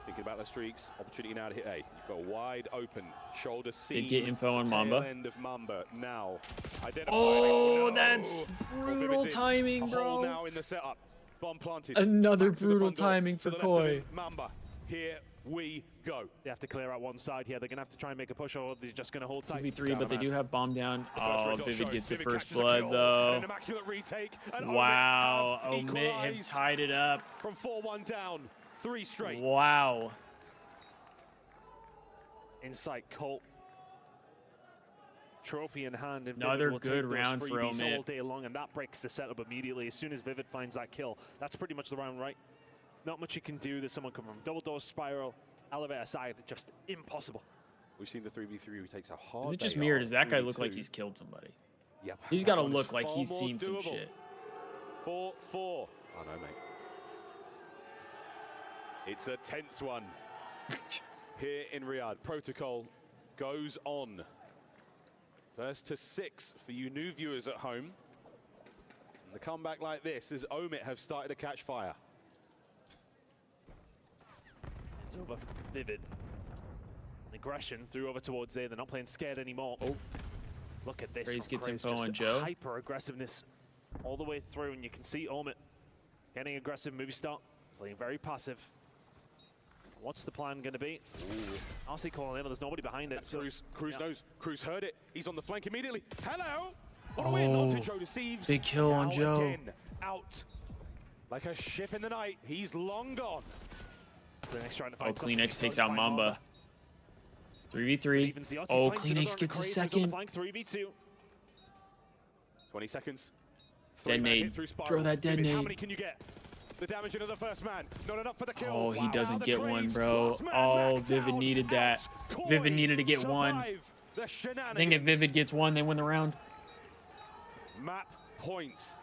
Thinking about the streaks, opportunity now to hit A. You've got a wide open shoulder C. Did get info on Mamba. End of Mamba now. Oh, that's brutal timing, bro. Now in the setup. Bomb planted. Another brutal timing for Koi. Mamba, here we go. They have to clear out one side here. They're going to have to try and make a push, or they're just going to hold tight. 2v3, but they do have bomb down. Oh, Vivid gets the first blood, though. An immaculate retake. Wow, Omit have tied it up. From 4-1 down. 3 straight. Wow. Insight Colt. Trophy in hand. And another good round for Omit. All day long, and that breaks the setup immediately. As soon as Vivid finds that kill, that's pretty much the round, right? Not much you can do. There's someone coming from double door spiral, elevator side. Just impossible. We've seen the 3v3 who takes a hard. Is it just me, or does that guy look like he's killed somebody? Yep. He's got to look like he's seen some shit. 4-4. Oh no, mate. It's a tense one here in Riyadh. Protocol goes on. First to 6 for you new viewers at home. And the comeback like this as Omit have started to catch fire. It's over for Vivid. Aggression through over towards A. They're not playing scared anymore. Oh, look at this. Craze gets info on Joe. Hyper aggressiveness all the way through, and you can see Omit getting aggressive. Movie start playing very passive. What's the plan going to be? RC calling in, but there's nobody behind it. Cruz knows. Cruz heard it. He's on the flank immediately. Hello! What a win onto Joe Deceives. Big kill on Joe. Again, out like a ship in the night. He's long gone. Kleenex trying to find Kleenex takes out Mamba. 3v3. Oh, Kleenex gets a second. 3v2. 20 seconds. Detonate. Throw that detonate. How many can you get? The damage into the first man. Not enough for the kill. Oh, he doesn't get one, bro. Oh, Vivid needed that. Vivid needed to get one. I think if Vivid gets one, they win the round. Map point.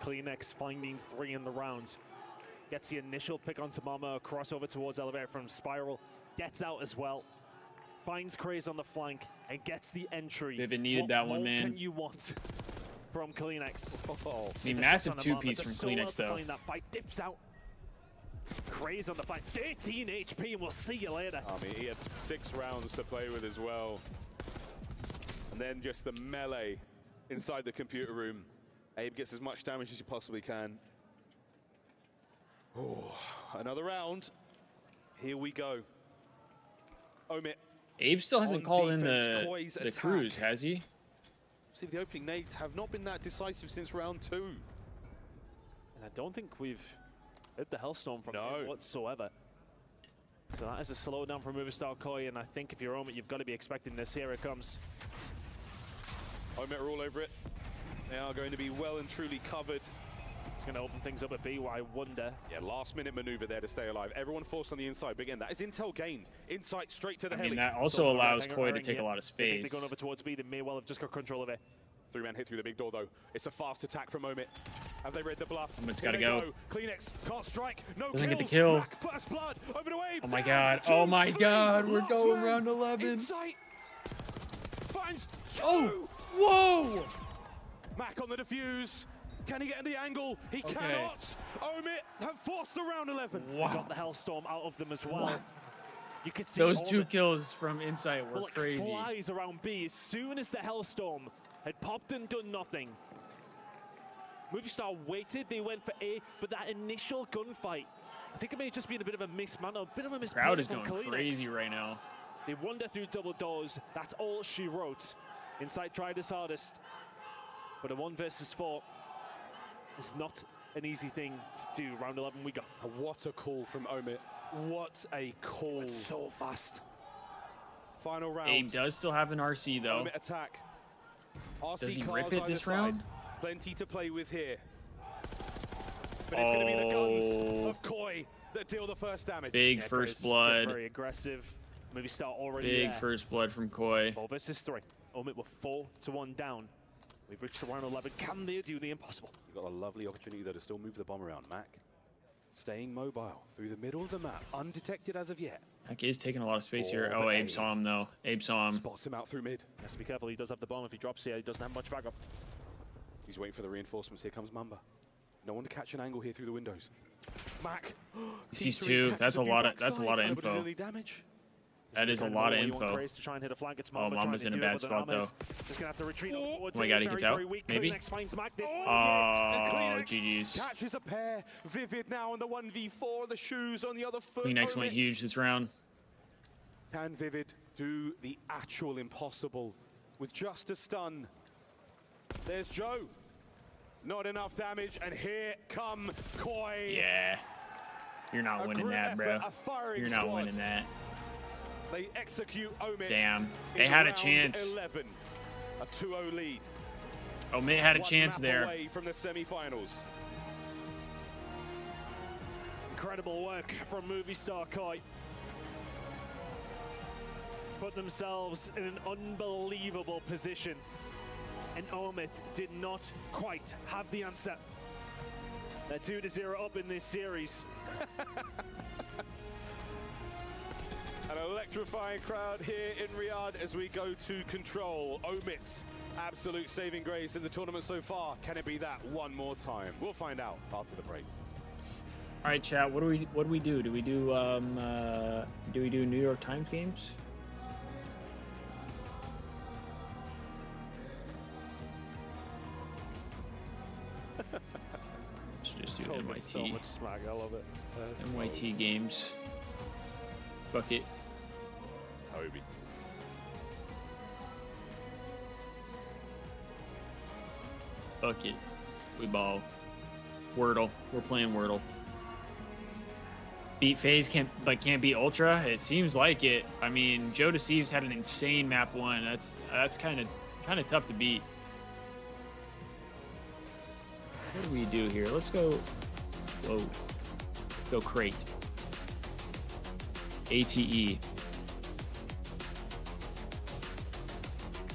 Kleenex finding 3 in the round. Gets the initial pick onto Mama. Crossover towards elevator from Spiral. Gets out as well. Finds Craze on the flank and gets the entry. Vivid needed that one, man. What can you want from Kleenex. I mean, massive two-piece from Kleenex, though. That fight dips out. Craze on the fight, 13 HP, and we'll see you later. I mean, he had 6 rounds to play with as well. And then just the melee inside the computer room. Abe gets as much damage as he possibly can. Oh, another round. Here we go. Omit. Abe still hasn't called in the cruise, has he? See, the opening nades have not been that decisive since round 2. And I don't think we've hit the Hellstorm from him whatsoever. So that is a slowdown from Movistar Koi, and I think if you're Omit, you've got to be expecting this. Here it comes. Omit are all over it. They are going to be well and truly covered. It's going to open things up a bit, I wonder. Yeah, last-minute maneuver there to stay alive. Everyone forced on the inside, but again, that is intel gained. Insight straight to the heli. I mean, that also allows Koi to take a lot of space. I think they're going over towards B. They may well have just got control of it. 3-man hit through the big door, though. It's a fast attack from Omit. Have they read the bluff? Omit's got to go. Kleenex can't strike. No Doesn't kills. get the kill. Mac, first blood. Over to Abe. Oh my god. Oh my god. We're going round 11. Insight. Finds two. Oh. Whoa. Mac on the defuse. Can he get in the angle? He cannot. Omit have forced the round 11. Wow. Got the Hellstorm out of them as well. Wow. You could see those 2 kills from Insight were like crazy. Flies around B as soon as the Hellstorm had popped and done nothing. Movistar waited, they went for A, but that initial gunfight, I think it may have just been a bit of a misman, a bit of a misplay. Crowd is from going Kleenex. crazy right now. They wander through double doors. That's all she wrote. Insight tried his hardest, but a 1 versus 4 is not an easy thing to do. Round 11 we go. And what a call from Omit. What a call. It's so fast. Final round. Abe does still have an RC, though. Omit attack. RC does he cars rip it either this side. round? Plenty to play with here. But it's going to be the guns of Koi that deal the first damage. Big first blood. Very aggressive. Movistar already Big there. first blood from Koi. 4 versus 3. Omit were 4-1 down. We've reached the round 11. Can they do the impossible? You've got a lovely opportunity, though, to still move the bomb around. Mac staying mobile through the middle of the map, undetected as of yet. Mac is taking a lot of space here. Oh, Abe saw him, though. Abe saw him. Spots him out through mid. Has to be careful. He does have the bomb. If he drops here, he doesn't have much backup. He's waiting for the reinforcements. Here comes Mamba. No one to catch an angle here through the windows. Mac. He sees 2. That's a lot of info. That is a lot of info. To try and hit a flank. It's oh, Mama's in a bad spot, though. Just gonna have to retreat oh my god, he gets out. Maybe? Oh, GG's. Catches a pair. Vivid now on the 1v4. The shoes on the other foot. Kleenex went huge this round. Can Vivid do the actual impossible with just a stun? There's Joe. Not enough damage, and here come Koi. Yeah. You're not winning that, bro. You're not winning that. They execute Omit. Damn. They had a chance. 11, a 2-0 lead. Omit had a chance there. Away from the semi-finals. Incredible work from Movistar Koi. Put themselves in an unbelievable position. And Omit did not quite have the answer. They're 2-0 up in this series. An electrifying crowd here in Riyadh as we go to control. Omit's absolute saving grace in the tournament so far. Can it be that one more time? We'll find out after the break. All right, chat. What do we do? Do we do New York Times games? Let's just do NYT. So much swag. I love it. NYT games. Fuck it. Toby. Fuck it. We ball. Wordle. We're playing Wordle. Beat FaZe can't beat Ultra. It seems like it. I mean, Joe Deceives had an insane map 1. That's kind of tough to beat. What do we do here? Let's go. Whoa. Go crate. ATE.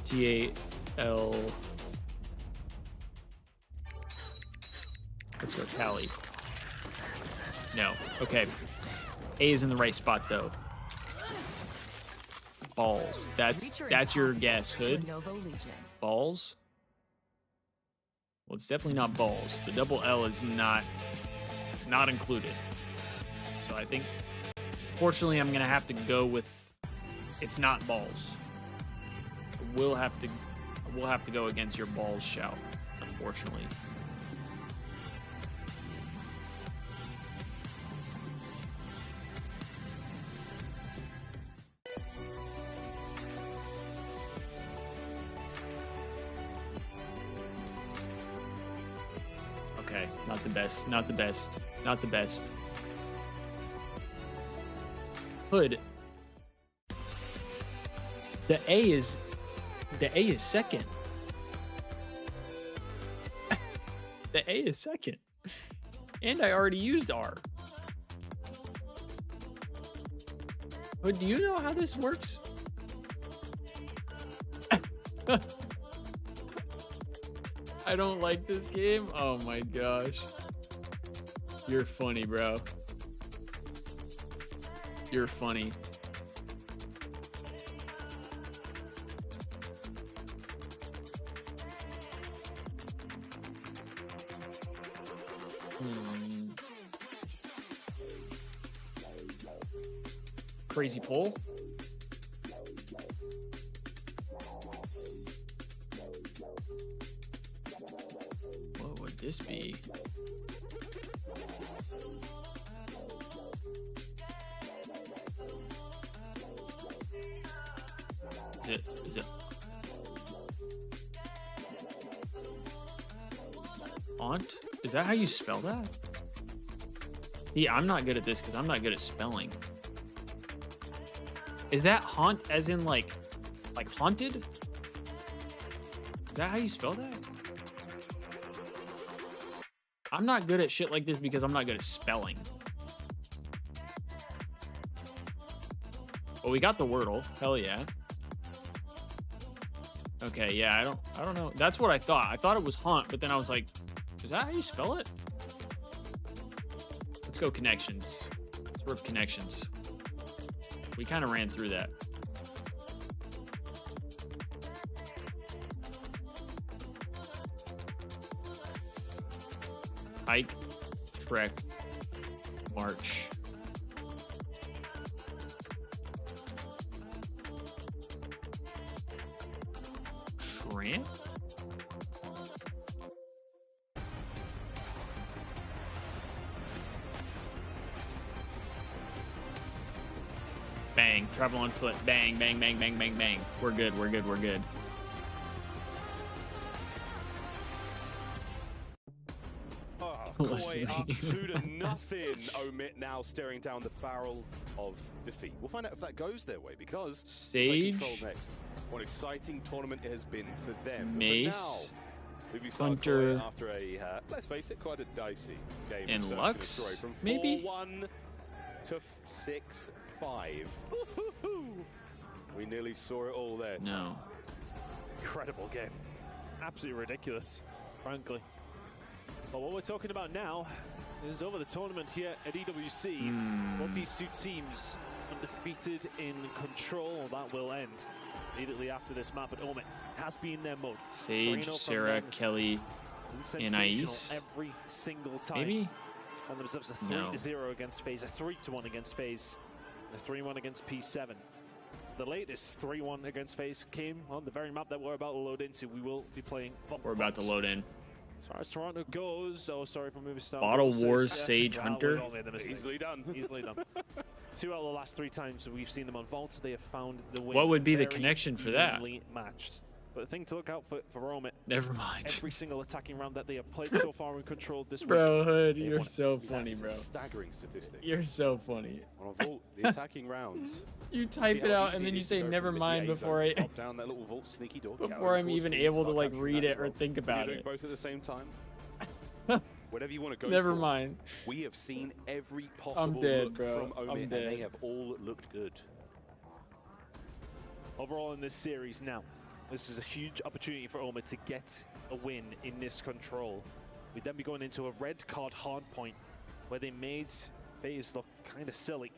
TAL. Let's go Cali. No. Okay. A is in the right spot though. Balls. That's your guess. Hood. Balls. Well, it's definitely not balls. The double L is not included. So I think, fortunately, I'm gonna have to go with it's not balls. We'll have to go against your balls shout, unfortunately. Okay, not the best, not the best, not the best. Hood. The A is second. The A is second. And I already used R. Hood, do you know how this works? I don't like this game. Oh my gosh. You're funny, bro. You're funny. Crazy pull. What would this be? Is it Aunt? Is that how you spell that? Yeah, I'm not good at this because I'm not good at spelling. Is that haunt as in like haunted? Is that how you spell that? I'm not good at shit like this because I'm not good at spelling. Well, we got the Wordle. Hell yeah. Okay, yeah, I don't know. That's what I thought. I thought it was haunt, but then I was like, is that how you spell it? Let's go connections. Let's rip connections. We kind of ran through that. Hike, trek, march. Tramp? Bang. Travel on foot. Bang, bang, bang, bang, bang, bang. We're good, we're good, we're good. Boy, up 2-0. Omit now staring down the barrel of defeat. We'll find out if that goes their way because Sage. they control next. What an exciting tournament it has been for them. Mace. Hunter. After a, let's face it, quite a dicey game. And Lux, from maybe? 4-1 to 6-5. We nearly saw it all there. No. Incredible game. Absolutely ridiculous, frankly. But what we're talking about now is over the tournament here at EWC. Both these two teams undefeated in control. That will end immediately after this map, but Omit has been their mode. Sage, Sarah, Kelly, and Ice. Every single time. Maybe? And themselves a 3-0 against FaZe, a 3-1 against FaZe, a 3-1 against P7. The latest 3-1 against FaZe came on the very map that we're about to load into. We will be playing. We're about to load in. As far as Toronto goes, oh, sorry for moving stuff. Bottle Wars, Sage, Hunter. Easily done. Easily done. 2 out of the last 3 times we've seen them on Vault, they have found the win. What would be the connection for that? Matched. But the thing to look out for Omit. Never mind. Every single attacking round that they have played so far and controlled this week. Bro, Hood, you're so funny, bro. A staggering statistic. You're so funny. On a Vault, the attacking rounds. You type it out and then you say never mind before I down that little Vault sneaky door, before I'm even able to like read it or think about it. it. Both at the same time. Whatever you want to go Never for. mind. We have seen every possible dead, look bro. from Omit, and they have all looked good. Overall in this series now, this is a huge opportunity for Omit to get a win in this control. We'd then be going into a red card hard point where they made FaZe look kind of silly.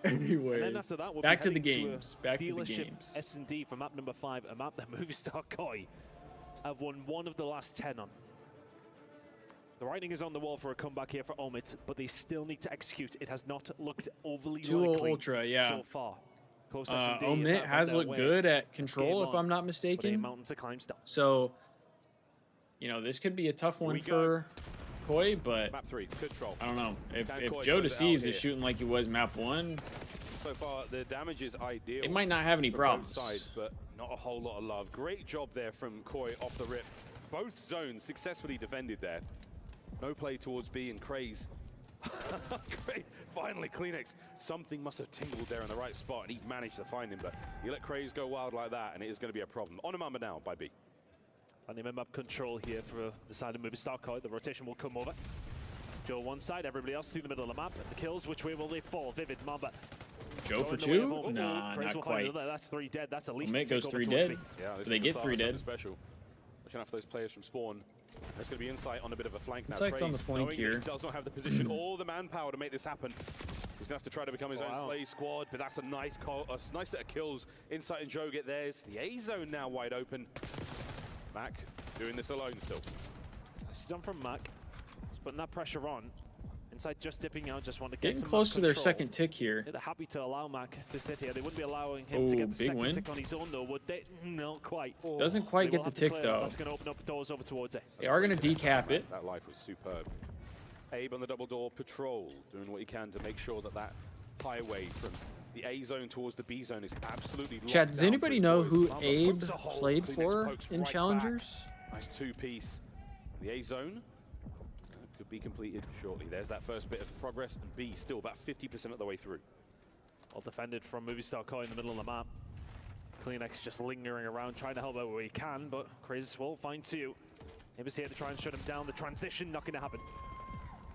Anyways, and then after that, we'll back be to the heading games. To back to the dealership games. S&D for map number 5, a map that Movistar Koi have won 1 of the last 10 on. The writing is on the wall for a comeback here for Omit, but they still need to execute. It has not looked overly 2-0 likely Ultra, yeah. so far. Close S&D, Omit has looked good at control, if I'm not But a mistaken. mountain to climb still. So, you know, this could be a tough one for Koi, but Map 3, control. I don't know. If Koi Joe close it out Deceives here. is shooting like he was map 1, So far, the damage is ideal. it might not have any for problems. Both sides, but not a whole lot of love. Great job there from Koi off the rip. Both zones successfully defended there. No play towards B and Craze. Great. Finally, Kleenex. Something must have tingled there in the right spot, and he managed to find him. But you let Craze go wild like that, and it is going to be a problem. On a Mamba now by B. And the map control here for the side of Movistar Koi. The rotation will come over. Joe one side, everybody else through the middle of the map. The kills, which way will they fall? Vivid, Mamba. Joe for 2? Nah, not quite. That's 3 dead. That's at least Omit goes 3 dead. Yeah, Do they get 3 dead? Special. Watching out for those players from spawn. There's going to be Insight on a bit of a flank now. Insight's on the flank knowing here. He does not have the position or the manpower to make this happen. He's going to have to try to become his own slay squad, but that's a nice set of kills. Insight and Joe get theirs. The A zone now wide open. Mac doing this alone still. It's done from Mac. Just putting that pressure on. Insight just dipping out, just want to get Getting some close to their control. second tick here. Yeah, they're happy to allow Mac to sit here. They wouldn't be allowing him to get the second tick on his own, though, would they? Not quite. Doesn't quite They get will the have to tick, clear that. though. That's going to open up doors over towards it. They are going to decap it. That life was superb. Abe on the double door patrol, doing what he can to make sure that that highway from the A zone towards the B zone is absolutely locked Chat, does down anybody for his know boys. who Mamba Abe pokes a hole, played Kleenex for pokes in right Challengers? back. Nice 2-piece. The A zone could be completed shortly. There's that first bit of progress, and B still about 50% of the way through. Well defended from Movistar Koi in the middle of the map. Kleenex just lingering around, trying to help out where he can, but Kriz will find 2. Abe's here to try and shut him down. The transition not going to happen.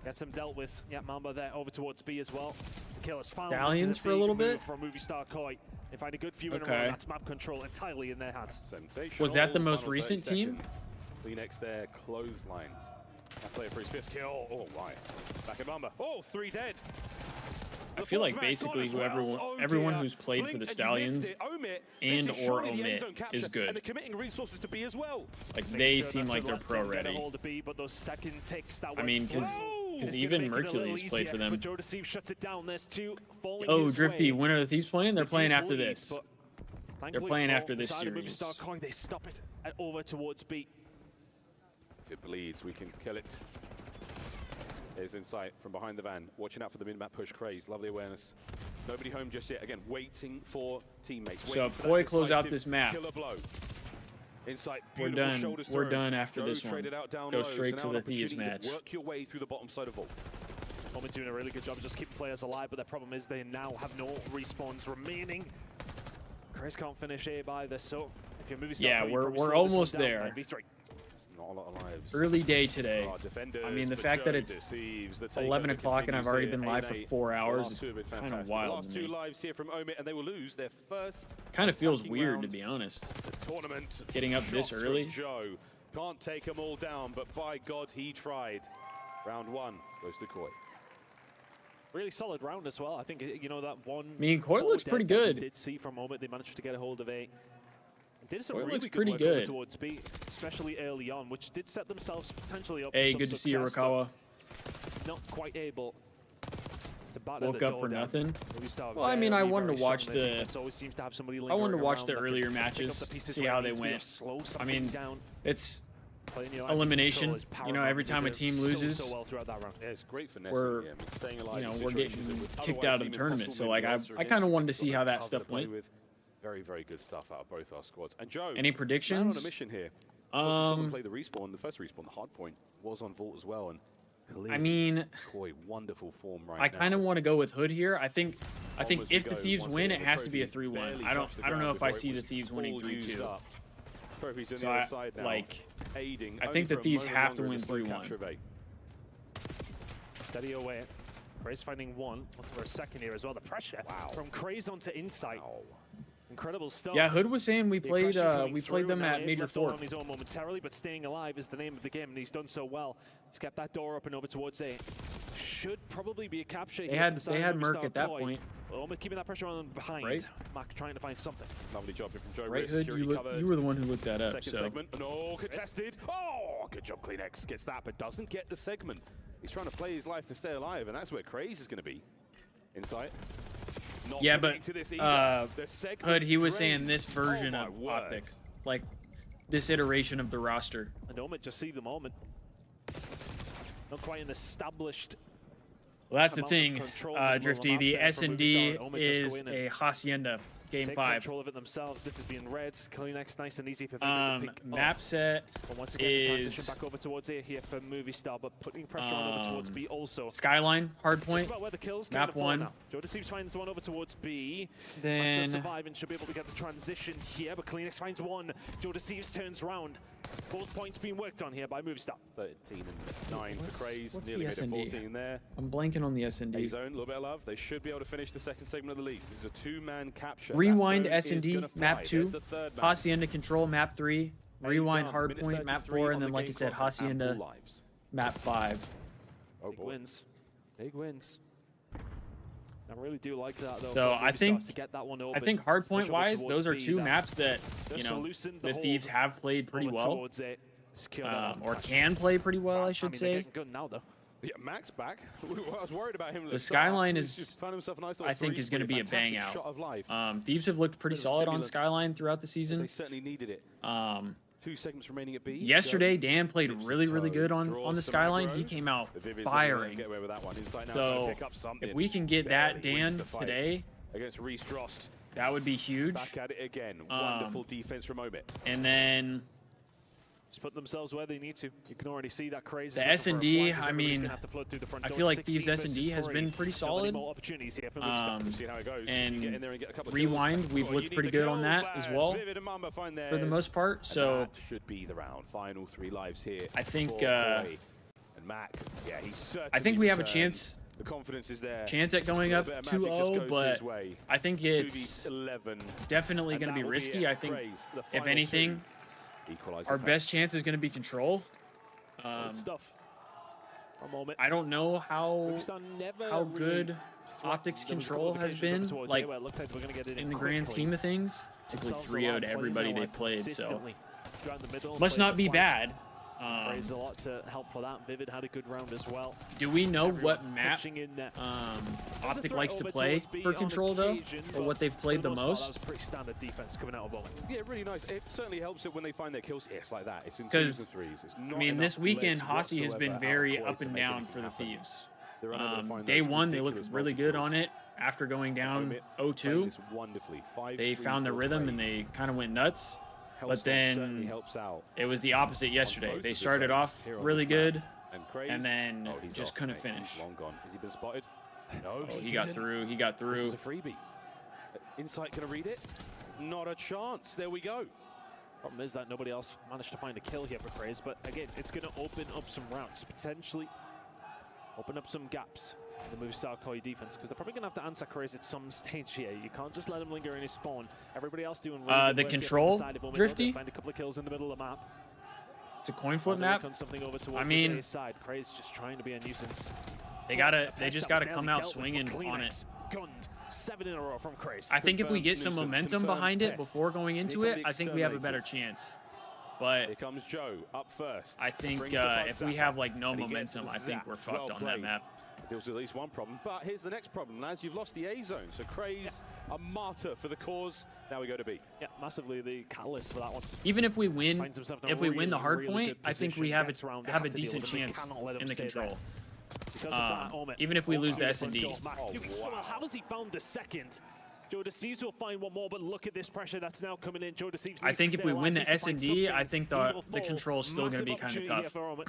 Gets him dealt with. Yeah, Mamba there over towards B as well. The kill is found. Stallions for a little bit? From Movistar Koi. They find a good few in a row. That's map control entirely in their hands. Sensational. Was that the most Final 30 recent team? seconds. Kleenex there, clotheslines. That player for his 5th kill. Oh, my. Back at Mamba. Oh, 3 dead. I feel like basically everyone who's played for the Stallions and or Omit is good. And they're committing resources to B as well. Like, they seem like they're pro ready. I mean, because even Mercules played for them. Joe Deceives shuts it down. There's 2 falling Oh, his Drifty, way. when are the Thieves playing? They're playing after bleeds, this. but They're playing after this the side of series. Movistar Koi, they stop it over towards B. If it bleeds, we can kill it. There's Insight from behind the van, watching out for the mid-map push. Craze, lovely awareness. Nobody home just yet. Again, waiting for teammates. So if Koi close out this map, killer blow. Insight, we're done. We're done after this one. Go straight to the Thieves match. Work your way through the bottom side of vault. Omit doing a really good job of just keeping players alive, but their problem is they now have no respawns remaining. Chris can't finish A either, so if you're moving, yeah, we're almost there. 9v3. Not a lot of lives. Early day today. I mean, the fact that it's Deceives. 11 o'clock and I've already been live for 4 hours is kind of wild Last to 2 me. lives here from Omit, and they will lose their first. Kind of feels weird, to be honest. The tournament. Getting up this Shots early. from Joe can't take them all down, but by God, he tried. Round 1 goes to Koi. Really solid round as well. I think, you know, that one. I mean, Koi looks pretty good. We did see from Omit, they managed to get a hold of A. Did some Koi really looks good pretty work good. over towards B, especially early on, which did set themselves potentially up. Hey, for some good to see you, success, Rakawa. Not quite able to batter Woke the up door for down. nothing. Movistar Well, I mean, I very, wanted to very watch strong. Their the. defense always seems to have somebody I wanted to lingering watch around the that earlier can pick up matches, the pieces see where how it they needs to went. slow I something mean, down. it's Playing your elimination. control is You know, paramount. every They time a did team so loses, well throughout that round. Yeah, it's great finesse. we're, here. I mean, staying alive you know, in we're situations getting that would kicked otherwise out of seem the tournament. impossible So, like, to I answer kind against. of wanted to see Got how the that cover stuff to play went. with. Very, very good stuff out of both our squads. And Joe, Any predictions? man on a mission here. Someone played the respawn. The first respawn, the hard point, was on vault as well. And clearly, I mean, Koi, wonderful form right I now. kind of want to go with Hood here. I think Almost if we the go Thieves once win, they it get the has to be a trophy. 3-1. Barely I touched the don't know ground if I before it see the was Thieves winning all used 3-2. up. Trophies on So the other side now. Aiding I only think the for a Thieves moment have to longer win in the slow 3-1. capture of A. Steady away. Craze finding 1. Looking for a second here as well. The pressure from Craze onto Insight. Incredible stuff. Yeah, Hood was saying we The played aggression coming we played through. them Now at Abe Major left over Fort. on his own momentarily, but staying alive is the name of the game, and he's done so well. He's kept that door open over towards A. Should probably be a capture. They here had for the side they of had Movistar Merc at that Koi. point. Omid keeping that pressure on behind. Right. Mac trying to find something. Lovely job here from Joe. Right, Hood, you were the one who looked that up. Second segment. No, contested. Oh, good job. CleanX gets that, but doesn't get the segment. He's trying to play his life to stay alive, and that's where Craze is going to be. Insight. Not yeah, but Hood, he was drained. saying this version of OpTic, like this iteration of the roster. And Omid just see the moment. Not quite an established. Well, that's the thing, Drifty. The S&D is a Hacienda Game Take 5. control of it themselves. This has been red. CleanX nice and easy for map set but once again, transition back over towards A here for Movie Star, but putting pressure on over towards B also. Skyline, hard point. About where the kills map 1. Now. Joe Deceives finds one over towards B. Then does survive and should be able to get the transition here, but CleanX finds one. Joe Deceives turns round. Both points being worked on here by Movie Star. 13 and 9 for Craze. Nearly made it 14 there. I'm blanking on the S&D. A-zone, a little bit of love. They should be able to finish the second segment at the least. This is a 2-man capture. Rewind S&D, map 2. Hacienda control, map 3. Rewind hardpoint, map 4. And then, like you said, Hacienda, map 5. Oh, big wins. Big wins. I really do like that, though. So I think, to get that one I think hardpoint wise, those are two maps that, you know, the Thieves have played pretty well. Or can play pretty well, I should say. Good now, though. Yeah, Max back. I was worried about him. The Skyline is, I think, is going to be a bang out. Thieves have looked pretty solid on Skyline throughout the season. They certainly needed it. 2 segments remaining at B. Yesterday, Dan played really, really good on the Skyline. He came out firing. So if we can get that, Dan, today, against Reese Drost, that would be huge. Back at it again. Wonderful defense from Omid. And then just put themselves where they need to. You can already see that crazy. The S&D, I mean, I feel like Thieves S&D has been pretty solid. And Rewind, we've looked pretty good on that as well for the most part. So that should be the round. Final 3 lives here. I think. And Mac, yeah, he's I think we have a chance. The confidence is there. Chance at going up 2-0, but I think it's definitely going to be risky. I think, if anything, our best chance is going to be control. Stuff. I don't know how good OpTic's control has been, like, in the grand scheme of things. Basically 3-0'd everybody they've played, so must not be bad. Praise a lot to help for that. Vivid had a good round as well. Do we know what map OpTic likes to play for control, though? Or what they've played the most? That was pretty standard defense coming out of Omid. Yeah, really nice. It certainly helps it when they find their kills. It's like that. It's in 2s and 3s. It's not, I mean, this weekend, Hasi has been very up and down for the Thieves. Day 1, they looked really good on it. After going down 0-2, they found their rhythm and they kind of went nuts. But then it was the opposite yesterday. They started off really good and then just couldn't finish. Long gone. Has he been spotted? No, he got through. He got through. This is a freebie. Insight gonna read it? Not a chance. There we go. Problem is that nobody else managed to find a kill here for Craze, but again, it's going to open up some rounds, potentially open up some gaps in the Movie Star Koi defense, because they're probably going to have to answer Craze at some stage here. You can't just let him linger in his spawn. Everybody else doing really the control, Drifty? Find a couple of kills in the middle of the map. It's a coin flip map. I mean, side. Craze just trying to be a nuisance. They just gotta come out swinging on it. Gunned 7 in a row from Craze. I think if we get some momentum behind it before going into it, I think we have a better chance. But here comes Joe up first. I think if we have like no momentum, I think we're fucked on that map. Deals with at least one problem, but here's the next problem, lads. You've lost the A zone, so Craze, a martyr for the cause. Now we go to B. Yeah, massively the catalyst for that one. Even if we win, the hard point, I think we have a decent chance in the control. Even if we lose the S&D. How has he found the second? Joe Deceives will find one more, but look at this pressure that's now coming in. Joe Deceives. I think if we win the S&D, I think the control is still going to be kind of tough. Well,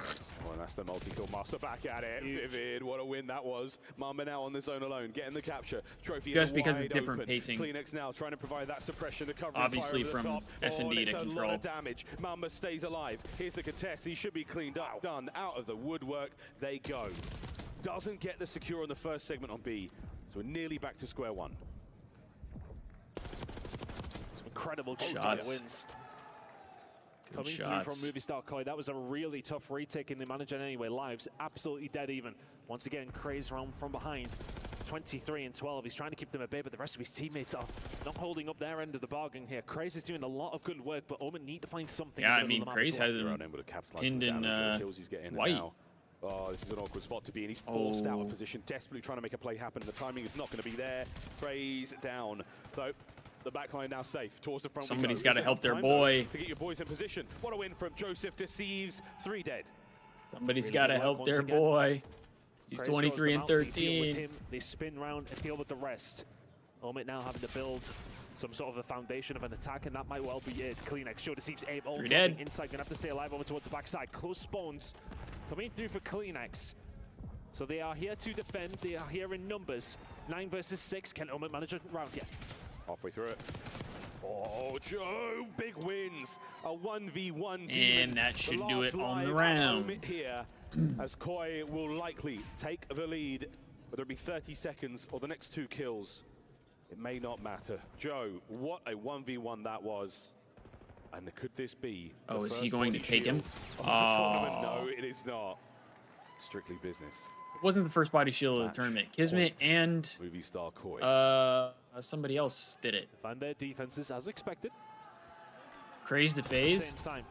that's the multi-kill master back at it. Vivid, what a win that was. Mamba now on the zone alone, getting the capture. Trophy just because of different pacing. CleanX now trying to provide that suppression to cover. Obviously from S&D to control. A lot of damage. Mamba stays alive. Here's the contest. He should be cleaned up. Done. Out of the woodwork they go. Doesn't get the secure on the first segment on B, so we're nearly back to square one. Incredible shots. Wins. Coming through from Movie Star Koi. That was a really tough retake, and they managed it anyway. Lives absolutely dead even. Once again, Craze round from behind. 23 and 12. He's trying to keep them at bay, but the rest of his teammates are not holding up their end of the bargain here. Craze is doing a lot of good work, but Omen need to find something. Yeah, I mean, Craze has him pinned in white. Oh, this is an awkward spot to be in. He's forced out of position, desperately trying to make a play happen. The timing is not going to be there. Craze down, though. The backline now safe. Towards the front. Somebody's got to help their boy. To get your boys in position. What a win from Joseph to Thieves. 3 dead. Somebody's got to help their boy. He's 23 and 13. They spin round and deal with the rest. Omit now having to build some sort of a foundation of an attack, and that might well be it. Kleenex show deceives aim. All dead. Inside, gonna have to stay alive over towards the backside. Close spawns coming through for Kleenex. So they are here to defend. They are here in numbers. 9 versus 6. Can Omit manage a round yet? Halfway through it. Oh, Joe, big wins. A 1v1 demon. And that should do it on the round. Here, as Koi will likely take the lead, whether it be 30 seconds or the next 2 kills. It may not matter. Joe, what a 1v1 that was. And could this be the is he first going to body take him? shield of the tournament? No, it is not. Strictly business. It wasn't the first body shield of the tournament. Kismet and Movie star Koi. Somebody else did it. Find their defenses as expected. Craze to FaZe. Same time.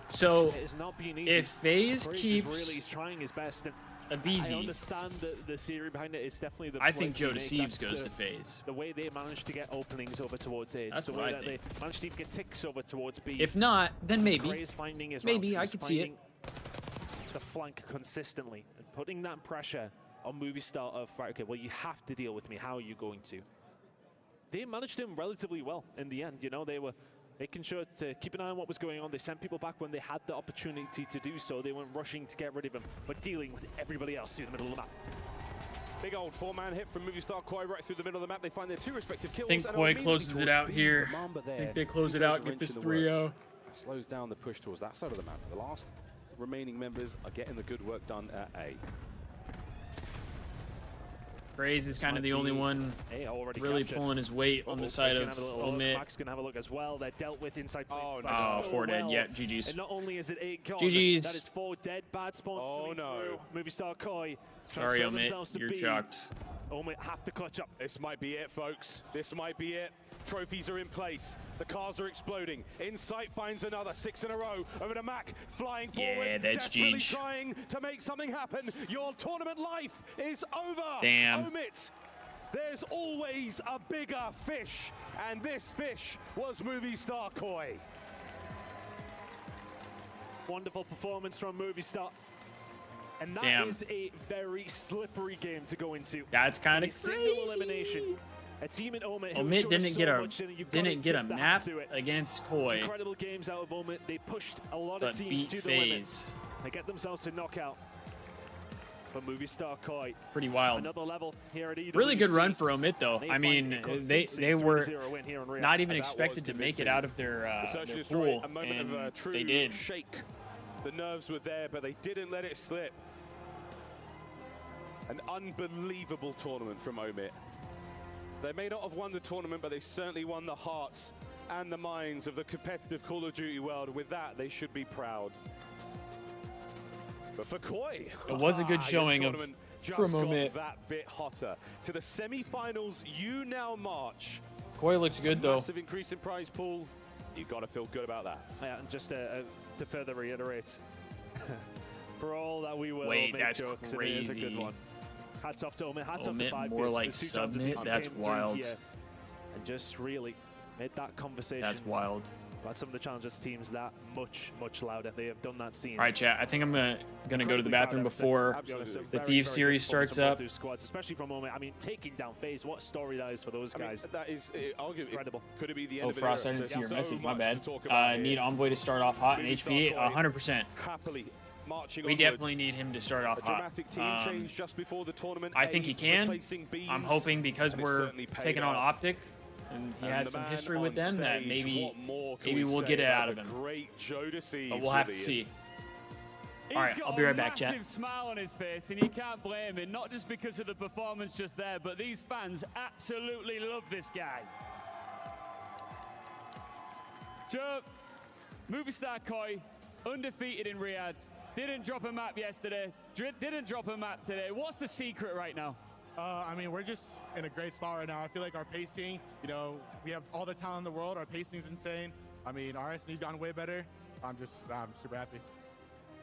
So it is not being easy. If FaZe keeps really trying his best, and Abizi, I understand the theory behind it is definitely the. I think Joe Deceives goes to FaZe. The way they managed to get openings over towards A. It's the way that they managed to even get ticks over towards B. If not, then maybe. Craze finding his maybe routes. I could see it. The flank consistently and putting that pressure on Movie Star of right. Okay, well you have to deal with me. How are you going to? They managed him relatively well in the end. You know, they were making sure to keep an eye on what was going on. They sent people back when they had the opportunity to do so. They weren't rushing to get rid of him, but dealing with everybody else through the middle of the map. Big old 4-man hit from Movie Star Koi right through the middle of the map. They find their 2 respective kills. I think Koi closes it out here. I think they close it out, get this 3-0. Slows down the push towards that side of the map. The last remaining members are getting the good work done at A. Craze is kind of the only one really pulling his weight on the side of Omit. Max can have a look as well. They're dealt with inside places. Oh, 4 dead. Yeah, GG's. And not only is it 8 gone, GG's. that is 4 dead. Bad spawns coming through. Movie Star Koi. Sorry, Omit. You're chucked. Omit have to clutch up. This might be it, folks. This might be it. Trophies are in place. The cars are exploding. Insight finds another 6 in a row over to Mac, flying forward. Yeah, that's desperately GG. trying to make something happen. Your tournament life is over. Damn. Omit. There's always a bigger fish, and this fish was Movie Star Koi. Wonderful performance from Movie Star. And that is a very slippery game to go into. That's kind of crazy. Single elimination. A team in Omit didn't get a map against Koi. Incredible games out of Omit. They pushed a lot of teams to the limit. They get themselves to knockout. But Movie Star Koi. Pretty wild. Another level here at EWC. Really good run for Omit though. I mean, they were not even expected to make it out of their pool, and they did. Shake. The nerves were there, but they didn't let it slip. An unbelievable tournament from Omit. They may not have won the tournament, but they certainly won the hearts and the minds of the competitive Call of Duty world. With that, they should be proud. But for Koi, it was a good showing from Omit. That bit hotter. To the semi-finals, you now march. Koi looks good though. Massive increase in prize pool. You got to feel good about that. Yeah, and just to further reiterate, for all that we will make that's jokes, crazy. It is a good one. Hats off to Omit. Hats off to Five. More like Submit. That's wild. And just really made that conversation. That's wild. About some of the Challengers teams that much louder. They have done that scene. All right, chat. I think I'm gonna go to the bathroom before the Thieves series starts up. Squads, especially from Omit. I mean, taking down FaZe. What story that is for those guys. That is incredible. Could it be the end of Frost, I didn't see your message. My bad. Need Envoy to start off hot in HP. 100%. Happily. We definitely need him to start off hot. Just before the tournament. I think he can. I'm hoping because we're taking on OpTic and he has some history with them that maybe we'll get it out of him. But we'll have to see. All right, I'll be right back, chat. He's got a massive smile on his face, and you can't blame him, not just because of the performance just there, but these fans absolutely love this guy. Joe, Movie Star Koi, undefeated in Riyadh. Didn't drop a map yesterday. Didn't drop a map today. What's the secret right now? I mean, we're just in a great spot right now. I feel like our pacing, you know, we have all the talent in the world. Our pacing's insane. I mean, our S&D's gotten way better. I'm super happy.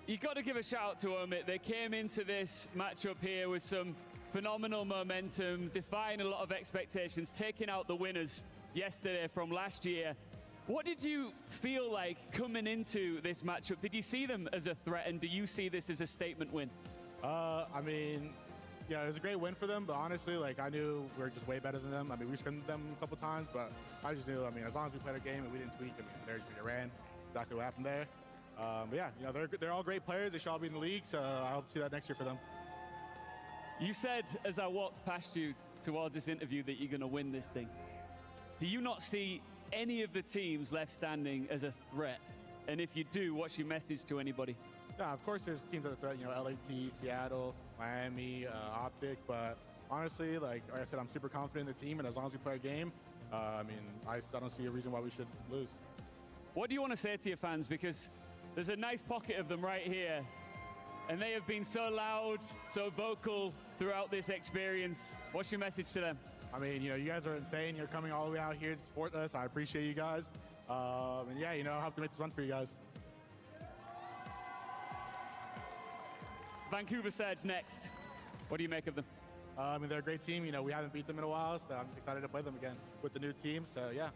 You got to give a shout out to Omit. They came into this matchup here with some phenomenal momentum, defying a lot of expectations, taking out the winners yesterday from last year. What did you feel like coming into this matchup? Did you see them as a threat, and do you see this as a statement win? I mean, yeah, it was a great win for them, but honestly, like, I knew we were just way better than them. I mean, we scrimmed them a couple times, but I just knew, I mean, as long as we played our game and we didn't tweak, I mean, they ran exactly what happened there. But yeah, you know, they're all great players. They should all be in the league, so I hope to see that next year for them. You said, as I walked past you towards this interview, that you're going to win this thing. Do you not see any of the teams left standing as a threat? And if you do, what's your message to anybody? Yeah, of course there's teams that are a threat, you know, LAT, Seattle, Miami, OpTic, but honestly, like I said, I'm super confident in the team, and as long as we play our game, I mean, I don't see a reason why we should lose. What do you want to say to your fans? Because there's a nice pocket of them right here, and they have been so loud, so vocal throughout this experience. What's your message to them? I mean, you know, you guys are insane. You're coming all the way out here to support us. I appreciate you guys. And yeah, you know, I'll have to make this run for you guys. Vancouver Surge next. What do you make of them? I mean, they're a great team. You know, we haven't beat them in a while, so I'm just excited to play them again with the new team. So yeah.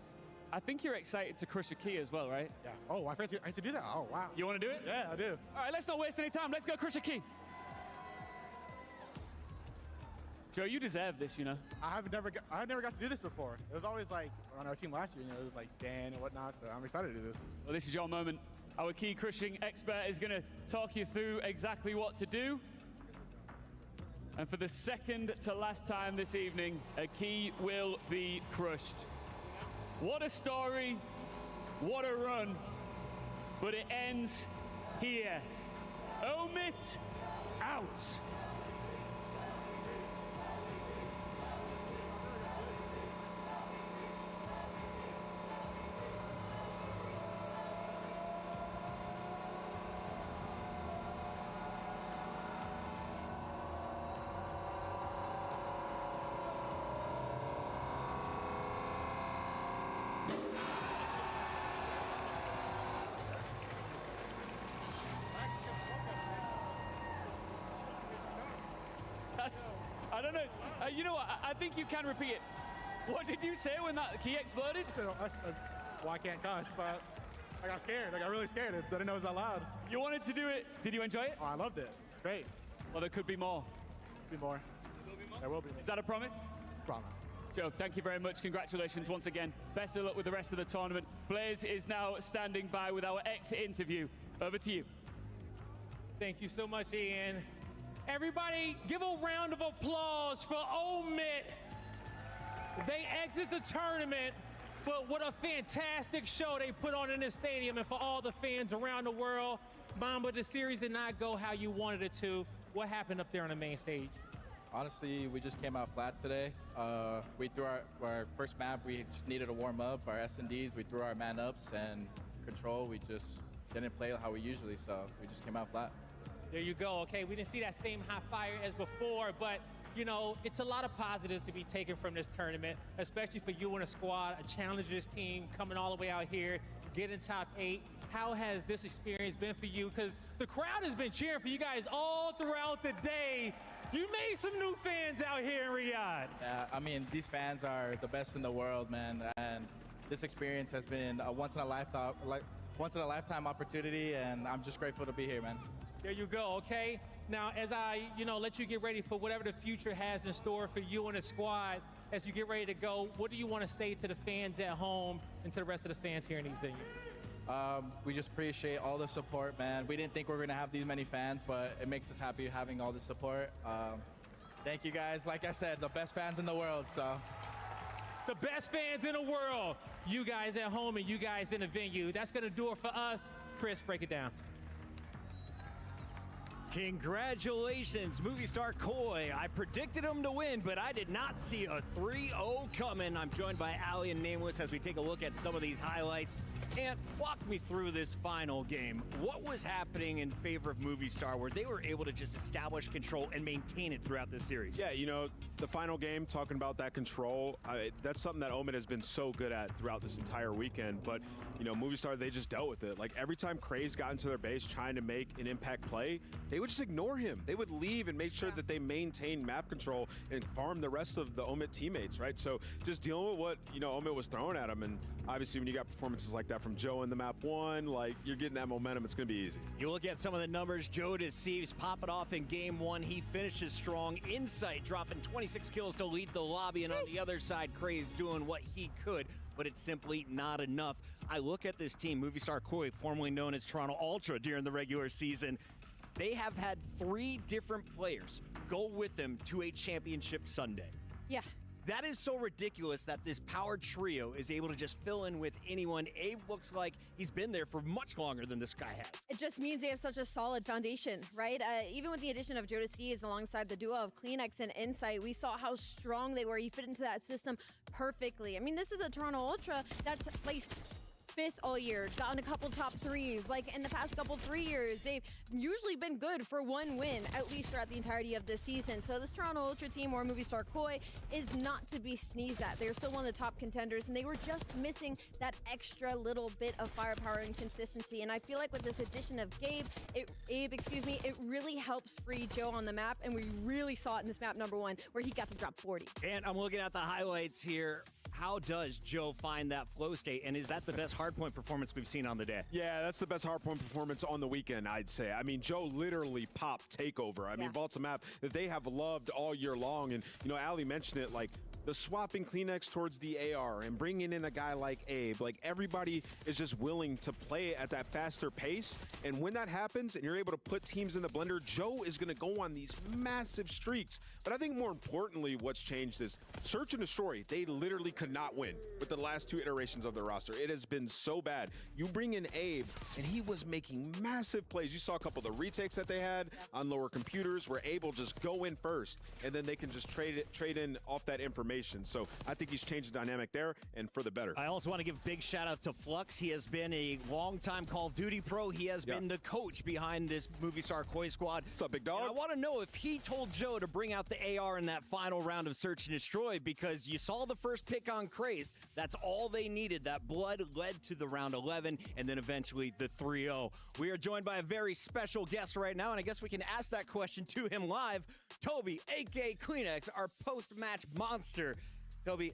I think you're excited to crush a key as well, right? Yeah. Oh, I had to do that. Oh, wow. You want to do it? Yeah, I do. All right, let's not waste any time. Let's go crush a key. Joe, you deserve this, you know. I've never got to do this before. It was always like on our team last year, you know, it was like Dan and whatnot, so I'm excited to do this. Well, this is your moment. Our key crushing expert is going to talk you through exactly what to do. And for the second to last time this evening, a key will be crushed. What a story, what a run, but it ends here. Omit out. I don't know. You know what? I think you can repeat it. What did you say when that key exploded? I said, well, I can't cuss, but I got scared. I got really scared. I didn't know it was that loud. You wanted to do it. Did you enjoy it? Oh, I loved it. It's great. Well, there could be more. There will be more. There will be more. Is that a promise? Promise. Joe, thank you very much. Congratulations once again. Best of luck with the rest of the tournament. Blaze is now standing by with our exit interview. Over to you. Thank you so much, Ian. Everybody, give a round of applause for Omit. They exit the tournament, but what a fantastic show they put on in the stadium, and for all the fans around the world. Mamba, the series did not go how you wanted it to. What happened up there on the main stage? Honestly, we just came out flat today. We threw our first map, we just needed to warm up. Our S&Ds, we threw our man-ups, and control, we just didn't play how we usually, so we just came out flat. There you go. Okay, we didn't see that same hot fire as before, but you know, it's a lot of positives to be taken from this tournament, especially for you and a squad, a challengers team coming all the way out here, getting top 8. How has this experience been for you? Because the crowd has been cheering for you guys all throughout the day. You made some new fans out here in Riyadh. Yeah, I mean, these fans are the best in the world, man, and this experience has been a once in a lifetime opportunity, and I'm just grateful to be here, man. There you go, okay? Now, as I, let you get ready for whatever the future has in store for you and the squad, as you get ready to go, what do you want to say to the fans at home and to the rest of the fans here in these venues? We just appreciate all the support, man. We didn't think we were going to have these many fans, but it makes us happy having all the support. Thank you guys. Like I said, the best fans in the world, so. The best fans in the world. You guys at home and you guys in the venue. That's going to do it for us. Chris, break it down. Congratulations, movie star Koi. I predicted him to win, but I did not see a 3-0 coming. I'm joined by Ali and Nameless as we take a look at some of these highlights. And walk me through this final game. What was happening in favor of Movistar where they were able to just establish control and maintain it throughout this series? Yeah, you know, the final game, talking about that control, that's something that Omid has been so good at throughout this entire weekend. But, you know, Movistar, they just dealt with it. Like, every time Craze got into their base trying to make an impact play, they would just ignore him. They would leave and make sure that they maintain map control and farm the rest of the Omid teammates, right? So just dealing with what, you know, Omid was throwing at him. And obviously when you got performances like that from Joe in the map 1, like, you're getting that momentum, it's going to be easy. You look at some of the numbers. Joe Thieves popping off in game 1. He finishes strong. Insight dropping 26 kills to lead the lobby, and on the other side, Craze doing what he could, but it's simply not enough. I look at this team, Movistar Koi, formerly known as Toronto Ultra during the regular season. They have had 3 different players go with them to a championship Sunday. Yeah. That is so ridiculous that this power trio is able to just fill in with anyone. Abe looks like he's been there for much longer than this guy has. It just means they have such a solid foundation, right? Even with the addition of Joe Thieves alongside the duo of Kleenex and Insight, we saw how strong they were. He fit into that system perfectly. I mean, this is a Toronto Ultra that's placed 5th all year, gotten a couple top 3s. Like in the past couple 3 years, they've usually been good for 1 win, at least throughout the entirety of the season. So this Toronto Ultra team, or Movistar Koi, is not to be sneezed at. They're still one of the top contenders, and they were just missing that extra little bit of firepower and consistency. And I feel like with this addition of Abe, it really helps free Joe on the map, and we really saw it in this map number 1, where he got to drop 40. And I'm looking at the highlights here. How does Joe find that flow state, and is that the best hardpoint performance we've seen on the day? Yeah, that's the best hardpoint performance on the weekend, I'd say. I mean, Joe literally popped Takeover. I mean, Vault's a map that they have loved all year long, and, you know, Ali mentioned it, like, the swapping Kleenex towards the AR and bringing in a guy like Abe, like everybody is just willing to play at that faster pace. And when that happens and you're able to put teams in the blender, Joe is going to go on these massive streaks. But I think more importantly, what's changed is Search and Destroy. They literally could not win with the last 2 iterations of their roster. It has been so bad. You bring in Abe and he was making massive plays. You saw a couple of the retakes that they had on lower computers where Abe will just go in first and then they can just trade in off that information. So I think he's changed the dynamic there, and for the better. I also want to give big shout out to Flux. He has been a long-time Call of Duty pro. He has been the coach behind this Movistar Koi squad. What's up, big dog? And I want to know if he told Joe to bring out the AR in that final round of Search and Destroy, because you saw the first pick on Craze. That's all they needed. That blood led to the round 11, and then eventually the 3-0. We are joined by a very special guest right now, and I guess we can ask that question to him live. Toby, a.k.a. Kleenex, our post-match monster. Toby,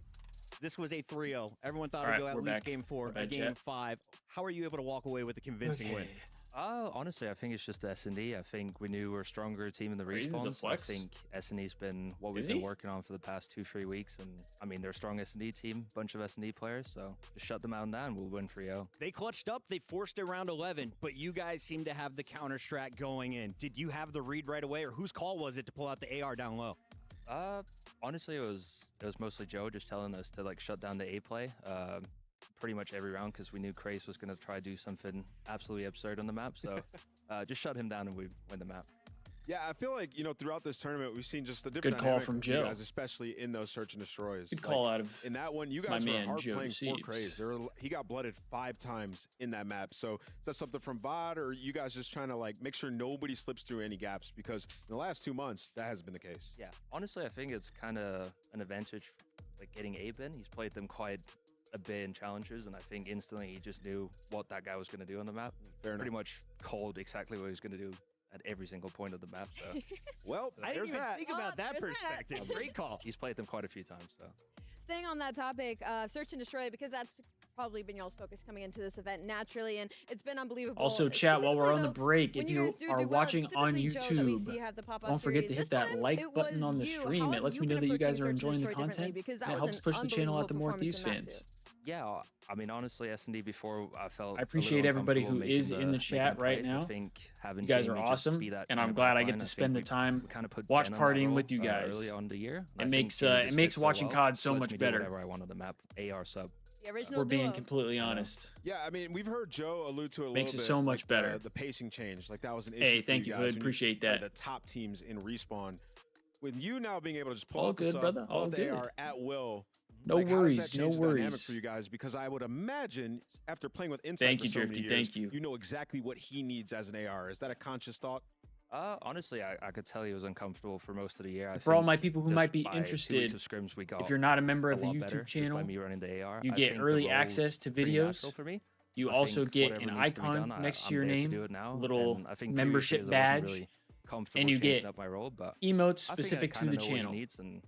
this was a 3-0. Everyone thought it would go at least game 4, a game 5. How are you able to walk away with a convincing win? Honestly, I think it's just S&D. I think we knew we were a stronger team in the respawns. I think S&D's been what we've been working on for the past 2-3 weeks. And I mean, they're a strong S&D team, bunch of S&D players. So just shut them out now and we'll win 3-0. They clutched up. They forced a round 11, but you guys seem to have the counter strat going in. Did you have the read right away, or whose call was it to pull out the AR down low? Honestly, it was mostly Joe just telling us to like shut down the A play pretty much every round, because we knew Craze was going to try to do something absolutely absurd on the map. So just shut him down and we win the map. Yeah, I feel like, you know, throughout this tournament, we've seen just a different good call from Joe, guys, especially in those Search and Destroys. Good call out of in that one. You guys my were man, hard Joe playing Thieves. for Craze. He got blooded 5 times in that map. So is that something from VOD, or you guys just trying to like make sure nobody slips through any gaps? Because in the last 2 months, that hasn't been the case. Yeah, honestly, I think it's kind of an advantage, like getting Abe in. He's played them quite a bit in challenges, and I think instantly he just knew what that guy was going to do on the map. Pretty much called exactly what he was going to do at every single point of the map. So, well, I didn't even think about that perspective. Great call. He's played them quite a few times. So, staying on that topic, Search and Destroy, because that's probably been y'all's focus coming into this event naturally, and it's been unbelievable. Also, chat while we're on the break, if you are watching on YouTube, don't forget to hit that like button on the stream. It lets me know that you guys are enjoying the content. It helps push the channel out to more Thieves fans. Yeah, I mean, honestly, S&D before I appreciate everybody who is in the chat right now. I think having you guys are awesome, and I'm glad I get to spend the time watch partying with you guys. Early on the year, it makes watching COD so much better. Whatever I want on the map, AR sub. We're being completely honest. Yeah, I mean, we've heard Joe allude to it a Makes little it bit. so much better. The pacing change, like that was an issue. Hey, for thank you, guys Hood. Appreciate that. The top teams in respawn, with you now being able to just pull all out good, the sub, brother. pull All out the good. AR at will. No like, worries, how does that no change the dynamic worries. for you guys? Because I would imagine after playing with Insight Thank for you, so many Drifty. years, Thank you. you know exactly what he needs as an AR. Is that a conscious thought? Honestly, I could tell he was uncomfortable for most of the year. For all my people who might be by 2 weeks interested, of scrims, we got if you're not a member of the lot better YouTube just by channel, me running the AR. you I get think the early role's access to pretty videos. natural for me. You I also think get whatever an needs to be icon done, next to I'm your there name, do it now. little And I think membership previously I wasn't badge, really comfortable and you changing get up my role, but emotes I think I specific to kinda the know what he channel. needs, and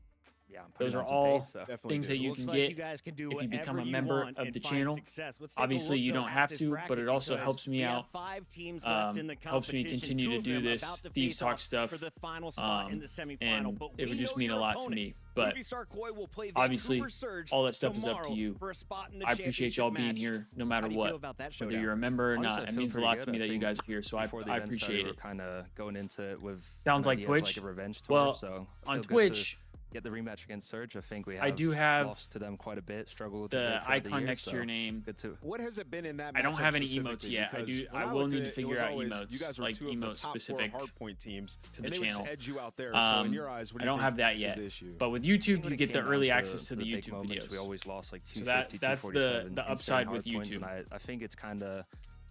yeah, I'm Those putting are on some all pace, so. things that you Looks can like get you guys can do if you become a whatever you member want of and the find channel. success. Let's take a Obviously, look, you though, don't at have this to, bracket but it also because helps me we have out. 5 teams left in the Helps me competition. continue 2 to of do them this about to Thieves face Talk off stuff. for the final spot in the semifinal, And but it we would just know mean a your lot to opponent. me. But Movie Star Koi will play obviously, Vancouver Surge all that stuff is up to tomorrow you. for a spot in the I appreciate y'all being championship here no matter How do you what. feel about that Whether showdown? you're a member or Honestly, not, I it feel means a pretty lot good. to me I that you think guys are here. So I before the event started, appreciate we it. were kind of going into it with Sounds an like idea of, Twitch. like a revenge tour, Well, so I on feel good to Twitch, get the rematch against Surge. I think we I do have lost to them quite a bit, struggled with the it throughout icon year, next to so your name. Good too. What has it been in that? I don't matchup have any specifically? emotes yet. I Because do. when I will looked need at to it, it figure was out always, emotes, you guys were like 2 of the emotes top 4 specific hardpoint teams to the and channel. They would edge you out there. So in your eyes, what I do you don't think have that is yet. the issue? But with YouTube, When you it get the came down early to access to the big YouTube moments, videos. we always lost like So 250, that's 247, the upside with insane hard points, YouTube. and I think it's kind of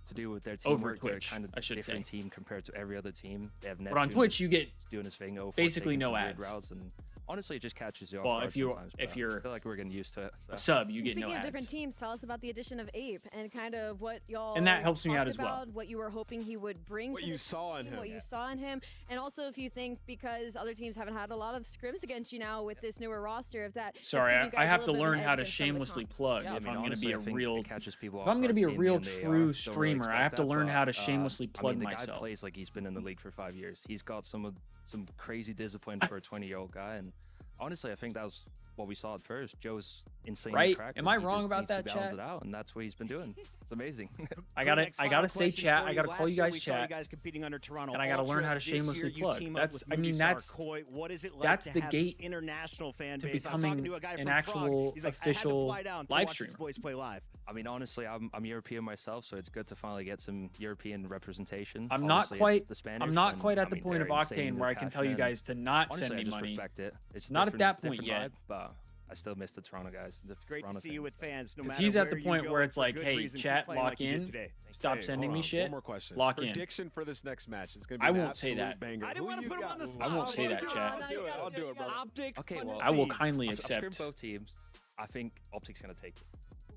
to do with their teamwork. They're Twitch, kind of I should different say. team compared to every other team. They have But on Neptune Twitch, you get doing his thing, basically taking no some weird ads. routes, and honestly, it just catches you off Well, guard if you sometimes, if but you're I feel like we're getting used to it. So. a sub, you get Speaking no of ads. different teams, tell us about the addition of Abe and kind of what y'all And that helps me out talked as well. about, what you were hoping he would bring What to you this saw in team, him. what you saw in him, and also if you think because other teams haven't had a lot of scrims against you now with this newer roster, if that Sorry, if you I guys have a to little bit of learn an how edge to against some of the shamelessly comp. plug Yeah, if I mean, I'm going to honestly, be a I think real. it catches people If off I'm going to be a guard real seeing the true AR, don't really streamer, I expect have to that, learn but, how to shamelessly I plug mean, the guy myself. plays like he's been in the league for 5 years. He's got some crazy discipline for a 20-year-old guy, and honestly, I think that was what we saw at first. Joe's insanely Right? cracked. Am and I he wrong just about needs to that, balance chat? it out, and that's what he's been doing. It's amazing. I gotta say chat. I gotta call you guys we saw you chat. guys competing under Toronto And I gotta learn Ultra. how to This year shamelessly you plug. team up That's with I mean Movie Star that's Koi. What is it like that's to the have gate international fan to base? I was talking becoming to a guy an from actual Prague. He's like, I had to official fly down to live watch these streamer. boys play live. I mean, honestly, I'm European myself, so it's good to finally get some European representation. I'm not Obviously, quite. it's the Spanish, I'm not and, quite at I the mean, point of they're Octane insanely where I can tell you passionate, guys to not honestly, send me I just money. respect it. It's Not at that different point yet. vibe, but I still miss the Toronto guys. The Great Toronto to see you fans. with fans. No Because matter he's at the where you point go, where it's for like, good hey, reason, keep chat, playing lock like you did in. today. Stop Hey, sending hold me on. shit. One more question. Lock in. Prediction for this next match. It's going to be I an won't say absolute that. banger. I didn't want to put him on the spot. I won't say that, chat. I'll do it, bro. OpTic. Okay, well, I will kindly I've accept. scrimmed both teams. I think OpTic's gonna take it.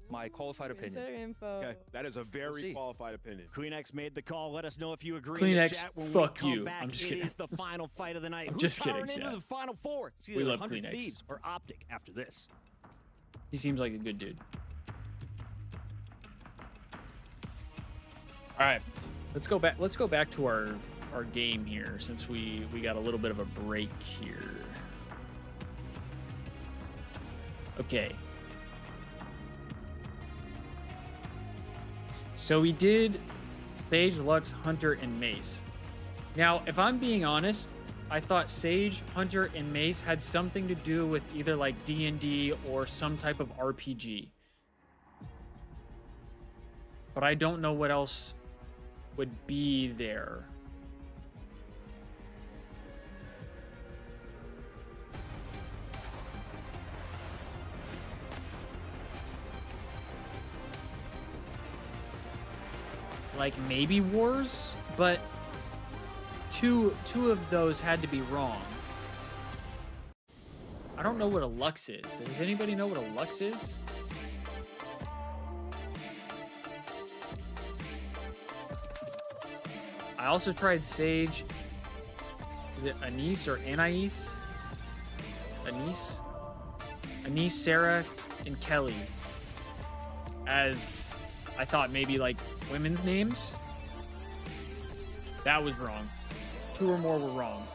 My qualified opinion. Okay, that is a very see. qualified opinion. Kleenex made the call. Let us know if you agree Kleenex, in the chat when fuck we come you. back. I'm just It kidding. is the final fight of the night. I'm Who's just powering kidding, into chat. the final four? It's We either love 100 Kleenex. Thieves or OpTic after this. He seems like a good dude. All right, let's go back. Let's go back to our game here since we got a little bit of a break here. Okay. So we did Sage, Lux, Hunter, and Mace. Now, if I'm being honest, I thought Sage, Hunter, and Mace had something to do with either like D&D or some type of RPG. But I don't know what else would be there. Like maybe Wars, but two of those had to be wrong. I don't know what a Lux is. Does anybody know what a Lux is? I also tried Sage. Is it Anise or Anais? Anise? Anise, Sarah, and Kelly. As I thought maybe like women's names. That was wrong. 2 or more were wrong.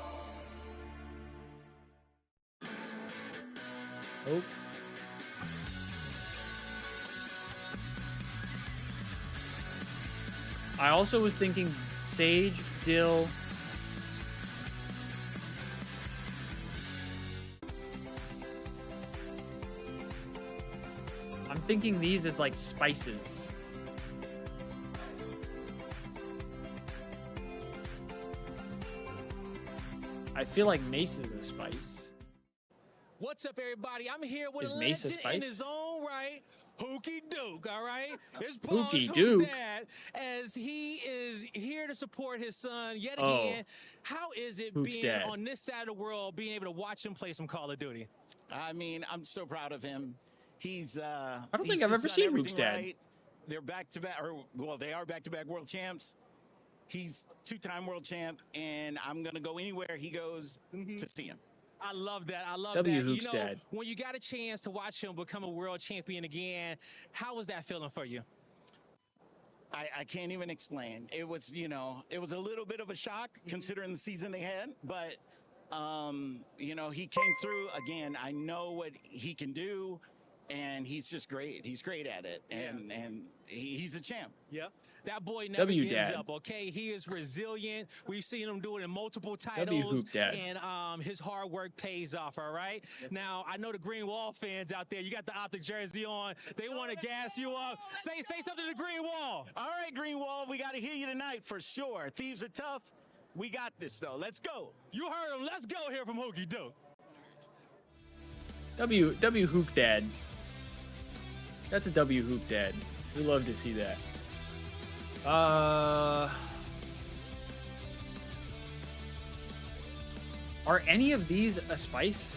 Oh. I also was thinking Sage, Dill. I'm thinking these as like spices. I feel like mace is a spice. What's up, everybody? I'm here with Is a Mesa legend in his Spice? own right, Hookie Duke, all right? It's Hookie Pug's Duke? dad, as he is here to support his son yet Oh. again. How is it Hook's being dad. on this side of the world, being able to watch him play some Call of Duty? I mean, I'm so proud of him. He's I don't think I've ever seen Hook's dad. Right. They're back-to-back, or well, they are back-to-back world champs. He's two-time world champ, and I'm gonna go anywhere he goes to see him. I love that. I love W. that. Hook's You know, dad. when you got a chance to watch him become a world champion again, how was that feeling for you? I can't even explain. It was, you know, it was a little bit of a shock considering the season they had, but you know, he came through again. I know what he can do, and he's just great. He's great at it, and he's a champ. Yep. That boy never W gives dad. up, okay? He is resilient. We've seen him do it in multiple W titles, Hook dad. and his hard work pays off, all right? Now, I know the Green Wall fans out there, you got the OpTic jersey on. They want to gas you up. Say something to the Green Wall. All right, Green Wall, we got to hear you tonight for sure. Thieves are tough. We got this, though. Let's go. You heard him. Let's go here from Hookie Duke. W Hook dad. That's a W Hook dad. We love to see that. Are any of these a spice?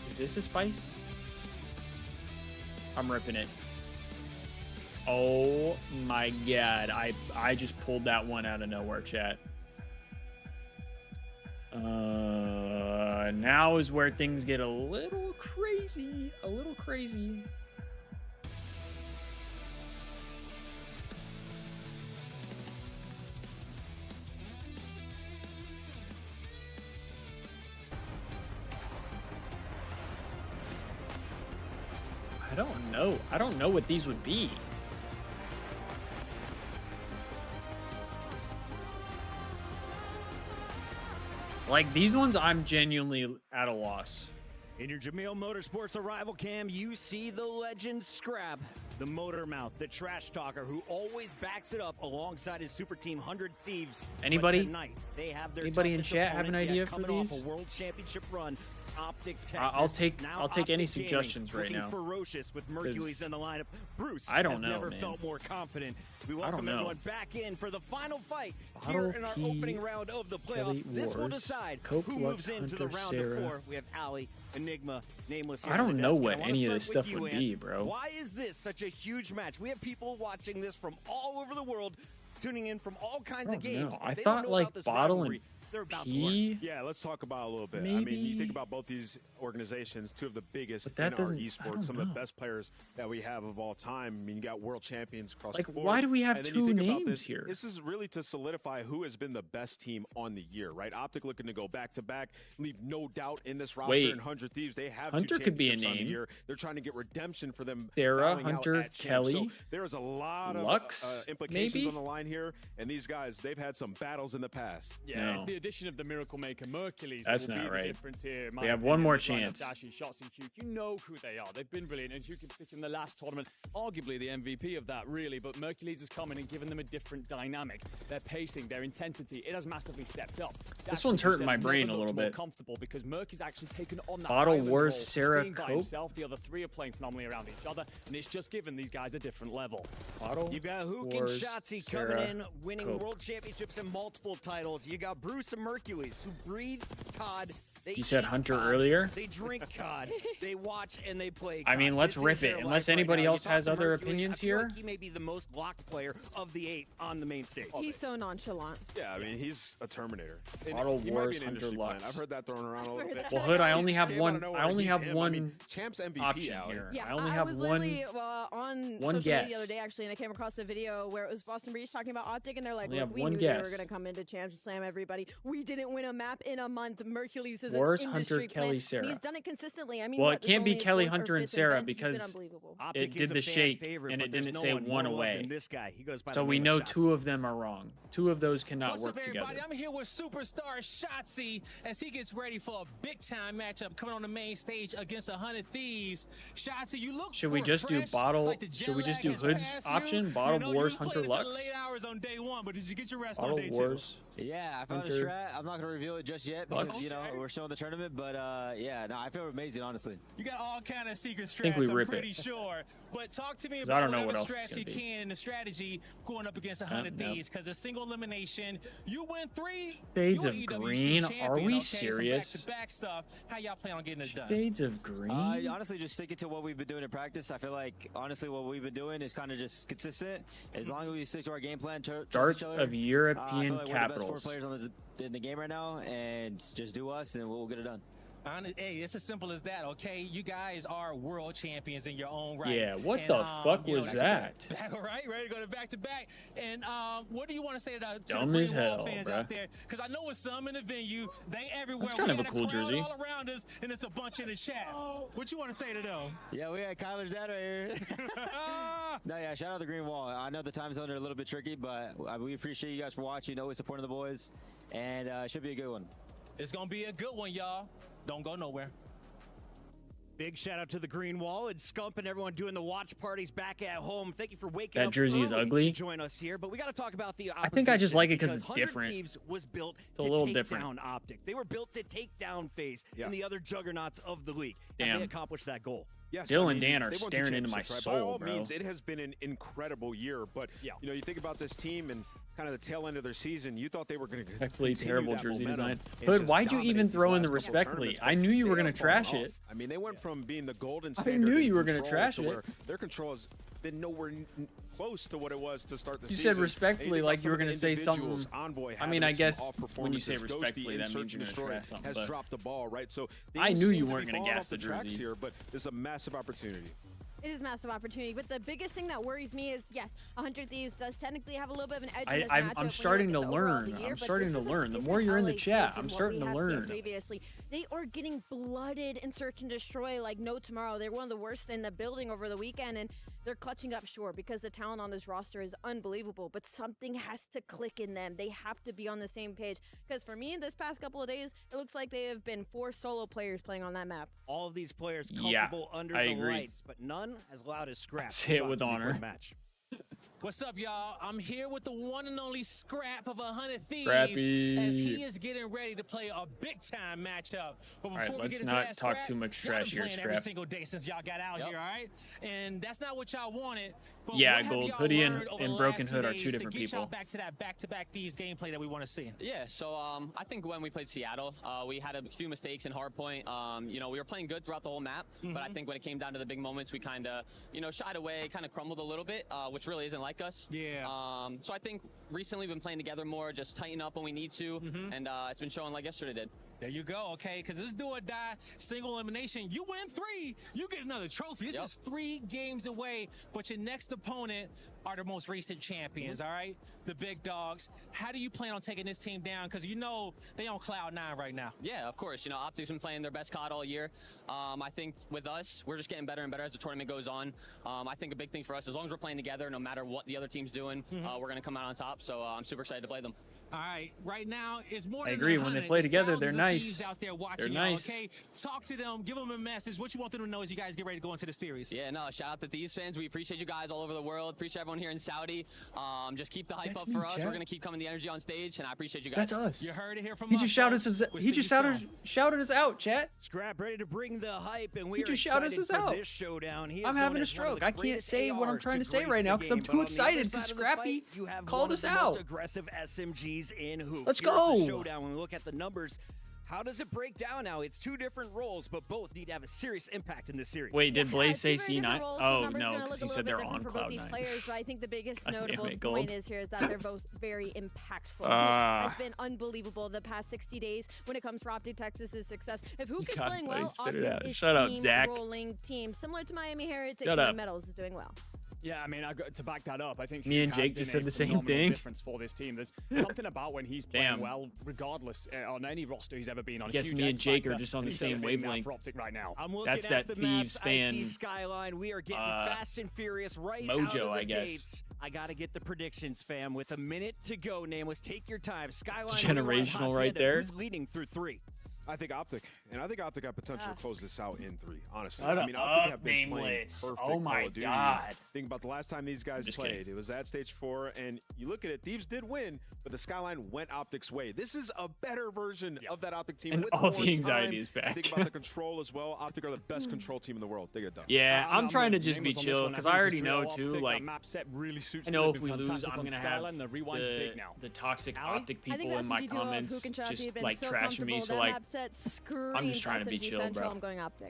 Is this a spice? I'm ripping it. Oh my god. I just pulled that one out of nowhere, chat. Now is where things get a little crazy. A little crazy. I don't know. I don't know what these would be. Like, these ones, I'm genuinely at a loss. In your Jamil Motorsports arrival cam, you see the legend Scrap, the motor mouth, the trash talker who always backs it up alongside his super team 100 Thieves. Anybody? But tonight, they have their Anybody in toughest chat have an opponent idea yet, for coming these? Off a world championship run. OpTic Texas. I'll take Now any OpTic Gaming, suggestions right looking now. ferocious with Mercules in the lineup. Bruce I don't has know, never man. felt more confident. We I welcome don't know. everyone back in for the final fight Bottle here in our P, opening round of the Kelly playoffs. This will Wars, decide Coke who Lux, moves into the Hunter, round Sarah. of 4. We have Ali, Enigma, Nameless. Here I don't on the know desk. what And I wanna any of this start with stuff would you, be, Ant. bro. Why is this such a huge match? We have people watching this from all over the world, tuning in from all kinds of games. know. and I they thought don't know like about this Bottle rivalry. and They're about to P. learn. Yeah, let's talk about it a little bit. I Maybe. mean, you think about both these organizations, two of the biggest But that in our doesn't- I esports, don't some of know. the best players that we have of all time. I mean, you got world champions across Like, the board. why do we have And then two you think about names this, here? This is really to solidify who has been the best team on the year, right? OpTic looking to go back to back, leave no doubt in this roster. Wait. And 100 Thieves, they have Hunter two could be a championships on the name. year. They're trying to get redemption for them. Sarah, bowing out Hunter, at champ. Kelly, So there is a lot Lux, of implications maybe? on the line here, and these guys, they've had some battles in the past. Yeah, No. it's the addition of the Miracle Maker Mercules That's that will not be right. the difference here. in my We have opinion. one more With lineup chance. Dashi, Shots, and Huke. You know who they are. They've been brilliant, and Huke in the last tournament, arguably the MVP of that, really. But Mercules has come in and given them a different dynamic. Their pacing, their intensity, it has massively stepped up. This Dashi one's hurting himself my brain never a little looked more bit. comfortable because Merc has actually taken on that Bottle island Wars, role, Sarah, being by Cope. himself. The other three are playing phenomenally around each other, and it's just given these guys a different level. Bottle You've got Hook Wars, and Shotzi Sarah, coming in, winning Cope. world championships and multiple titles. You got Bruce and Mercules, who breathe COD. They You said eat Hunter COD, earlier? They drink COD. They watch and they play I COD. mean, let's This is rip their it. Unless life right anybody now. You else talk has to other Mercules, opinions I feel here. like he may be the most locked player of the 8 on the main stage. He's so nonchalant. Yeah, I mean, he's a Terminator. And Bottle he might Wars, be an Hunter industry plan. Lux. I've heard that thrown around a little bit. Well, Hood, I only He's have came out one. of nowhere. I only He's have him. one I mean, Champ's MVP option out. here. Yeah, I only I have was one. literally on one social media guess. the other day actually, and I came across a video where it was Boston Breach talking about OpTic, and they're like, Only "Look, have we one knew guess. they were going to come into Champs and slam everybody. We didn't win a map in a month. Mercules is Wars, an Hunter, industry Kelly, plan, Sarah. and he's done it consistently. I mean, Well, what, it this can't be only his Kelly, fourth or Hunter, and fifth Sarah event. He's been because unbelievable. OpTic it is did a the fan shake favorite, and but it there's didn't no say one one more loved away. than this guy. He goes by So the we name know of two of them are wrong. Two of those cannot What's work up, everybody? together. I'm here with superstar Shotzi as he gets ready for a big-time matchup coming on the main stage against 100 Thieves. Shotzi, you look Should we just do refreshed, bottle? like the jet Should we just do lag has Hood's passed you. option? You Bottle know, Wars, you played Hunter into the Lux. late hours on day 1, but did you get your rest Bottle on day Wars, Yeah, I found a strat. I'm not going to reveal it just yet because, you know, we're still in the tournament. But, yeah, no, I feel amazing, honestly. You got all kind of secret strats, I'm pretty sure. But talk to me about whatever strats you can and the strategy going up against 100 Thieves, because a single elimination, you win 3. Shades of green? Are we serious? Some back-to-back stuff. How y'all plan on getting it done? Shades of green? Honestly, just sticking to what we've been doing in practice. I feel like, honestly, what we've been doing is kind of just consistent. As long as we stick to our game plan, Darts of European I feel like capitals. we're the best 4 players in the game right now, and just do us, and we'll get it done. Hey, it's as simple as that, okay? You guys are world champions in your own right. Yeah, what the fuck was that? All right, ready to go to back-to-back. And what do you want to say to the Dumb as Green Wall hell, fans bruh. out there? Because I know it's some in the venue. They everywhere. That's kind of a cool crowd jersey. all around us, and it's a bunch in the chat. What you want to say to them? Yeah, we got Kyler's dad right here. No, yeah, shout out the Green Wall. I know the time zones are a little bit tricky, but we appreciate you guys for watching, always supporting the boys, and it should be a good one. It's going to be a good one, y'all. Don't go nowhere. Big shout out to the Green Wall and Scump and everyone doing the watch parties back at home. Thank you for waking That up jersey is early ugly. to join us here, but we got to talk about the I think I just like it because it's 100 different. Thieves was built It's a to little take different. down OpTic. They were built to take down FaZe and the other juggernauts of the league. And Damn. they accomplished that goal. Yes, Dylan I mean, and Dan are they won 2 staring into my championships, right? By soul, all bro. means, it has been an incredible year, but you know, you think about this team and kind of the tail end of their season, you thought they were going to Respectfully terrible jersey design. and Hood, just why'd you even dominate throw these in the last couple respectfully? tournaments, I knew you were they going to have fallen trash off. it. I mean, they went from being the golden I standard knew in you were gonna control trash to it. where their control has been nowhere close to what it was to start the You season. said respectfully, And like think you were about going to some say of the something. individuals, Envoy I mean, I having guess some off when you say performances, Ghosty respectfully, in that Search means you're and going to Destroy trash something. has But dropped the ball, right? So I things knew seem you to be weren't going to falling gas off the tracks jersey. here, but it's a massive opportunity. It is a massive opportunity, but the biggest thing that worries me is, yes, 100 Thieves does technically have a little bit of an edge in this matchup. I'm starting to learn. I'm starting to learn. The more you're in the chat, I'm starting to learn. Previously, they are getting blooded in Search and Destroy like no tomorrow. They're one of the worst in the building over the weekend, and they're clutching up, sure, because the talent on this roster is unbelievable, but something has to click in them. They have to be on the same page, because for me, this past couple of days, it looks like they have been 4 solo players playing on that map. All of these players comfortable under the lights, but none as loud as Scrap. Say it with honor. Match. What's up, y'all? I'm here with the one and only Scrap of 100 Thieves Scrappy. as he is getting ready to play a big-time matchup. But before All right, we let's get into not that, talk Scrap, too much y'all trash been here, playing every Scrap. single day since y'all got out here, all right? And that's not what y'all wanted. But Yeah, what have Gold. y'all Hoodie and learned over the Broken last 2 Hood are days 2 different to get y'all people. back to that back-to-back Thieves gameplay that we want to see? Yeah, so I think when we played Seattle, we had a few mistakes in hardpoint. You know, we were playing good throughout the whole map, but I think when it came down to the big moments, we kind of, you know, shied away, kind of crumbled a little bit, which really isn't like us. Yeah. So I think recently we've been playing together more, just tighten up when we need to, and it's been showing like yesterday did. There you go, okay? Because this do or die single elimination. You win 3, you get another trophy. This is 3 games away, but your next opponent are the most recent champions, all right? The big dogs. How do you plan on taking this team down? Because you know they on cloud 9 right now. Yeah, of course. You know, OpTic's been playing their best COD all year. I think with us, we're just getting better and better as the tournament goes on. I think a big thing for us, as long as we're playing together, no matter what the other team's doing, we're going to come out on top. So I'm super excited to play them. All right, right now it's more I than agree. When they 100. play It's together, they're thousands of nice. thieves out there They're watching y'all, nice. okay? Talk to them, give them a message. What you want them to know as you guys get ready to go into the series. Yeah, no, shout out to Thieves fans. We appreciate you guys all over the world. Appreciate everyone here in Saudi. Just keep the hype That's up me, for us. Chad. We're going to keep coming the energy on stage, and I appreciate you guys. That's us. You heard it here from He us, just shouted folks. us. He just shouted us out, chat. Scrap ready to bring the hype, and we He are just shouted excited us for out. this showdown. He is I'm known having a as one of stroke. the I can't greatest say what I'm ARs trying to say grace right the now because I'm game, too but on the excited other because side of the Scrappy fight, you have called one us of the out. most aggressive SMGs in Hoop. Let's Here's go. the showdown. When we look at the numbers, how does it break down now? It's 2 different roles, but both need to have a serious impact in this series. Wait, did Blaze say Two very C9? different roles, so Oh, numbers no, gonna because look he a said little they're bit on different for both these Cloud9. players, but I think the biggest God damn notable it, Gold. point is here is that they're both very impactful. Ah. Hook has been unbelievable the past 60 days when it comes to OpTic Texas's success. If Hook is God, playing well, Blaze, spit it out. OpTic is Shut up, Zach. rolling team, similar to Miami Heretics Shut when up. Metals is doing well. Yeah, I mean, to back that up, I think Me Hugh and has Jake been just a said the same phenomenal thing. difference for this team. There's something about when he's playing Damn. well, regardless on any roster he's ever been on. Guess Huge me and X Jake are factor, just on the he's same elevating that wavelength. for OpTic right now. I'm looking That's at that the Thieves maps. fan, I see Skyline. We are getting fast and furious right mojo, out of the I guess. gates. I got to get the predictions, fam. With a minute to go, Nameless, take your time. Skyline. It's generational right there. Who's leading through 3? I think OpTic, and I think OpTic have potential to close this out in 3. Honestly, Shut I mean, OpTic have been Nameless. playing perfect Oh my Call of Duty. God. Think about the last time these guys played. It was at stage 4, and you look at it. Thieves did win, but the Skyline went OpTic's way. This is a better version of that OpTic team. And with all more the anxiety time. is back. Think about the control as well. OpTic are the best control team in the world. They get done. Yeah, I'm trying to just be chill because I already know too. Like, I know if we lose, I'm gonna have the toxic OpTic people in my comments just like trashing me. So like, I'm just trying to be chill, bro. I'm going OpTic.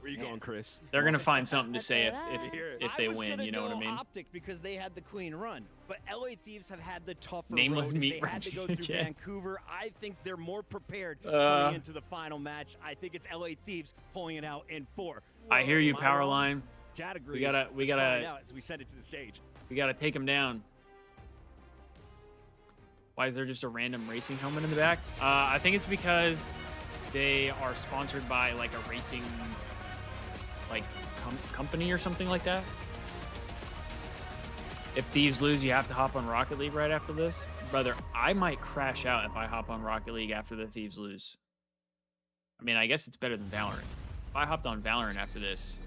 Where you going, Chris? They're gonna find something to say if they I was win. gonna You know what I go mean? OpTic because they had the clean run, but LA Thieves have had the tougher Nameless road. meat They had to go run. through Yeah. Vancouver. I think they're more prepared Uh, going into the final match. I think it's LA Thieves pulling it out in 4. I hear you, Am I wrong? Powerline. Chad agrees. We Let's find gotta out as we send it to the stage. We gotta take him down. Why is there just a random racing helmet in the back? I think it's because they are sponsored by like a racing like company or something like that. If Thieves lose, you have to hop on Rocket League right after this. Brother, I might crash out if I hop on Rocket League after the Thieves lose. I mean, I guess it's better than Valorant. If I hopped on Valorant after this,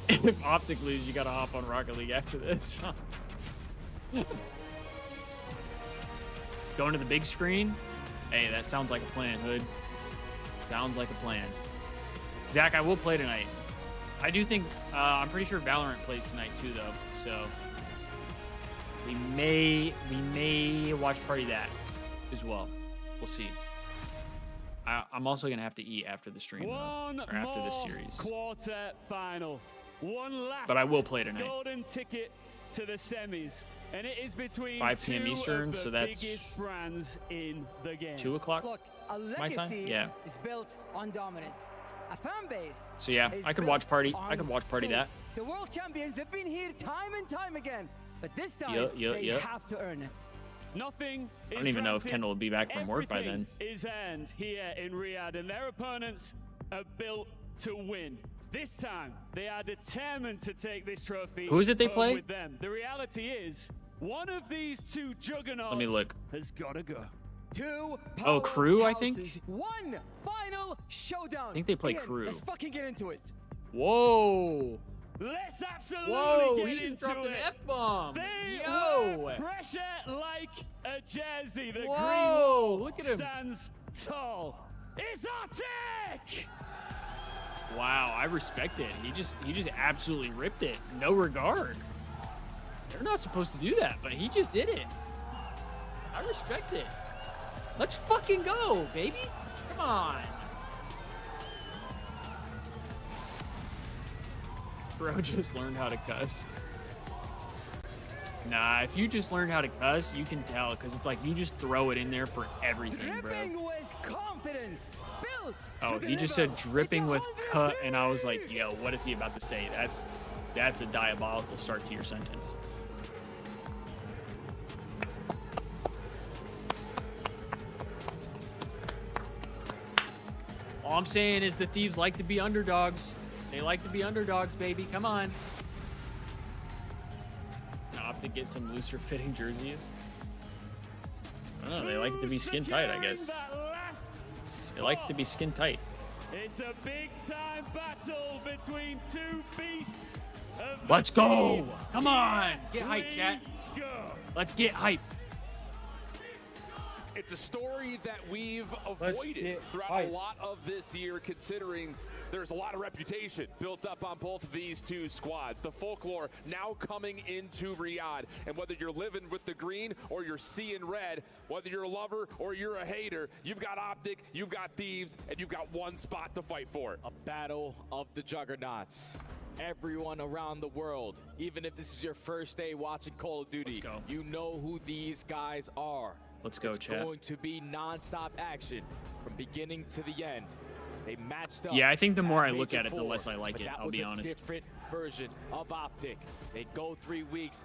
if OpTic lose, you gotta hop on Rocket League after this. Going to the big screen? Hey, that sounds like a plan, Hood. Sounds like a plan. Zach, I will play tonight. I do think, I'm pretty sure Valorant plays tonight too, though. So we may watch party that as well. We'll see. I'm also gonna have to eat after the stream, though, or after this series. Quarter final. One last But I will play tonight. golden ticket to the semis, and it is between 5 p.m. two Eastern, of the so that's biggest brands in the game. 2 o'clock Look, a my time. legacy Yeah. is built on dominance. A fan base. So yeah, is I could built watch party. on I could watch party hope. that. The world champions, they've been here time and time again, but this time they Yep. have to earn it. Nothing I don't even know if granted. Kendall will be back from work by then. Everything is earned here in Riyadh, and their opponents are built to win. This time, they are determined to take this trophy. Who is it they home play? With them. The reality is, one of these two juggernauts Let me look. has got to go. Two Oh, Crew, I powerhouses, think? One final showdown. I think they play Ian, Crew. Let's fucking get into it. Whoa! Let's absolutely Whoa, get he just into dropped it. an F-bomb. They Yo! wear pressure like a jersey. The green Whoa, wall look at him. stands tall. It's OpTic! Wow, I respect it. He just absolutely ripped it. No regard. They're not supposed to do that, but he just did it. I respect it. Let's fucking go, baby. Come on. Bro just learned how to cuss. Nah, if you just learned how to cuss, you can tell, because it's like you just throw it in there for everything, bro. Dripping with confidence. Built Oh, to he just deliver. said dripping It's with 100 cut, and I was like, yo, what is he about to say? That's a diabolical start to your sentence. All I'm saying is the Thieves like to be underdogs. They like to be underdogs, baby. Come on. I'll have to get some looser fitting jerseys. I don't know. They like it to be skin tight, I guess. They like it to be skin tight. It's a big time battle between two beasts of Let's the go. scene. Come on. Get hype, We chat. go. Let's get hype. It's a story that we've Let's avoided get throughout hype. a lot of this year, considering there's a lot of reputation built up on both of these two squads. The folklore now coming into Riyadh, and whether you're living with the green or you're seeing red, whether you're a lover or you're a hater, you've got OpTic, you've got Thieves, and you've got one spot to fight for. A battle of the juggernauts. Everyone around the world, even if this is your first day watching Call of Duty, you know who these guys are. Let's go, it's chat. going to be non-stop action from beginning to the end. They matched up. Yeah, I think the more I Major look at it, the Four, less I like but it. that I'll was be a honest. different version of OpTic. They go 3 weeks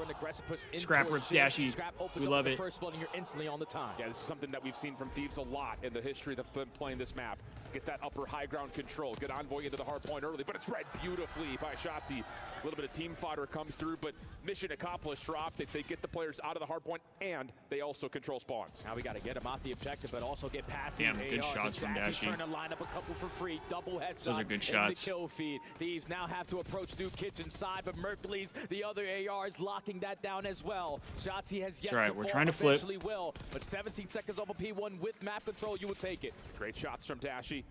for an aggressive push in Scrap towards rips Jim. Dashy. Scrap opens We up love the it. first blood, and you're instantly on the time. Yeah, this is something that we've seen from Thieves a lot in the history of them playing this map. Get that upper high ground control. Get Envoy into the hard point early, but it's read beautifully by Shotzzy. A little bit of team fodder comes through, but mission accomplished for OpTic. They get the players out of the hard point, and they also control spawns. Now we got to get them off the objective, but also get past Damn, these good ARs. shots from Dashy. Trying to line up a couple for free. Double headshots. Those are good in shots. the kill feed. Thieves now have to approach through kitchen side, but Mercury's the other ARs locking that down as well. Shotzzy has yet to We're fall. trying to flip. Eventually will, but 17 seconds off of P1 with map control, you will take it. Great shots from Dashy.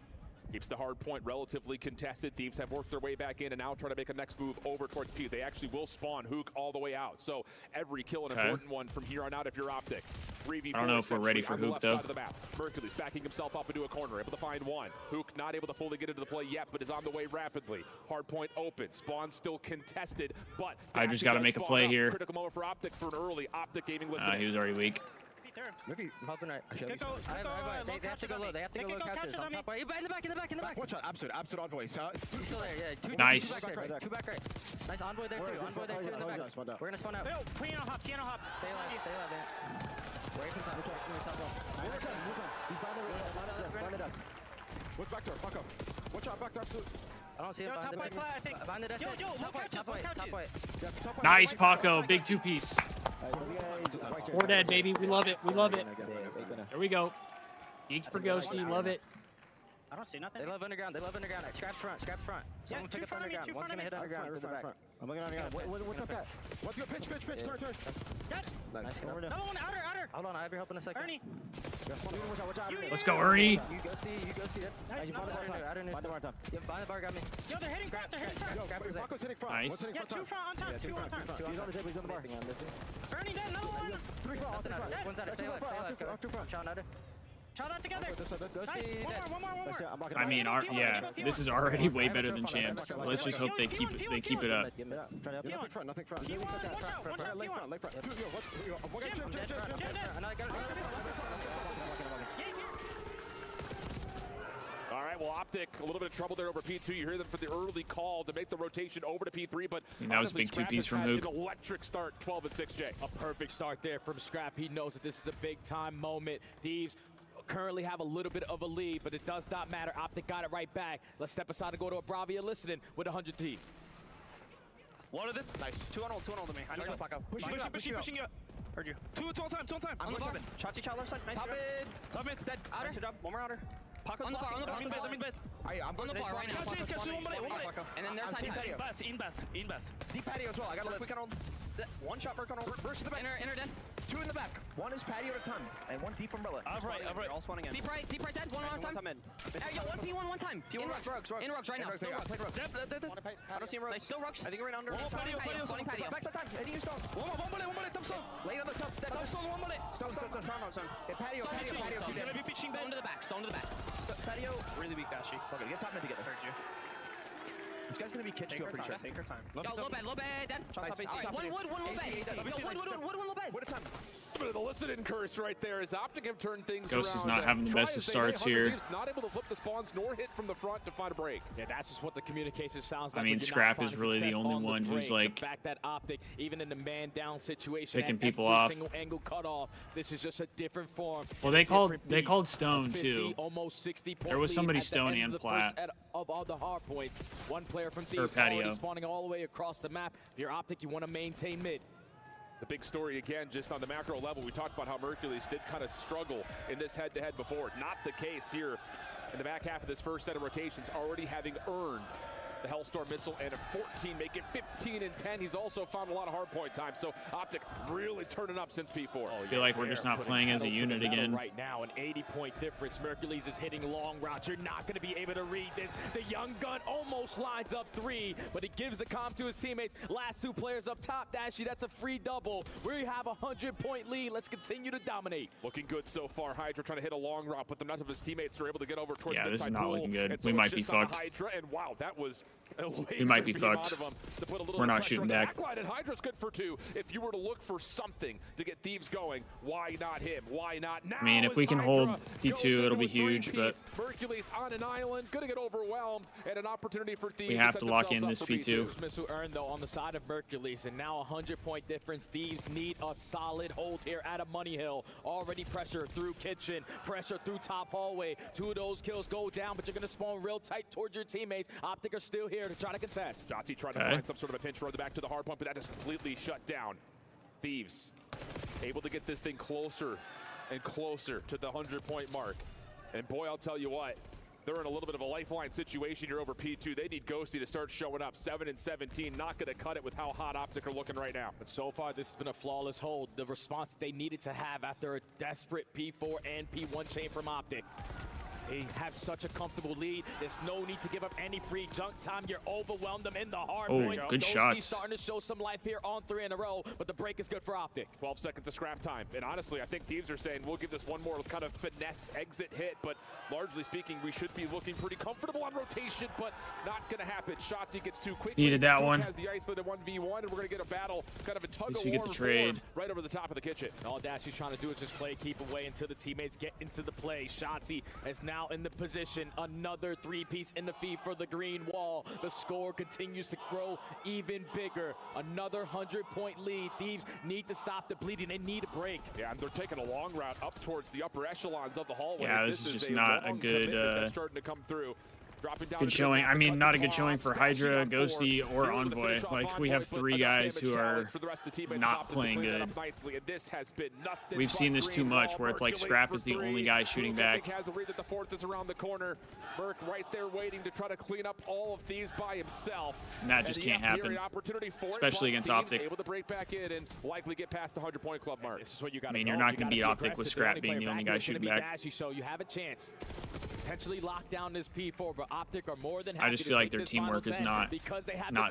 Keeps the hard point relatively contested. Thieves have worked their way back in and now trying to make a next move over towards P. They actually will spawn Hook all the way out. So every kill an important one from here on out if you're OpTic. 3v4 I don't know if we're ready for Hook though. Mercury's backing himself up into a corner, able to find one. Hook not able to fully get into the play yet, but is on the way rapidly. Hard point open. Spawn still contested, but I just got to make a play here. Critical moment for OpTic for an early OpTic gaming listening. He was already weak. Maybe I'm helping right. They have to go low. They have to go low catches. On top right. In the back. Watch out. Absolute envoy. He's still there. Yeah. Nice. Two back right. Nice envoy there too. Envoy there too in the back. We're gonna spawn out. Piano hop. Stay alive, man. We're in top. He's behind us. What's back door? Fuck up. Watch out. Back door. Absolute. I don't see him behind the desk. Behind the desk. Top right. Nice, Paco. Big two-piece. We're dead, baby. We love it. We love it. There we go. Geeks for Ghosty. Love it. I don't see nothing. They love underground. Scrap front. Someone pick up underground. One's gonna hit underground. I'm looking underground. What's up, Pat? What's your pitch? Turn. Dead. Nice. No one, outer. Hold on, I have your help in a second. Ernie. Let's go, Ernie. You go see it. Nice. Behind the bar, got me. Yo, they're hitting front. Paco's hitting front. Nice. Yeah, two front on top. He's on the table, he's on the bar. Ernie dead, another one. Three front. One's out. Stay alive. Two front. Shot out. Try that together. Nice. One more. I mean, this is already way better than champs. Let's just hope they keep it up. Nothing front. Leg front. All right, well, OpTic, a little bit of trouble there over P2. You hear them for the early call to make the rotation over to P3, but that was a big two-piece from Hook. An electric start, 12-6, A perfect start there from Scrap. He knows that this is a big-time moment. Thieves currently have a little bit of a lead, but it does not matter. OpTic got it right back. Let's step aside and go to a Bravia listening with 100 Thieves. One of them. Nice. Two on hold to me. I know Paco. Pushing you. Heard you. Two on time. On the bar. Shotzi child left side. Nice. Top mid. Dead. Outer. Nice job. One more outer. Paco's on the bar. I'm in bed. I'm on the bar right now. One minute. And then there's in Beth. Deep patio as well. I got to live. We can hold. One shot Merc on hold. Burst to the back. Inner dead. Two in the back. One is patio at a time. And one deep umbrella. I've right. All spawning in. Deep right dead. One on time. Hey, yo, 1P1 one time. In rugs right now. Still rugs. I don't see him rugs. Still rugs. I think we're in under. Spawning patio. Backside time. Hitting you stone. One bullet. Top stone. Lay on the top. Top stone. One bullet. Stone. Patio. Stone to the back. Patio. Really weak, Ashi. Okay, get top mid together. Heard you. This guy's gonna be kitsch kill pretty sure. Take her time. Yo, low bed, dead. One wood, one low bed. One low bed. What a time. The listening curse right there as OpTic have turned things Ghost around. is not having the best of starts here. Not able to flip the spawns nor hit from the front to find a break. Yeah, that's just what the communication sounds like. I mean, Scrap is really the only one who's like the fact that OpTic, even in the man down situation, picking people off. Single angle cut off. This is just a different form. Well, they called Stone too. Almost 60 point. There was somebody Stone and Plat. Of all the hard points, one player from Thieves already spawning all the way across the map. If you're OpTic, you want to maintain mid. The big story again, just on the macro level, we talked about how Mercules did kind of struggle in this head-to-head before. Not the case here in the back half of this first set of rotations, already having earned the Hellstorm missile and a 14, make it 15 and 10. He's also found a lot of hardpoint time, so OpTic really turning up since P4. I feel like we're just not playing as a unit again. Right now, an 80-point difference. Mercules is hitting long routes. You're not going to be able to read this. The young gun almost lines up 3, but he gives the comp to his teammates. Last 2 players up top. Dashy, that's a free double. We have a 100-point lead. Let's continue to dominate. Looking good so far. Hydra trying to hit a long route, but none of his teammates are able to get over towards the this is not pool. looking good. So we might be fucked. Hydra, and wow, that was we might be fucked. We're not shooting back. And Hydra's good for 2. If you were to look for something to get Thieves going, why not him? Why not now? I mean, if we can hold P2, it'll be huge, but Mercules on an island, gonna get overwhelmed, and an opportunity for Thieves. We have to lock in this P2. Missile earned though on the side of Mercules, and now a 100-point difference. Thieves need a solid hold here at a Money Hill. Already pressure through kitchen, pressure through top hallway. 2 of those kills go down, but you're gonna spawn real tight towards your teammates. OpTic are still here to try to contest. Stotzi trying to find some sort of a pinch run the back to the hard point, but that is completely shut down. Thieves able to get this thing closer and closer to the 100-point mark. And boy, I'll tell you what, they're in a little bit of a lifeline situation here over P2. They need Ghosty to start showing up. 7 and 17, not going to cut it with how hot OpTic are looking right now. But so far, this has been a flawless hold. The response they needed to have after a desperate P4 and P1 chain from OpTic. They have such a comfortable lead. There's no need to give up any free junk time. You're overwhelmed them in the hard point. Good shots. Starting to show some life here on 3 in a row, but the break is good for OpTic. 12 seconds of scrap time. And honestly, I think Thieves are saying we'll give this one more kind of finesse exit hit, but largely speaking, we should be looking pretty comfortable on rotation, but not going to happen. Shotzzy gets too quickly. Needed that one. Has the isolated 1v1, and we're going to get a battle, kind of a tug of we get the trade right over the top of the kitchen. And all Dashy's trying to do is just play, keep away until the teammates get into the play. Shotzzy is now in the position. Another 3-piece in the feed for the green wall. The score continues to grow even bigger. Another 100-point lead. Thieves need to stop the bleeding. They need a break. Yeah, and they're taking a long route up towards the upper echelons of the hallways. Yeah, this is just not a good starting to come through. Good showing. I mean, not a good showing for Hydra, Ghosty, or Envoy. Like, we have 3 guys who are not playing good. We've seen this too much, where it's like Scrap is the only guy shooting back. Has a read that the 4th is around the corner. Merc right there waiting to try to clean up all of Thieves by himself. And that just can't happen, especially against OpTic. Able to break back in and likely get past the 100-point club mark. This is what you got. I mean, you're not going to beat OpTic with Scrap being the only guy shooting back. So you have a chance. Potentially lock down this P4, but OpTic are more than happy. I just feel like their teamwork is not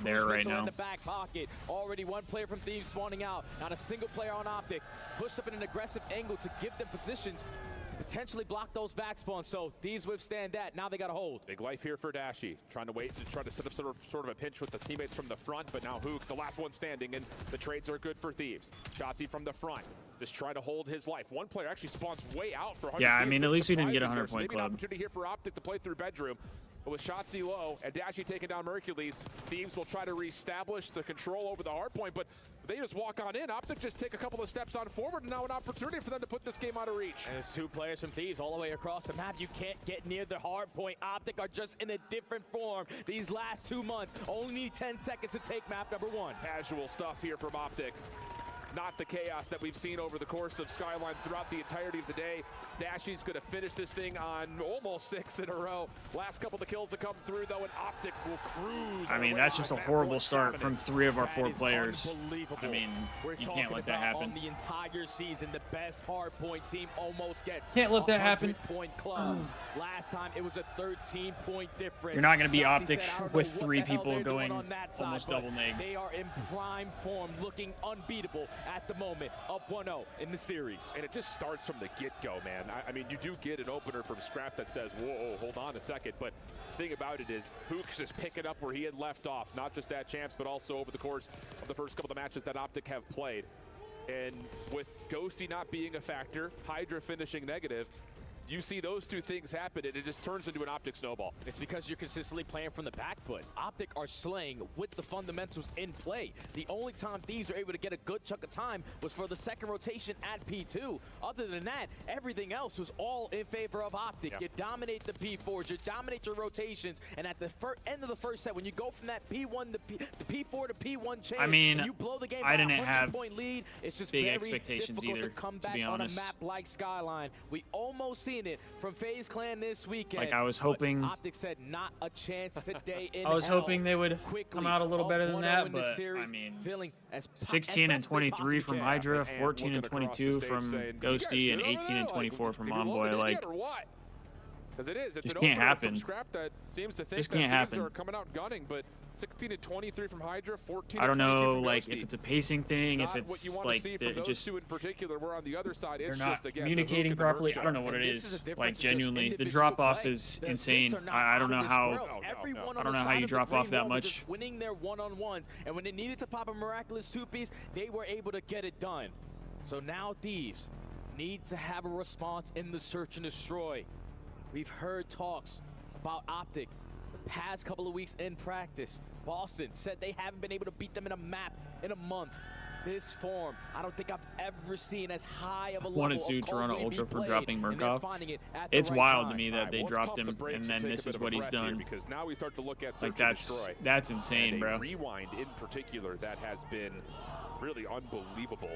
there right now. In the back pocket. Already one player from Thieves spawning out. Not a single player on OpTic. Pushed up in an aggressive angle to give them positions to potentially block those back spawns. So Thieves withstand that. Now they got a hold. Big life here for Dashy. Trying to wait to try to set up sort of a pinch with the teammates from the front, but now Hook's the last one standing, and the trades are good for Thieves. Shotzzy from the front. Just trying to hold his life. One player actually spawns way out for 100. Yeah, I mean, at least we didn't get a 100-point club. Maybe an club. opportunity here for OpTic to play through bedroom. But with Shotzzy low and Dashy taking down Mercules, Thieves will try to reestablish the control over the hard point, but they just walk on in. OpTic just take a couple of steps on forward, and now an opportunity for them to put this game out of reach. And it's 2 players from Thieves all the way across the map. You can't get near the hard point. OpTic are just in a different form these last 2 months. Only need 10 seconds to take map number 1. Casual stuff here from OpTic. Not the chaos that we've seen over the course of Skyline throughout the entirety of the day. Dashy's going to finish this thing on almost 6 in a row. Last couple of kills to come through, though, and OpTic will cruise. I mean, that's just a horrible start from 3 of our 4 players. I mean, you can't let that happen. On the entire season, the best hardpoint team almost gets can't let that happen. 100-point club. Last time, it was a 13-point difference. You're not going to be OpTic with 3 people going almost double neg. They are in prime form, looking unbeatable at the moment, up 1-0 in the series. And it just starts from the get-go, man. I mean, you do get an opener from Scrap that says, whoa, hold on a second. But the thing about it is, Hook's just picking up where he had left off, not just at Champs, but also over the course of the first couple of matches that OpTic have played. And with Ghosty not being a factor, Hydra finishing negative, you see those 2 things happen, and it just turns into an OpTic snowball. It's because you're consistently playing from the back foot. OpTic are slaying with the fundamentals in play. The only time Thieves were able to get a good chunk of time was for the second rotation at P2. Other than that, everything else was all in favor of OpTic. Yeah. You dominate the P4s, you dominate your rotations, and at the end of the first set, when you go from that P1 to the P4 to P1 chain, I mean, you blow the game I by didn't a have 100-point lead. It's just big very expectations difficult either, to come back to be on honest. a map like Skyline. We almost seen it from FaZe Clan this weekend. Like, I was hoping. OpTic said not a chance today. I was hoping they would come out a little better than that, but I mean, 16 and 23 from Hydra, 14 and 22 from Ghosty, and 18 and 24 from Envoy. Like, because it is, it's just an can't opener happen. From Scrap that seems to think Just that can't Thieves happen. are coming out gunning, but 16 and 23 from Hydra, 14 I don't and 23 know, from like, Ghosty. if it's a pacing thing, if Not it's what you want like to see from those just 2 in particular. We're on the other side. they're It's not just, again, communicating properly. I don't know what it is. Like, genuinely, the drop off is insane. I don't know how. I don't know how you drop off that much. Winning their one-on-ones, and when they needed to pop a miraculous 2-piece, they were able to get it done. So now Thieves need to have a response in the search and destroy. We've heard talks about OpTic the past couple of weeks in practice. Boston said they haven't been able to beat them in a map in a month. This form, I don't think I've ever seen as high of a level Want to of sue Toronto Cold Ultra League for played, dropping and they're Murkoff. finding it at the It's right wild time. to me that they dropped him, and then this is what he's done. Because now we start to look at Like, search and destroy. that's insane, and bro. Rewind in particular that has been really unbelievable.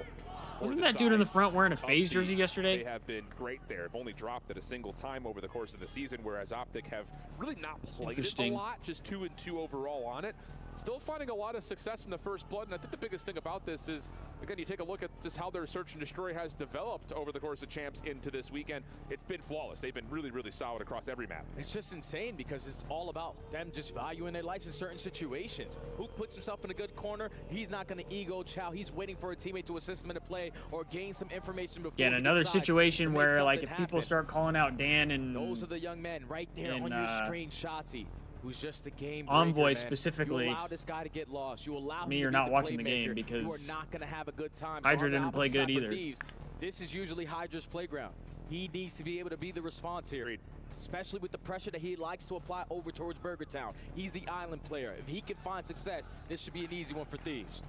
Wasn't that dude in the front wearing a FaZe jersey Thieves. yesterday? They have been great there. Have only dropped it a single time over the course of the season, whereas OpTic have really not played it a lot, just 2 and 2 overall on it. still finding a lot of success in the first blood. And I think the biggest thing about this is, again, you take a look at just how their search and destroy has developed over the course of champs into this weekend. It's been flawless. They've been really, really solid across every map. It's just insane because it's all about them just valuing their lives in certain situations. Hook puts himself in a good corner. He's not going to ego chow. He's waiting for a teammate to assist him in a play or gain some information before Again, another situation where, like, if people start calling out Dan and those are the young men right there on your screen. Shotzzy, who's just a game breaker, Envoy man. specifically. You allow this guy to get lost. You allow Me, him you're to be not the watching the playmaker. game because you are not going to have a good time. Hydra So on the didn't play opposite good side for either. Thieves, this is usually Hydra's playground. He needs to be able to be the response here, especially with the pressure that he likes to apply over towards Burger Town. He's the island player. If he can find success, this should be an easy one for Thieves.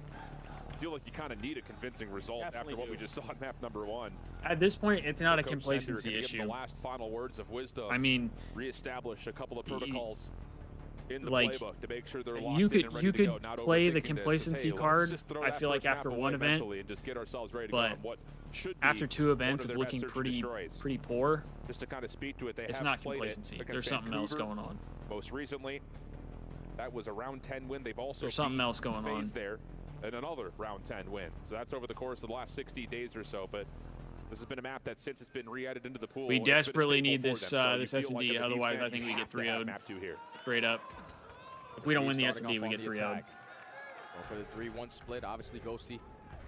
I feel like you kind of need a convincing result after what we just saw on map number 1. At this point, it's not a Coach complacency Sender issue. Give the last final words of wisdom. I mean, reestablish a couple of protocols in the like, playbook to make sure they're locked you in could and ready to go. Not play the overthinking this. complacency Hey, card. let's just throw I that feel like first map after away one event, mentally and just get ourselves ready to go but on what should be after 2 events one of their best looking search and pretty destroys. poor, just to kind of speak to it, they it's have not played complacency. it There's something else Vancouver. going on. Most recently, that was a round 10 win. They've also There's something else going on. there and another round 10 win. So that's over the course of the last 60 days or so. But this has been a map that since it's been re-added into the pool, We it's been a desperately staple need for this them. So this you feel like S&D. as a Thieves Otherwise, fan, I think you we get have to have 3-0'd. map 2 here. Straight up. If we don't win the Starting S&D, off we on get the 3-0'd. attack. Go for the 3-1 split. Obviously, Ghosty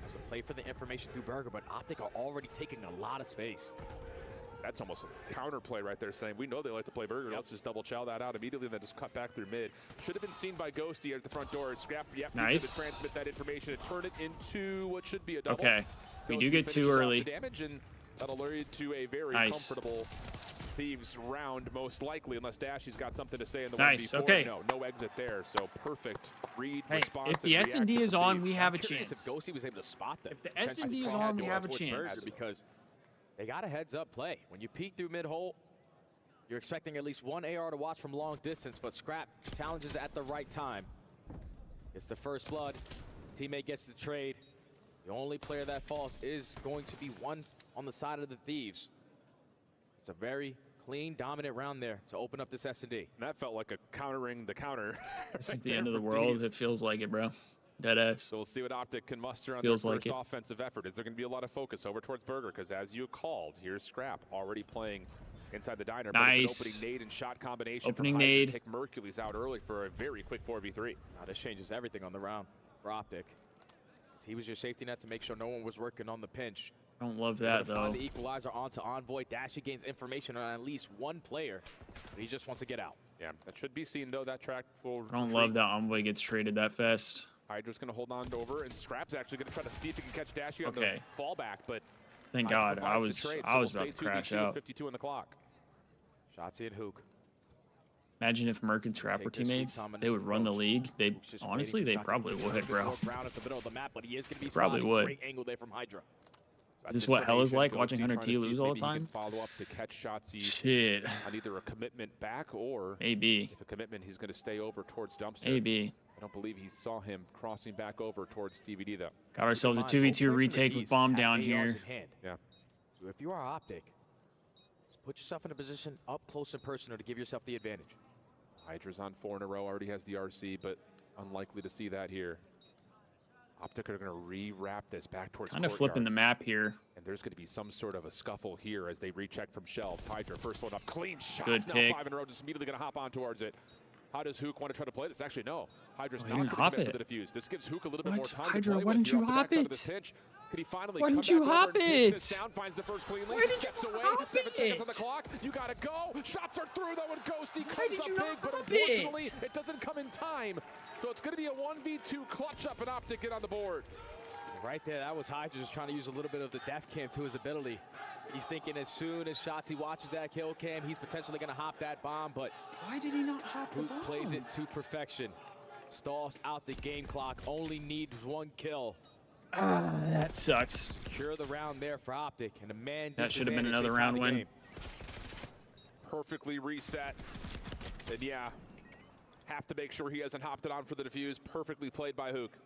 has a play for the information through Burger, but OpTic are already taking a lot of space. That's almost a counterplay right there, saying we know they like to play Burger. Let's just double chow that out immediately and then just cut back through mid. Should have been seen by Ghosty at the front door. Scrap, yep, nice. He's going to transmit that information and turn it into what should be a double. Okay, we Ghosty do get 2 finishes off early. the damage, and that'll lead to a very comfortable Thieves round, most likely, unless Dashy's got something to say in the 1v4. Okay. No exit there, so perfect read, Hey, response, if the S&D is on, we have a Curious chance. if Ghosty was able to spot them. If the S&D is on, we have a chance. Because they got a heads-up play. When you peek through mid-hole, you're expecting at least 1 AR to watch from long distance, but Scrap challenges at the right time. It's the first blood. Teammate gets the trade. The only player that falls is going to be one on the side of the Thieves. It's a very clean, dominant round there to open up this S&D. And that felt like a countering the counter. This is the end of the world. It feels like it, bro. Deadass. So we'll see what OpTic can muster on Feels their like first it. offensive effort. Is there going to be a lot of focus over towards Burger? Because as you called, here's Scrap already playing inside the diner. Nice. But it's an opening nade and shot combination. Opening from Hydra nade. to take Mercules out early for a very quick 4v3. Now this changes everything on the round for OpTic. He was your safety net to make sure no one was working on the pinch. I don't love that, though. Find the equalizer onto Envoy. Dashy gains information on at least 1 player, but he just wants to get out. Yeah, that should be seen, though. That track will I don't love that Envoy gets traded that fast. Hydra's going to hold on over, and Scrap's actually going to try to see if he can catch Dashy on Okay. the fallback, but Thank Hydra God. I provides was the trade, I so was we'll about to stay crash 2v2 with out. 52 on the clock. Shotzzy and Hook. Imagine if Merc and Scrap were teammates. They would run the league. They honestly, they probably would, bro. Round at the middle of the map, but he is going to be Probably spotting. would. Great angle there from Hydra. Is this what hell is like, Ghosty watching Hunter trying to T see lose if all maybe the he can time? follow up to catch Shotzzy Shit. on either a commitment back or AB. if a commitment, he's going to stay over towards Dumpster. AB. I don't believe he saw him crossing back over towards DVD, though. Got ourselves a 2v2 retake with bomb down here. Yeah. So if you are OpTic, just put yourself in a position up close and personal to give yourself the advantage. Hydra's on 4 in a row, already has the RC, but unlikely to see that here. OpTic are going to re-wrap this back towards Kind of courtyard. flipping the map here. And there's going to be some sort of a scuffle here as they recheck from shelves. Hydra, first one up, clean shots. Good now pick. 5 in a row, just immediately going to hop on towards it. How does Hook want to try to play this? Actually, no. Hydra's he not didn't going to hop commit it. for the defuse. This gives Hook a little bit What? more time Hydra, to play why with didn't here you off the hop backside of it? this pinch. Could he finally Why come didn't you back hop over and dig it? this down, finds the first clean Why lead, did steps you away, hop 7 seconds on the it? clock. You got to go. Shots are through, though, and Ghosty Why comes did up you big, not but hop unfortunately, it? it doesn't come in time. So it's going to be a 1v2 clutch up and OpTic get on the board. Right there, that was Hydra just trying to use a little bit of the def cam to his ability. He's thinking as soon as Shotzzy watches that kill cam, he's potentially going to hop that bomb, but why did he not hop the Hook bomb? plays it to perfection. Stalls out the game clock, only needs 1 kill. That sucks. Secure the round there for OpTic, and a man That should have been disadvantage another takes out round the win. game. Perfectly reset. And yeah, have to make sure he hasn't hopped it on for the defuse. Perfectly played by Hook.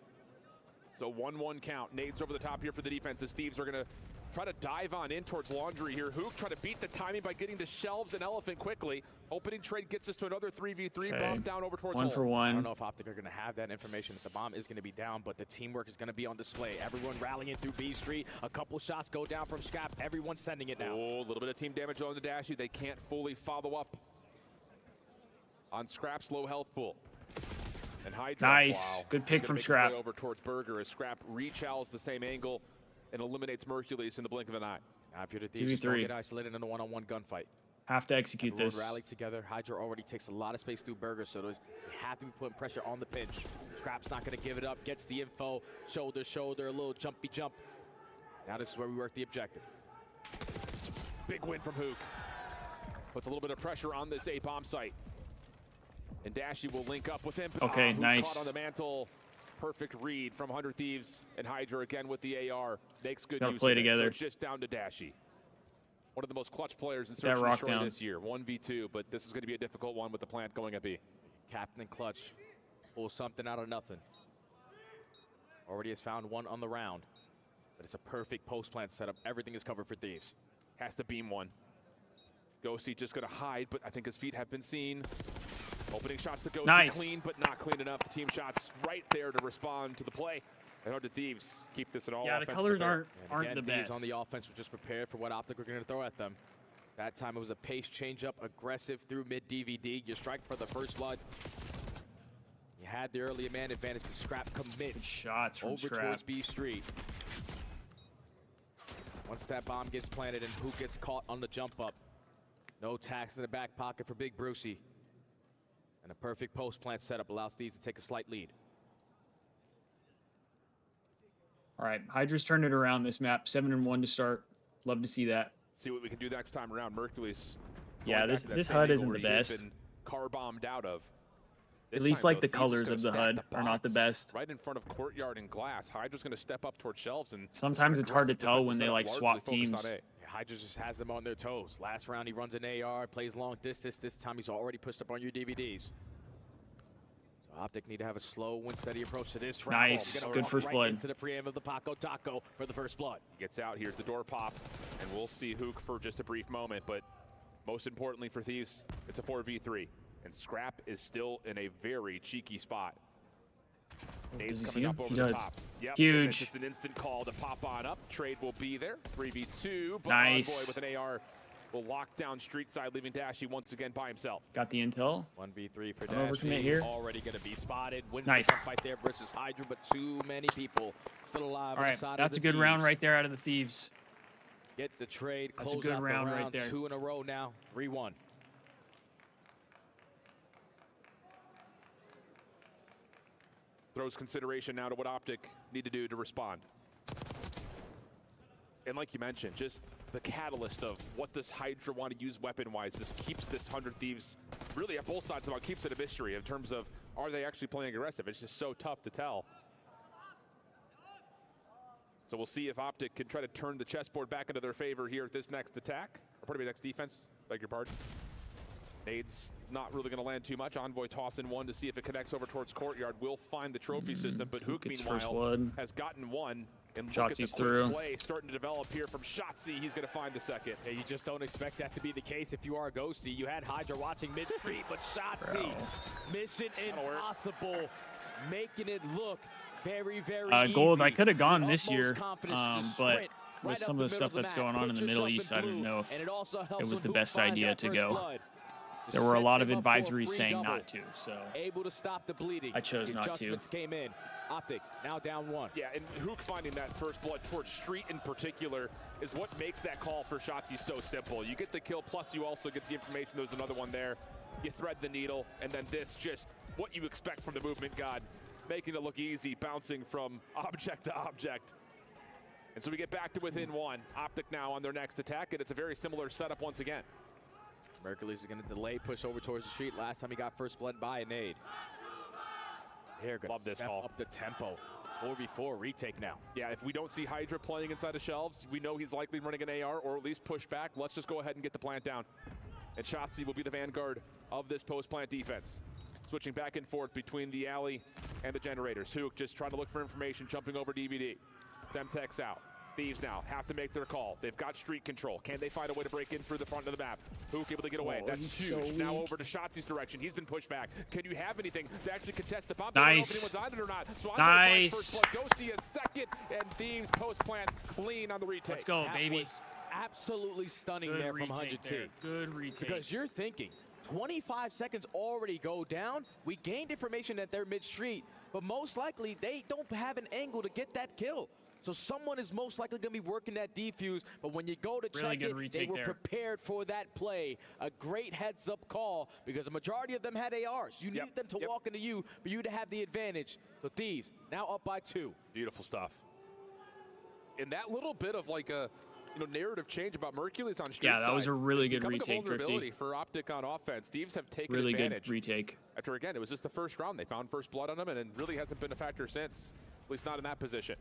So 1-1 count. Nades over the top here for the defense as Thieves are going to try to dive on in towards Laundry here. Hook try to beat the timing by getting to Shelves and Elephant quickly. Opening trade gets us to another 3v3. Bomb down over towards One for one. I don't know if OpTic are going to have that information if the bomb is going to be down, but the teamwork is going to be on display. Everyone rallying through B Street. A couple shots go down from Scrap. Everyone's sending it now. Oh, a little bit of team damage on the Dashy. They can't fully follow up on Scrap's low health pool. And Hydra, nice. Wow, Good pick from Scrap. Over towards Burger as Scrap re-chows the same angle and eliminates Mercules in the blink of an eye. Now, if you're the Thieves, just don't get isolated in a one-on-one gunfight. Have to execute this. Rally together. Hydra already takes a lot of space through Burger, so they have to be putting pressure on the pinch. Scrap's not going to give it up. Gets the info. Shoulder, shoulder, a little jumpy jump. Now this is where we work the objective. Big win from Hook. Puts a little bit of pressure on this A bomb site. And Dashy will link up with him. Okay, nice. Caught on the mantle. Perfect read from 100 Thieves, and Hydra again with the AR. Makes good use play of it. together. So it's just down to Dashy. One of the most clutch players in Search and Destroy this year. 1v2, but this is going to be a difficult one with the plant going at B. Captain Clutch pulls something out of nothing. Already has found one on the round, but it's a perfect post-plant setup. Everything is covered for Thieves. Has to beam one. Ghosty just going to hide, but I think his feet have been seen. Opening shots to Ghosty, nice. Clean, but not clean enough. The team shots right there to respond to the play. And 100 Thieves keep this at all. Yeah, the colors aren't the Thieves best. on the offense were just prepared for what OpTic were going to throw at them. That time it was a pace change-up, aggressive through mid-DVD. You strike for the first blood. You had the early man advantage because Scrap commits shots from over Scrap. towards B Street. Once that bomb gets planted and who gets caught on the jump up. No tax in the back pocket for Big Brucey. And a perfect post-plant setup allows Thieves to take a slight lead. All right, Hydra's turned it around this map. 7-1 to start. Love to see that. See what we can do next time around. Mercules. Yeah, this HUD isn't the best. Car bombed out of. At least like the colors of the HUD are not the best. Right in front of Courtyard and Glass. Hydra's going to step up towards Shelves and sometimes it's hard to tell when they like swap teams. Hydra just has them on their toes. Last round he runs an AR, plays long distance. This time he's already pushed up on your DVDs. So OpTic need to have a slow and steady approach to this round. Nice, good first blood. Into the preamble of the Paco Taco for the first blood. Gets out here at the door pop, and we'll see Hook for just a brief moment, but most importantly for Thieves, it's a 4v3, and Scrap is still in a very cheeky spot. Nade's coming up over the top. Yep, huge. It's just an instant call to pop on up. Trade will be there. 3v2. But nice. Envoy with an AR will lock down street side, leaving Dashy once again by himself. Got the intel. 1v3 for Dashy. Here. Already going to be spotted. Wins nice. the fight there versus Hydra, but too many people still alive. All right, that's a good round right there out of the Thieves. Get the trade. That's Close a good out round the round right there. 2 in a row now. 3-1. Throws consideration now to what OpTic need to do to respond. And like you mentioned, just the catalyst of what does Hydra want to use weapon-wise just keeps this 100 Thieves really at both sides of it, keeps it a mystery in terms of are they actually playing aggressive? It's just so tough to tell. So we'll see if OpTic can try to turn the chessboard back into their favor here at this next attack. Or pardon me, next defense, beg your pardon. Nade's not really going to land too much. Envoy tossing one to see if it connects over towards Courtyard. Will find the trophy system, but Hook, meanwhile, has gotten one. And look at the quick play starting to develop here from Shotzzy. He's going to find the second. Hey, you just don't expect that to be the case if you are a Ghosty. You had Hydra watching mid-street, but Shotzzy, mission impossible, making it look very, very easy. Gold, I could have gone this year, but with some of the stuff that's going on in the Middle East, I didn't know if it was the best idea to go. There were a lot of advisories saying not to, so able to stop the bleeding. I chose not to. Adjustments came in. OpTic now down 1. Yeah, and Hook finding that first blood towards Street in particular is what makes that call for Shotzzy so simple. You get the kill, plus you also get the information there's another one there. You thread the needle, and then this just what you expect from the movement god, making it look easy, bouncing from object to object. And so we get back to within 1. OpTic now on their next attack, and it's a very similar setup once again. Mercules is going to delay, push over towards the street. Last time he got first blood by a nade. Here, love this call. Up the tempo. 4v4 retake now. Yeah, if we don't see Hydra playing inside of Shelves, we know he's likely running an AR or at least push back. Let's just go ahead and get the plant down. And Shotzzy will be the vanguard of this post-plant defense. Switching back and forth between the alley and the generators. Hook just trying to look for information, jumping over DVD. Semtex out. Thieves now have to make their call. They've got street control. Can they find a way to break in through the front of the map? Hook able to get away. Oh, That's he's huge. so Now weak. over to Shotzi's direction. He's been pushed back. Can you have anything to actually contest the bomb? Nice. I don't know if anyone's on it or not. So Nice. first blood. Ghosty a second, and Thieves post-plant clean on the retake. Let's go, That baby. was absolutely stunning Good there from retake 100T. there. Good retake. Because you're thinking, 25 seconds already go down. We gained information that they're mid-street, but most likely they don't have an angle to get that kill. So someone is most likely going to be working that defuse, but when you go to Really check good it, they retake were there. prepared for that play. A great heads-up call because the majority of them had ARs. You needed them to walk into you for you to have the advantage. So Thieves now up by 2. Beautiful stuff. And that little bit of like a narrative change about Mercules on street Yeah, that was side a really is good becoming retake, a vulnerability Drifty. for OpTic on offense. Thieves have taken Really advantage. good retake. After, again, it was just the first round. They found first blood on him, and it really hasn't been a factor since, at least not in that position.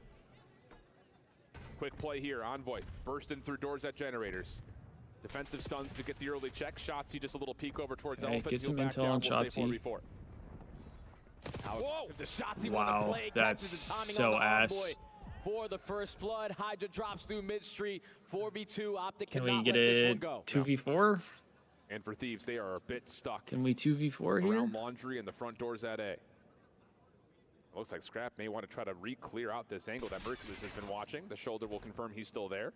Quick play here. Envoy bursting through doors at generators. Defensive stuns to get the early check. Shotzi just a little peek over towards Okay, Elephant. get some He'll back intel down. on We'll stay Shotzi. 4v4. Whoa! The Shotzi Wow, on the play, that's catches the timing so on the ass. Envoy for the first blood. Hydra drops through mid-street. 4v2. OpTic Can we cannot get let this a one go. 2v4? And for Thieves, they are a bit stuck. Can we 2v4 here? Around Laundry and the front doors at A. Looks like Scrap may want to try to re-clear out this angle that Mercules has been watching. The shoulder will confirm he's still there.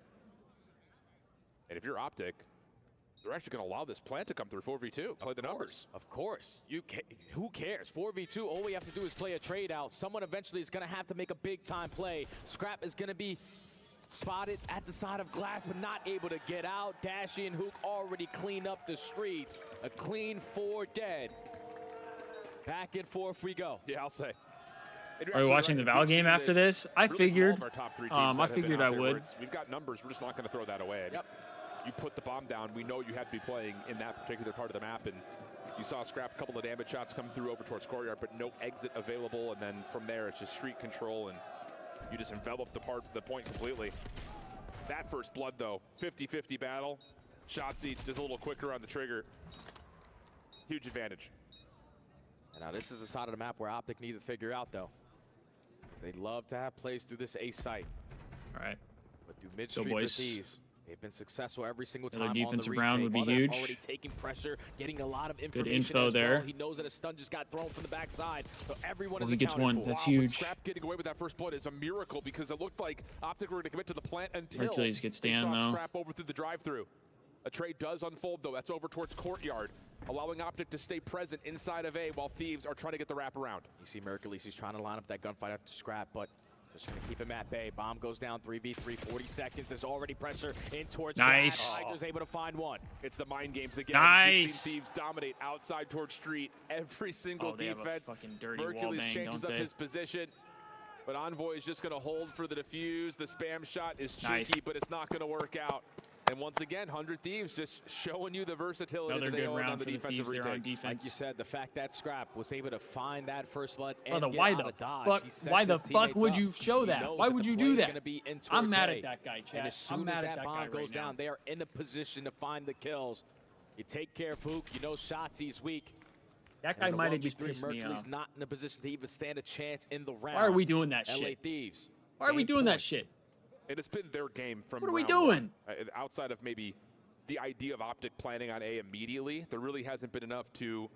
And if you're OpTic, they're actually going to allow this plant to come through 4v2. Play the numbers. Of course. Who cares? 4v2, all we have to do is play a trade out. Someone eventually is going to have to make a big-time play. Scrap is going to be spotted at the side of glass, but not able to get out. Dashy and Hook already cleaned up the streets. A clean 4 dead. Back and forth we go. Yeah, I'll say. Are we watching the Val game after this? I figured. I figured I would. We've got numbers. We're just not going to throw that away. Yep. You put the bomb down. We know you have to be playing in that particular part of the map, and you saw Scrap a couple of damage shots come through over towards Courtyard, but no exit available. And then from there, it's just street control, and you just envelop the point completely. That first blood, though, 50-50 battle. Shotzi just a little quicker on the trigger. Huge advantage. And now this is a side of the map where OpTic needs to figure out, though. Because they love to have plays through this A site. All right. But through mid-street for boys. Thieves. They've been successful every single Another time on the defensive retake. round would be huge. Already taking pressure, getting a lot of information info as there. well. He knows that a stun just got thrown from the backside, so everyone Well, is he gets accounted one. for. That's Wow, but huge. Scrap getting away with that first blood is a miracle because it looked like OpTic were going to commit to the plant until Hercules gets they down, saw though. Scrap over through the drive-through. A trade does unfold, though. That's over towards Courtyard, allowing OpTic to stay present inside of A while Thieves are trying to get the wrap around. You see Mercules, he's trying to line up that gunfight after Scrap, but just going to keep him at bay. Bomb goes down 3v3, 40 seconds. There's already pressure in towards Nice. Glass. Hydra's able to find one. It's the mind games again. Nice. We've seen Thieves dominate outside towards street. Every single Oh, they have a defense. fucking dirty Mercules wallbang, changes don't up they? his position. But Envoy is just going to hold for the defuse. The spam shot is cheeky, Nice. but it's not going to work out. And once again, 100 Thieves just showing you the versatility Another that they good own on round the for the defensive Thieves there on retake. defense. Like you said, the fact that Scrap was able to find that first blood and Brother, get why out the of dodge. fuck? He sets Why the his fuck teammates would up. you show He that? knows Why that would the you play do is that? gonna be in I'm towards mad A. at that guy, And Chad. as soon I'm mad as at that that bomb guy goes right down, now. they are in a position to find the kills. You take care of Hook. You know Shotzi's weak. That guy And the might have just 1v3, pissed me Mercury's off. not in a position to even stand a chance in the round. Why are we doing that LA shit? Thieves. Why are we Game doing that point. shit? And it's been their game from What are we round doing? one. Outside of maybe the idea of OpTic planning on A immediately, there really hasn't been enough to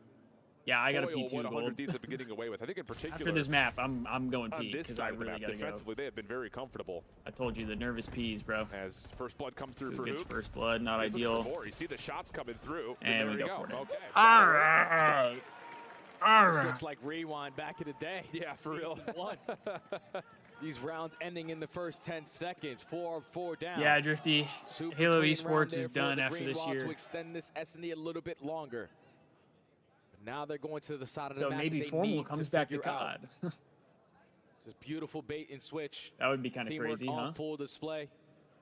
Yeah, I got a foil P2 what 100 gold. Thieves have been getting away with. I think in particular After this map, I'm going on P this because I side of the really map, gotta go. defensively, they have been very comfortable. I told you the nervous P's, bro. As first blood comes through Who for gets Hook. first blood? Not He's looking ideal. for more. You see the shots coming through. And there we you go for it. Okay. All right. All This right. looks like Rewind back in the day. Yeah, for real. Season 1. These rounds ending in the first 10 seconds. 4 down. Yeah, Drifty. Super Halo clean round Esports there is for done the after Green this Wall year. to extend this S&D a little bit longer. But now they're going to the side of the So map Navy that they Formal need comes back to figure out. COD. Just beautiful bait and switch. That would be kind of Teamwork crazy, on huh? full display.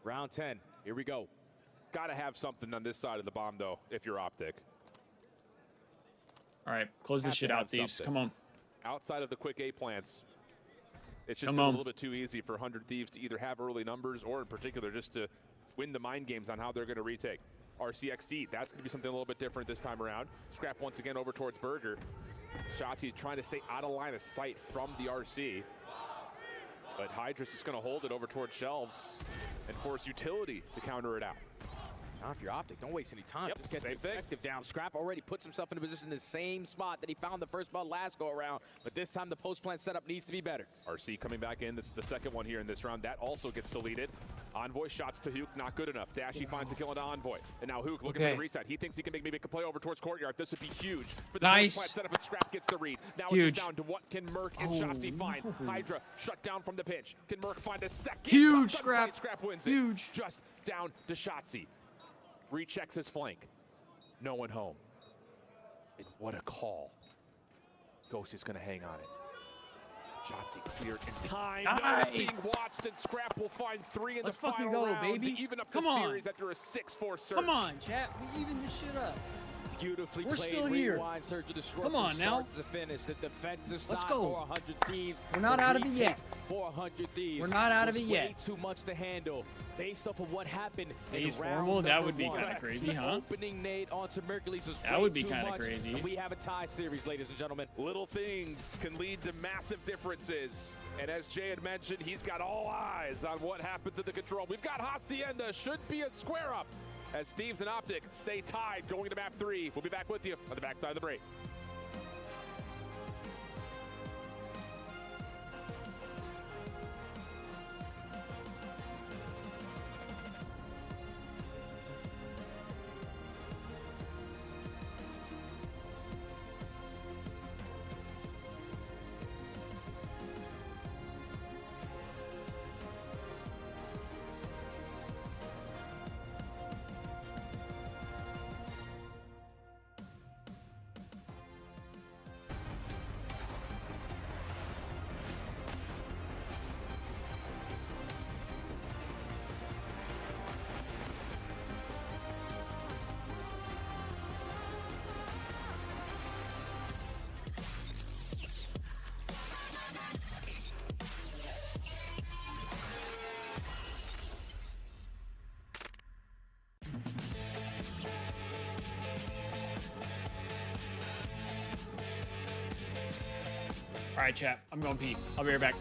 Round 10. Here we go. Got to have something on this side of the bomb, though, if you're OpTic. All right, close this Have shit to out, have Thieves. something. Come on. Outside of the quick A plants, it's just Come been a on. little bit too easy for 100 Thieves to either have early numbers or, in particular, just to win the mind games on how they're going to retake. RCXD, that's going to be something a little bit different this time around. Scrap once again over towards Burger. Shotzi trying to stay out of line of sight from the RC. But Hydra's just going to hold it over towards shelves and force utility to counter it out. Now, if you're OpTic, don't waste any time. Yep, Just get the same thing. objective down. Scrap already puts himself in a position in the same spot that he found the first ball last go around, but this time the post-plant setup needs to be better. RC coming back in. This is the second one here in this round. That also gets deleted. Envoy shots to Hook, not good enough. Dashy finds the kill into Envoy. And now Hook looking for the reset. He thinks he can maybe make a play over towards Courtyard. This would be huge for the post-plant setup, and Scrap gets the read. Now it's just down to what can Merc and Shotzzy find. Hydra shut down from the pinch. Can Merc find a second? Huge Scrap. Scrap wins it. Huge. Just down to Shotzzy. Rechecks his flank. No one home. And what a call. Ghost is going to hang on it. Shotzzy cleared in time. Nice. No, it's being watched, and Scrap will find 3 in Let's the final fucking go, round baby. to even up Come the on. series after a 6-4 surge. Come on, chat. We even this shit up. Beautifully We're played. still here. Rewind, Surge to destroy. Come on from now. start to finish. The defensive Let's side go. for 100 Thieves. We're not The out of it yet. retakes for 100 Thieves. We're not out of was it yet. Way too much to handle based off of what happened Phase in round formal? That number would be one. kind of crazy, huh? Opening nade onto Mercules was That way would be too kind of much, crazy. and we have a tie series, ladies and gentlemen. Little things can lead to massive differences. And as Jay had mentioned, he's got all eyes on what happens at the control. We've got Hacienda, should be a square up as Thieves and OpTic stay tied going to map 3. We'll be back with you on the backside of the break. All right, chat. I'm going pee. I'll be right back.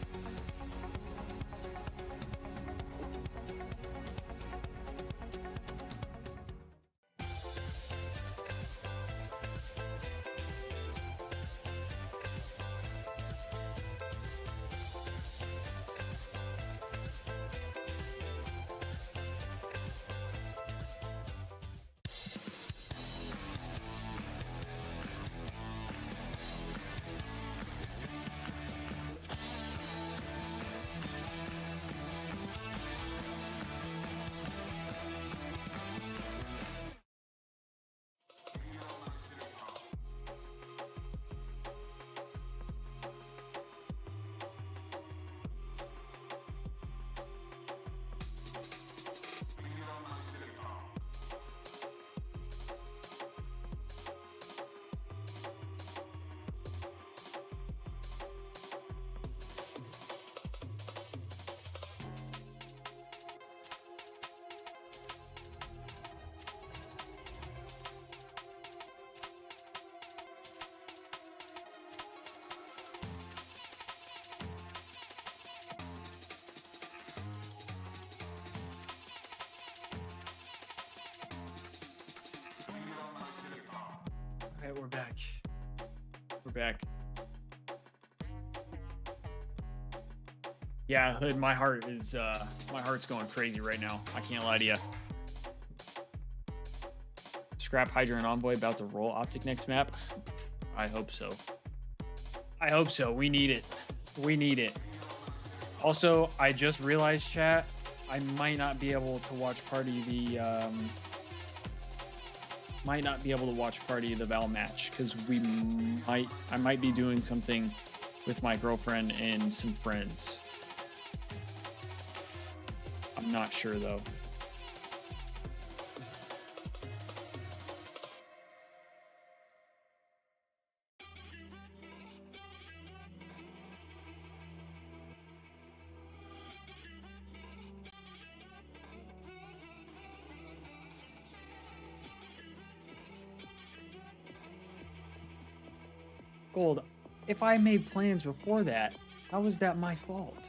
All right, we're back. We're back. Yeah, Hood, my heart's going crazy right now. I can't lie to you. Scrap, Hydra, and Envoy about to roll OpTic next map. I hope so. I hope so. We need it. We need it. Also, I just realized, chat, I might not be able to watch party the Val match because I might be doing something with my girlfriend and some friends. I'm not sure though. Gold, if I made plans before that, how was that my fault?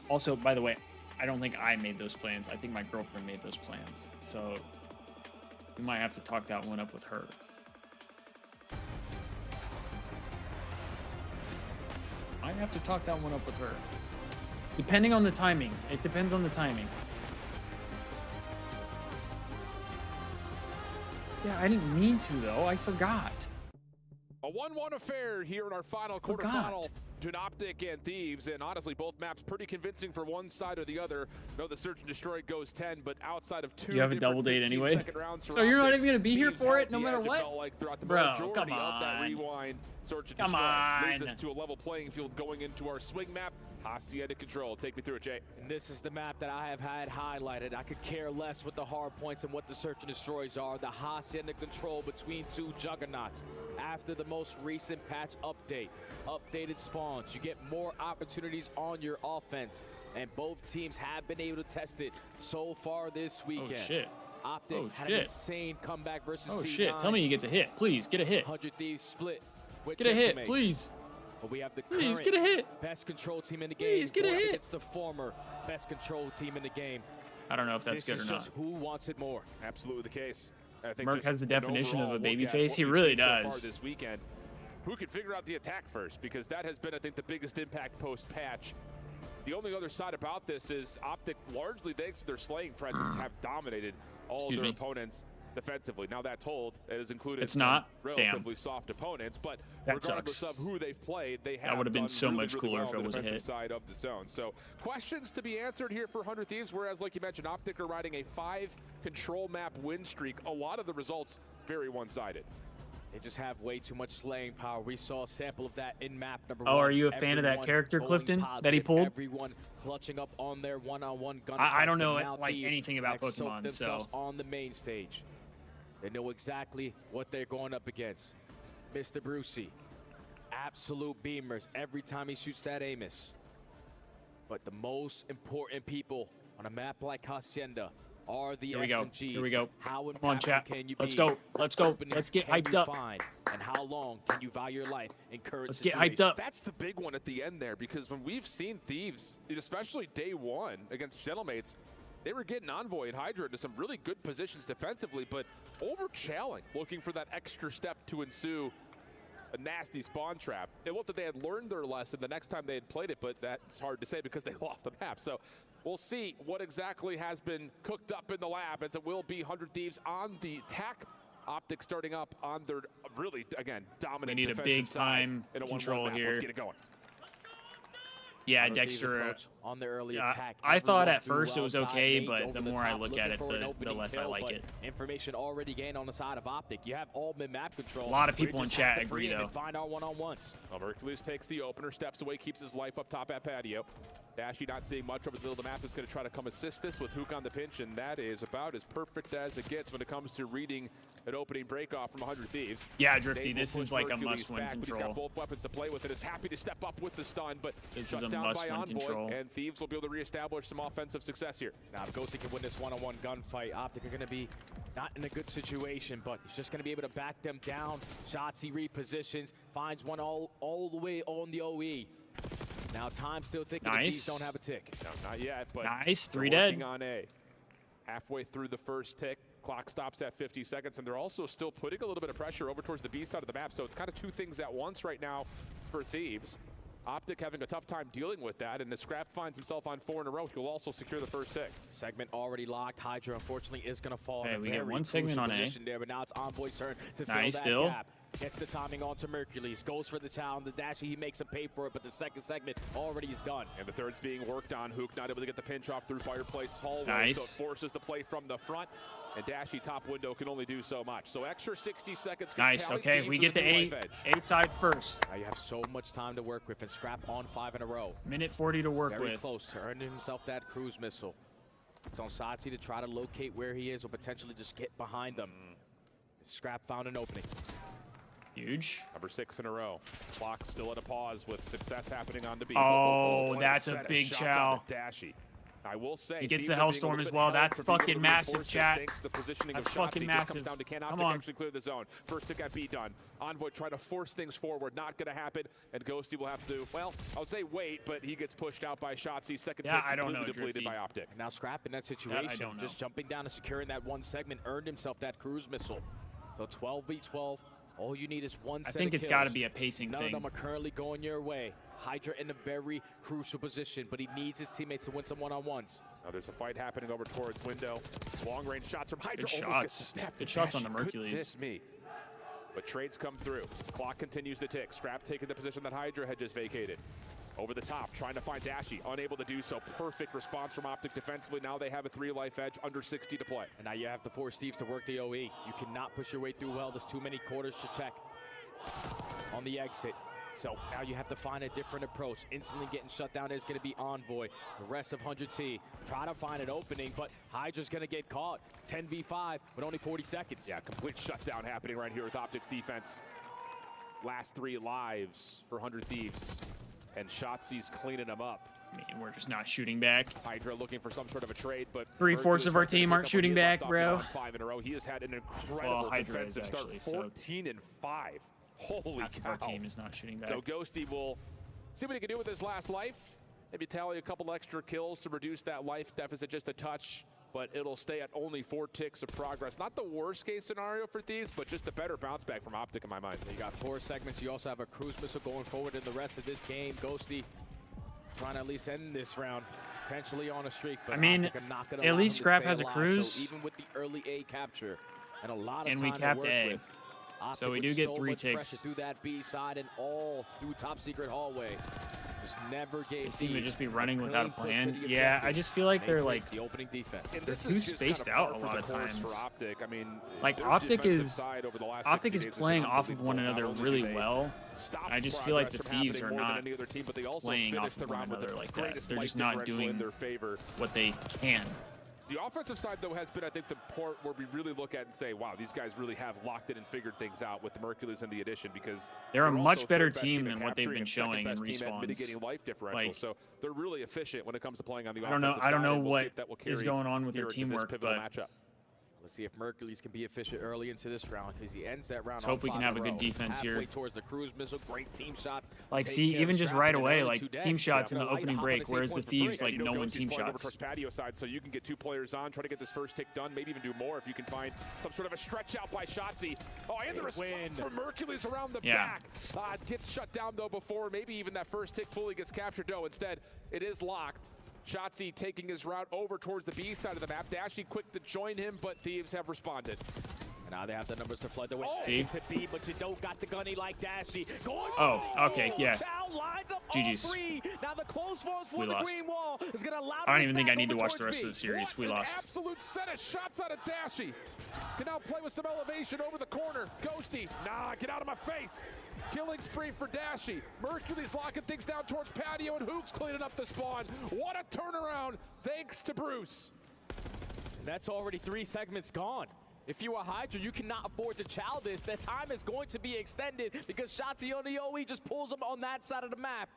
Also, by the way, I don't think I made those plans. I think my girlfriend made those plans. So we might have to talk that one up with her. I have to talk that one up with her. Depending on the timing. It depends on the timing. Yeah, I didn't mean to, though. I forgot. A 1-1 affair here in our final quarterfinal between OpTic and Thieves, and honestly, both maps pretty convincing for one side or the other. No, the Search and Destroy goes 10, but outside of two, you have a double date anyway. So you're not even gonna be here for it, no matter what. Like throughout the Bro, majority come on. of that rewind, Search and Come Destroy on. leads us to a level playing field going into our swing map. Hacienda Control. Take me through it, Jay. And this is the map that I have had highlighted. I could care less what the hard points and what the Search and Destroys are. The Hacienda Control between two juggernauts. After the most recent patch update, updated spawns, you get more opportunities on your offense. And both teams have been able to test it so far this weekend. Oh, shit. OpTic had an insane comeback versus C9. Oh, shit. Tell me he gets a hit. Please, get a hit. 100 Thieves split. With Get a hit, Gentlemakes. please. But we have the Please, current get a hit. best control team in the game. Please, get a going hit. against the former best control team in the game. I don't know if that's This good is or not. just who wants it more. Absolutely the case. I think Merc just has the an definition of overall a baby look at face. what He we've really seen so far does. this weekend. Who can figure out the attack first? Because that has been, I think, the biggest impact post-patch. The only other side about this is OpTic, largely thanks to their slaying presence, have dominated all their opponents defensively. Now that told, it has included some relatively soft opponents, but regardless of who they've played, they have That would have been done so really, much really cooler well if on it the was a defensive hit. side of the zone. So questions to be answered here for 100 Thieves, whereas like you mentioned, OpTic are riding a 5 control map win streak. A lot of the results very one-sided. They just have way too much slaying power. We saw a sample of that in map number 1. Oh, are you a fan of that character, going Clifton, positive, that he pulled? Everyone clutching up on their one-on-one gun. I don't know like anything about Pokemon, Pokemon, themselves so on the main stage. They know exactly what they're going up against. Mr. Brucey, absolute beamers every time he shoots that Amos. But the most important people on a map like Hacienda are the SMGs. Here we go. How Come on, impactful chat. can you Let's be? go. Let's go. Openings Let's get can hyped you up. find? And how long can you value your life in current Let's get situations? hyped up. That's the big one at the end there, because when we've seen Thieves, especially day one against Gentlemates, they were getting Envoy and Hydra into some really good positions defensively, but over-challing, looking for that extra step to ensue a nasty spawn trap. It looked that they had learned their lesson the next time they had played it, but that's hard to say because they lost the map. So we'll see what exactly has been cooked up in the lab, as it will be 100 Thieves on the attack. OpTic starting up on their really, again, dominant We need a defensive big time side in a 1-1 control map. here. Let's get it going. yeah, 100 Thieves Dexter. approach on the early attack. I thought Everyone at first threw it was outside, okay, mates but over the the more I top, look looking at it, for an the opening less I kill, like but it. Information already gained on the side of OpTic. You have all mid-map control. A lot of We people in just chat have to agree, breathe and though. Find our one-on-ones. Well, Hercules takes the opener, steps away, keeps his life up top at patio. Dashy not seeing much over the middle of the map, is going to try to come assist this with Hook on the pinch, and that is about as perfect as it gets when it comes to reading an opening breakoff from 100 Thieves. Yeah, Drifty, Dave will this push is like a Hercules must-win back, but he's control. got both weapons to play with it. Is happy to step up with the stun, but This shut is a down by must-win Envoy, control. and Thieves will be able to reestablish some offensive success here. Now, if Ghosty can win this one-on-one gunfight, OpTic are going to be not in a good situation, but he's just going to be able to back them down. Shots he repositions, finds one all the way on the OE. Now, time still ticking. The Thieves don't have a tick. No, not yet, but Nice, they're 3 working dead. on A. Halfway through the first tick, clock stops at 50 seconds, and they're also still putting a little bit of pressure over towards the B side of the map, so it's kind of two things at once right now for Thieves. OpTic having a tough time dealing with that, and the Scrap finds himself on 4 in a row. He'll also secure the first tick. Segment already locked. Hydra, unfortunately, is going to fall Hey, in a we get very one segment crucial on A. position there, but now it's Envoy's turn to fill Nice, that still. gap. Gets the timing onto Mercules, goes for the challenge, the Dashy, he makes him pay for it, but the second segment already is done. And the third's being worked on. Hook not able to get the pinch off through Fireplace hallway, Nice. so it forces the play from the front. And Dashy top window can only do so much. So extra 60 seconds. Nice, okay, we get the A side first. Now you have so much time to work with, and Scrap on 5 in a row. Minute 40 to work Very with. close to earning himself that cruise missile. It's on Sachi to try to locate where he is or potentially just get behind them. Scrap found an opening. Huge. Number 6 in a row. Clock still at a pause with success happening on the B. Oh, What that's a set of big shots chow. out to Dashy. I will say He gets Thieves the are being a Hellstorm little as bit well. held That's for being able fucking to massive, reinforce this chat. thanks to the positioning That's of fucking Shotzi. massive. Just comes down to can Come OpTic on. actually clear the zone. First tick at B done. Envoy trying to force things forward. Not going to happen. And Ghosty will have to, well, I would say wait, but he gets pushed out by Shotzi. Second tick completely depleted by OpTic. And now Scrap in that situation, just jumping down and securing that one segment, earned himself that cruise missile. So 12v12. All you need is one set of kills. I think it's got to be a pacing None thing. of them are currently going your way. Hydra in a very crucial position, but he needs his teammates to win some one-on-ones. Now there's a fight happening over towards window. Long-range shots from Hydra. Good Almost gets shots. snapped. Good shots on the Mercules. Goodness me. But trades come through. Clock continues to tick. Scrap taking the position that Hydra had just vacated. Over the top, trying to find Dashy. Unable to do so. Perfect response from OpTic defensively. Now they have a 3-life edge, under 60 to play. And now you have to force Thieves to work the OE. You cannot push your way through well. There's too many quarters to check on the exit. So now you have to find a different approach. Instantly getting shut down is going to be Envoy. The rest of 100T try to find an opening, but Hydra's going to get caught. 10v5 with only 40 seconds. Yeah, complete shutdown happening right here with OpTic's defense. Last 3 lives for 100 Thieves. And Shotzi's cleaning them up. I mean, we're just not shooting back. Hydra looking for some sort of a trade, but 3/4 of our team aren't shooting back, bro. 5 in a row. He has had an incredible defensive start. 14 and 5. Holy cow. Our team is not shooting back. So Ghosty will see what he can do with his last life. Maybe tally a couple extra kills to reduce that life deficit just a touch, but it'll stay at only 4 ticks of progress. Not the worst case scenario for Thieves, but just a better bounce back from OpTic in my mind. You got 4 segments. You also have a cruise missile going forward in the rest of this game. Ghosty trying to at least end this round. Potentially on a streak, but I mean, OpTic are not gonna at allow least him to Scrap stay has a alive. cruise. So even with the early A capture and a lot of And time we to capped work A. with, OpTic So we with do get so 3 much pressure ticks. through that B side and all through top secret hallway. Just never gave. They seem to Thieves just be running a without a clean push to plan. the Yeah, I objective. just feel like They they're take like the opening defense. And they're this too is just spaced kind of out par a for lot the of course times. for OpTic. I mean, Like their OpTic defensive is side over the last 60 OpTic is days has playing been off of one unbelievable. another Not only really do they well. stop I just feel like the progress from Thieves happening are more than not any other team, but they also playing finished off the of one round with another the like that. greatest They're life just not differential in doing their favor. what they can. The offensive side, though, has been, I think, the part where we really look at and say, wow, these guys really have locked it and figured things out with the Mercules and the addition, because They're a much also better third-best team at than what they've capturing been and showing in second-best team at respawns. mitigating life differential. Like, so they're really efficient when it comes to playing on the I don't know. offensive I don't side, know and we'll see what if that will is carry going on with their here into this teamwork, pivotal but matchup. Let's see if Mercules can be efficient early into this round, because he ends that round. Let's hope we can have a good row. defense Halfway here. towards the cruise missile, great team shots. Like, Take see, care of even just Scrap right in an away, early like 2 team dead. shots in the Light opening hop on break, his whereas 8 the points for Thieves, free. like, You know, no one Ghosty's team playing over shots. towards patio side, so you can get 2 players on, try to get this first tick done, maybe even do more if you can find some sort of a stretch out by Shotzi. Oh, and the response from Mercules around the back. Gets shut down, though, before maybe even that first tick fully gets captured, though. Instead, it is locked. Shotzi taking his route over towards the B side of the map. Dashy quick to join him, but Thieves have responded. And now they have the numbers to flood the way. See? It's a B, but you don't got the gunny like Dashy. Going okay, yeah. Chow lines up GG's. all 3. Now the close phones for We the lost. green wall is going to allow I don't even think I stack need to over watch the towards rest B. of the series. We An lost. absolute set of shots out of Dashy. Can now play with some elevation over the corner. Ghosty, nah, get out of my face. Killing spree for Dashy. Mercury's locking things down towards patio, and Hook's cleaning up the spawn. What a turnaround, thanks to Bruce. And that's already 3 segments gone. If you are Hydra, you cannot afford to chow this. That time is going to be extended because Shotzi on the OE just pulls him on that side of the map.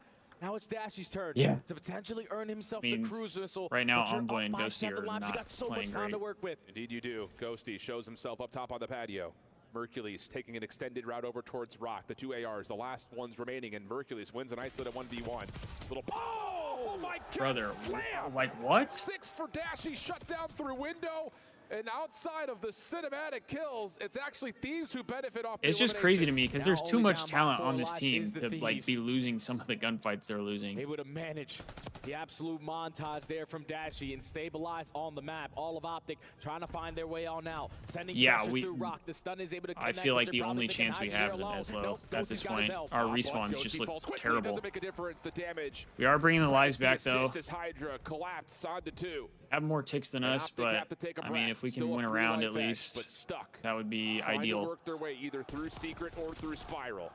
Now it's Dashy's turn to potentially earn himself the cruise missile. Right now, But you're Envoy up and by Ghosty 7 are lives. You not got so playing much time great. to work with. Indeed you do. Ghosty shows himself up top on the patio. Mercules taking an extended route over towards Rock. The 2 ARs, the last ones remaining, and Mercules wins an isolated 1v1. Little oh my God! Brother, Slam! like what? 6 for Dashy, shut down through window. And outside of the cinematic kills, it's actually Thieves who benefit off. It's the just crazy to me eliminations. because there's too much talent four on this lives team is the to like Thieves. be losing some of the gunfights they're losing. They would have managed the absolute montage there from Dashy and stabilize on the map. All of OpTic trying to find their way on out. Sending pressure through Rock. The stun is able to connect. I feel like but the you're only probably chance we thinking have them Hydra is alone. low Nope, at Ghosty's this got his point. help. Our But respawns Ghosty just falls look quickly. terrible. Doesn't make a difference. The damage. We are bringing the lives back though. As Hydra collapsed on the 2. Have more ticks than us, OpTic but have to take a I mean, breath. if we can Still a win a 3 round life at edge, least, but stuck. that would be Trying ideal. to work their way either through secret or through spiral.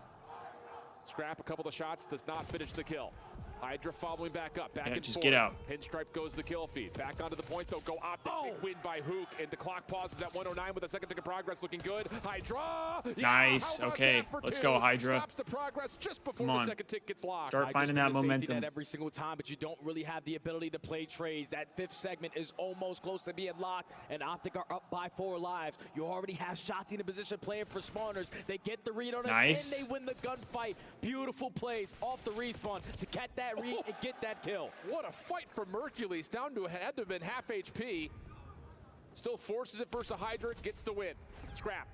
Scrap a couple of shots, does not finish the kill. Hydra following back up, back and just forth. get out. Pinstripe goes the kill feed. Back onto the point, though. Go OpTic. Big win by Hook, and the clock pauses at 109 with a second tick of progress looking good. Hydra! Nice. Okay, let's go, Hydra. Stops the progress just before Come the on. second tick gets locked. Start finding that momentum. Every single time, but you don't really have the ability to play trades. That fifth segment is almost close to being locked, and OpTic are up by 4 lives. You already have Shotzzy in a position playing for spawners. They get the read on it, and they win the gunfight. Beautiful plays off the respawn to get that read and get that kill. What a fight for Mercules, down to had to have been half HP. Still forces it versus a Hydra, gets the win. Scrap.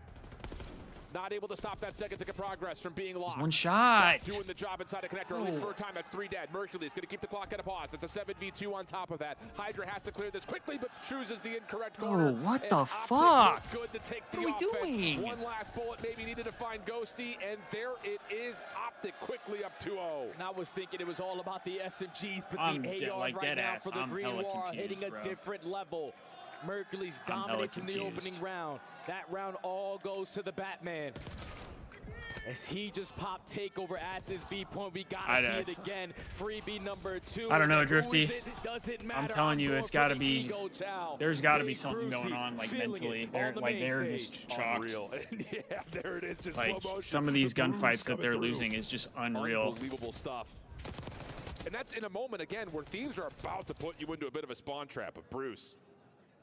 Not able to stop that second tick of progress from being locked. One shot. Not doing the job inside a connector, at least for a time. That's 3 dead. Mercules going to keep the clock at a pause. It's a 7v2 on top of that. Hydra has to clear this quickly, but chooses the incorrect corner. Oh, what the OpTic fuck? Good to take the What are we offense. doing? One last bullet maybe needed to find Ghosty, and there it is. OpTic quickly up 2-0. And I was thinking it was all about the SMGs, but I'm the ARs right now for the I'm Green hella Wall are confused, hitting a bro. different level. Mercules I'm hella dominates in the confused. opening round. That round all goes to the Batman. As he just popped takeover at this B point, we gotta see it again. Freebie number 2. I don't know, Drifty. Doesn't matter. I'm telling you, it's got to be. There's got to be something going on, like mentally. They're just chalked. Yeah, there it is. Just Like slow motion. some of these The Bruce gunfights that coming they're through. losing is just unreal. Unbelievable stuff. And that's in a moment again where Thieves are about to put you into a bit of a spawn trap. But Bruce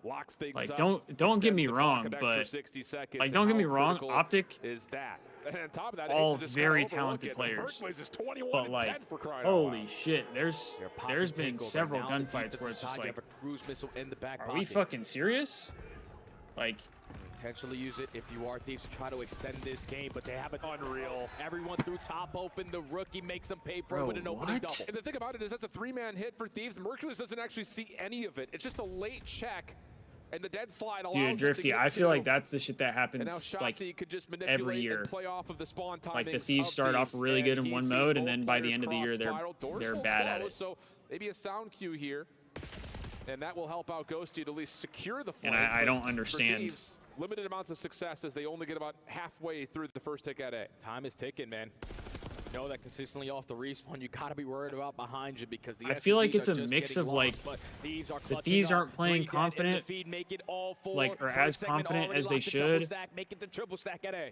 locks things Like up. don't get me extends the wrong, clock an extra but 60 seconds, like and don't get how me wrong, critical OpTic is that. And on top of that, all I hate to just very kinda overlook talented it, but players. Mercules is 21 But and like, 10 for crying out holy loud. shit, there's been several gunfights where it's just You like, have a cruise missile in the back are we fucking serious? Like, potentially use it if you are Thieves to try to extend this game, but they have it unreal. Everyone through top open. The rookie makes them pay for it with an opening double. And the thing about it is that's a 3-man hit for Thieves. Mercules doesn't actually see any of it. It's just a late check. And the dead slide allows dude, Drifty, I feel like that's the shit that and happens now like Shotzzy could just manipulate every year. and play off of the spawn timings. Like the Thieves of start off Thieves, really good and in one he's seen mode, and both then by the players end of the year, cross-spiral. Doors they're still bad at closed, it. So maybe a sound cue here, and that will help out Ghosty to at least secure the flank. And I don't For understand. Thieves, limited amounts of success as they only get about halfway through the first tick at A. Time is ticking, man. You know that consistently off the respawn, you gotta be worried about behind you because the I feel like SMGs it's are a just mix getting of like lost, but Thieves are the clutching Thieves up. aren't playing 3 dead in the confident, feed, make it all 4. like or First as segment confident already as they locked the double should. stack, make it the triple stack at A.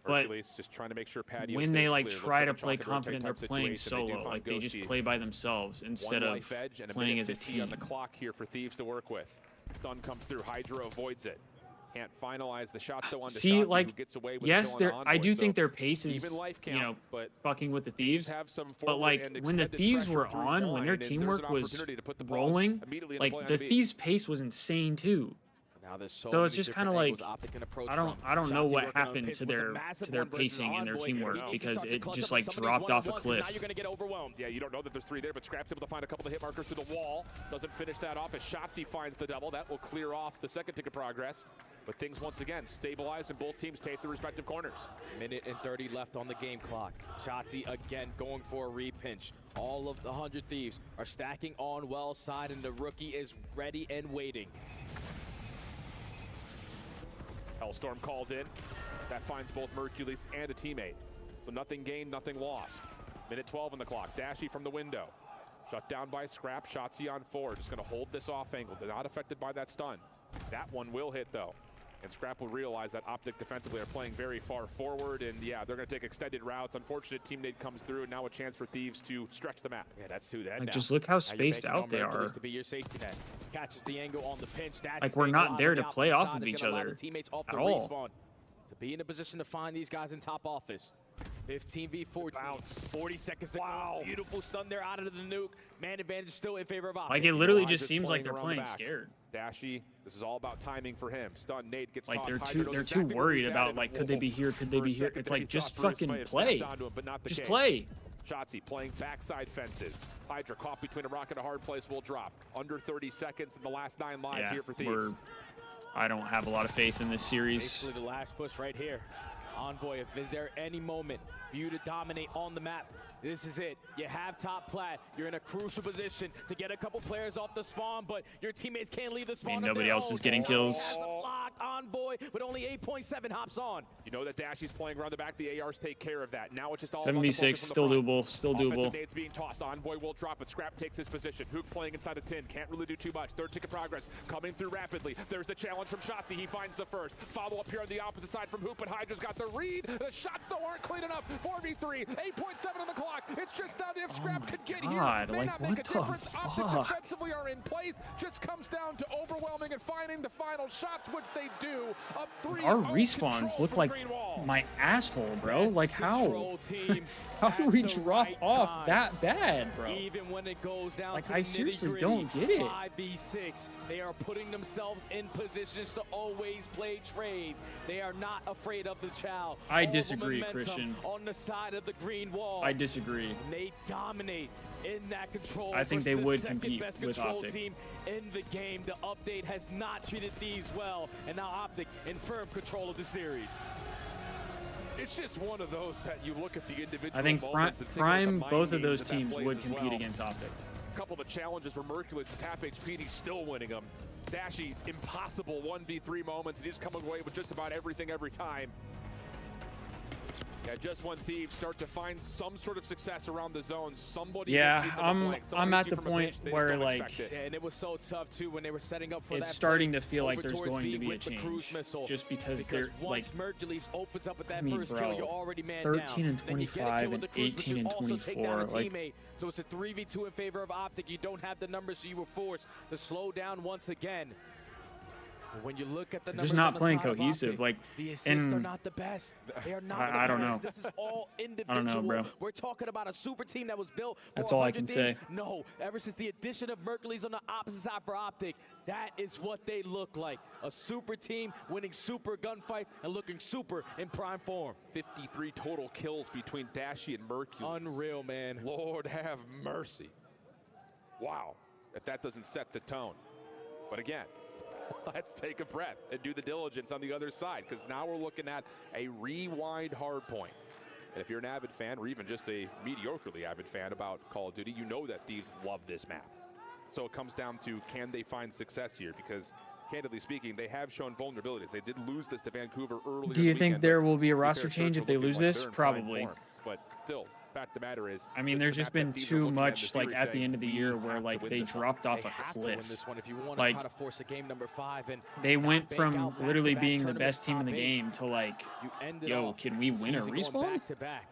But Hercules just trying to make sure Patio when they stays like clear. Looks try like to a play chalk and rotate confident, they're type playing situation. They do solo. find Like they just Ghosty. play by themselves instead One of life edge and playing as a 50 on team. the clock here for Thieves to work with. Stun comes through. Hydra avoids it. Can't finalize the shots though on the See, Shotzzy, who like, gets away with yes, the kill on I Envoy. do So think their pace is, even life count, you know, but fucking with the Thieves. have some But forward like and when the extended Thieves pressure were through on, when line, their and there's teamwork an was opportunity to put the balls rolling, immediately in the like play on the B. Thieves' pace was insane too. Now there's so So it's many just kind different of like angles OpTic can approach I don't from. know Shotzzy what working on happened pitch to with a their massive one versus pacing and their Envoy. teamwork He needs to because start to it clutch just up like some of these dropped off a one-on-ones, 'cause cliff. Now you're gonna get overwhelmed. Yeah, you don't know that there's 3 there, but Scrap's able to find a couple of hit markers through the wall. Doesn't finish that off as Shotzzy finds the double. That will clear off the second tick of progress. But things once again stabilize and both teams take their respective corners. Minute and 30 left on the game clock. Shotzzy again going for a repinch. All of the 100 Thieves are stacking on well side, and the rookie is ready and waiting. Hellstorm called in. That finds both Mercules and a teammate. So nothing gained, nothing lost. Minute 12 on the clock. Dashy from the window. Shut down by Scrap. Shotzzy on 4. Just going to hold this off angle. They're not affected by that stun. That one will hit, though. And Scrap will realize that OpTic defensively are playing very far forward. And, yeah, they're going to take extended routes. Unfortunate teammate comes through. And now a chance for Thieves to stretch the map. Yeah, that's 2 dead Like, now. just look how Now you're spaced banking out on they Mercules are. to be your safety net. Catches the angle on the pinch. Dashes Like, we're staying not alive there on the to play opposite off side of is each gonna allow other the teammates off at the all. respawn. To be in a position to find these guys in top office. 15v14. Bounce. 40 seconds to go. Beautiful stun there out of the nuke. Man advantage still in favor of OpTic. Like it literally Elijah's just seems like playing they're around the playing back. scared. Dashy, this is all about timing for him. Stun, Nate gets Like tossed. they're Hydra too knows exactly where worried he's at, about and like could they be here, could they for a be here? second It's there, like he just thought Bruce fucking may have play. snapped onto him, but not the Just case. play. Shotzzy playing backside fences. Hydra caught between a rock and a hard place will drop. Under 30 seconds in the last 9 lives Yeah, here for Thieves. I don't have a lot of faith in this series. Basically the last push right here. Envoy, if is there any moment for you to dominate on the map, this is it. You have top plat. You're in a crucial position to get a couple players off the spawn, but your teammates can't leave the spawn. Nobody else is getting kills. Envoy with only 8.7 hops on. You know that Dashy's playing around the back. The ARs take care of that. Now it's just all 7v6, still doable, still doable. Offensive nades being tossed. Envoy will drop, but Scrap takes his position. Hook playing inside a 10. Can't really do too much. Third tick of progress coming through rapidly. There's the challenge from Shotzzy. He finds the first. Follow up here on the opposite side from Hoop, but Hydra's got the read. The shots though aren't clean enough. 4v3, 8.7 on the clock. It's just down to if Scrap could get here. May not make a difference. OpTic defensively are in place. Just comes down to overwhelming and finding the final shots, which they do. Up 3. Our respawns look like my asshole, bro. Like how? How do we drop off that bad, bro? Even when it goes down like to I seriously don't get it. 5v6, they are putting themselves in positions to always play trades. They are not afraid of the chow. I disagree, Christian. On the side of the green wall. I disagree. And they dominate in that control. I think they would compete best with control OpTic. team in the game. The update has not treated Thieves well, and now OpTic in firm control of the series. It's just one of those that you look at the individual I think moments and think Prime, about the both mind of those games that teams plays would as compete well. against OpTic. A couple of the challenges for Merciless is half HP and he's still winning them. Dashy, impossible 1v3 moments, and he's coming away with just about everything every time. Yeah, just when Thieves start to find some sort of success around the zone, somebody I'm at the point where like and it was so tough too when they were setting up for it's that starting to feel like there's going to be a change, just because they're like, Mercules opens up with that I mean, first bro, kill, you're already man 13 down. and 25 and 18 and 24, like, so it's a 3v2 in favor of OpTic. You don't have the numbers, so you were forced to slow down once again. When you look at the numbers just not on the playing side of cohesive. OpTic, like, the assists are and not the best. They are not. I don't know. This is all individual. I don't know, bro. We're talking about a super team that was built for That's all I 100 can things. say. No, ever since the addition of Mercules on the opposite side for OpTic, that is what they look like. A super team winning super gunfights and looking super in prime form. 53 total kills between Dashy and Mercules. Unreal, man. Lord have mercy. Wow, if that doesn't set the tone. But again, let's take a breath and do the diligence on the other side, because now we're looking at a rewind hard point. And if you're an avid fan, or even just a mediocrely avid fan about Call of Duty, you know that Thieves love this map. So it comes down to, can they find success here? Because candidly speaking, they have shown vulnerabilities. They did lose this to Vancouver earlier. Do you think there will be a roster change if they lose this? Probably. But still, fact of the matter is, I mean, there's just been too much like at the end of the year where like they dropped off a cliff. Like, try to force a game number 5 and they went from literally being the best team in the game to like, yo, can we win a respawn? Back to back.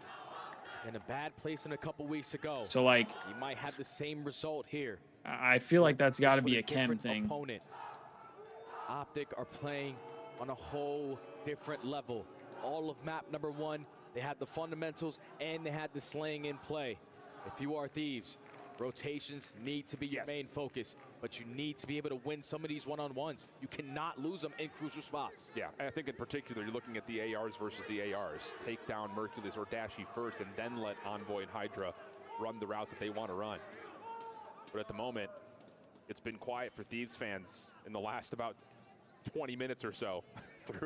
In a bad place in a couple weeks ago. So like, you might have the same result here. I feel like that's got to be a chem thing. Opponent. OpTic are playing on a whole different level. All of map number 1. They had the fundamentals and they had the slaying in play. If you are Thieves, rotations need to be your main focus, but you need to be able to win some of these one-on-ones. You cannot lose them in crucial spots. Yeah, I think in particular, you're looking at the ARs versus the ARs. Take down Mercules or Dashy first, and then let Envoy and Hydra run the routes that they want to run. But at the moment, it's been quiet for Thieves fans in the last about 20 minutes or so.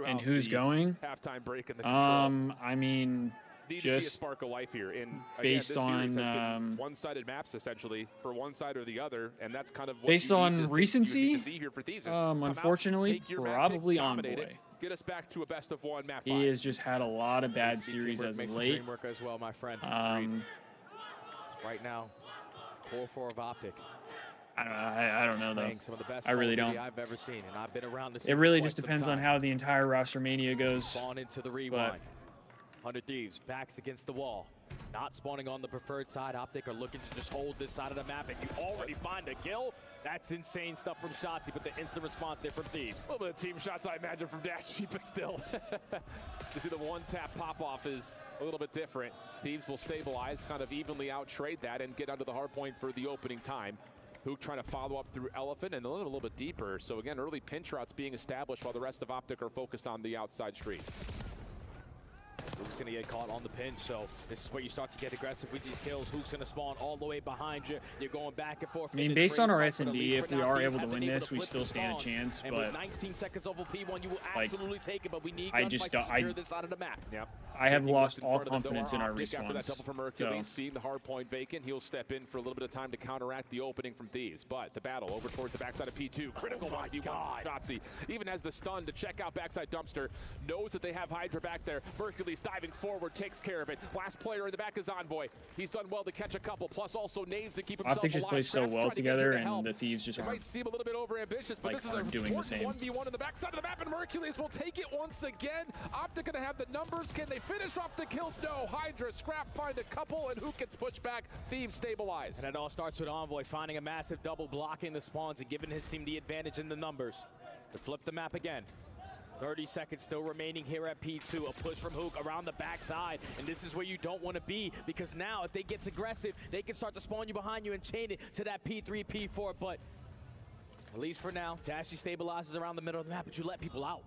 And who's going? Halftime break in the control. I mean, need to see a just spark of life here. And again, based this series has on been one-sided maps essentially for one side or the other, and that's kind of what based you need on to recency. see here for Thieves. Come out, Unfortunately, take your map, probably dominate Envoy. it, get us back to a best of 1 map 5. He has just had a lot of bad series as of late. Work as well, my friend. Right now, core 4 of OpTic. I don't know though. Some of the best I really don't. I've ever seen, and I've been around this. It really just depends on how the entire roster mania goes. Spawn into the rewind. 100 Thieves backs against the wall. Not spawning on the preferred side. OpTic are looking to just hold this side of the map, and you already find a kill. That's insane stuff from Shotzzy, but the instant response there from Thieves. A little bit of team shots, I imagine, from Dashy, but still. You see the one-tap pop-off is a little bit different. Thieves will stabilize, kind of evenly out-trade that, and get under the hard point for the opening time. Hook trying to follow up through Elephant and a little bit deeper. So again, early pinch routes being established while the rest of OpTic are focused on the outside street. Hook's gonna get caught on the pinch, so this is where you start to get aggressive with these kills. Hook's gonna spawn all the way behind you. You're going back and forth. I mean, based on our S&D, if we are able to win this, we still stand a chance. And but with 19 seconds over P1, you will like, absolutely take it. But we need I gunfights just to secure this side of the map. Yep. I have lost all confidence in our After that respawns. double from Hercules, So, seeing the hard point vacant, he'll step in for a little bit of time to counteract the opening from Thieves. But the battle over towards the backside of P2. Critical 1v1. Shotzzy even has the stun to check out backside Dumpster. Knows that they have Hydra back there. Hercules diving forward, takes care of it. Last player in the back is Envoy. He's done well to catch a couple, plus also Naves to keep himself OpTic just alive. plays so Scraps well trying to get together, here to help. and the Thieves just It aren't. might seem a little bit over-ambitious, but Like, this is a aren't doing the same. 1v1 in the backside of the map, and Hercules will take it once again. OpTic gonna have the numbers. Can they finish off the kills? No. Hydra, Scrap find a couple, and who gets pushed back? Thieves stabilize. And it all starts with Envoy finding a massive double, blocking the spawns and giving his team the advantage in the numbers. To flip the map again. 30 seconds still remaining here at P2. A push from Hook around the backside. And this is where you don't want to be, because now if they get aggressive, they can start to spawn you behind you and chain it to that P3, P4. But at least for now, Dashy stabilizes around the middle of the map, but you let people out.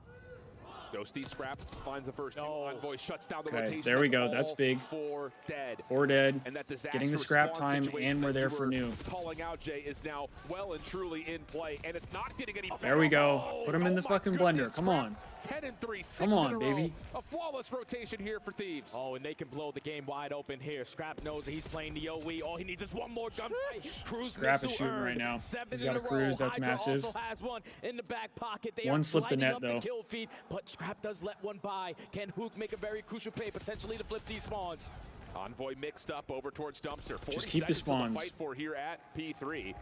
Ghosty Scrap finds the first two. Envoy shuts down the Okay, rotation. there we go. That's big. 4 dead. 4 dead. And that Getting the scrap time, and we're there for new. Calling out Jay is now well and truly in play, and it's not getting any better. There we go. Put him in the fucking blender. Come on. 10-3, 6 Come in on, a baby. row. A flawless rotation here for Thieves. Oh, and they can blow the game wide open here. Scrap knows that he's playing the OE. All he needs is one more gunfight. Cruise Scrap is missile shooting earned. right now. 7 He's in got a cruise. That's Hydra massive. also has one in the back pocket. They One are slipped the lighting net, up though. the kill feed, but Scrap does let one by. Can Hook make a very crucial play, potentially to flip these spawns? Envoy mixed up over towards Dumpster. 40 Just keep the seconds spawns. to fight for here at P3.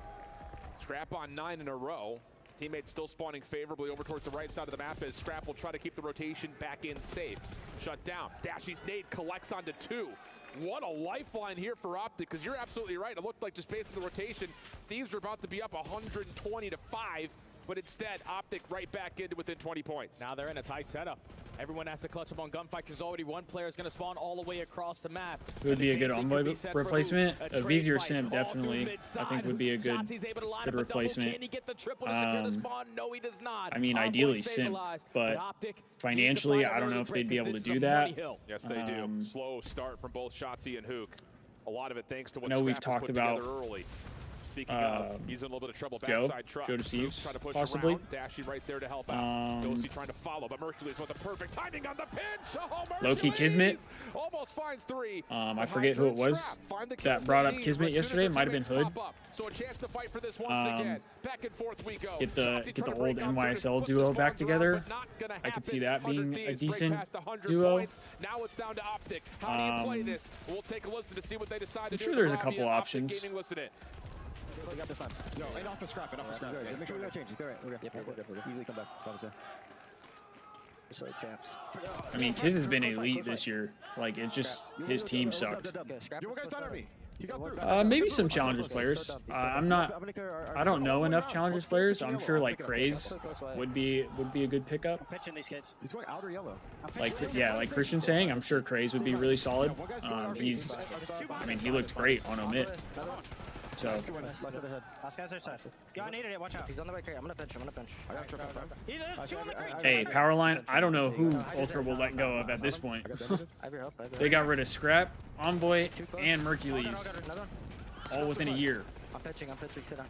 Scrap on 9 in a row. Teammates still spawning favorably over towards the right side of the map as Scrap will try to keep the rotation back in safe. Shut down. Dashy's nade collects onto 2. What a lifeline here for OpTic, because you're absolutely right. It looked like just based on the rotation, Thieves were about to be up 120-5. But instead, OpTic right back into within 20 points. Now they're in a tight setup. Everyone has to clutch up on gunfight because already one player is going to spawn all the way across the map. It would be a good Envoy replacement. A Vizier Simp definitely, I think, would be a good replacement. Can he get the triple to secure the spawn? No, he does not. I mean, ideally Simp, but financially, I don't know if they'd be able to do that. Yes, they do. Slow start from both Shotzzy and Hook. A lot of it thanks to what I know we've Scrap has talked put about together early. Speaking of, he's in a little bit of trouble. Joe Backside truck. Deceives, Trying to push possibly. around. Dashy right there to help out. Ghosty trying to follow, but Mercules with the perfect timing on the pinch. Oh, Low-key Kismet. Almost finds 3. I forget who it was that brought up Kismet yesterday. It might have been Hood. So a chance to fight for this once again. Back and forth we go. Get the old NYSL duo back together. I could see that being a decent duo. Now it's down to OpTic. How do you play this? We'll take a listen to see what they decide to do. I'm sure there's a couple options. We got this time. Yo, ain't off the scrap, ain't off the scrap. Make sure we got change. Go right. We're good. Usually come back. Promise. So champs. I mean, Kiz has been elite this year. Like, it's just his team sucked. You guys better me. He got through. Maybe some Challengers players. I don't know enough Challengers players. I'm sure like Craze would be a good pickup. Pitching these kids. He's going outer yellow. Like like Christian saying, I'm sure Craze would be really solid. I mean, he looked great on Omit. So. Last guy's their side. Yo, I needed it. Watch out. He's on the right crate. I'm gonna pinch. I got triple time. Two on the crate. Hey, Powerline, I don't know who Ultra will let go of at this point. They got rid of Scrap, Envoy, and Mercules. All within a year. I'm pitching. Sit down.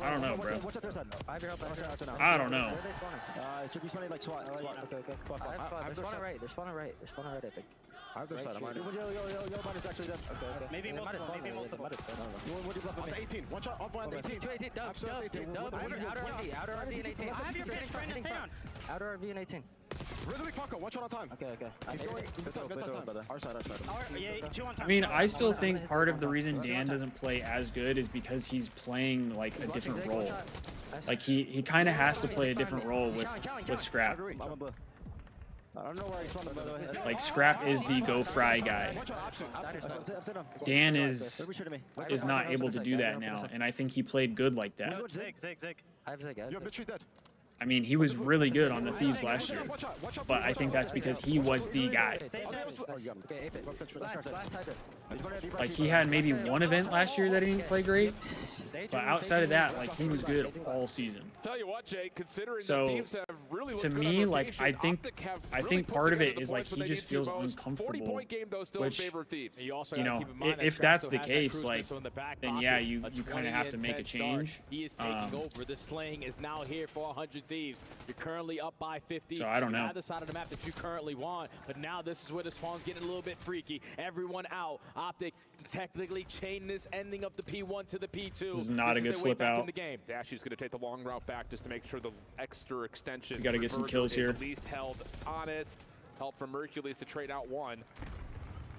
I don't know, bro. What's the third side? I have your help. I don't know. Where are they spawning? It should be spawning like SWAT. Okay. They're spawning right. They're spawning right, I think. I have their side. I'm already. Yo, mine is actually dead. Okay. Maybe multiple. What do you block On with the me? 18. Watch out. On the 18. 218. Dub. Outer RV and 18. I have your finish. Brandon, stay on. Outer RV and 18. Ridley Paco, watch out on time. Okay. He's going. Good time. Our side. Yeah, 2 on time. I mean, I still think part of the reason Dan doesn't play as good is because he's playing like a different role. Like he kind of has to play a different role with Scrap. I don't know where he's from, by the way. Like Scrap is the go fry guy. Dan is not able to do that now, and I think he played good like that. Zig. I have Zig. Yo, bitch, dead. I mean, he was really good on the Thieves last year, but I think that's because he was the guy. Like he had maybe one event last year that he didn't play great, But outside of that, like, he was good all season. Tell you what, Jay, considering So, the Thieves have really to looked good me, on like, rotation, I think OpTic have really put part of together it the is like points when he they just need to feels most. uncomfortable. 40-point game, though, still in which, favor of Thieves. You also you gotta know, keep in mind if that that's Strasso the has that case, cruise like, missile in the back then pocket. yeah, you A kind of have to make a 20-10 start. change. He is taking over. The slaying is now here for 100 Thieves. You're currently up by 50. So I don't know. You have the side of the map that you currently want, but now this is where the spawn's getting a little bit freaky. Everyone out. OpTic technically chain this ending of the P1 to the P2. This is not a good slip out. In the game. Dashy's going to take the long route back just to make sure the extra extension. You got to get some reverter kills is here. At least held honest. Help from Mercules to trade out one.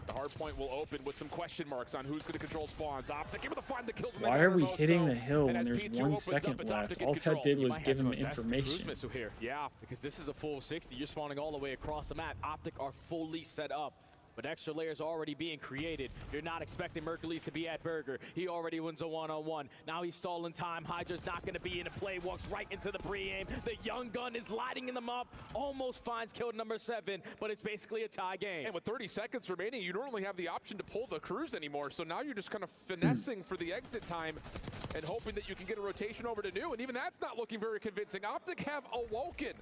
The hard point will open with some question marks on who's going to control spawns. OpTic able to find the kills. Why are we hitting the hill when there's 1 second left? All that did was give him information. Here. Yeah, because this is a full 60. You're spawning all the way across the map. OpTic are fully set up. But extra layers already being created. You're not expecting Mercules to be at Burger. He already wins a one-on-one. Now he's stalling time. Hydra's not going to be in a play. Walks right into the pre-aim. The young gun is lighting them up. Almost finds kill number 7, but it's basically a tie game. And with 30 seconds remaining, you don't really have the option to pull the cruise anymore. So now you're just kind of finessing for the exit time and hoping that you can get a rotation over to new. And even that's not looking very convincing. OpTic have awoken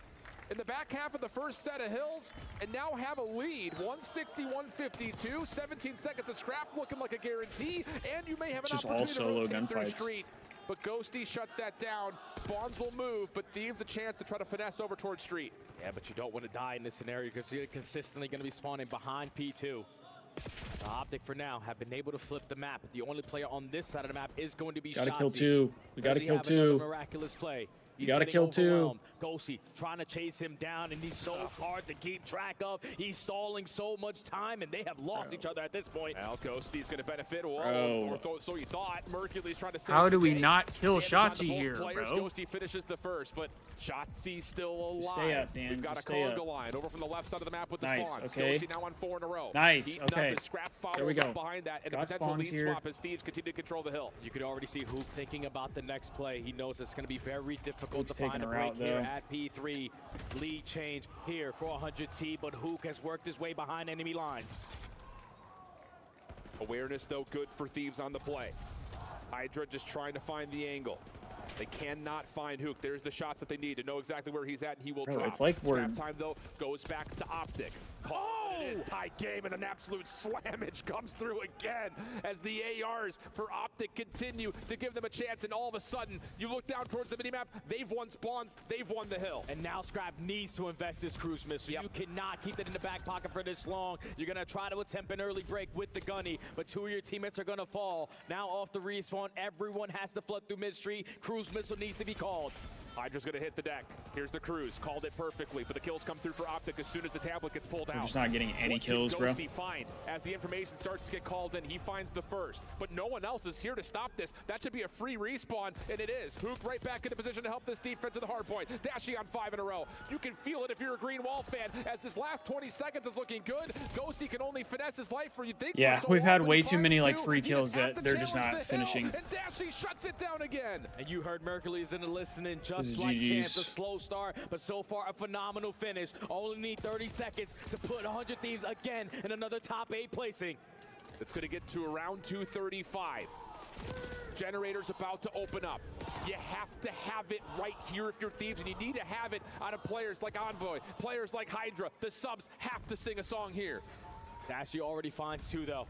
in the back half of the first set of hills and now have a lead. 160-152, 17 seconds of scrap looking like a guarantee, and you may have an opportunity to rotate through street. But Ghosty shuts that down. Spawns will move, but Thieves a chance to try to finesse over towards street. Yeah, but you don't want to die in this scenario because you're consistently going to be spawning behind P2. OpTic for now have been able to flip the map, but the only player on this side of the map is going to be Shotzzy. Gotta kill 2. We gotta kill 2. Miraculous play. You gotta kill 2. Ghosty trying to chase him down, and he's so hard to keep track of. He's stalling so much time, and they have lost each other at this point. Well, Ghosty's going to benefit. Bro. Or so you thought. Mercules trying to save How do we the not kill damage Shotzzy onto here, both players. bro? Ghosty finishes the first, but Shotzzy's still alive. Stay up, Dan. We've got Just a stay up. conga line over from the left side of the map with the Nice, spawns. okay. Ghosty now on 4 in a row. Nice, Heating okay. up his scrap There we follows go. up behind that, and Got a potential spawns lead here. swap as Thieves continue to control the hill. You could already see Hoop thinking about the next play. He knows it's going to be very difficult Hoop's to find taking a a break route, here though. at P3. Lead change here for 100T, but Hook has worked his way behind enemy lines. Awareness, though, good for Thieves on the play. Hydra just trying to find the angle. They cannot find Hook. There's the shots that they need to know exactly where he's at, and he will drop. It's like we're... Scrap time, though, goes back to OpTic. It is tight game, and an absolute slammage comes through again as the ARs for OpTic continue to give them a chance, and all of a sudden, you look down towards the minimap, they've won spawns, they've won the hill. And now Scrap needs to invest this cruise missile. You cannot keep it in the back pocket for this long. You're going to try to attempt an early break with the gunny, but 2 of your teammates are going to fall. Now off the respawn, everyone has to flood through mid-street. Cruise missile needs to be called. Hydra's going to hit the deck. Here's the cruise. Called it perfectly, but the kills come through for OpTic as soon as the tablet gets pulled out. We're just not getting any kills, bro. Ghosty find as the information starts to get called in? He finds the first, but no one else is here to stop this. That should be a free respawn, and it is. Hook right back into position to help this defense at the hard point. Dashy on 5 in a row. You can feel it if you're a Green Wall fan, as this last 20 seconds is looking good. Ghosty can only finesse his life for, you think, yeah, for so we've long, had but way he too many like finds free two. kills He just that has to they're just challenge not the hill, finishing. and Dashy shuts it down again. And you heard Mercules in the listening, This just is like GG's. Chance, a slow start, but so far a phenomenal finish. Only need 30 seconds to put 100 Thieves again in another top 8 placing. It's going to get to around 235. Generator's about to open up. You have to have it right here if you're Thieves, and you need to have it out of players like Envoy, players like Hydra. The subs have to sing a song here. Dashy already finds 2 though.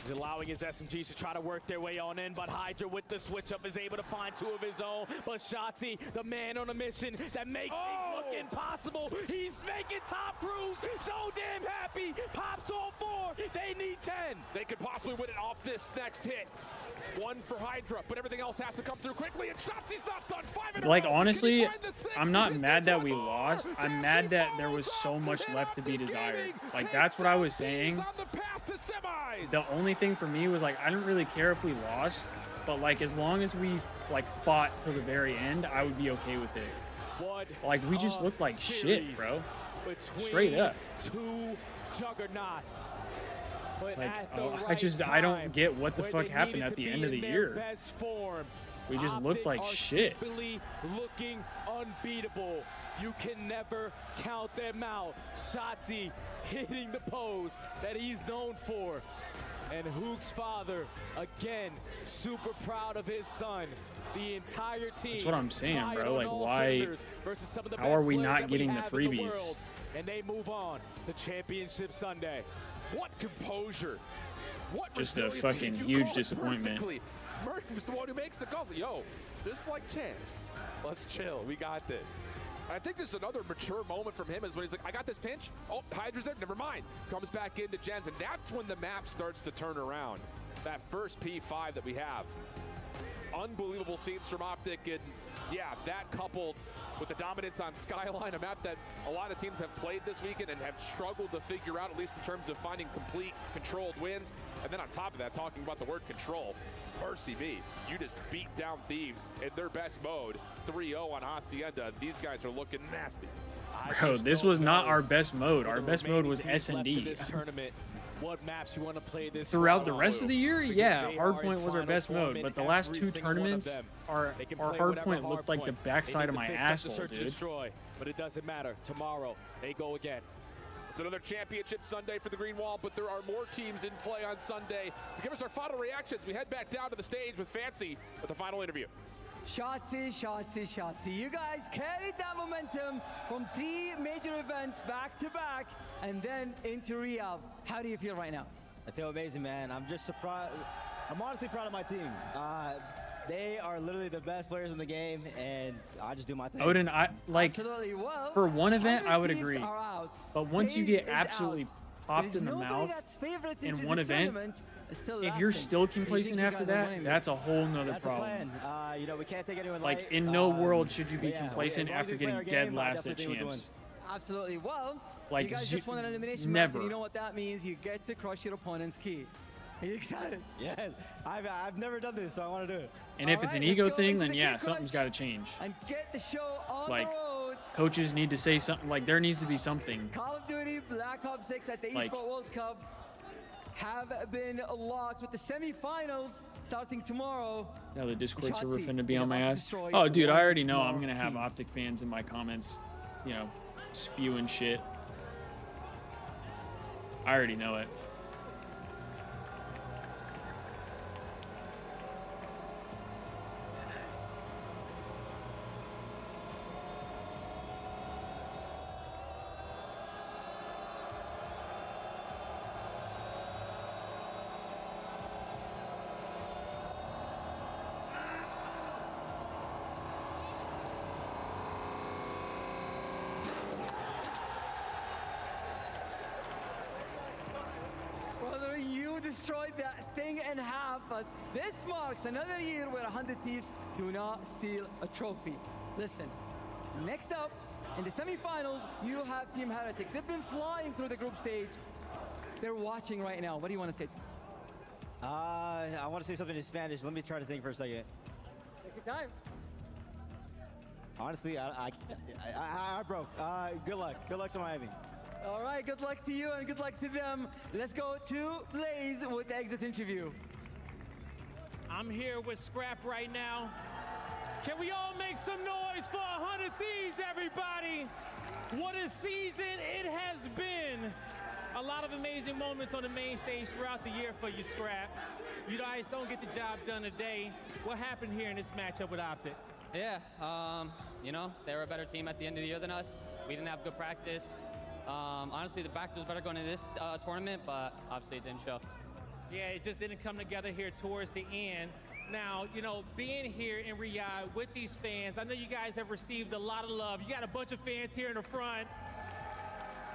He's allowing his SMGs to try to work their way on in, but Hydra with the switch up is able to find 2 of his own. But Shotzzy, the man on a mission that makes things look impossible. He's making top crews so damn happy. Pops on 4. They need 10. They could possibly win it off this next hit. 1 for Hydra, but everything else has to come through quickly, and Shotzi's not done. 5 in a Like, row. honestly, Can he find the 6th? I'm not He's mad that done we more. lost. I'm Dashy mad that there was follows so much up, left to be and desired. Gaming Like, takes that's what I down was saying. Thieves on the path to semis. The only thing for me was, like, I didn't really care if we lost, but, like, as long as we, like, fought till the very end, I would be okay with it. Like, we just looked like shit, bro. Straight up. 2 juggernauts. But Like, at the right I don't time, get what the where fuck they happened needed at to the be end of in the their year. best form. We just looked OpTic like are shit. simply looking unbeatable. You can never count them out. Shotzzy hitting the pose that he's known for. And Hook's father, again, super proud of his son. The entire team. That's what I'm saying, bro. Like, why? How are we not getting the freebies? And they move on to Championship Sunday. What composure. What just a fucking huge disappointment. Merc was the one who makes the calls. Yo, just like champs. Let's chill. We got this. I think there's another mature moment from him is when he's like, I got this pinch. Oh, Hydra's there. Never mind. Comes back into Jens, and that's when the map starts to turn around. That first P5 that we have. Unbelievable scenes from OpTic, and yeah, that coupled with the dominance on Skyline, a map that a lot of teams have played this weekend and have struggled to figure out, at least in terms of finding complete controlled wins. And then on top of that, talking about the word control, mercy me, you just beat down Thieves in their best mode, 3-0 on Hacienda. These guys are looking nasty. Bro, this was not our best mode. Our best mode was S&D. What maps you want to play this throughout the rest of the year? Yeah, hardpoint was our best mode, but the last two tournaments, our hardpoint looked like the backside of my asshole, dude. Destroy, but it doesn't matter. Tomorrow, they go again. It's another championship Sunday for the Green Wall, but there are more teams in play on Sunday. To give us our final reactions, we head back down to the stage with Fancy with the final interview. Shotsy. You guys carried that momentum from 3 major events back to back and then into Riyadh. How do you feel right now? I feel amazing, man. I'm just surprised. I'm honestly proud of my team. They are literally the best players in the game, and I just do my thing. Odin, Absolutely. Well, for one event, I would agree. But once you get absolutely popped in the mouth in one event, if you're still complacent after that, that's a whole nother problem. You know, we can't take anyone like, in no world should you be complacent after getting dead last at champs. Absolutely. Well, like, you guys just won an elimination match, and you know what that means? You get to crush your opponent's key. Are you excited? Yes. I've never done this, so I want to do it. And if it's an ego thing, then yeah, something's got to change. And get the show on the road. Coaches need to say something. Like, there needs to be something. Call of Duty Black Ops 6 at the eSports World Cup have been locked with the semifinals starting tomorrow. Now the Discord server finna be on my ass. Oh, dude, I already know I'm gonna have OpTic fans in my comments, you know, spewing shit. I already know it. Destroyed that thing in half, but this marks another year where 100 Thieves do not steal a trophy. Listen, next up in the semifinals, you have Team Heretics. They've been flying through the group stage. They're watching right now. What do you want to say to them? I want to say something in Spanish. Let me try to think for a second. Take your time. Honestly, I broke. Good luck. Good luck to Miami. All right, good luck to you and good luck to them. Let's go to Blaze with the exit interview. I'm here with Scrap right now. Can we all make some noise for 100 Thieves, everybody? What a season it has been. A lot of amazing moments on the main stage throughout the year for you, Scrap. You guys don't get the job done today. What happened here in this matchup with OpTic? Yeah, you know, they were a better team at the end of the year than us. We didn't have good practice. Honestly, the practice was better going into this tournament, but obviously it didn't show. Yeah, it just didn't come together here towards the end. Now, you know, being here in Riyadh with these fans, I know you guys have received a lot of love. You got a bunch of fans here in the front.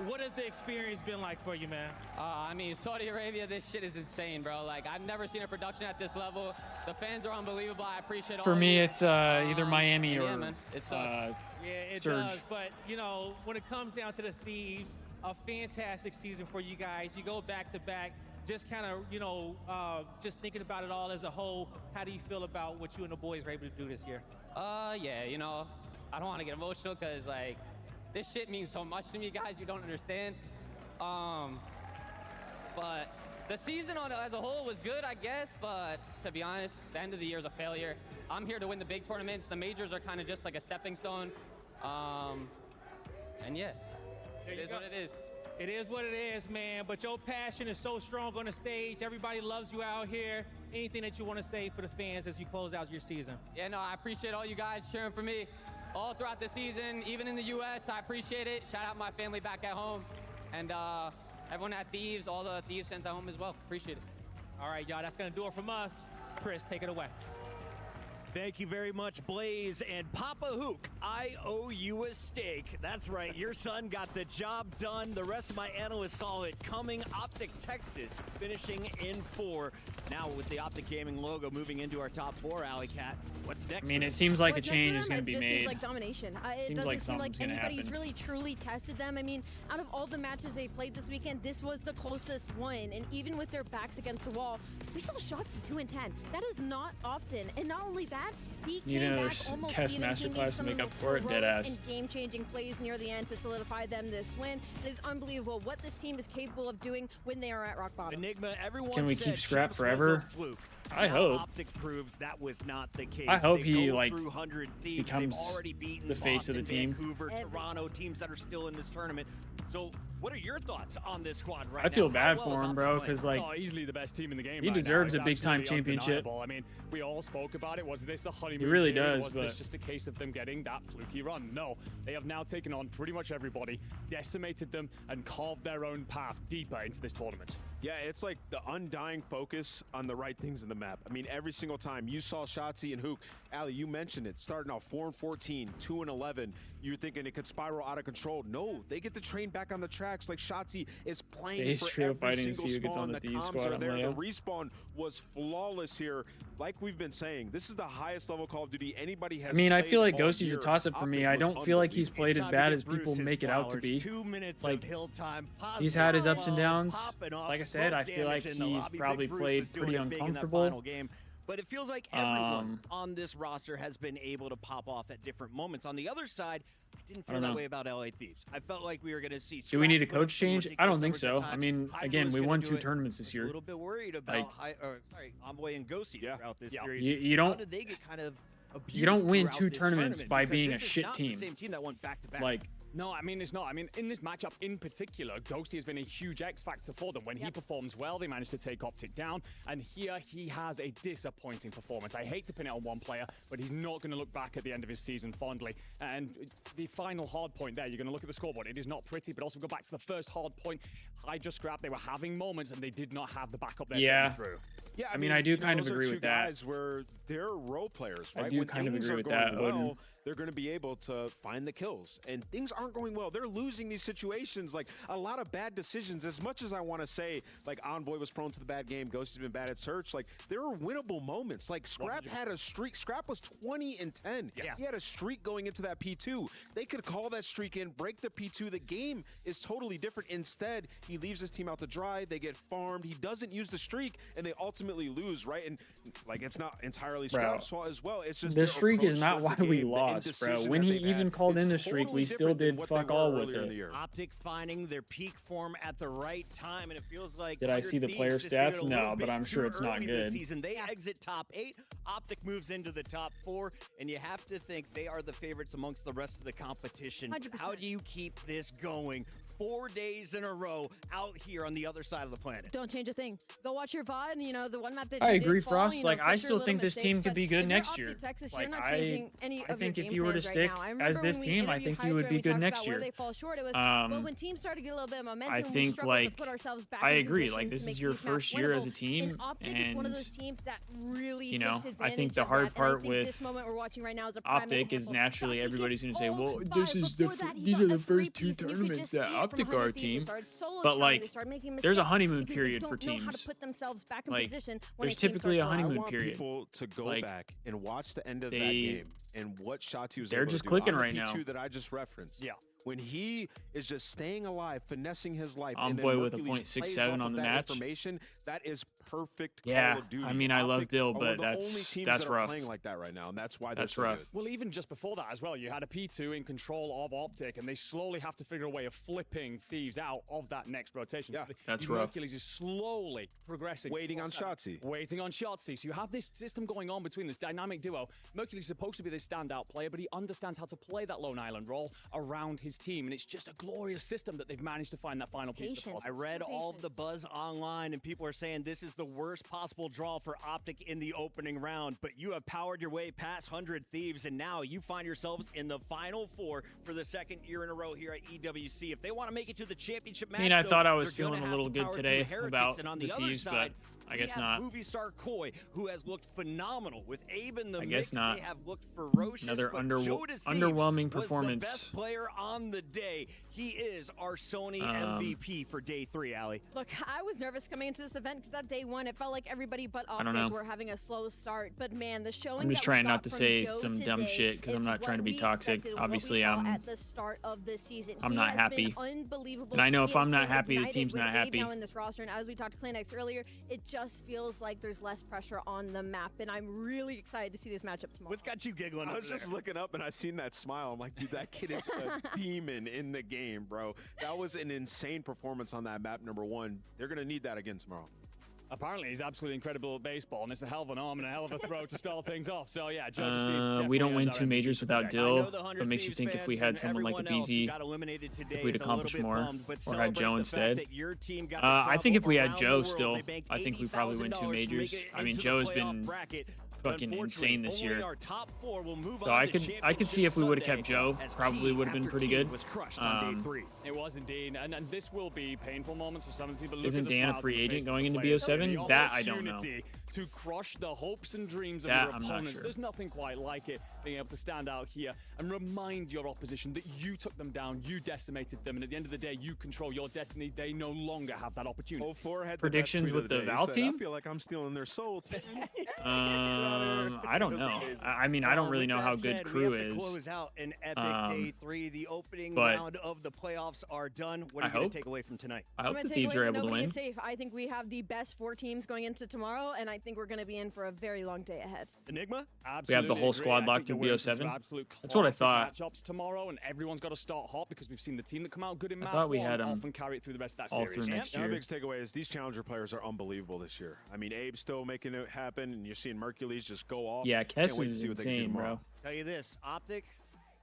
What has the experience been like for you, man? I mean, Saudi Arabia, this shit is insane, bro. Like, I've never seen a production at this level. The fans are unbelievable. I appreciate all For me, you. it's either Miami or yeah, man. It sucks. Yeah, it Surge. does. But, you know, when it comes down to the Thieves, a fantastic season for you guys. You go back to back. Just kind of, you know, just thinking about it all as a whole, how do you feel about what you and the boys were able to do this year? Yeah, you know, I don't want to get emotional because, like, this shit means so much to me, guys. You don't understand. But the season as a whole was good, I guess. But to be honest, the end of the year is a failure. I'm here to win the big tournaments. The majors are kind of just like a stepping stone. And yeah, it is what it is. It is what it is, man. But your passion is so strong on the stage. Everybody loves you out here. Anything that you want to say for the fans as you close out your season? Yeah, no, I appreciate all you guys cheering for me all throughout the season, even in the U.S. I appreciate it. Shout out my family back at home. And everyone at Thieves, all the Thieves fans at home as well. Appreciate it. All right, y'all, that's going to do it from us. Chris, take it away. Thank you very much, Blaze. And Papa Hook, I owe you a steak. That's right, your son got the job done. The rest of my analysts saw it coming. OpTic Texas finishing in 4. Now with the OpTic Gaming logo moving into our top 4, Alley Cat. What's next? I mean, it seems like a change is going to be made. It seems like domination. It doesn't seem like anybody's really truly tested them. I mean, out of all the matches they played this weekend, this was the closest one. And even with their backs against the wall, we saw shots of 2 and 10. That is not often. And not only that, he came back almost even. Masterclass to make up for it, deadass. And game-changing plays near the end to solidify them this win. It is unbelievable what this team is capable of doing when they are at rock bottom. Enigma, everyone Can we keep Scrap forever? I hope. OpTic proves that was not the case. I hope they he go like through 100 Thieves. becomes They've already beaten the face Boston, of the team. Vancouver, Toronto, teams that are still in this tournament. So what are your thoughts on this squad right now? I feel bad for him, bro, because like easily the best team in the game. He deserves a big time championship. I mean, we all spoke about it. Was this a honeymoon? He really period? does. Was this just a case of them getting that fluky run? No, they have now taken on pretty much everybody, decimated them, and carved their own path deeper into this tournament. Yeah, it's like the undying focus on the right things in the map. I mean, every single time you saw Shotzi and Hook, Ali, you mentioned it, starting off 4-14, 2-11. You're thinking it could spiral out of control. No, they get the train back on the tracks. Like Shotzi is playing for every single spawn. The comms are there. The respawn was flawless here. Like we've been saying, this is the highest level Call of Duty anybody has. I mean, I feel like Ghosty's a toss-up for me. I don't feel like he's played as bad as people make it out to be. 2 minutes like, of hill time. He's had his ups and downs. Like I said, I feel like he's probably played pretty uncomfortable. But it feels like everyone on this roster has been able to pop off at different moments. On the other side, I didn't feel that way about LA Thieves. I felt like we were going to see. Do we need a coach change? I don't think so. I mean, again, we won 2 tournaments this year. A little bit worried about Envoy and Ghosty throughout this series. You don't. How did they get kind of abused? You don't win 2 this tournaments tournament? by Because being this a is shit not team. The same team that won back-to-back. Like. No, I mean, it's not. I mean, in this matchup in particular, Ghosty has been a huge X factor for them. When he performs well, they manage to take OpTic down. And here, he has a disappointing performance. I hate to pin it on one player, but he's not going to look back at the end of his season fondly. And the final hard point there, you're going to look at the scoreboard. It is not pretty, but also go back to the first hard point. Hydra Scrap, they were having moments, and they did not have the backup there to get through. Yeah, I mean, I do kind of agree with that. Guys where they're role players, right? I do when kind of things agree are with going that, well, Odin. they're going to be able to find the kills. And things aren't going well. They're losing these situations. Like, a lot of bad decisions. As much as I want to say, like, Envoy was prone to the bad game, Ghosty's been bad at Search, like, there are winnable moments. Like, Scrap had a streak. Scrap was 20-10. Yes. He had a streak going into that P2. They could call that streak in, break the P2. The game is totally different. Instead, he leaves his team out to dry. They get farmed. He doesn't use the streak, and they ultimately lose, right? And, like, it's not entirely Scrap's fault as well. It's just the streak is not why we lost, bro. When he even called in the streak, we still did fuck all with it. OpTic finding their peak form at the right time, and it feels like. Did I see the player stats? No, but I'm sure it's not good. Season. They exit top 8. OpTic moves into the top 4, and you have to think they are the favorites amongst the rest of the competition. 100%. How do you keep this going? 4 days in a row out here on the other side of the planet. Don't change a thing. Go watch your VOD, and the one map that I you agree, did Frost. fall, like, for I sure still think this team mistakes, could be but good if next you're year. OpTic Texas, Like, you're not changing any I of think your if game you were to plans stick right now. as this team, I think you would be good next year. Where they fall short, it was, well, when teams started to get a little bit of momentum, I we think, struggled to like, put ourselves back I in agree. position Like, to this is make your these maps first year as a winnable. team, And OpTic is one of those teams that really you know, takes advantage I think the of hard that, and I part think with this moment we're watching right now is a prime OpTic is example. naturally Shotzi everybody's going gets to say, well, all this is before that, he these got are the a first 2 three-piece, and you could tournaments just that see it from OpTic are a 100 Thieves. They team. started solo But trying, like, they started making there's a mistakes honeymoon because they period don't for know how to teams. put themselves back in Like, position when there's a team typically a starts honeymoon I want period. people to go Like, back and watch the end of that they- game and what Shotzi was they're able just to do clicking on the right now. P2 that I just referenced. Yeah. When he is just staying alive, finessing his life, Envoy and then with a Mercules .67 plays off on of the that match. information, that is perfect Yeah, Call of Duty. I mean, I love OpTic Dill, are one but of the only that's teams that are rough. playing like that right now, and that's why That's they're so rough. good. Well, even just before that as well, you had a P2 in control of OpTic, and they slowly have to figure a way of flipping Thieves out of that next rotation. Yeah, that's rough. Hercules is slowly progressing. Waiting on Shotzzy. Waiting on Shotzzy. So you have this system going on between this dynamic duo. Mercury's is supposed to be this standout player, but he understands how to play that Lone Island role around his team, and it's just a glorious system that they've managed to find that final piece of the puzzle. I read all of the buzz online, and people are saying this is the worst possible draw for OpTic in the opening round, but you have powered your way past 100 Thieves, and now you find yourselves in the Final Four for the second year in a row here at EWC. If they want to make it to the championship match, I mean, I thought I was they're gonna feeling a have little to good power through today Heretics, about and on the the other Thieves, side, but I guess we have not. Movie star Koi, who has looked phenomenal with Abe in the I mix. guess not. They have looked ferocious. Another but Joe Deceives underwhelming was performance. the best player on the day. He is our Sony MVP for day 3, Allie. Look, I was nervous coming into this event because that day 1, it felt like everybody but I don't know. OpTic were having a slow start. But man, the showing I'm just that we trying not got to from say Joe some dumb today shit because I'm is not trying to what be we toxic. expected, what we Obviously, saw I'm at the start of the season. I'm He not has happy. been unbelievable. And I know He if I'm has not been happy, the ignited team's with not Abe happy. now in this roster, and as we talked to ClanX earlier, it just feels like there's less pressure on the map, and I'm really excited to see this matchup tomorrow. What's got you giggling? I was just looking up and I seen that smile. I'm like, dude, that kid is a demon in the game, bro. That was an insane performance on that map number 1. They're going to need that again tomorrow. Apparently, he's absolutely incredible at baseball, and it's a hell of an arm and a hell of a throw to start things off. So, yeah, Joe Deceives we don't definitely win earns 2 our majors MVP without today. Dill. What makes you think if we had someone like a BZ, if we'd accomplished more, or had Joe instead? I think if we had Joe still, I think we probably win 2 majors. I mean, Joe has been fucking insane this year. So I could see if we would have kept Joe, probably would have been pretty good. It was indeed, and this will be painful moments for some of the team. But look Isn't at the Dan a smiles free on the agent faces going of the into players. BO7? The That I don't know. opportunity to crush the hopes and dreams of That your I'm not opponents. sure. There's nothing quite like it, being able to stand out here and remind your opposition that you took them down, you decimated them, and at the end of the day, you control your destiny. They no longer have that opportunity. 04 had Predictions with the Val team? I feel like I'm stealing their soul. I don't know. I mean, I don't really know how good Crew we have is. to close out an epic day 3. The opening but round of the playoffs are done. What are I you going hope- to take away from tonight? I I'm hope gonna the take Thieves away are that able to nobody win. is safe. I think we have the best 4 teams going into tomorrow, and I think we're going to be in for a very long day ahead. Enigma? We have the whole squad locked in BO7. That's what I thought. Matchups tomorrow, and everyone's got to start hot because we've seen the team that come out good in I map thought we 1 had 'em often carry it through the rest of that all series. through next My year. biggest takeaway is these challenger players are unbelievable this year. I mean, Abe's still making it happen, and you're seeing Mercules just go off. Yeah, Can't Kess wait to is see what they can do insane, tomorrow. bro. Tell you this, OpTic,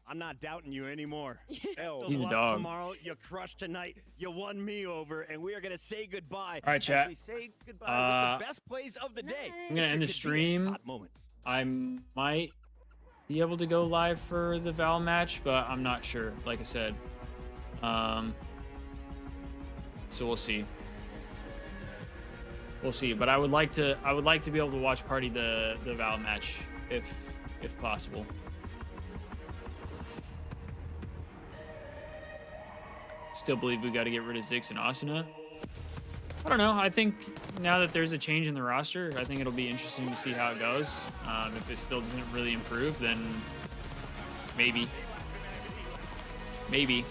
I'm not doubting you anymore. Hell, He's a Good luck dog. tomorrow. You crushed tonight. You won me over, and we are going to say goodbye. All right, as chat. we say goodbye with the best plays of the day. I'm gonna end the stream. I might be able to go live for the Val match, but I'm not sure. Like I said, so we'll see. We'll see. But I would like to be able to watch party the Val match if possible. Still believe we got to get rid of Zix and Asuna. I don't know. I think now that there's a change in the roster, I think it'll be interesting to see how it goes. If it still doesn't really improve, then maybe. Maybe.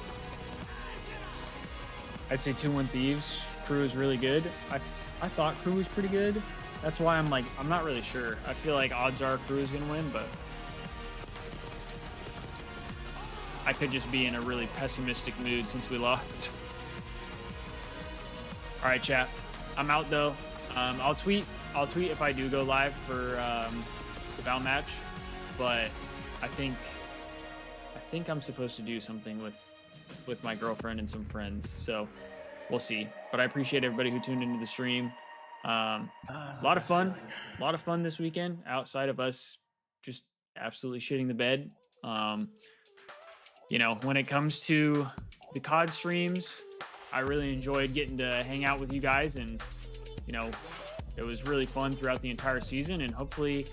I'd say 2-1 Thieves. Crew is really good. I thought Crew was pretty good. That's why I'm not really sure. I feel like odds are Crew is going to win, but I could just be in a really pessimistic mood since we lost. All right, chat. I'm out though. I'll tweet if I do go live for the Val match, but I think I'm supposed to do something with my girlfriend and some friends, so we'll see. But I appreciate everybody who tuned into the stream. A lot of fun this weekend outside of us just absolutely shitting the bed. You know, when it comes to the COD streams, I really enjoyed getting to hang out with you guys, and you know, it was really fun throughout the entire season, and hopefully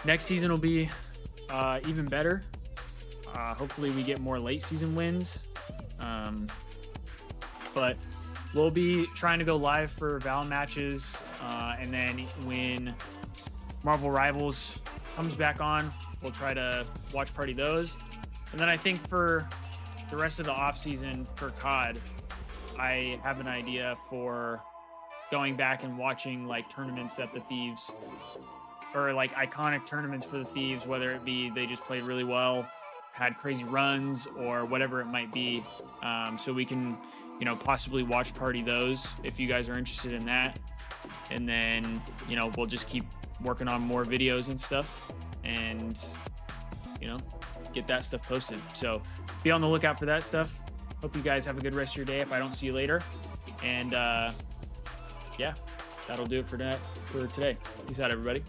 next season will be even better. Hopefully we get more late season wins, but we'll be trying to go live for Val matches, and then when Marvel Rivals comes back on, we'll try to watch party those. And then I think for the rest of the off season for COD, I have an idea for going back and watching like tournaments that the Thieves, or like iconic tournaments for the Thieves, whether it be they just played really well, had crazy runs, or whatever it might be. So we can, you know, possibly watch party those if you guys are interested in that. And then, you know, we'll just keep working on more videos and stuff, and, you know, get that stuff posted. So be on the lookout for that stuff. Hope you guys have a good rest of your day if I don't see you later. And yeah, that'll do it for today. Peace out, everybody.